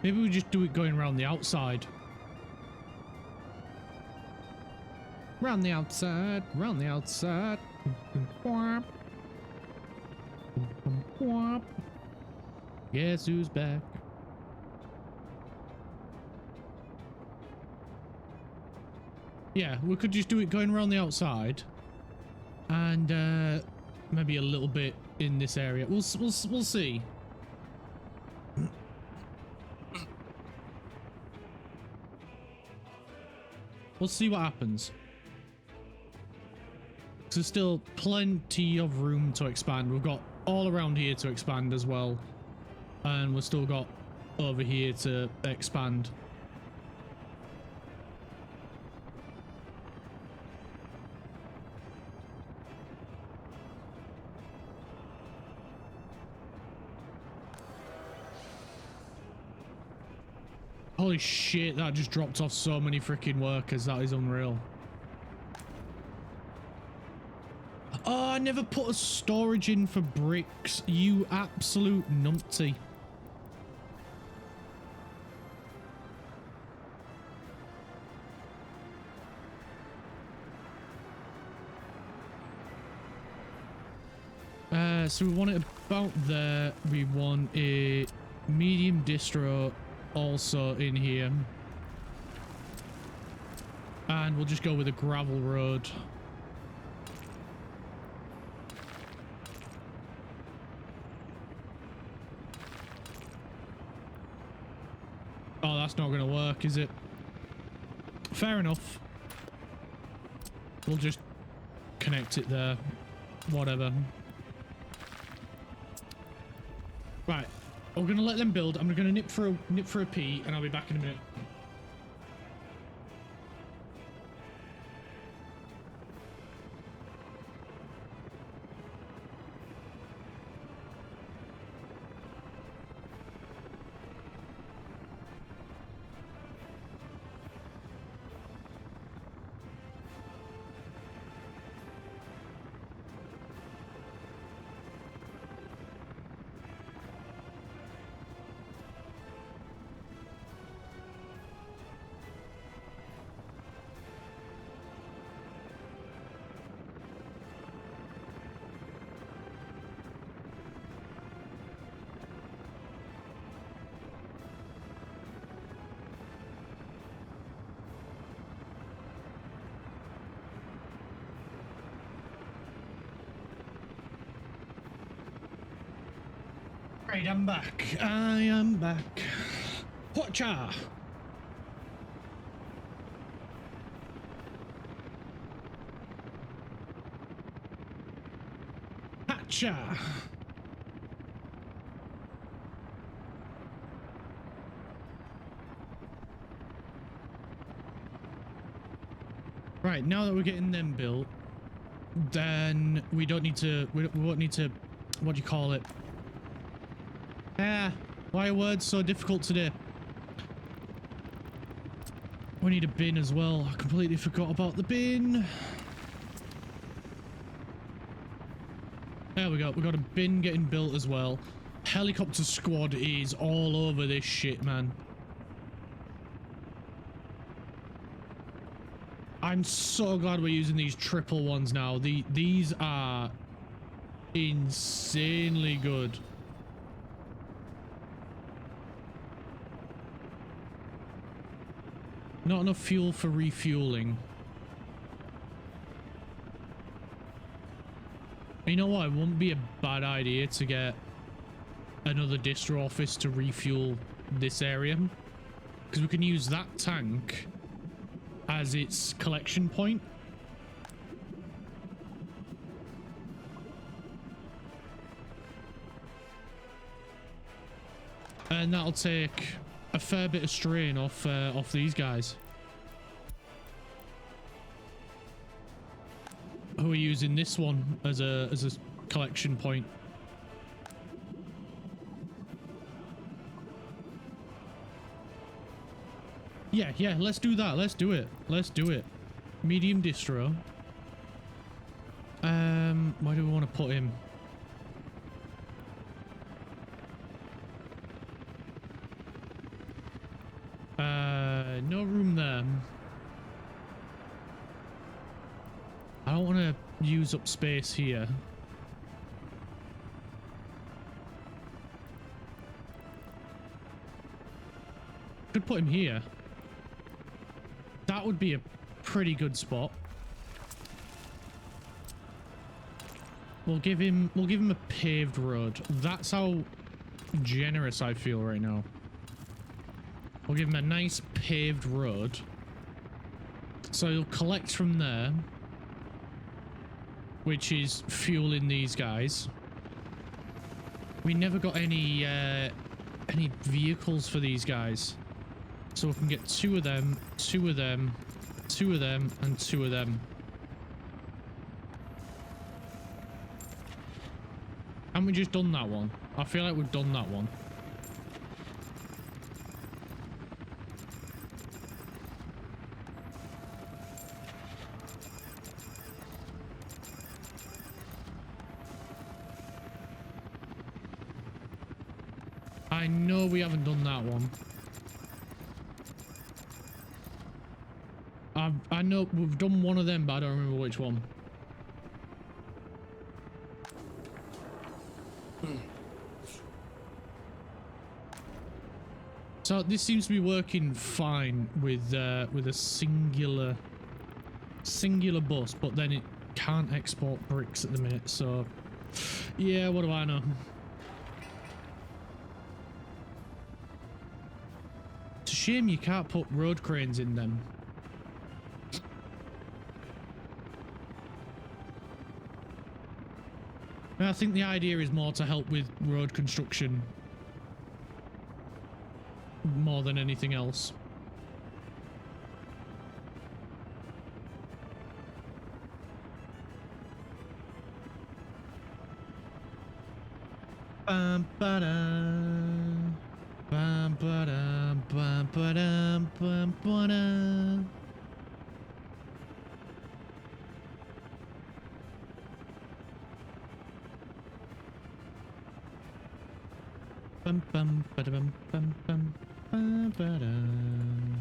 Maybe we just do it going around the outside. Round the outside. Guess who's back? Yeah, we could just do it going around the outside, and maybe a little bit in this area. We'll see. We'll see what happens. There's still plenty of room to expand. We've got all around here to expand as well, and we've still got over here to expand. Holy shit, that just dropped off so many freaking workers. That is unreal. Oh, I never put a storage in for bricks. You absolute numpty. So we want it about there. We want a medium distro also in here. And we'll just go with a gravel road. Oh, that's not going to work, is it? Fair enough. We'll just connect it there. Whatever. Right. We're going to let them build. I'm going to nip for a pee, and I'll be back in a minute. Right, I'm back. I am back. Whatcha? Hatcha. Right, now that we're getting them built, then we don't need to, we won't need to, what do you call it? Why are words so difficult today? We need a bin as well. I completely forgot about the bin. There we go. We got a bin getting built as well. Helicopter squad is all over this shit, man. I'm so glad we're using these triple ones now. These are insanely good. Not enough fuel for refueling. You know what? It wouldn't be a bad idea to get another distro office to refuel this area. Because we can use that tank as its collection point. And that'll take a fair bit of strain off these guys who are using this one as a collection point. Yeah, let's do that. Let's do it. Medium distro. Where do we want to put him? No room there. I don't want to use up space here. Could put him here. That would be a pretty good spot. We'll give him a paved road. That's how generous I feel right now. We'll give him a nice paved road. So he'll collect from there, which is fueling these guys. We never got any any vehicles for these guys. So we can get 2 of them, 2 of them, 2 of them, and 2 of them. Haven't we just done that one? I feel like we've done that one. I know we haven't done that one. I know we've done one of them, but I don't remember which one. So this seems to be working fine with a singular bus, but then it can't export bricks at the minute. So yeah, what do I know? It's a shame you can't put road cranes in them. I think the idea is more to help with road construction more than anything else. Bum ba-dum, bum ba-dum, bum ba-dum, bum ba-dum. Bum bum ba-dum bum bum bum ba-dum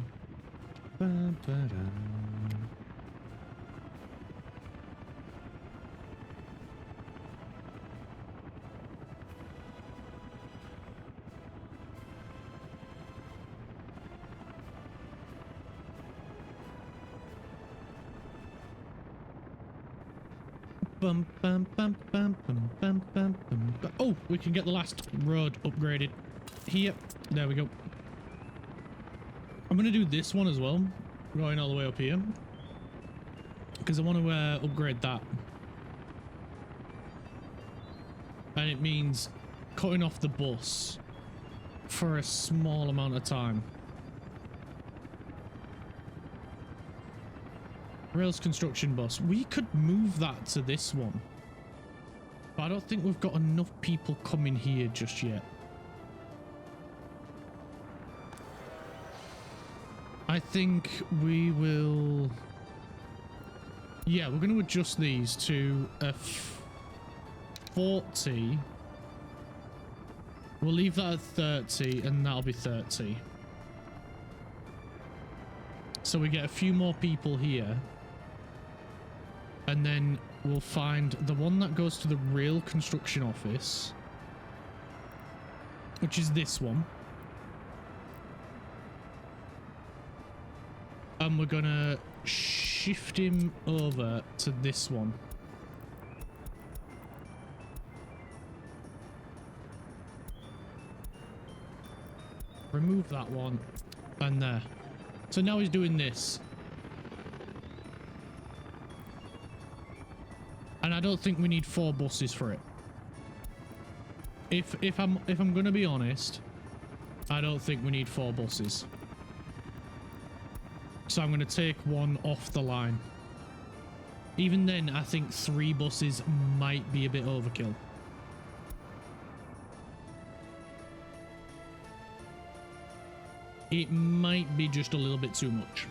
bum ba-dum. Bum bum bum bum bum bum bum bum. Oh, we can get the last road upgraded here. There we go. I'm gonna do this one as well, going all the way up here, because I want to upgrade that, and it means cutting off the bus for a small amount of time. Rails construction bus. We could move that to this one, but I don't think we've got enough people coming here just yet. I think we will... Yeah, we're going to adjust these to a 40. We'll leave that at 30, and that'll be 30. So we get a few more people here. And then we'll find the one that goes to the rail construction office, which is this one. And we're gonna shift him over to this one. Remove that one, and there. So now he's doing this. And I don't think we need 4 buses for it. If I'm gonna be honest, I don't think we need 4 buses. So I'm gonna take one off the line. Even then, I think 3 buses might be a bit overkill. It might be just a little bit too much.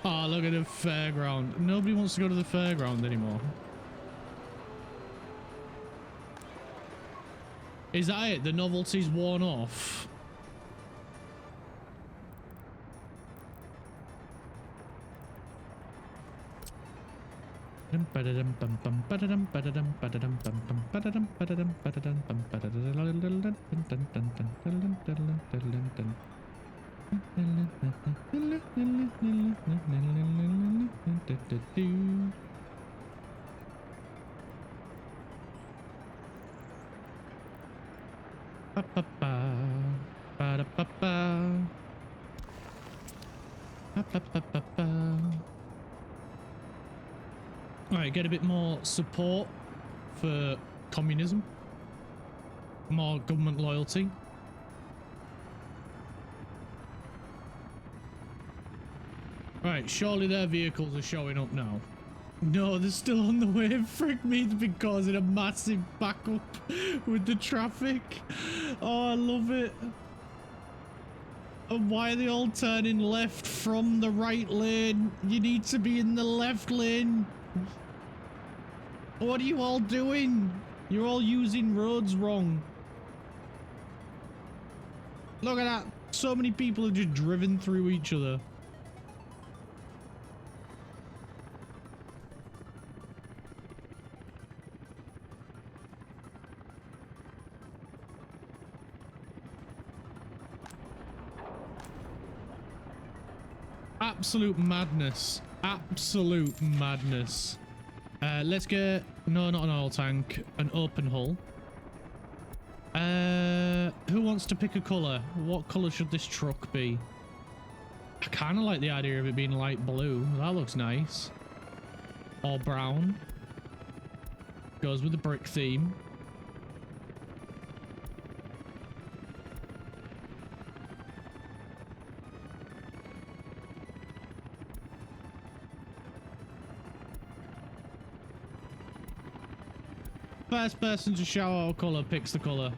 Oh, look at the fairground. Nobody wants to go to the fairground anymore. Is that it? The novelty's worn off? Right, get a bit more support for communism. More government loyalty. Right, surely their vehicles are showing up now. No, they're still on the way. Frick me, it's been causing a massive backup with the traffic. Oh, I love it. And why are they all turning left from the right lane? You need to be in the left lane. What are you all doing? You're all using roads wrong. Look at that. So many people have just driven through each other. Absolute madness. Absolute madness. Let's get... No, not an oil tank. An open hull. Who wants to pick a colour? What colour should this truck be? I kind of like the idea of it being light blue. That looks nice. Or brown. Goes with the brick theme. First person to shout out colour picks the colour.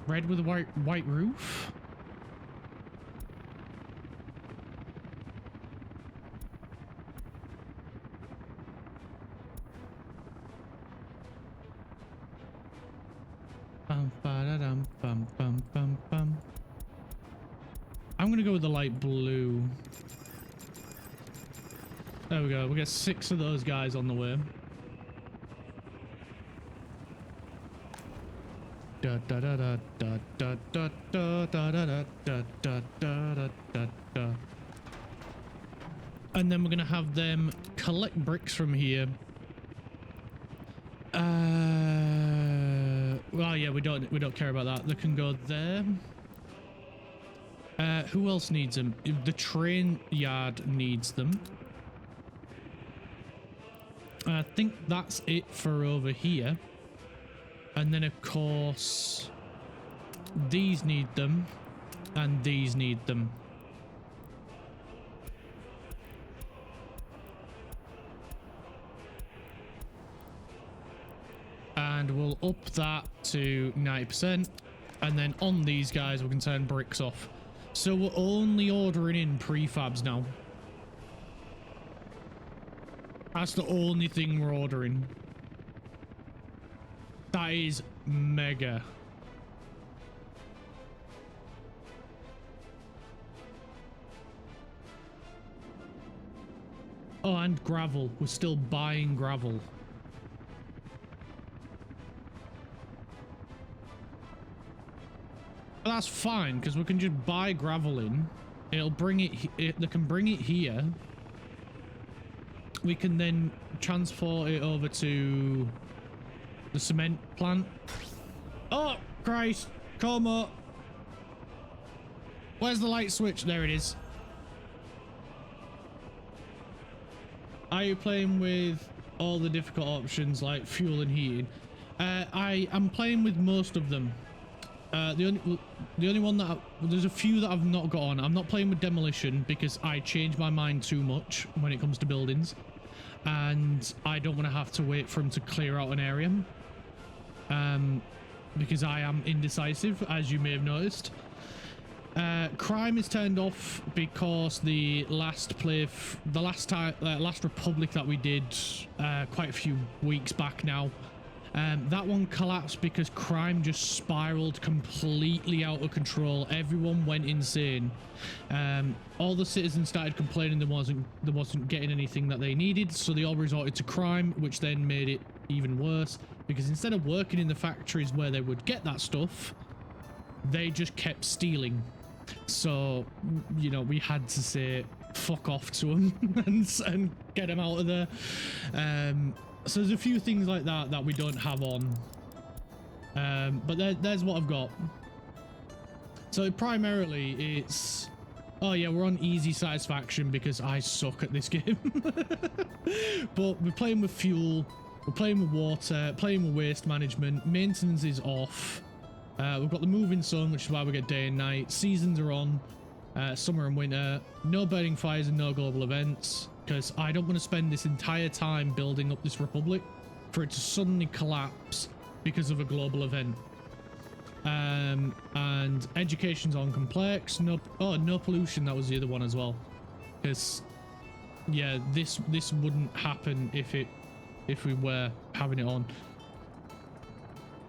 Red with a white roof? I'm gonna go with the light blue. There we go. We got 6 of those guys on the way. Da da da da da da da da da da da da da da da. And then we're gonna have them collect bricks from here. Well, yeah, we don't care about that. They can go there. Who else needs them? The train yard needs them. I think that's it for over here. And then, of course, these need them, and these need them. And we'll up that to 90%. And then on these guys, we can turn bricks off. So we're only ordering in prefabs now. That's the only thing we're ordering. That is mega. Oh, and gravel. We're still buying gravel. But that's fine, because we can just buy gravel in. It'll bring it, they can bring it here. We can then transport it over to the cement plant. Oh, Christ. Como. Where's the light switch? There it is. Are you playing with all the difficult options like fuel and heating? I am playing with most of them. The only one that there's a few that I've not got on. I'm not playing with demolition because I change my mind too much when it comes to buildings, and I don't want to have to wait for them to clear out an area. Because I am indecisive, as you may have noticed. Crime is turned off because the last Republic that we did quite a few weeks back now, that one collapsed because crime just spiraled completely out of control. Everyone went insane. All the citizens started complaining they wasn't getting anything that they needed, so they all resorted to crime, which then made it even worse, because instead of working in the factories where they would get that stuff, they just kept stealing. So, you know, we had to say fuck off to them and get them out of there. So there's a few things like that that we don't have on. But there's what I've got. So primarily it's... Oh yeah, we're on easy satisfaction because I suck at this game. But we're playing with fuel, we're playing with water, playing with waste management, maintenance is off. We've got the moving sun, which is why we get day and night. Seasons are on, summer and winter. No burning fires and no global events, because I don't want to spend this entire time building up this republic for it to suddenly collapse because of a global event. And education's on complex. No pollution. That was the other one as well, because yeah, this wouldn't happen if we were having it on.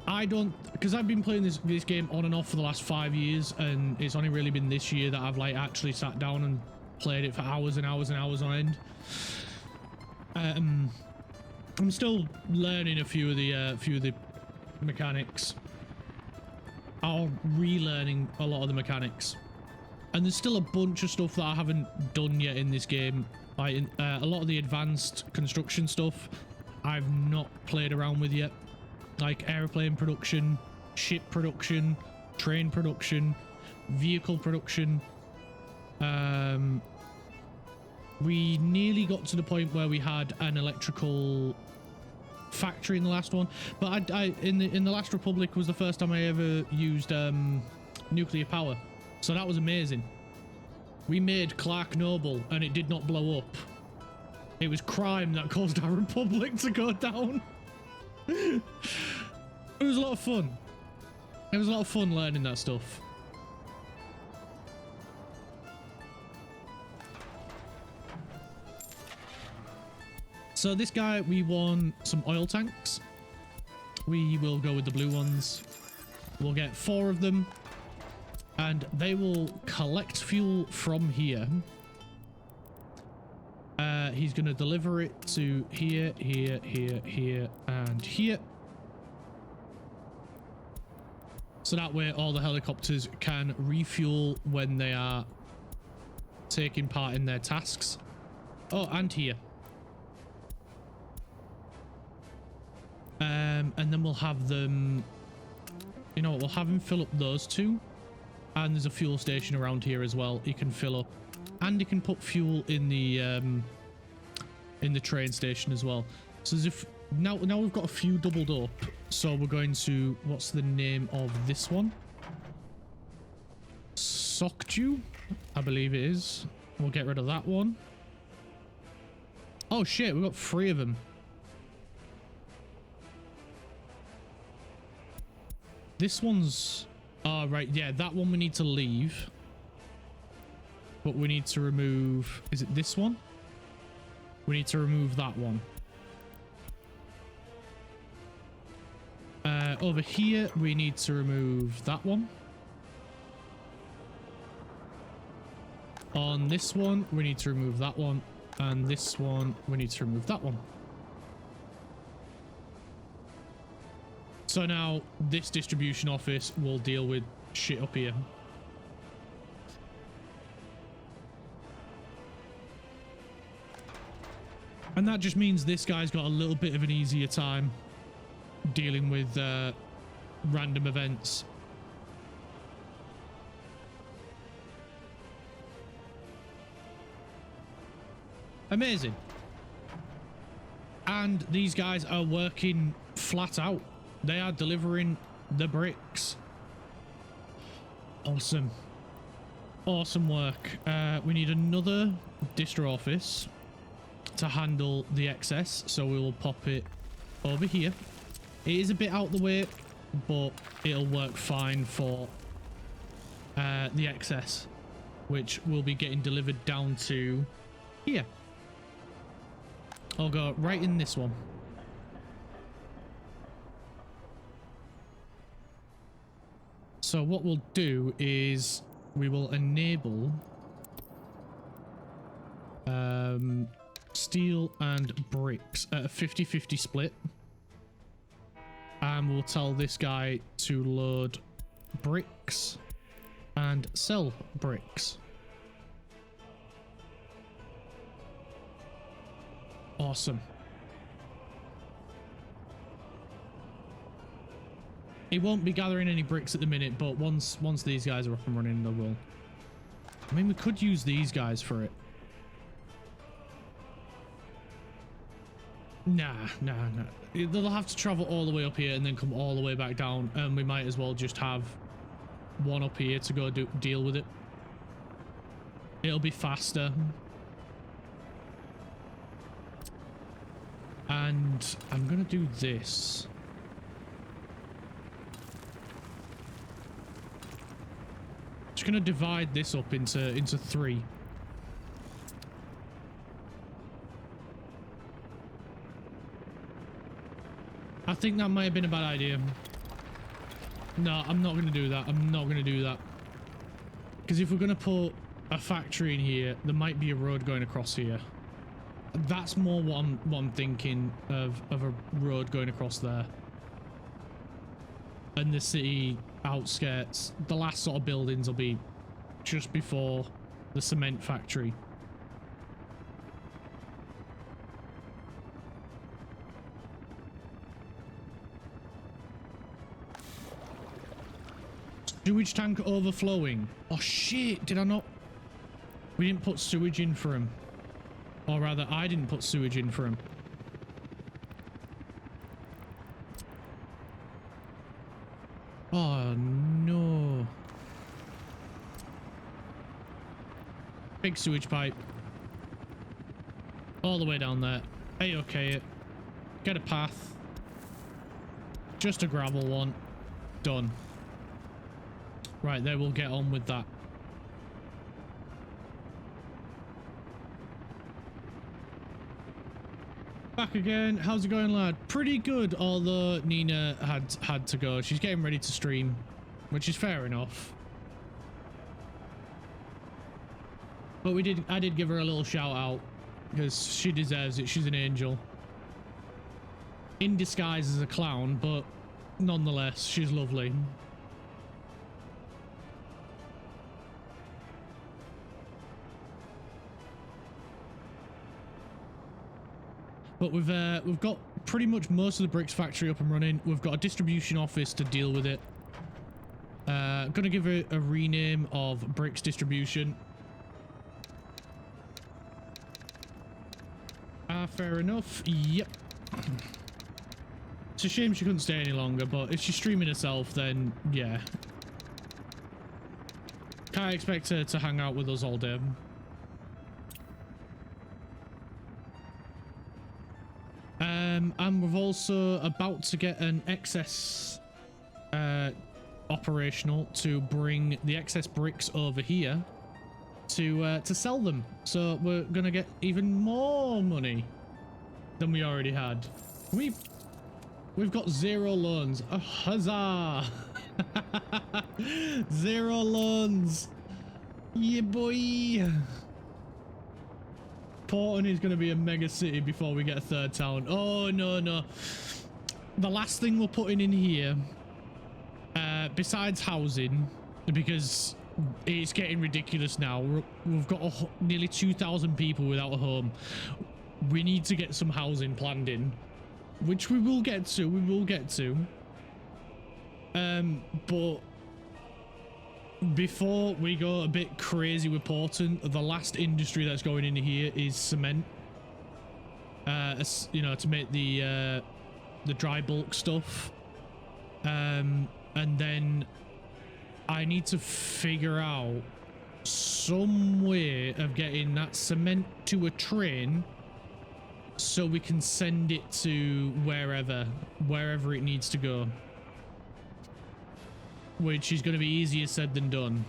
I don't, because I've been playing this game on and off for the last 5 years, and it's only really been this year that I've like actually sat down and played it for hours and hours and hours on end. I'm still learning a few of the mechanics. I'm relearning a lot of the mechanics, and there's still a bunch of stuff that I haven't done yet in this game. Like a lot of the advanced construction stuff I've not played around with yet, like airplane production, ship production, train production, vehicle production. We nearly got to the point where we had an electrical factory in the last one, but in the last Republic was the first time I ever used nuclear power, so that was amazing. We made Clark Noble and it did not blow up. It was crime that caused our Republic to go down. It was a lot of fun. It was a lot of fun learning that stuff. So this guy, we want some oil tanks. We will go with the blue ones. We'll get 4 of them, and they will collect fuel from here. He's going to deliver it to here, here, here, here, and here. So that way all the helicopters can refuel when they are taking part in their tasks. Oh, and here. And then we'll have them, you know what, we'll have him fill up those 2, and there's a fuel station around here as well. He can fill up, and he can put fuel in the train station as well. So as if now we've got a few doubled up. So we're going to, what's the name of this one? Sokju, I believe it is. We'll get rid of that one. Oh shit, we've got 3 of them. This one's... Oh, right. Yeah, that one we need to leave. But we need to remove... Is it this one? We need to remove that one. Over here, we need to remove that one. On this one, we need to remove that one. And this one, we need to remove that one. So now this distribution office will deal with shit up here. And that just means this guy's got a little bit of an easier time dealing with random events. Amazing. And these guys are working flat out. They are delivering the bricks. Awesome. Awesome work. We need another distro office to handle the excess, so we will pop it over here. It is a bit out the way, but it'll work fine for the excess, which will be getting delivered down to here. I'll go right in this one. So what we'll do is we will enable steel and bricks at a 50-50 split, and we'll tell this guy to load bricks and sell bricks. Awesome. It won't be gathering any bricks at the minute, but once these guys are up and running, they will. I mean, we could use these guys for it. Nah. They'll have to travel all the way up here and then come all the way back down, and we might as well just have one up here to go deal with it. It'll be faster. And I'm gonna do this. Just gonna divide this up into 3. I think that might have been a bad idea. No, I'm not gonna do that. I'm not gonna do that. Because if we're gonna put a factory in here, there might be a road going across here. That's more what I'm thinking of a road going across there. And the city outskirts, the last sort of buildings will be just before the cement factory. Sewage tank overflowing. Oh shit, did I not? We didn't put sewage in for him. Or rather, I didn't put sewage in for him. Oh no. Big sewage pipe. All the way down there. Hey, okay. Get a path. Just a gravel one. Done. Right, there we'll get on with that. Back again. How's it going, lad? Pretty good, although Nina had to go. She's getting ready to stream, which is fair enough. But I did give her a little shout out because she deserves it. She's an angel. In disguise as a clown, but nonetheless, she's lovely. But we've got pretty much most of the bricks factory up and running. We've got a distribution office to deal with it. Gonna give it a rename of bricks distribution. Fair enough. Yep. It's a shame she couldn't stay any longer, but if she's streaming herself, then yeah. Can't expect her to hang out with us all day. And we're also about to get an excess operational to bring the excess bricks over here to sell them. So we're gonna get even more money than we already had. We've got 0 loans. Oh, huzzah! 0 loans. Yeah, boy. Portland is going to be a mega city before we get a 3rd town. Oh, no. The last thing we're putting in here, besides housing, because it's getting ridiculous now. We've got nearly 2,000 people without a home. We need to get some housing planned in, which we will get to. But before we go a bit crazy with Portland, the last industry that's going in here is cement. You know, to make the dry bulk stuff. And then I need to figure out some way of getting that cement to a train so we can send it to wherever it needs to go. Which is going to be easier said than done.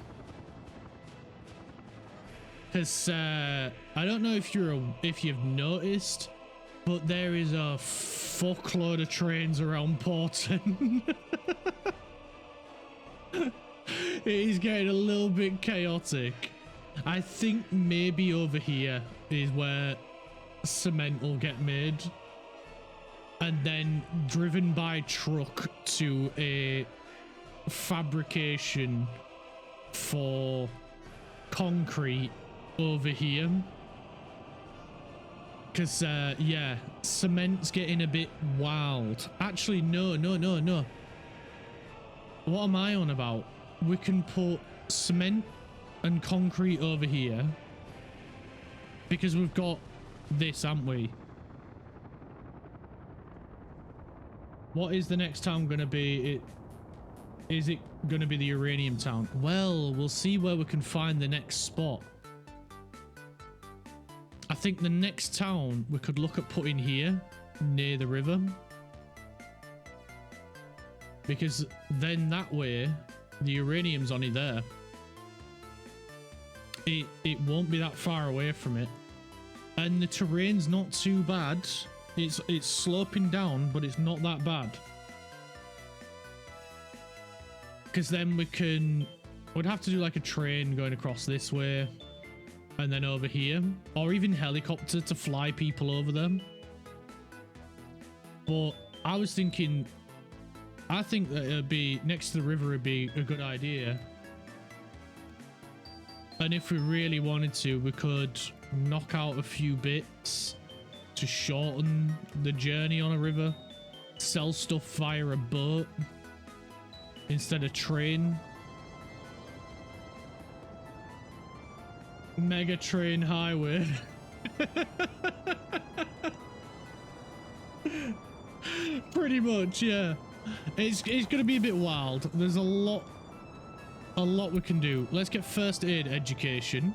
Because I don't know if you've noticed, but there is a fuckload of trains around Portland. It is getting a little bit chaotic. I think maybe over here is where cement will get made and then driven by truck to a fabrication for concrete over here. Because, yeah, cement's getting a bit wild. Actually, no. What am I on about? We can put cement and concrete over here. Because we've got this, haven't we? What is the next town going to be? Is it going to be the uranium town? Well, we'll see where we can find the next spot. I think the next town we could look at putting here, near the river. Because then that way, the uranium's only there. It won't be that far away from it. And the terrain's not too bad. It's sloping down, but it's not that bad. Because then we'd have to do like a train going across this way. And then over here, or even helicopter to fly people over them. But I was thinking, I think that it'd be next to the river would be a good idea. And if we really wanted to, we could knock out a few bits to shorten the journey on a river. Sell stuff via a boat instead of train. Mega train highway. Pretty much, yeah. It's gonna be a bit wild. There's a lot we can do. Let's get first aid education.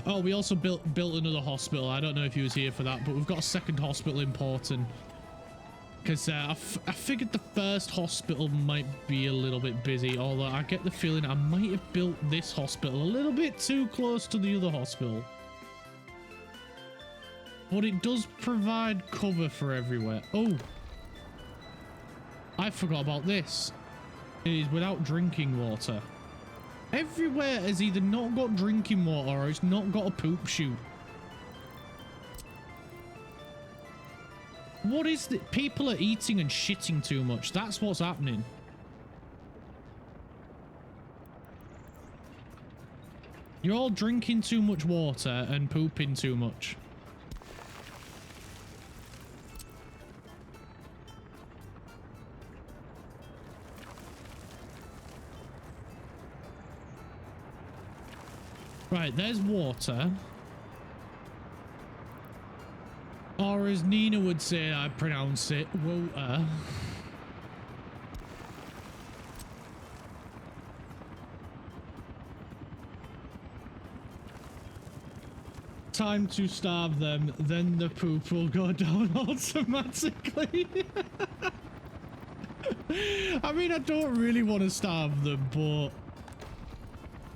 Oh, we also built another hospital. I don't know if he was here for that, but we've got a second hospital in Porton. Because I figured the first hospital might be a little bit busy, although I get the feeling I might have built this hospital a little bit too close to the other hospital. But it does provide cover for everywhere. Oh, I forgot about this. It is without drinking water. Everywhere has either not got drinking water or it's not got a poop chute. What is it? People are eating and shitting too much. That's what's happening. You're all drinking too much water and pooping too much. Right, there's water. Or as Nina would say, I pronounce it, water. Time to starve them, then the poop will go down automatically. I mean, I don't really want to starve them, but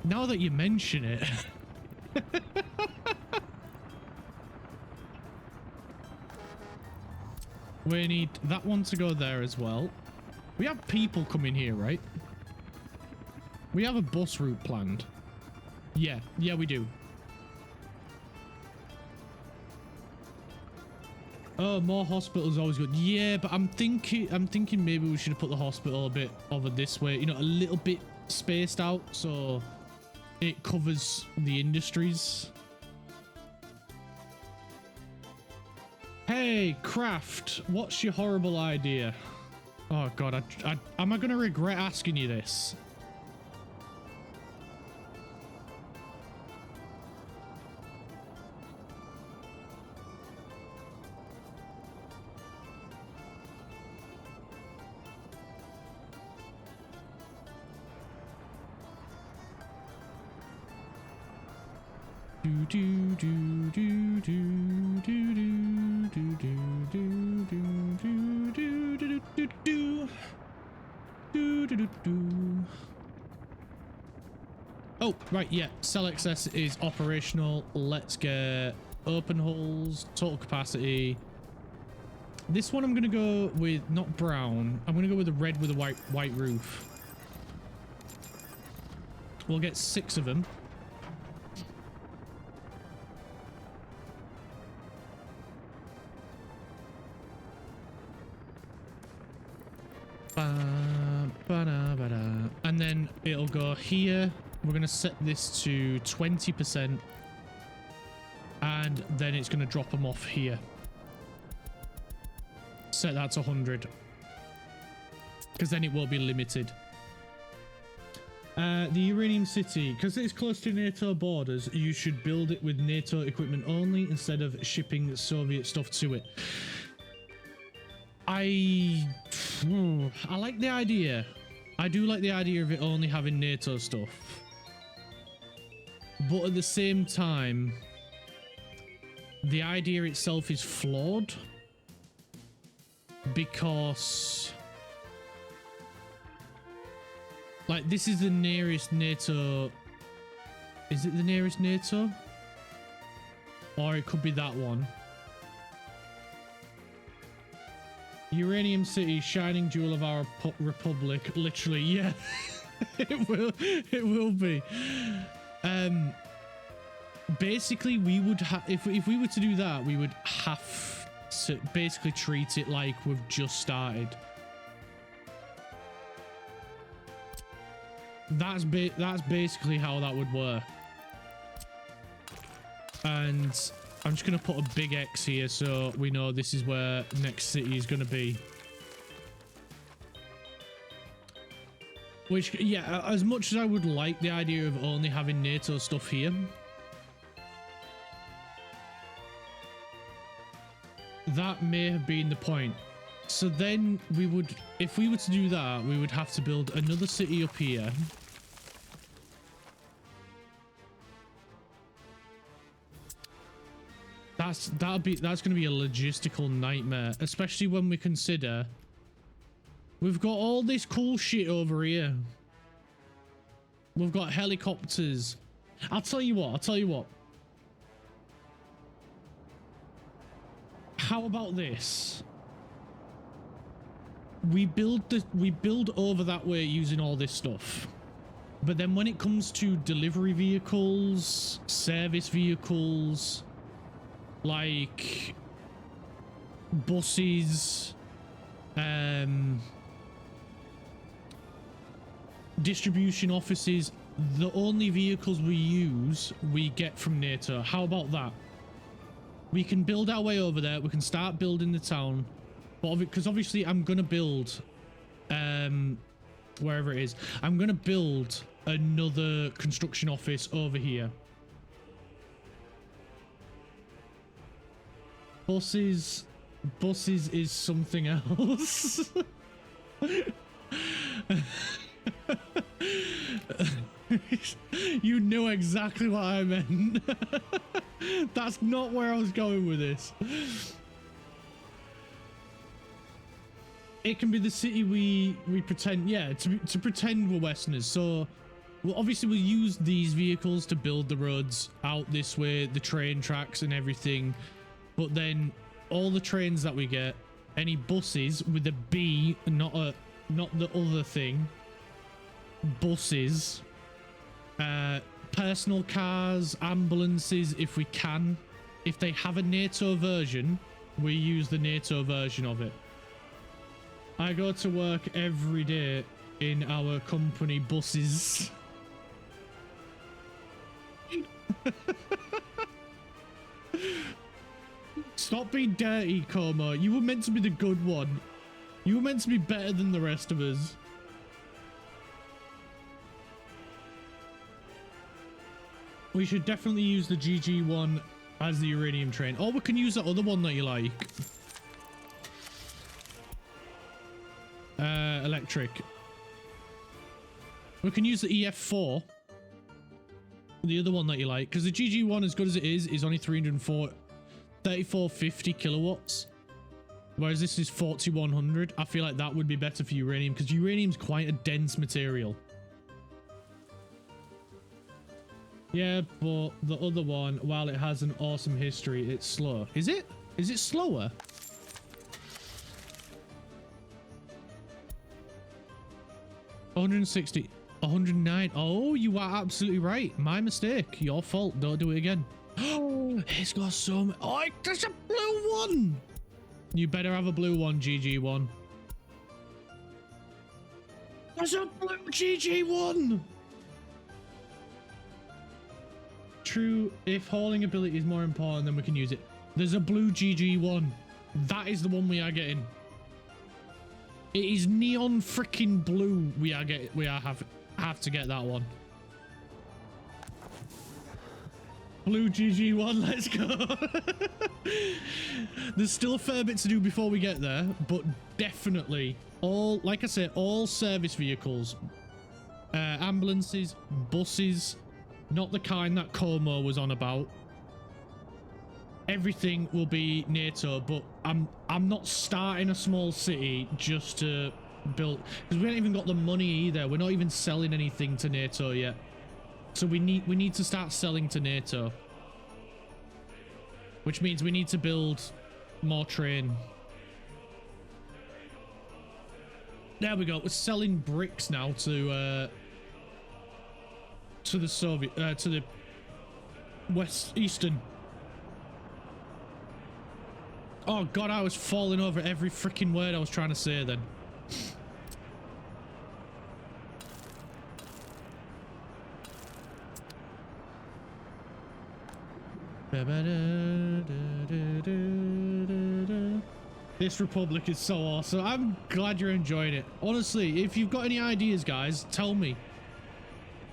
now that you mention it... We need that one to go there as well. We have people coming here, right? We have a bus route planned. Yeah, we do. Oh, more hospitals always good. Yeah, but I'm thinking maybe we should have put the hospital a bit over this way. You know, a little bit spaced out so it covers the industries. Hey, Craft, what's your horrible idea? Oh god, am I gonna regret asking you this? Oh, right, yeah. Cell excess is operational. Let's get open holes, total capacity. This one I'm going to go with, not brown. I'm going to go with the red with a white roof. We'll get 6 of them. Ba-da-ba-da. And then it'll go here. We're going to set this to 20%. And then it's going to drop them off here. Set that to 100. Because then it will be limited. The Uranium City, because it's close to NATO borders, you should build it with NATO equipment only instead of shipping Soviet stuff to it. I like the idea. I do like the idea of it only having NATO stuff. But at the same time, the idea itself is flawed. Because... like, this is the nearest NATO... is it the nearest NATO? Or it could be that one. Uranium City, shining jewel of our republic. Literally, yeah. It will be. Basically, we would have... if we were to do that, we would have to basically treat it like we've just started. That's basically how that would work. And I'm just going to put a big X here so we know this is where next city is going to be. Which, yeah, as much as I would like the idea of only having NATO stuff here, that may have been the point. So then we would, if we were to do that, we would have to build another city up here. That's going to be a logistical nightmare, especially when we consider we've got all this cool shit over here. We've got helicopters. I'll tell you what. How about this? We build over that way using all this stuff. But then when it comes to delivery vehicles, service vehicles, like buses, distribution offices, the only vehicles we use, we get from NATO. How about that? We can build our way over there. We can start building the town. But because obviously I'm going to build, wherever it is, I'm going to build another construction office over here. Buses is something else. You knew exactly what I meant. That's not where I was going with this. It can be the city we pretend, yeah, to pretend we're Westerners. So obviously we'll use these vehicles to build the roads out this way, the train tracks and everything. But then all the trains that we get, any buses with a B, not the other thing, buses, personal cars, ambulances, if we can. If they have a NATO version, we use the NATO version of it. I go to work every day in our company buses. Stop being dirty, Como. You were meant to be the good one. You were meant to be better than the rest of us. We should definitely use the GG one as the uranium train. Or we can use that other one that you like. Electric. We can use the EF4. The other one that you like. Because the GG one, as good as it is only 3450 kilowatts. Whereas this is 4100. I feel like that would be better for uranium. Because uranium's quite a dense material. Yeah, but the other one, while it has an awesome history, it's slow. Is it? Is it slower? $160, $109. Oh, you are absolutely right. My mistake. Your fault. Don't do it again. Oh, it's got so much. Oh, there's a blue one. You better have a blue one, GG one. There's a blue GG1! True, if hauling ability is more important, then we can use it. There's a blue GG1. That is the one we are getting. It is neon freaking blue. We have to get that one. Blue GG1, let's go. There's still a fair bit to do before we get there, but definitely all, like I said, all service vehicles, ambulances, buses, not the kind that Como was on about. Everything will be NATO, but I'm not starting a small city just to build, because we haven't even got the money either. We're not even selling anything to NATO yet. So we need to start selling to NATO, which means we need to build more train. There we go. We're selling bricks now to the Soviet, to the Eastern. Oh God, I was falling over every freaking word I was trying to say then. This Republic is so awesome. I'm glad you're enjoying it. Honestly, if you've got any ideas, guys, tell me.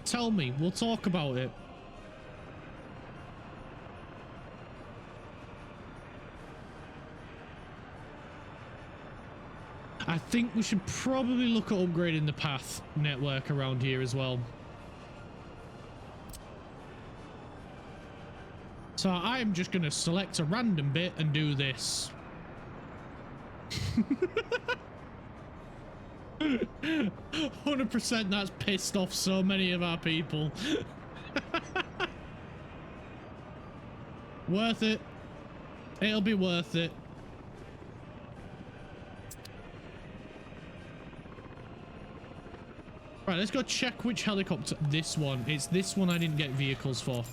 Tell me. We'll talk about it. I think we should probably look at upgrading the path network around here as well. So I'm just going to select a random bit and do this. 100% that's pissed off so many of our people. Worth it. It'll be worth it. Right, let's go check which helicopter. This one. It's this one I didn't get vehicles for.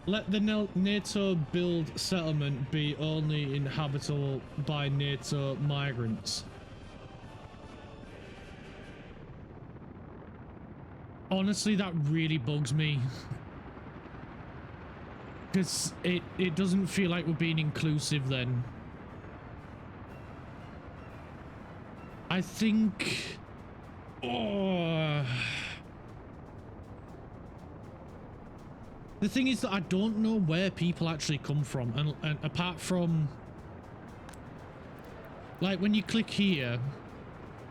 Let the NATO build settlement be only inhabitable by NATO migrants. Honestly, that really bugs me. Because it doesn't feel like we're being inclusive then. I think... Oh... The thing is that I don't know where people actually come from, and apart from, like, when you click here,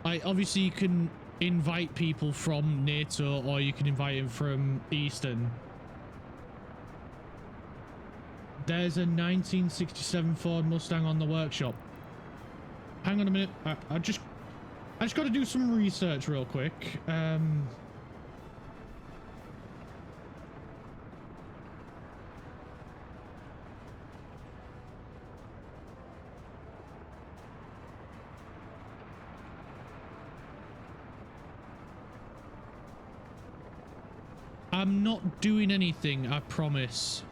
like, obviously you can invite people from NATO or you can invite them from Eastern. There's a 1967 Ford Mustang on the workshop. Hang on a minute. I just got to do some research real quick. I'm not doing anything, I promise.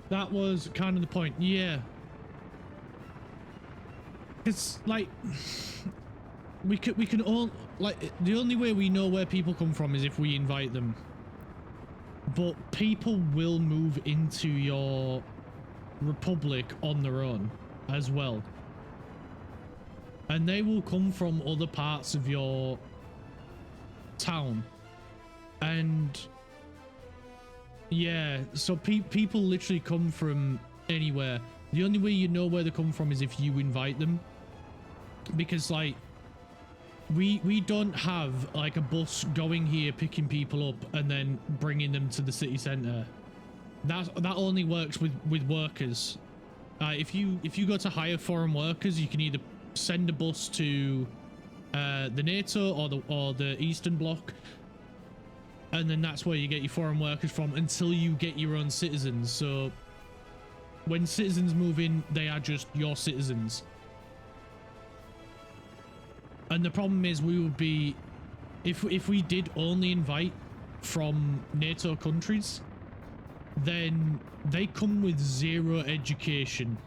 That was kind of the point, yeah. It's like we can all, like, the only way we know where people come from is if we invite them. But people will move into your republic on their own as well. And they will come from other parts of your town. And yeah, so people literally come from anywhere. The only way you know where they come from is if you invite them. Because, like, we don't have like a bus going here picking people up and then bringing them to the city center. That only works with workers. If you go to hire foreign workers, you can either send a bus to the NATO or the Eastern Bloc, and then that's where you get your foreign workers from until you get your own citizens. So When citizens move in, they are just your citizens. And the problem is we would be, if we did only invite from NATO countries, then they come with zero education.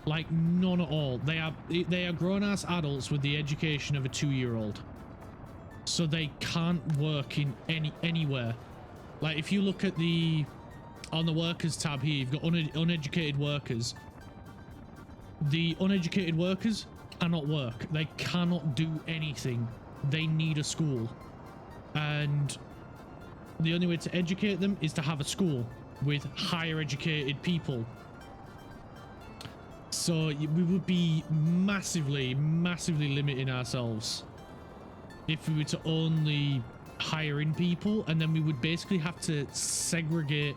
Like none at all. They are grown-ass adults with the education of a 2-year-old. So they can't work in anywhere. Like if you look at on the workers tab here, you've got uneducated workers. The uneducated workers cannot work. They cannot do anything. They need a school. And the only way to educate them is to have a school with higher educated people. So we would be massively limiting ourselves if we were to only hire in people, and then we would basically have to segregate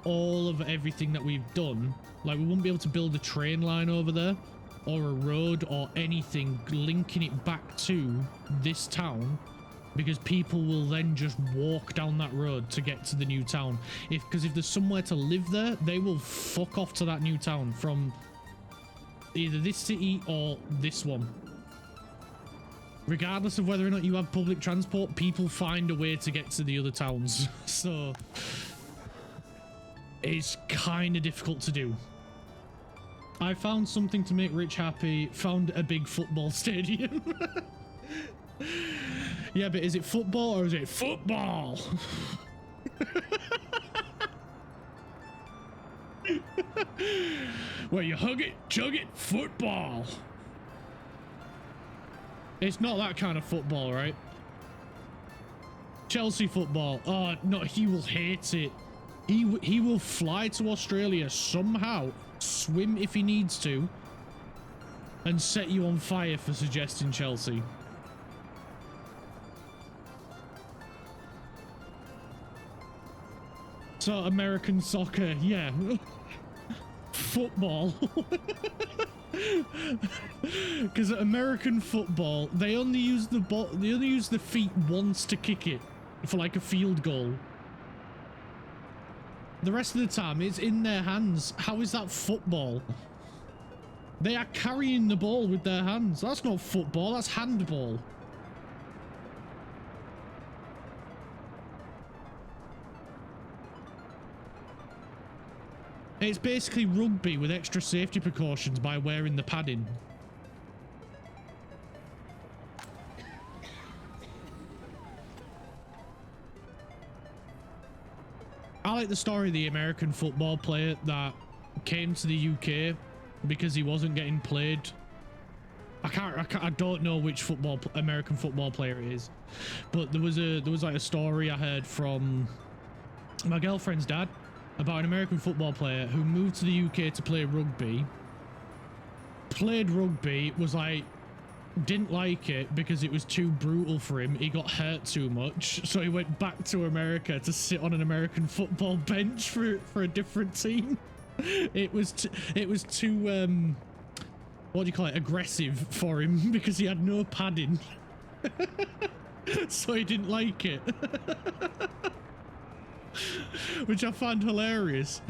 all of everything that we've done. Like we wouldn't be able to build a train line over there or a road or anything linking it back to this town, because people will then just walk down that road to get to the new town. Because if there's somewhere to live there, they will fuck off to that new town from either this city or this one. Regardless of whether or not you have public transport, people find a way to get to the other towns. So it's kind of difficult to do. I found something to make Rich happy. Found a big football stadium. Yeah, but is it football or is it football? Where you hug it, chug it, football. It's not that kind of football, right? Chelsea football. Oh, no, he will hate it. He will fly to Australia somehow, swim if he needs to, and set you on fire for suggesting Chelsea. So American soccer, yeah. Football. Because American football, they only use the ball, they only use the feet once to kick it for like a field goal. The rest of the time it's in their hands. How is that football? They are carrying the ball with their hands. That's not football, that's handball. It's basically rugby with extra safety precautions by wearing the padding. I like the story of the American football player that came to the UK because he wasn't getting played. I don't know which American football player it is, but there was like a story I heard from my girlfriend's dad about an American football player who moved to the UK to play rugby, played rugby, was like, didn't like it because it was too brutal for him. He got hurt too much, so he went back to America to sit on an American football bench for a different team. It was too what do you call it, aggressive for him because he had no padding. So he didn't like it. Which I found hilarious,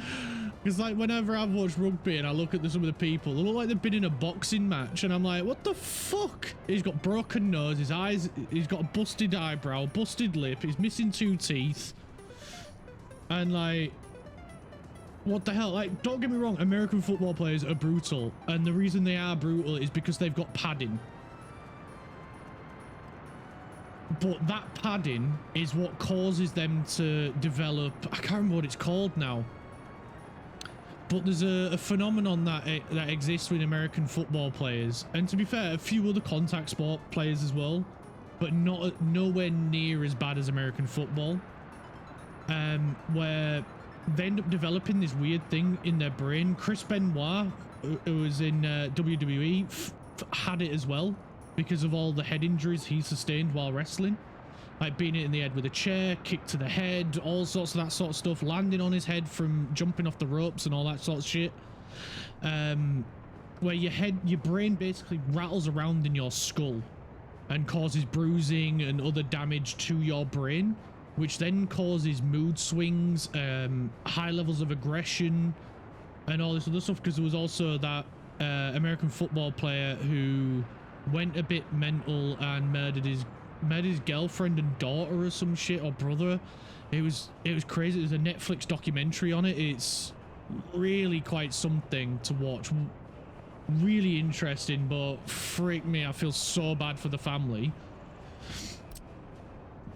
because like whenever I've watched rugby and I look at some of the people, they look like they've been in a boxing match, and I'm like, what the fuck? He's got broken nose, his eyes, he's got a busted eyebrow, busted lip, he's missing 2 teeth, and like, what the hell? Like, don't get me wrong, American football players are brutal, and the reason they are brutal is because they've got padding. But that padding is what causes them to develop, I can't remember what it's called now, but there's a phenomenon that exists with American football players, and to be fair, a few other contact sport players as well, but nowhere near as bad as American football, where they end up developing this weird thing in their brain. Chris Benoit, who was in WWE, had it as well, because of all the head injuries he sustained while wrestling, like being hit in the head with a chair, kick to the head, all sorts of that sort of stuff, landing on his head from jumping off the ropes and all that sort of shit, where your brain basically rattles around in your skull and causes bruising and other damage to your brain, which then causes mood swings, high levels of aggression, and all this other stuff. Because there was also that American football player who went a bit mental and murdered his girlfriend and daughter or some shit, or brother. It was crazy. There's a Netflix documentary on it. It's really quite something to watch. Really interesting, but freak me, I feel so bad for the family.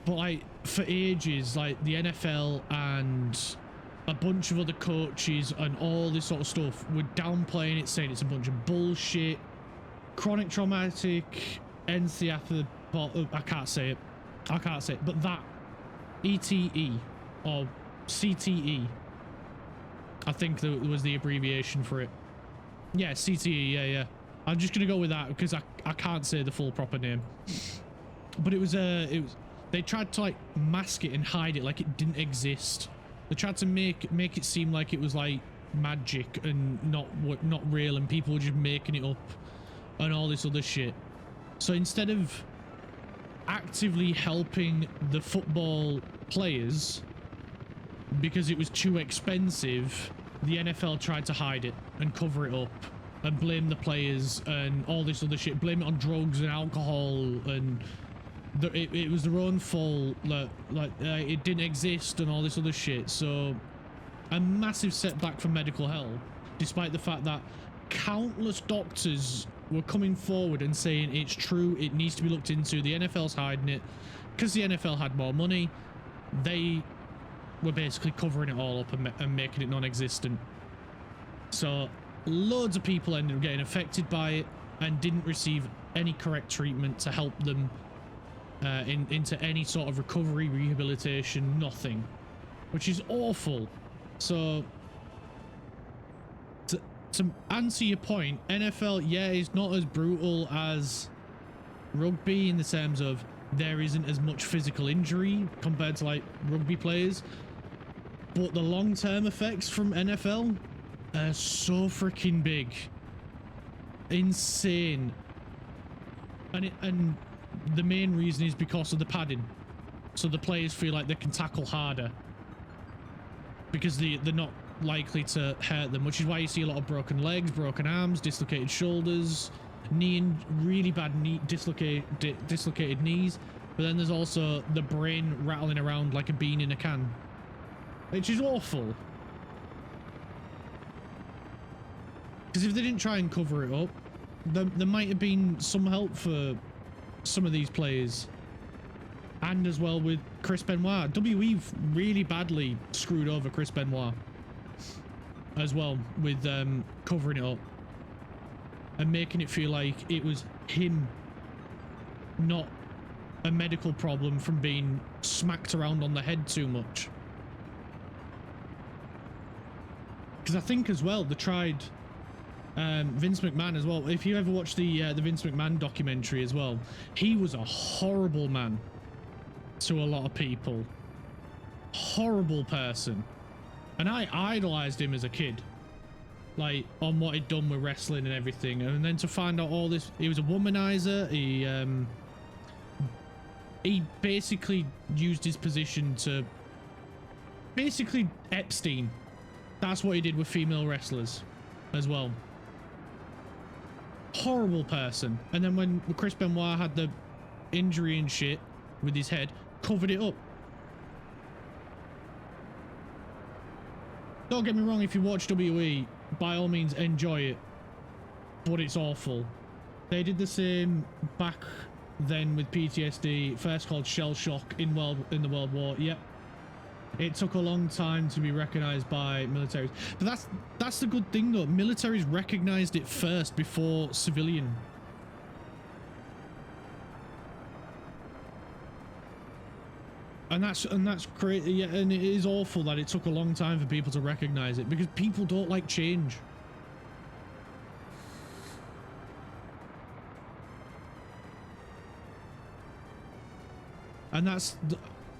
But like, for ages, like the NFL and a bunch of other coaches and all this sort of stuff were downplaying it, saying it's a bunch of bullshit. Chronic traumatic encephalopathy. I can't say it, but that ETE or CTE, I think that was the abbreviation for it. Yeah, CTE, yeah. I'm just gonna go with that because I can't say the full proper name. But it was they tried to like mask it and hide it like it didn't exist. They tried to make it seem like it was like magic and not real, and people were just making it up and all this other shit. So instead of actively helping the football players because it was too expensive, the NFL tried to hide it and cover it up and blame the players and all this other shit. Blame it on drugs and alcohol, and it was their own fault, it didn't exist and all this other shit. So a massive setback for medical health, despite the fact that countless doctors were coming forward and saying it's true, it needs to be looked into. The NFL's hiding it because the NFL had more money. They were basically covering it all up and making it non-existent. So loads of people ended up getting affected by it and didn't receive any correct treatment to help them into any sort of recovery, rehabilitation, nothing, which is awful. So to answer your point, NFL, yeah, is not as brutal as rugby in the terms of there isn't as much physical injury compared to like rugby players, but the long-term effects from NFL are so freaking big, insane, and the main reason is because of the padding. So the players feel like they can tackle harder because they're not likely to hurt them, which is why you see a lot of broken legs, broken arms, dislocated shoulders, really bad dislocated knees. But then there's also the brain rattling around like a bean in a can, which is awful. Because if they didn't try and cover it up, there might have been some help for some of these players. And as well with Chris Benoit. WE really badly screwed over Chris Benoit as well with covering it up and making it feel like it was him, not a medical problem from being smacked around on the head too much. Because I think as well they tried Vince McMahon as well. If you ever watch the Vince McMahon documentary as well, he was a horrible man to a lot of people. Horrible person. And I idolized him as a kid, like on what he'd done with wrestling and everything. And then to find out all this, he was a womanizer. He basically used his position to basically Epstein. That's what he did with female wrestlers as well. Horrible person. And then when Chris Benoit had the injury and shit with his head, covered it up. Don't get me wrong, if you watch WE, by all means enjoy it, but it's awful. They did the same back then with PTSD, first called shell shock in the World War. Yep. It took a long time to be recognized by militaries. But that's the good thing though. Militaries recognized it first before civilian. And that's crazy. Yeah, and it is awful that it took a long time for people to recognize it, because people don't like change. And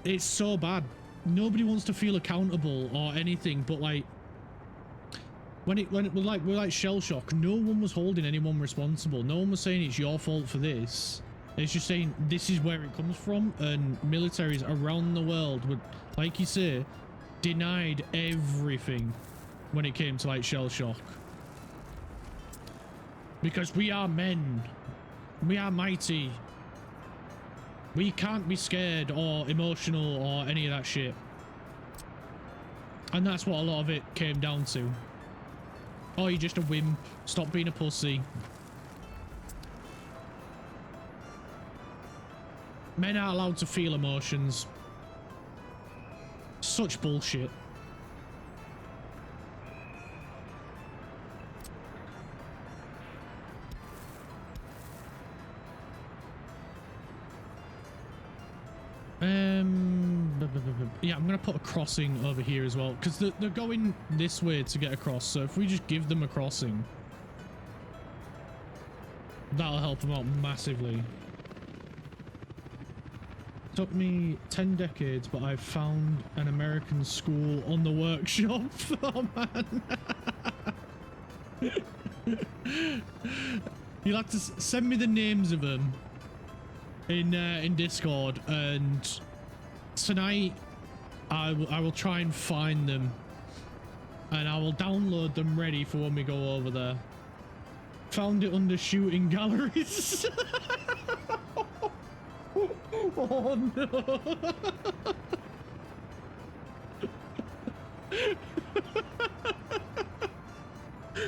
it's so bad. Nobody wants to feel accountable or anything, but like when it was like shell shock, no one was holding anyone responsible. No one was saying it's your fault for this. It's just saying this is where it comes from, and militaries around the world would, like you say, denied everything when it came to like shell shock. Because we are men. We are mighty. We can't be scared or emotional or any of that shit. And that's what a lot of it came down to. Oh, you're just a wimp. Stop being a pussy. Men aren't allowed to feel emotions. Such bullshit. Yeah, I'm gonna put a crossing over here as well, because they're going this way to get across, so if we just give them a crossing, that'll help them out massively. Took me 10 decades, but I found an American school on the workshop. Oh man. You'll have to send me the names of them in Discord, and tonight I will try and find them, and I will download them ready for when we go over there. Found it under shooting galleries. Oh no.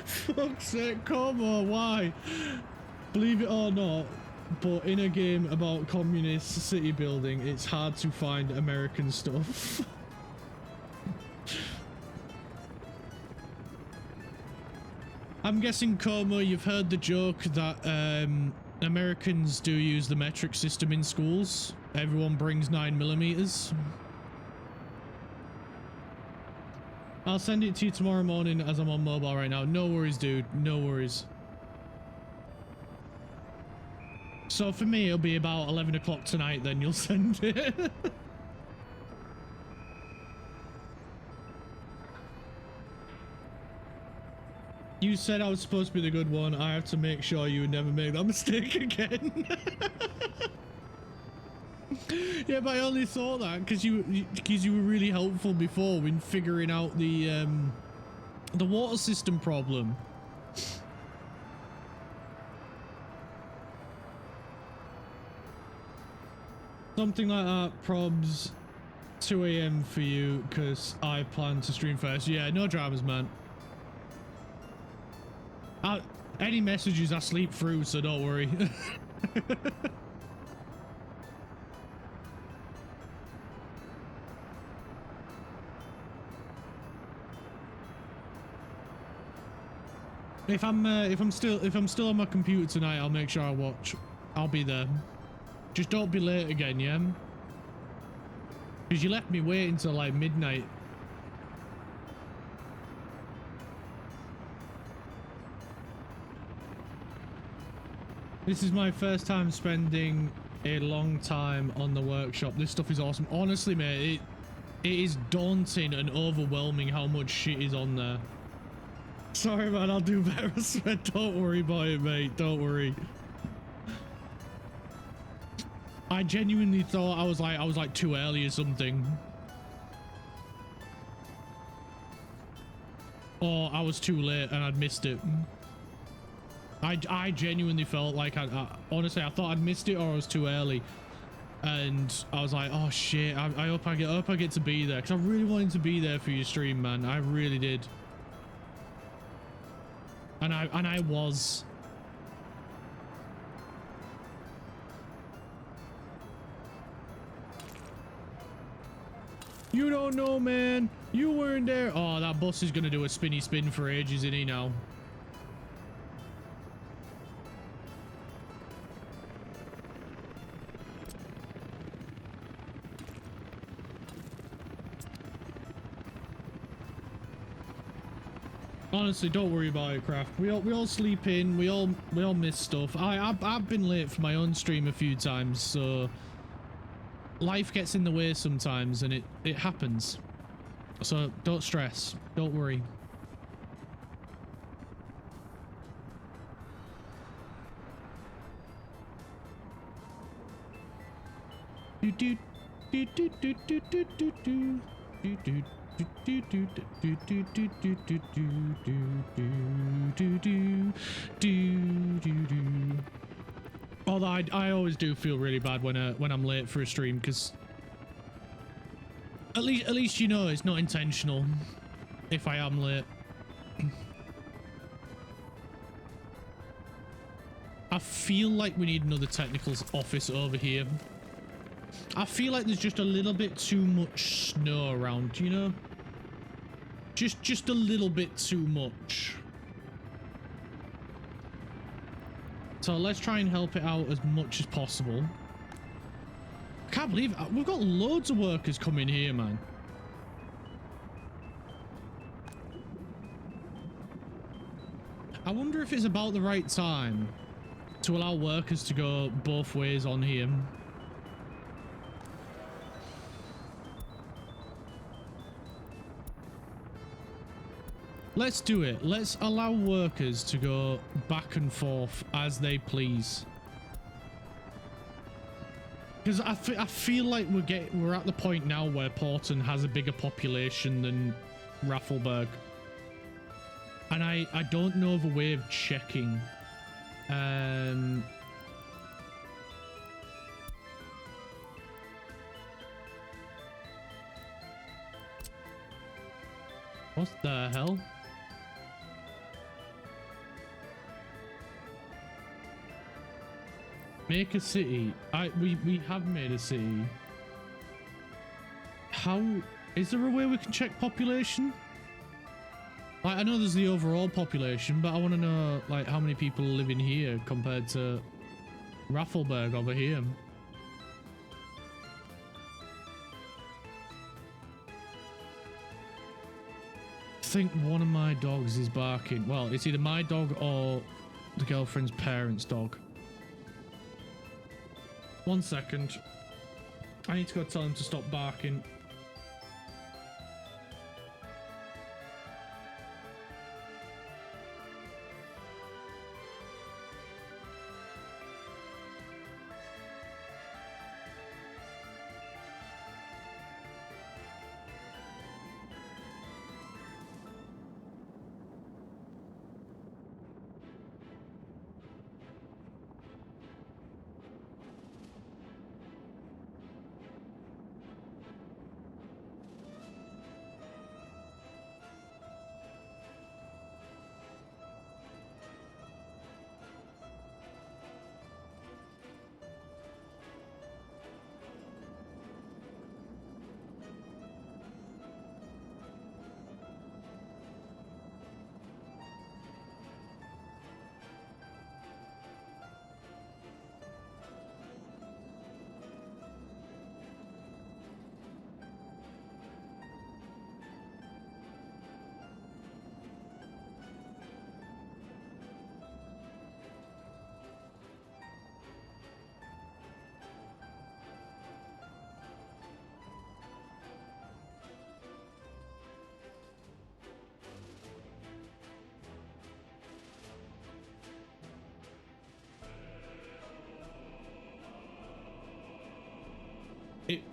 Fuck's sake, come on, why? Believe it or not, but in a game about communist city building, it's hard to find American stuff. I'm guessing, Como, you've heard the joke that Americans do use the metric system in schools. Everyone brings 9mm. I'll send it to you tomorrow morning as I'm on mobile right now. No worries, dude. No worries. So for me, it'll be about 11 o'clock tonight, then you'll send it. You said I was supposed to be the good one. I have to make sure you would never make that mistake again. Yeah, but I only thought that because you were really helpful before in figuring out the water system problem. Something like that, probs 2 AM for you, because I plan to stream first. Yeah, no dramas, man. Any messages I sleep through, so don't worry. If I'm still on my computer tonight, I'll make sure I watch. I'll be there. Just don't be late again, yeah? Because you left me waiting until like midnight. This is my first time spending a long time on the workshop. This stuff is awesome. Honestly, mate, it is daunting and overwhelming how much shit is on there. Sorry, man, I'll do better. I swear, don't worry about it, mate. Don't worry. I genuinely thought I was like too early or something. Or I was too late and I'd missed it. I genuinely felt like honestly, I thought I'd missed it or I was too early. And I was like, oh shit, I hope I get to be there. Because I really wanted to be there for your stream, man. I really did. And I was. You don't know, man. You weren't there. Oh, that bus is gonna do a spinny spin for ages, isn't he now? Honestly, don't worry about it, Craft. We all sleep in. We all miss stuff. I've been late for my own stream a few times, so life gets in the way sometimes, and it happens. So don't stress. Don't worry. Although I always do feel really bad when I'm late for a stream, because at least you know it's not intentional if I am late. I feel like we need another technical office over here. I feel like there's just a little bit too much snow around, you know? Just a little bit too much. So let's try and help it out as much as possible. I can't believe it. We've got loads of workers coming here, man. I wonder if it's about the right time to allow workers to go both ways on here. Let's do it. Let's allow workers to go back and forth as they please. Because I feel like we're at the point now where Porton has a bigger population than Raffleberg. And I don't know of a way of checking. What the hell? Make a city. We have made a city. How is there a way we can check population? Like, I know there's the overall population, but I want to know like how many people live in here compared to Raffleberg over here. I think one of my dogs is barking. Well, it's either my dog or the girlfriend's parents' dog. 1 second. I need to go tell him to stop barking.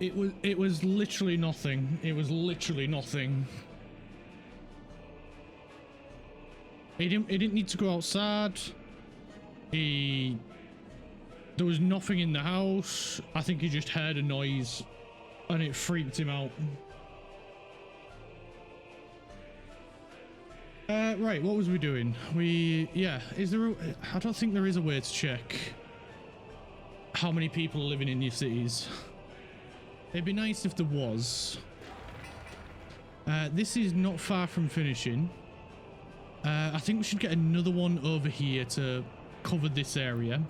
It was literally nothing. It was literally nothing. He didn't need to go outside. There was nothing in the house. I think he just heard a noise and it freaked him out. Right, what was we doing? Is there I don't think there is a way to check how many people are living in your cities. It'd be nice if there was. This is not far from finishing. I think we should get another one over here to cover this area.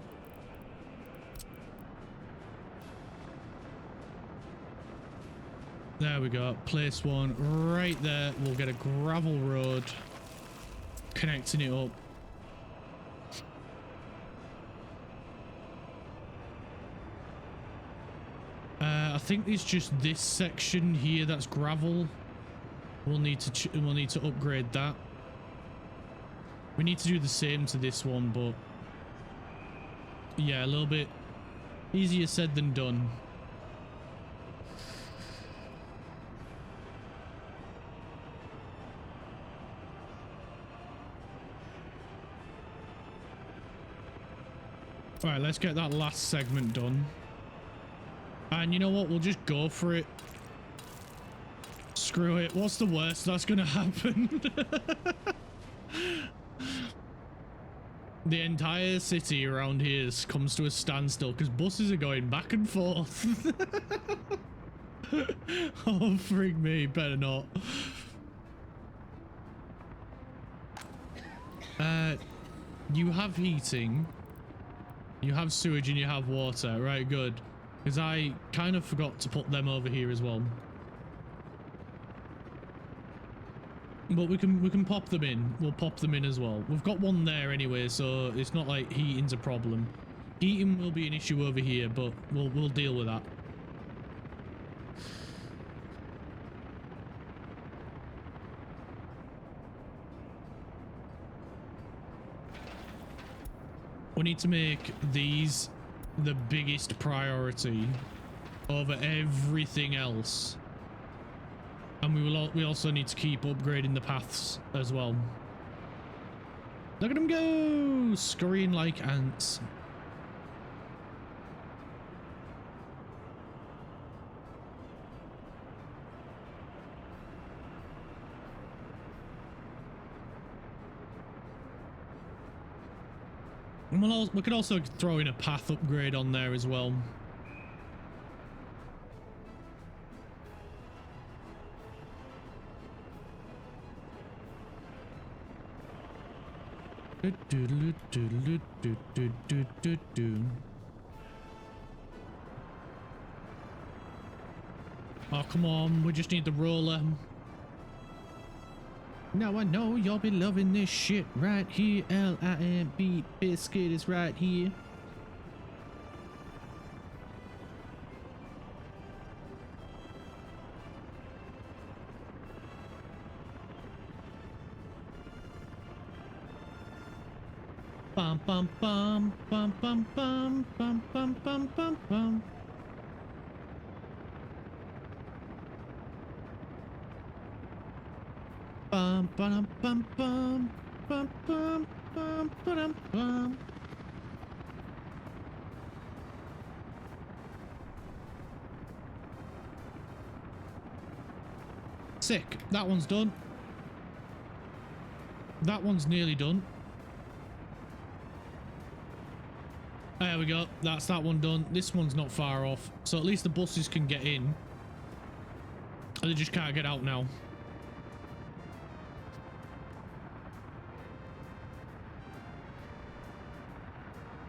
There we go. Place one right there. We'll get a gravel road connecting it up. I think it's just this section here that's gravel. We'll need to upgrade that. We need to do the same to this one, but yeah, a little bit easier said than done. All right, let's get that last segment done. And you know what? We'll just go for it. Screw it. What's the worst that's going to happen? The entire city around here comes to a standstill because buses are going back and forth. Oh, frig me. Better not. You have heating. You have sewage and you have water. Right, good. Because I kind of forgot to put them over here as well. But we can pop them in. We'll pop them in as well. We've got one there anyway, so it's not like heating's a problem. Heating will be an issue over here, but we'll deal with that. We need to make these the biggest priority over everything else. And we also need to keep upgrading the paths as well. Look at them go! Scurrying like ants. And we could also throw in a path upgrade on there as well. Oh, come on. We just need the roller. Now I know you'll be loving this shit right here. L-I-M-B biscuit is right here. Bum bum bum bum bum bum bum bum bum bum bum. Bum bum bum bum bum bum bum bum bum. Sick. That one's done. That one's nearly done. There we go. That's that one done. This one's not far off. So at least the buses can get in. And they just can't get out now.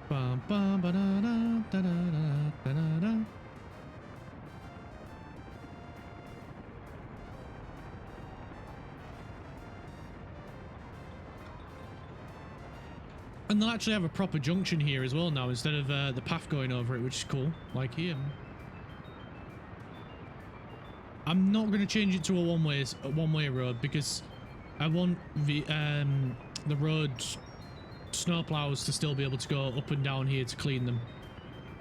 Bum, bum, ba, da, da, da, da, da, da. And they'll actually have a proper junction here as well now, instead of the path going over it, which is cool, like here. I'm not going to change it to a one-way road because I want the road snowplows to still be able to go up and down here to clean them.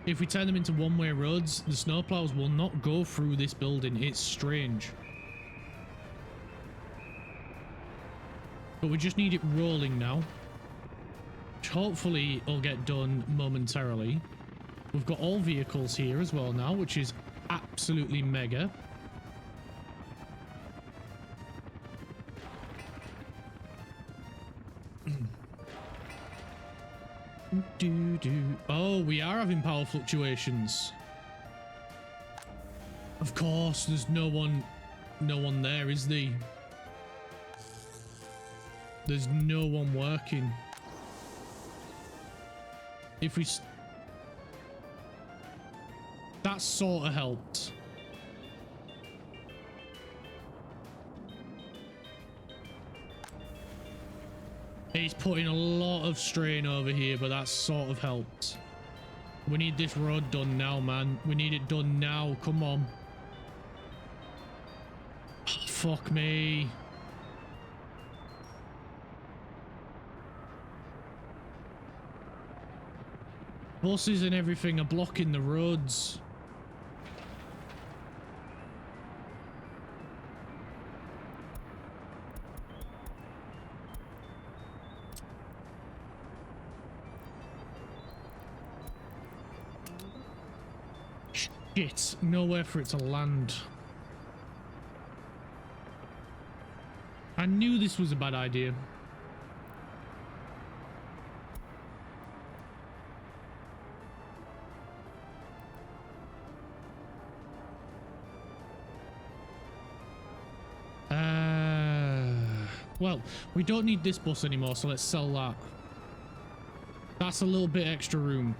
If we turn them into one-way roads, the snowplows will not go through this building. It's strange. But we just need it rolling now. Hopefully it'll get done momentarily. We've got all vehicles here as well now, which is absolutely mega. Oh, we are having power fluctuations. Of course, there's no one there, is there? There's no one working. If we... That sort of helped. He's putting a lot of strain over here, but that sort of helped. We need this road done now, man. We need it done now. Come on. Oh, fuck me. Buses and everything are blocking the roads. Shit, nowhere for it to land. I knew this was a bad idea. Well, we don't need this bus anymore, so let's sell that. That's a little bit extra room.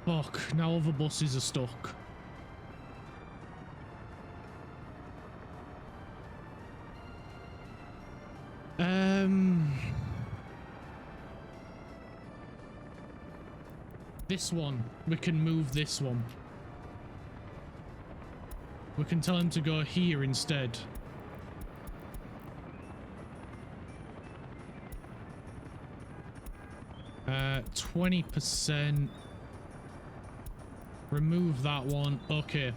Fuck, now other buses are stuck. This one, we can move this one. We can tell him to go here instead. 20%. Remove that one. Okay.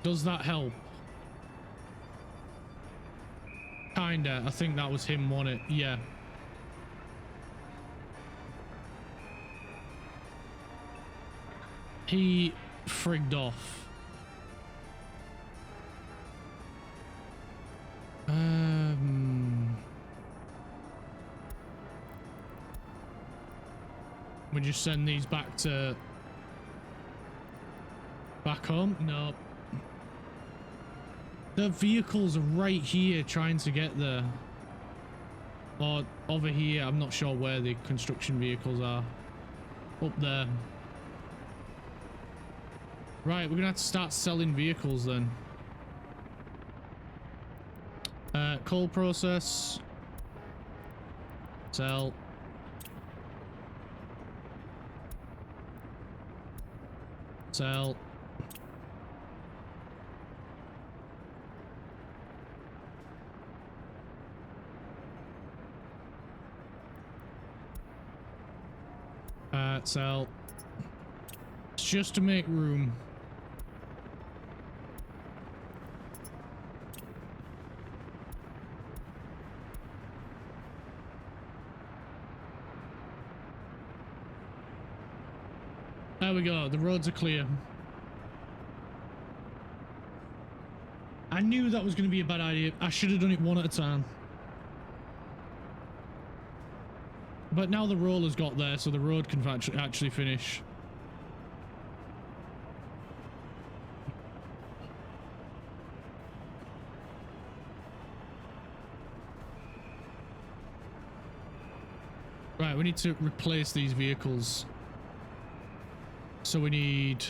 Does that help? Kinda. I think that was him, wasn't it? Yeah. He frigged off. We just send these back home? No. The vehicles are right here trying to get there. Or over here. I'm not sure where the construction vehicles are. Up there. Right, we're gonna have to start selling vehicles then. Coal process. Sell. Sell. Sell. It's just to make room. There we go. The roads are clear. I knew that was going to be a bad idea. I should have done it one at a time. But now the roller's got there, so the road can actually finish. Right, we need to replace these vehicles. So we need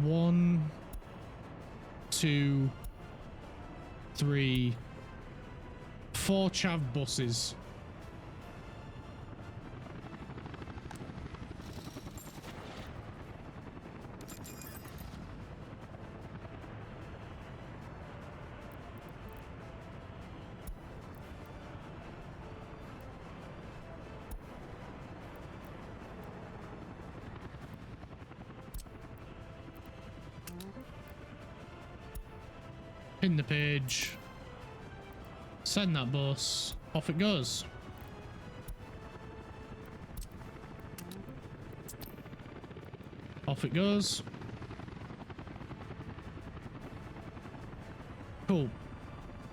1, 2, 3, 4 chav buses. Pin the page. Send that bus. Off it goes. Off it goes. Cool.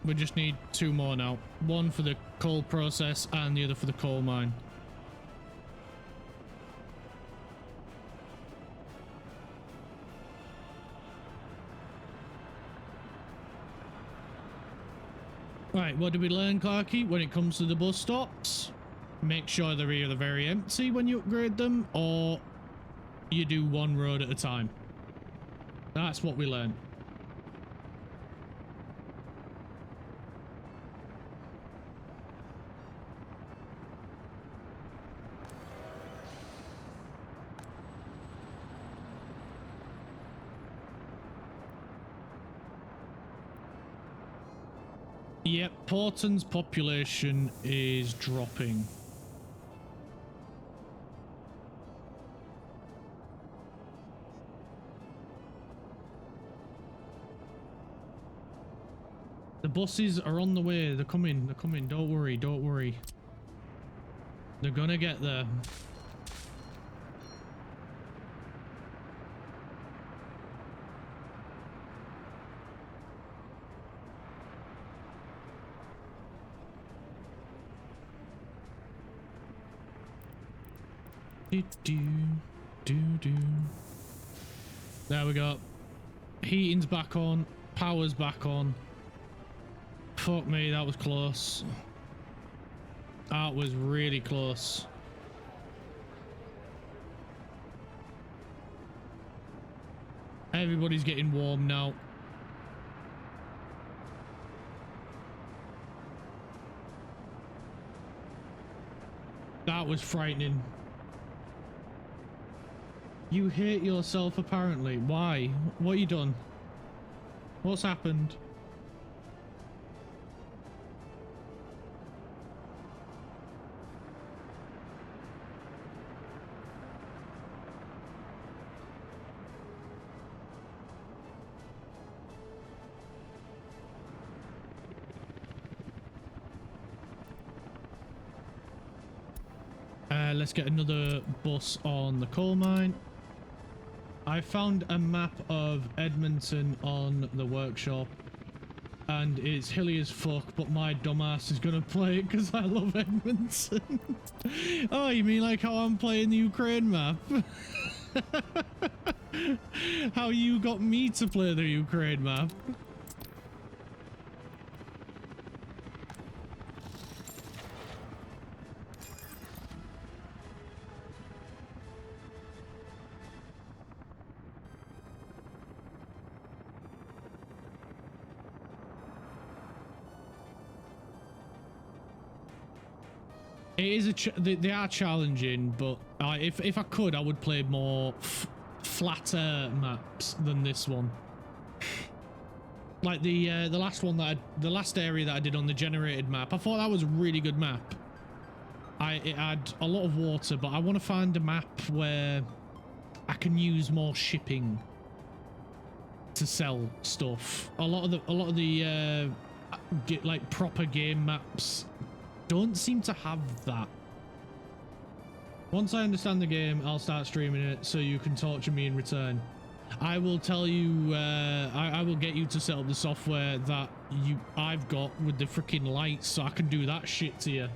We just need 2 more now. One for the coal process and the other for the coal mine. Right, what did we learn, Clarky? When it comes to the bus stops, make sure they're either very empty when you upgrade them, or you do one road at a time. That's what we learned. Yep, Porton's population is dropping. The buses are on the way. They're coming. They're coming. Don't worry. Don't worry. They're gonna get there. Do. There we go. Heating's back on. Power's back on. Fuck me, that was close. That was really close. Everybody's getting warm now. That was frightening. You hate yourself apparently. Why? What you done? What's happened? Let's get another bus on the coal mine. I found a map of Edmonton on the workshop and it's hilly as fuck, but my dumbass is gonna play it because I love Edmonton. Oh, you mean like how I'm playing the Ukraine map? How you got me to play the Ukraine map? It is they are challenging, but if I could, I would play more flatter maps than this one. Like the last one the last area that I did on the generated map, I thought that was a really good map. It had a lot of water, but I want to find a map where I can use more shipping to sell stuff. A lot of the like proper game maps don't seem to have that. Once I understand the game, I'll start streaming it so you can torture me in return. I will tell you, I will get you to set up the software that I've got with the freaking lights so I can do that shit to you.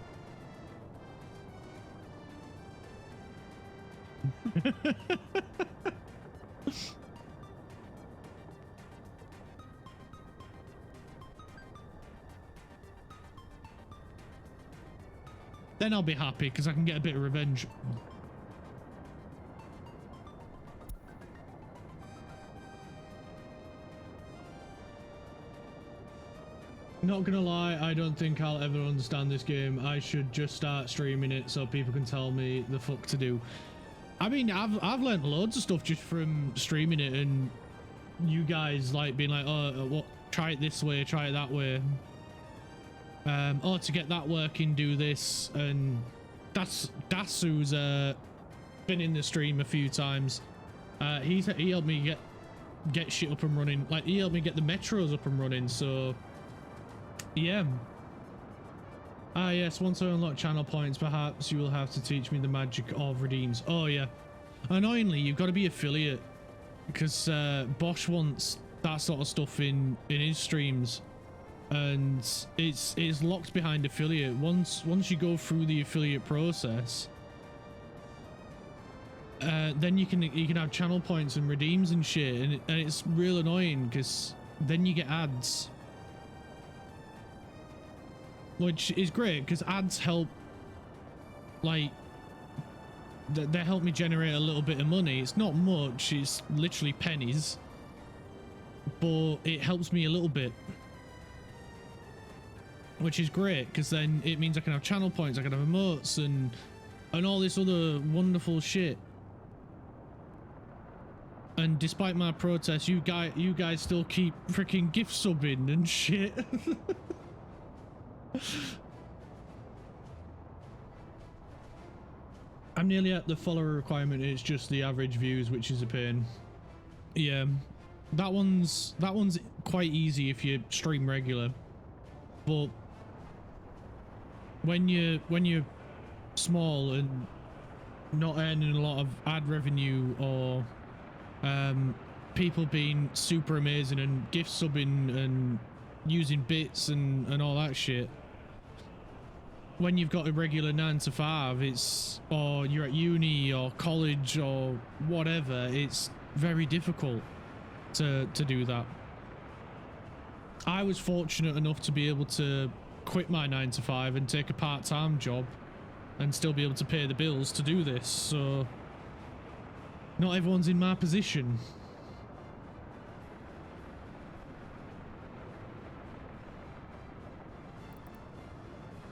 Then I'll be happy because I can get a bit of revenge. Not gonna lie, I don't think I'll ever understand this game. I should just start streaming it so people can tell me the fuck to do. I mean, I've learned loads of stuff just from streaming it and you guys like being like, oh, what? Try it this way, try it that way. Oh, to get that working, do this. And Das who's been in the stream a few times. He helped me get shit up and running. Like he helped me get the metros up and running. So yeah. Ah yes, once I unlock channel points, perhaps you will have to teach me the magic of redeems. Oh yeah. Annoyingly, you've got to be affiliate because Bosch wants that sort of stuff in his streams. And it's locked behind affiliate. Once you go through the affiliate process, then you can have channel points and redeems and shit, and it's real annoying because then you get ads, which is great because ads help, like they help me generate a little bit of money. It's not much, it's literally pennies, but it helps me a little bit. Which is great because then it means I can have channel points, I can have emotes and all this other wonderful shit. And despite my protests, you guys still keep freaking gift subbing and shit. I'm nearly at the follower requirement. It's just the average views, which is a pain. Yeah, that one's quite easy if you stream regular. But when you're small and not earning a lot of ad revenue, or people being super amazing and gift subbing and using bits and all that shit, when you've got a regular 9 to 5, it's, or you're at uni or college or whatever, it's very difficult to do that. I was fortunate enough to be able to quit my 9 to 5 and take a part-time job and still be able to pay the bills to do this, so not everyone's in my position.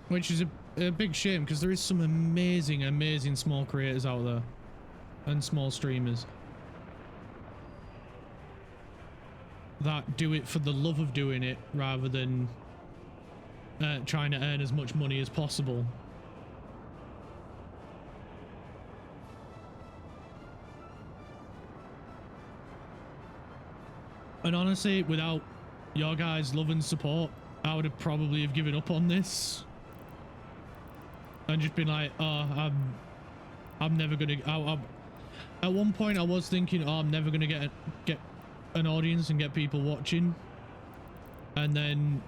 Which is a big shame, because there is some amazing small creators out there and small streamers that do it for the love of doing it rather than trying to earn as much money as possible. And honestly, without your guys' love and support, I would have probably have given up on this and just been like, oh, I'm never gonna. At one point, I was thinking, oh, I'm never gonna get an audience and get people watching, and then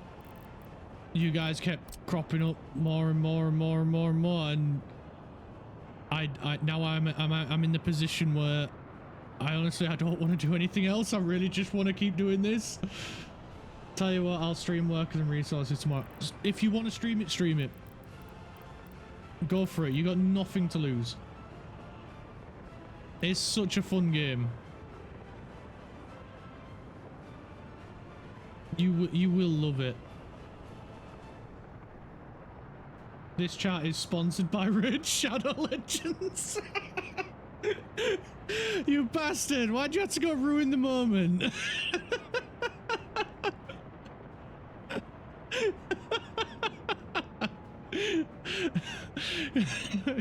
you guys kept cropping up more and more and more and more and more, and now I'm in the position where I honestly don't want to do anything else. I really just want to keep doing this. Tell you what, I'll stream workers and resources tomorrow. If you want to stream it, stream it. Go for it. You got nothing to lose. It's such a fun game. You will love it. This chat is sponsored by Raid Shadow Legends. You bastard! Why'd you have to go ruin the moment?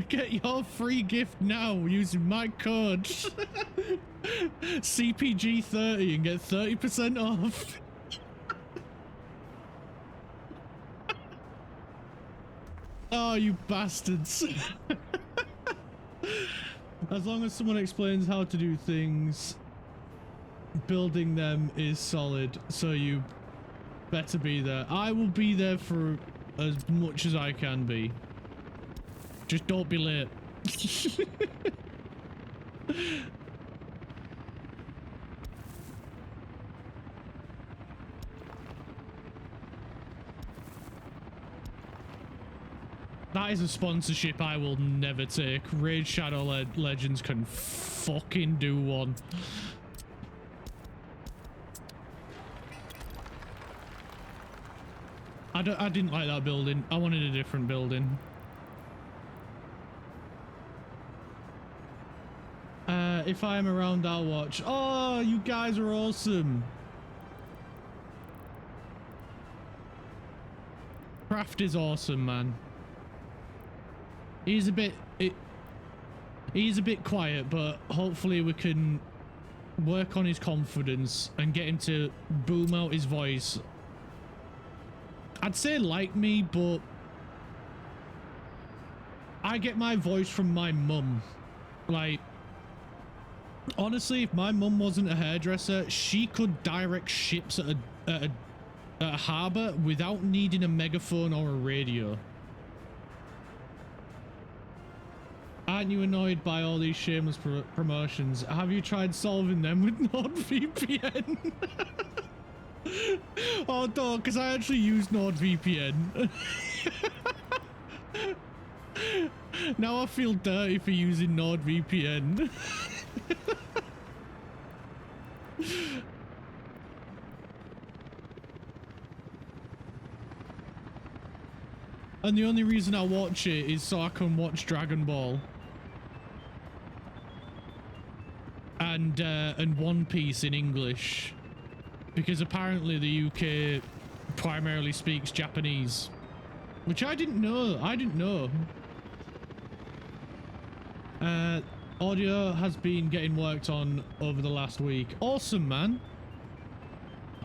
Get your free gift now using my code CPG30 and get 30% off. Oh, you bastards. As long as someone explains how to do things, building them is solid, so you better be there. I will be there for as much as I can be. Just don't be late. That is a sponsorship I will never take. Raid Shadow Legends can fucking do one. I didn't like that building. I wanted a different building. If I am around, I'll watch. Oh, you guys are awesome. Craft is awesome, man. He's a bit quiet, but hopefully we can work on his confidence and get him to boom out his voice. I'd say like me, but I get my voice from my mum. Like, honestly, if my mum wasn't a hairdresser, she could direct ships at a harbour without needing a megaphone or a radio. Aren't you annoyed by all these shameless promotions? Have you tried solving them with NordVPN? Oh, no, because I actually use NordVPN. Now I feel dirty for using NordVPN. And the only reason I watch it is so I can watch Dragon Ball. And One Piece in English. Because apparently the UK primarily speaks Japanese. Which I didn't know. I didn't know. Audio has been getting worked on over the last week. Awesome, man.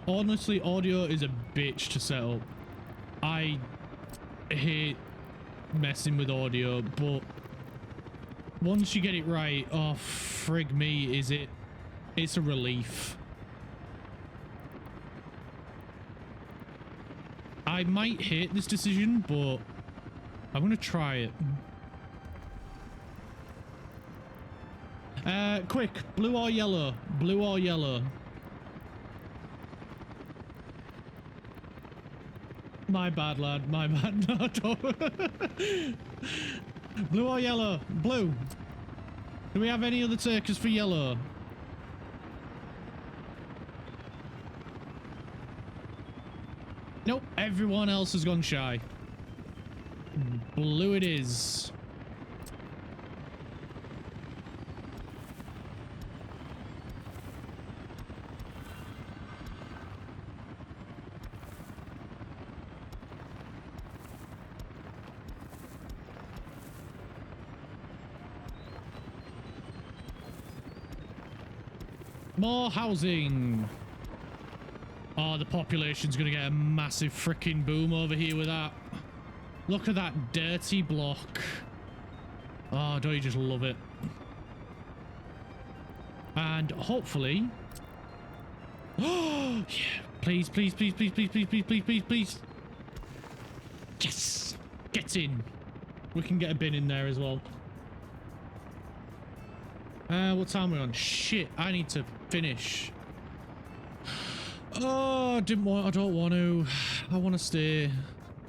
Honestly, audio is a bitch to set up. I hate messing with audio, but once you get it right, oh frig me, it's a relief. I might hate this decision, but I'm gonna try it. Quick, blue or yellow? Blue or yellow? My bad, lad. My bad. No, don't. Blue or yellow? Blue. Do we have any other takers for yellow? Nope. Everyone else has gone shy. Blue it is. More housing. Oh, the population's gonna get a massive freaking boom over here with that. Look at that dirty block. Oh, don't you just love it? And hopefully... Oh, yeah. Please, please, please, please, please, please, please, please, please, please. Yes! Get in. We can get a bin in there as well. What time are we on? Shit, I need to finish. Oh, I don't want to. I want to stay,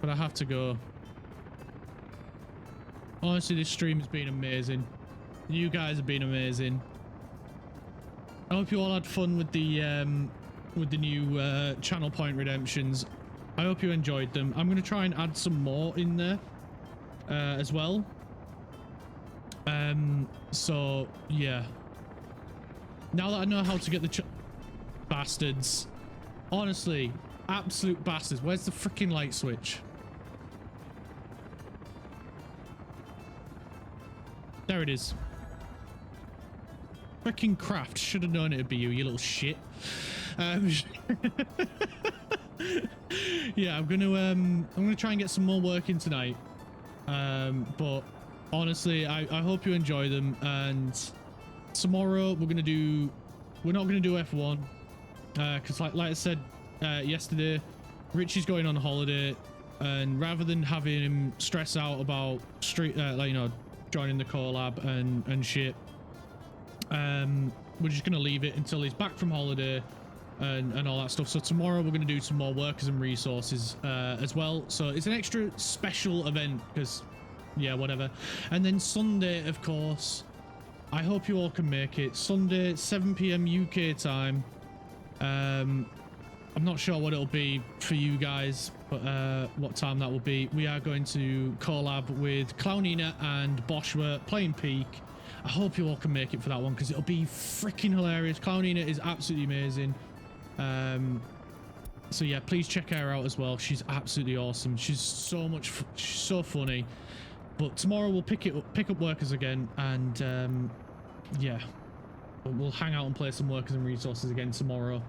but I have to go. Honestly, this stream has been amazing. You guys have been amazing. I hope you all had fun with the new channel point redemptions. I hope you enjoyed them. I'm going to try and add some more in there as well. So yeah. Now that I know how to get the bastards. Honestly, absolute bastards. Where's the freaking light switch? There it is. Freaking craft. Should have known it'd be you, you little shit. Yeah, I'm gonna try and get some more work in tonight. But honestly, I hope you enjoy them. And tomorrow we're not gonna do F1 because like I said yesterday, Richie's going on holiday, and rather than having him stress out about like, you know, joining the collab and shit, we're just gonna leave it until he's back from holiday and all that stuff. So tomorrow we're gonna do some more workers and resources as well. So it's an extra special event because, yeah, whatever. And then Sunday, of course, I hope you all can make it. Sunday, 7 p.m. UK time. I'm not sure what it'll be for you guys, but what time that will be. We are going to collab with Clownina and Boschwa playing Peak. I hope you all can make it for that one because it'll be freaking hilarious. Clownina is absolutely amazing. So yeah, please check her out as well. She's absolutely awesome. She's she's so funny. But tomorrow we'll pick up workers again, and yeah, we'll hang out and play some workers and resources again tomorrow.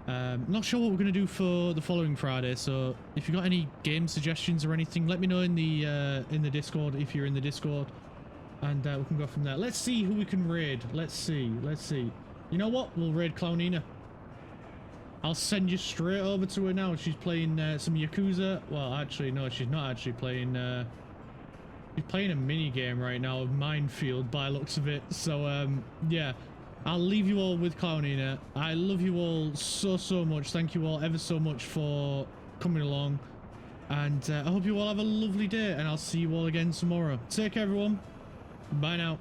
Not sure what we're going to do for the following Friday, so if you got any game suggestions or anything, let me know in the Discord if you're in the Discord, and we can go from there. Let's see who we can raid. Let's see. You know what? We'll raid Clownina. I'll send you straight over to her now. She's playing some Yakuza. Well, actually, no, she's not actually playing. She's playing a mini game right now, of Minefield, by looks of it. So yeah, I'll leave you all with Clownina. I love you all so much. Thank you all ever so much for coming along, and I hope you all have a lovely day, and I'll see you all again tomorrow. Take care, everyone. Bye now.